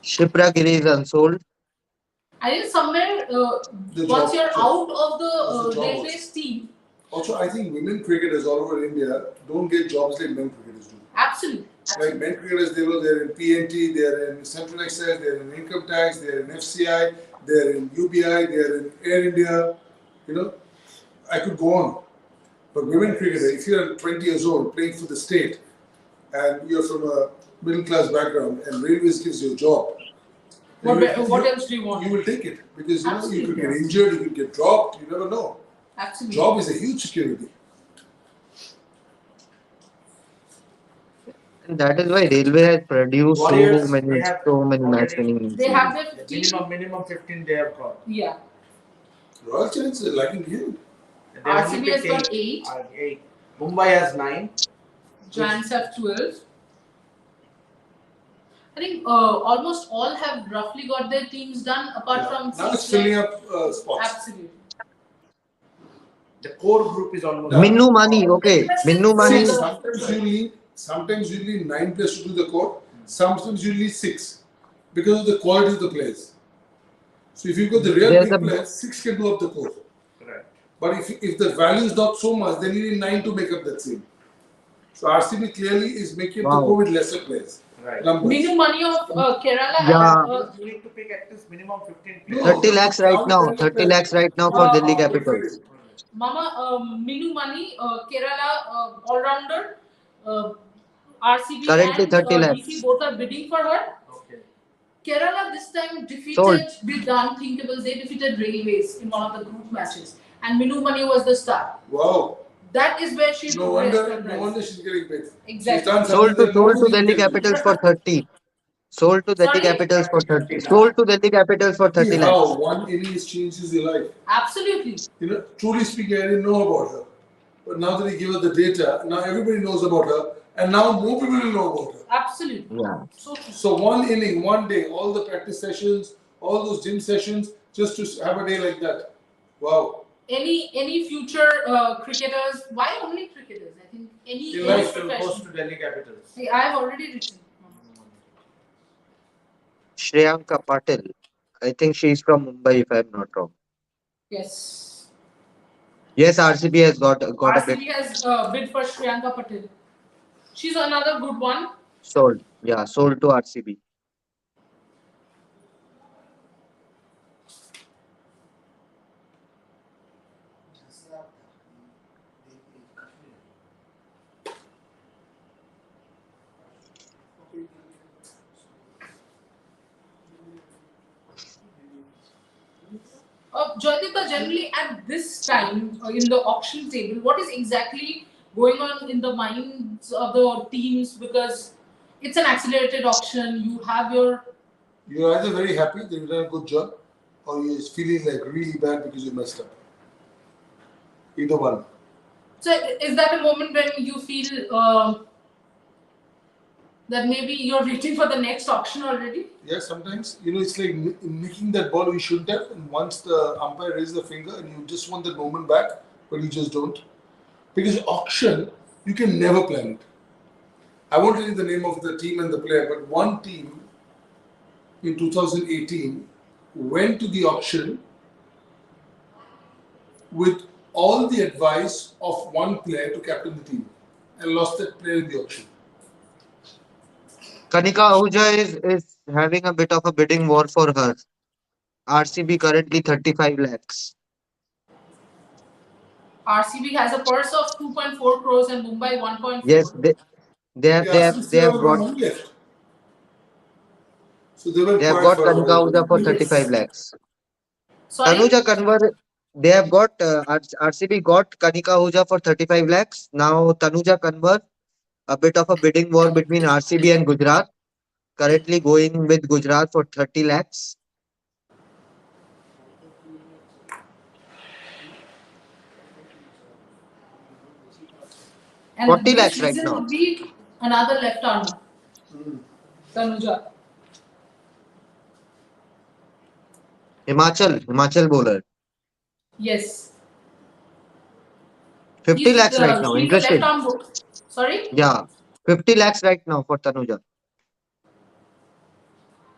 Shipra Giri is unsold. I think somewhere The once job- you're job. out of the It's a job Railways team, Also, I think women cricketers all over India don't get jobs like men cricketers do. absolutely. Like men cricketers, they're in PNT, they're in Central Excise, they're in Income Tax, they're in FCI, they're in UBI, they're in Air India. You know, I could go on. But women cricketer, if you're 20 years old playing for the state and you're from a middle class background and Railways gives you a job, What you- else do you want? You will take it because you know you could Absolutely. get injured, you could get dropped, you never know. Absolutely. Job is a huge security. And that is why Railway has produced Warriors, so many they have match already- winning. They have their 15. minimum 15 they have got. Yeah. Royal Challengers are lagging behind. They have RCB only has picked got 8. 8. Mumbai has 9. Giants have 12. I think almost all have roughly got their teams done apart from Now it's 6 filling left. up spots. Absolutely. The core group is almost. Yeah. Minnu Mani, okay. Minnu Mani. See, sometimes you need 9 players to do the core. Sometimes you need 6 because of the quality of the players. So if you've got the real There's big a- players, 6 can do up the core. Right. But if the value is not so much, then you need 9 to make up that same. So RCB clearly is making up the Wow. core with lesser players. Right. Numbers. Minimum money of Kerala Yeah. You need to pick at least minimum 15 players. 30 lakhs right now. 30 lakhs right now for Delhi Capitals. Mama Minu Mani, Kerala all-rounder, RCB Currently and 30 lakhs. DC both are bidding for her. Okay. Kerala this time defeated Sold. the unthinkables. They defeated Railways in one of the group matches, and Minu Mani was the star. Wow. That is where she No progressed wonder, and no rise. wonder she's getting paid. Exactly. She's done Sold something that to nobody Delhi can do. Capitals for 30. Sold to Delhi Sorry? Capitals for 30. Sold to Delhi Capitals for 30 See lakhs. how one innings changes your life. Absolutely. You know, truly speaking, I didn't know about her. But now that he gave us the data, now everybody knows about her, and now more people will know about her. Absolutely. Yeah. So true. So one inning, one day, all the practice sessions, all those gym sessions, just to have a day like that. Wow. Any future cricketers? Why only cricketers? I think any In any life, profession. Goes to Delhi Capitals. See, I have already written. Shreyanka Patil. I think she's from Mumbai if I'm not wrong. Yes. Yes, RCB has got a bit. RCB has bid for Shriyanka Patil. She's another good one. Sold. Yeah, sold to RCB. Joydeepa, generally at this time in the auction table, what is exactly going on in the minds of the teams? Because it's an accelerated auction. You have your You're either very happy that you've done a good job, or you're feeling like really bad because you messed up. Either one. So is that a moment when you feel that maybe you're waiting for the next auction already? Yeah, sometimes it's like making that ball we shouldn't have, and once the umpire raises the finger, and you just want that moment back, but you just don't. Because auction, you can never plan it. I won't tell you the name of the team and the player, but one team in 2018 went to the auction with all the advice of one player to captain the team and lost that player in the auction. Kanika Ahuja is having a bit of a bidding war for her. RCB currently 35 lakhs. RCB has a purse of 2.4 crores and Mumbai 1.4. Yes, they have Yeah, since they they have have no got money left. So they were they have quiet got for a Kanika while. Ahuja for Yes. 35 lakhs. Sorry? Tanuja Kanwar, they have got RCB got Kanika Ahuja for 35 lakhs. Now Tanuja Kanwar, a bit of a bidding war between RCB and Gujarat. Currently going with Gujarat for 30 lakhs. And 40 this lakhs right season now. would be another left arm, Tanuja. Himachal bowler. Yes. 50 lakhs right now. He's a left Interesting. arm Sorry? Yeah. 50 lakhs right now for Tanuja.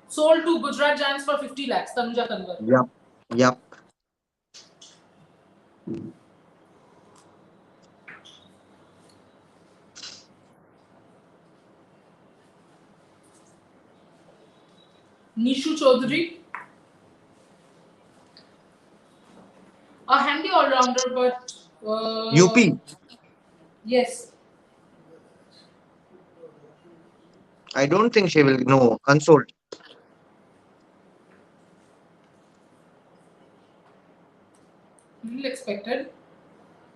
Sold to Gujarat Giants for 50 lakhs, Tanuja Kanwar. Yep. Yep. Nishu Chaudhary, a handy all-rounder, but UP. yes, I don't think she will. No, unsold. little expected.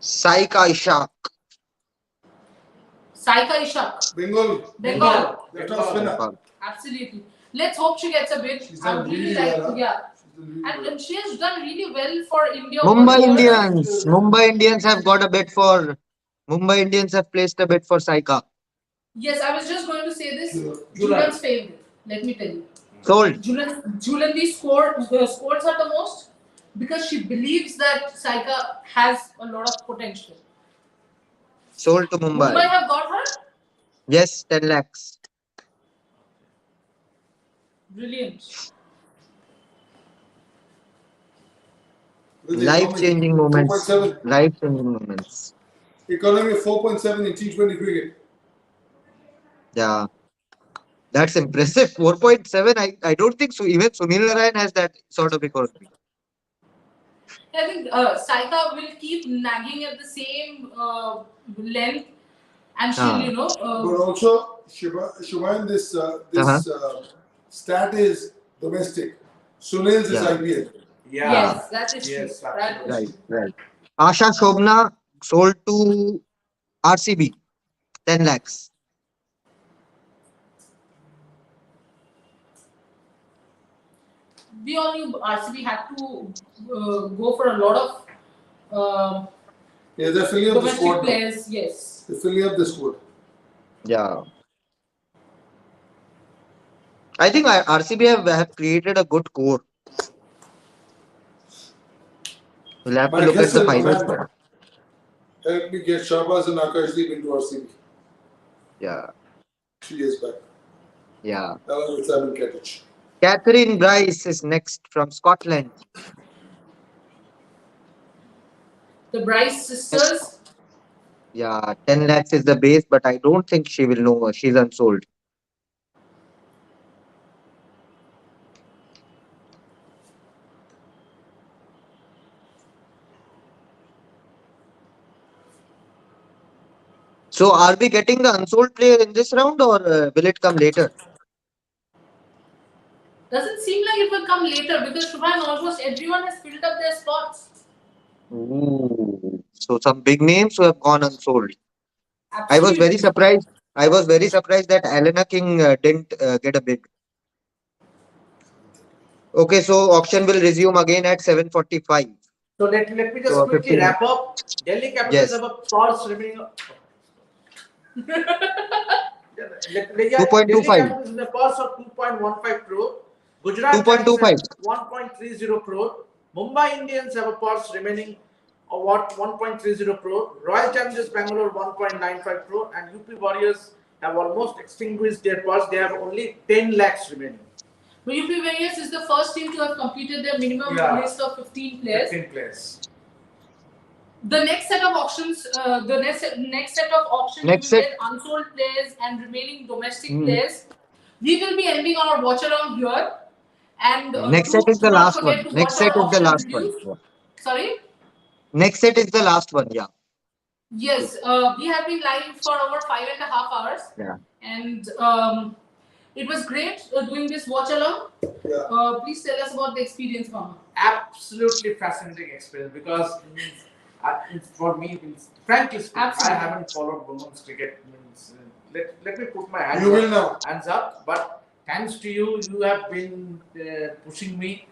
Saika Ishaq. Saika Ishak, Bengal. Bengal. Left arm spinner. Nepal. Absolutely. Let's hope she gets a bid. She's I done would really really like well, to, huh? yeah. She's done really well. And she has done really well for India Mumbai over the years. Indians. Mumbai Indians have got a bid for. Mumbai Indians have placed a bid for Saika. Yes, I was just going to say this. Julan. Julan's favorite. Let me tell you. Sold. Julan the scores are the most because she believes that Saika has a lot of potential. Sold to Mumbai Mumbai. have got her. Yes, 10 lakhs. Brilliant. With the Life changing moments. 4.7. Life changing moments. Economy of 4.7 in T20 cricket. Yeah. That's impressive. 4.7. I don't think so. Even Sunil Narayan has that sort of economy. I think Saika will keep nagging at the same length, and she'll But also, Shubhayan, this stat is domestic. Sunil's is Yeah. IPL. Yeah. yes, that is Yes, true. That is Right, true. right. Asha Shobna sold to RCB. 10 lakhs. We all knew RCB had to go for a lot of Yeah, they're filling up the domestic squad now. players. Yes. They're filling up the squad. Yeah. I think RCB have created a good core. We'll have to My look at guess the is, final man, score. help me get Shahbaz and Akashdeep into RCB Yeah, 3 years back. yeah. Along with Simon Katich. Catherine Bryce is next from Scotland. The Bryce sisters. Yeah, 10 lakhs is the base, but I don't think she will know. She's unsold. So, are we getting the unsold player in this round or will it come later? Doesn't seem like it will come later because Shubhan, almost everyone has filled up their spots. Ooh. So, some big names who have gone unsold. I was Absolutely. very surprised. I was very surprised that Alena King didn't get a bid. Okay, so auction will resume again at 7:45. So let me just So quickly 15 wrap minutes. up. Delhi Capitals Yes. have a purse remaining. Delhi 2.25. Capitals in a purse of 2.15 crore. Gujarat Giants have 2.25. 1.30 crore. Mumbai Indians have a purse remaining of what 1.30 crore. Royal Challengers Bangalore 1.95 crore, and UP Warriors have almost extinguished their purse. They have only 10 lakhs remaining. UP Warriors is the first team to have completed their minimum list of 15 players. 15 players. The next set of auctions, next set of auctions, Next we will set. get unsold players and remaining domestic players. We will be ending our watch around here, and Next set is do the not last forget one. to Next watch set our is the auction last one. reviews. Yeah. Sorry. Next set is the last one. Yeah. Yes, we have been live for over 5.5 hours, Yeah. and it was great doing this watch along. Yeah. Please tell us about the experience, Mama. Absolutely fascinating experience because for me, frankly speaking, Absolutely. I haven't followed women's cricket. Let me put my hands You up, will now. hands up. But thanks to you, you have been pushing me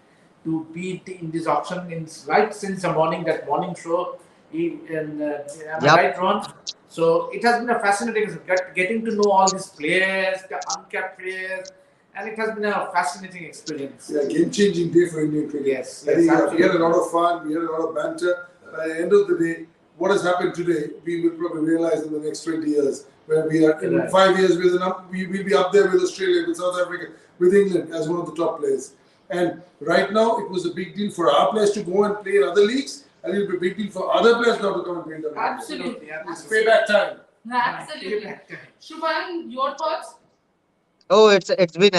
to be in this auction right since the morning, that morning show. Am I Yep. right, Ron? So it has been a fascinating getting to know all these players, the uncapped players, and it has been a fascinating experience. Yeah, game-changing day for Indian cricket. Yes, I think yes, we had a absolutely. lot of fun. We had a lot of banter. At the end of the day, what has happened today, we will probably realize in the next 20 years, where we are in Right. 5 years, we will be up there with Australia, with South Africa, with England as one of the top players. And right now, it was a big deal for our players to go and play in other leagues, and it will be a big deal for other players now to come and play in the league. Absolutely. It's payback time. Absolutely. Shubhan, your thoughts? Oh, it's been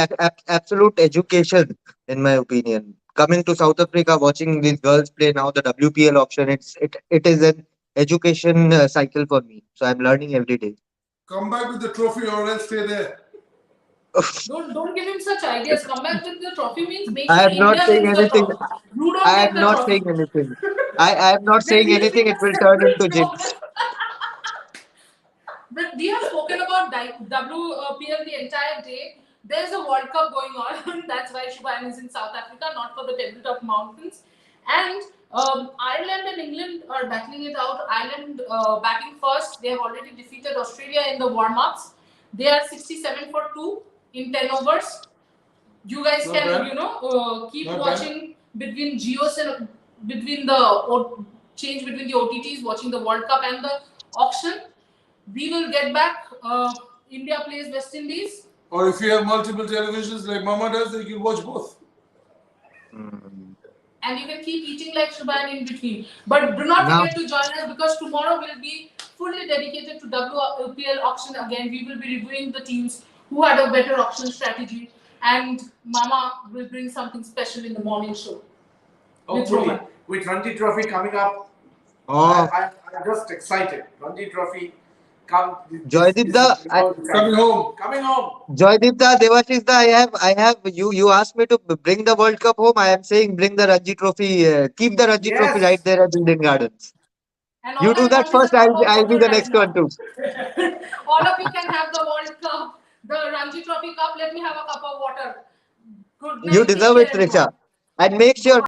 absolute education in my opinion. Coming to South Africa, watching these girls play now the WPL auction, it is an education cycle for me. So I'm learning every day. Come back with the trophy or else stay there. Don't give him such ideas. Come back with the trophy means make I sure am not India saying wins the anything. trophy. You don't I get am the not trophy. saying anything. I am not Then saying we'll anything. make It a will turn separate into program. jinx. But we have spoken about WPL the entire day. There's a World Cup going on. That's why Shubhan is in South Africa, not for the Tabletop Mountains. And Ireland and England are battling it out. Ireland batting first. They have already defeated Australia in the warm-ups. They are 67 for 2 in 10 overs. You guys Not can, bad. keep Not watching between Geos and between the change between the OTTs, watching the World Cup and the auction. We will get back. India plays West Indies. Or if you have multiple televisions like Mama does, then you can watch both. Mm. And you can keep eating like Shubhan in between. But do not Now, forget to join us because tomorrow will be fully dedicated to WPL auction again. We will be reviewing the teams who had a better auction strategy. And Mama will bring something special in the morning show. Hopefully, with Ranji Trophy coming up, oh, I'm just excited. Ranji Trophy come. Joydipta, Coming home. Coming home. Joydipta, Devashishta, I have. You asked me to bring the World Cup home. I am saying bring the Ranji Trophy. Keep the Ranji Trophy Yes. right there at Eden Gardens. And You all do I that want is first. a cup of I'll be water the right next now. one too. All of you can have the World Cup, the Ranji Trophy cup. Let me have a cup of water. Good night. You Take deserve care, it, Trisha. everyone. And make sure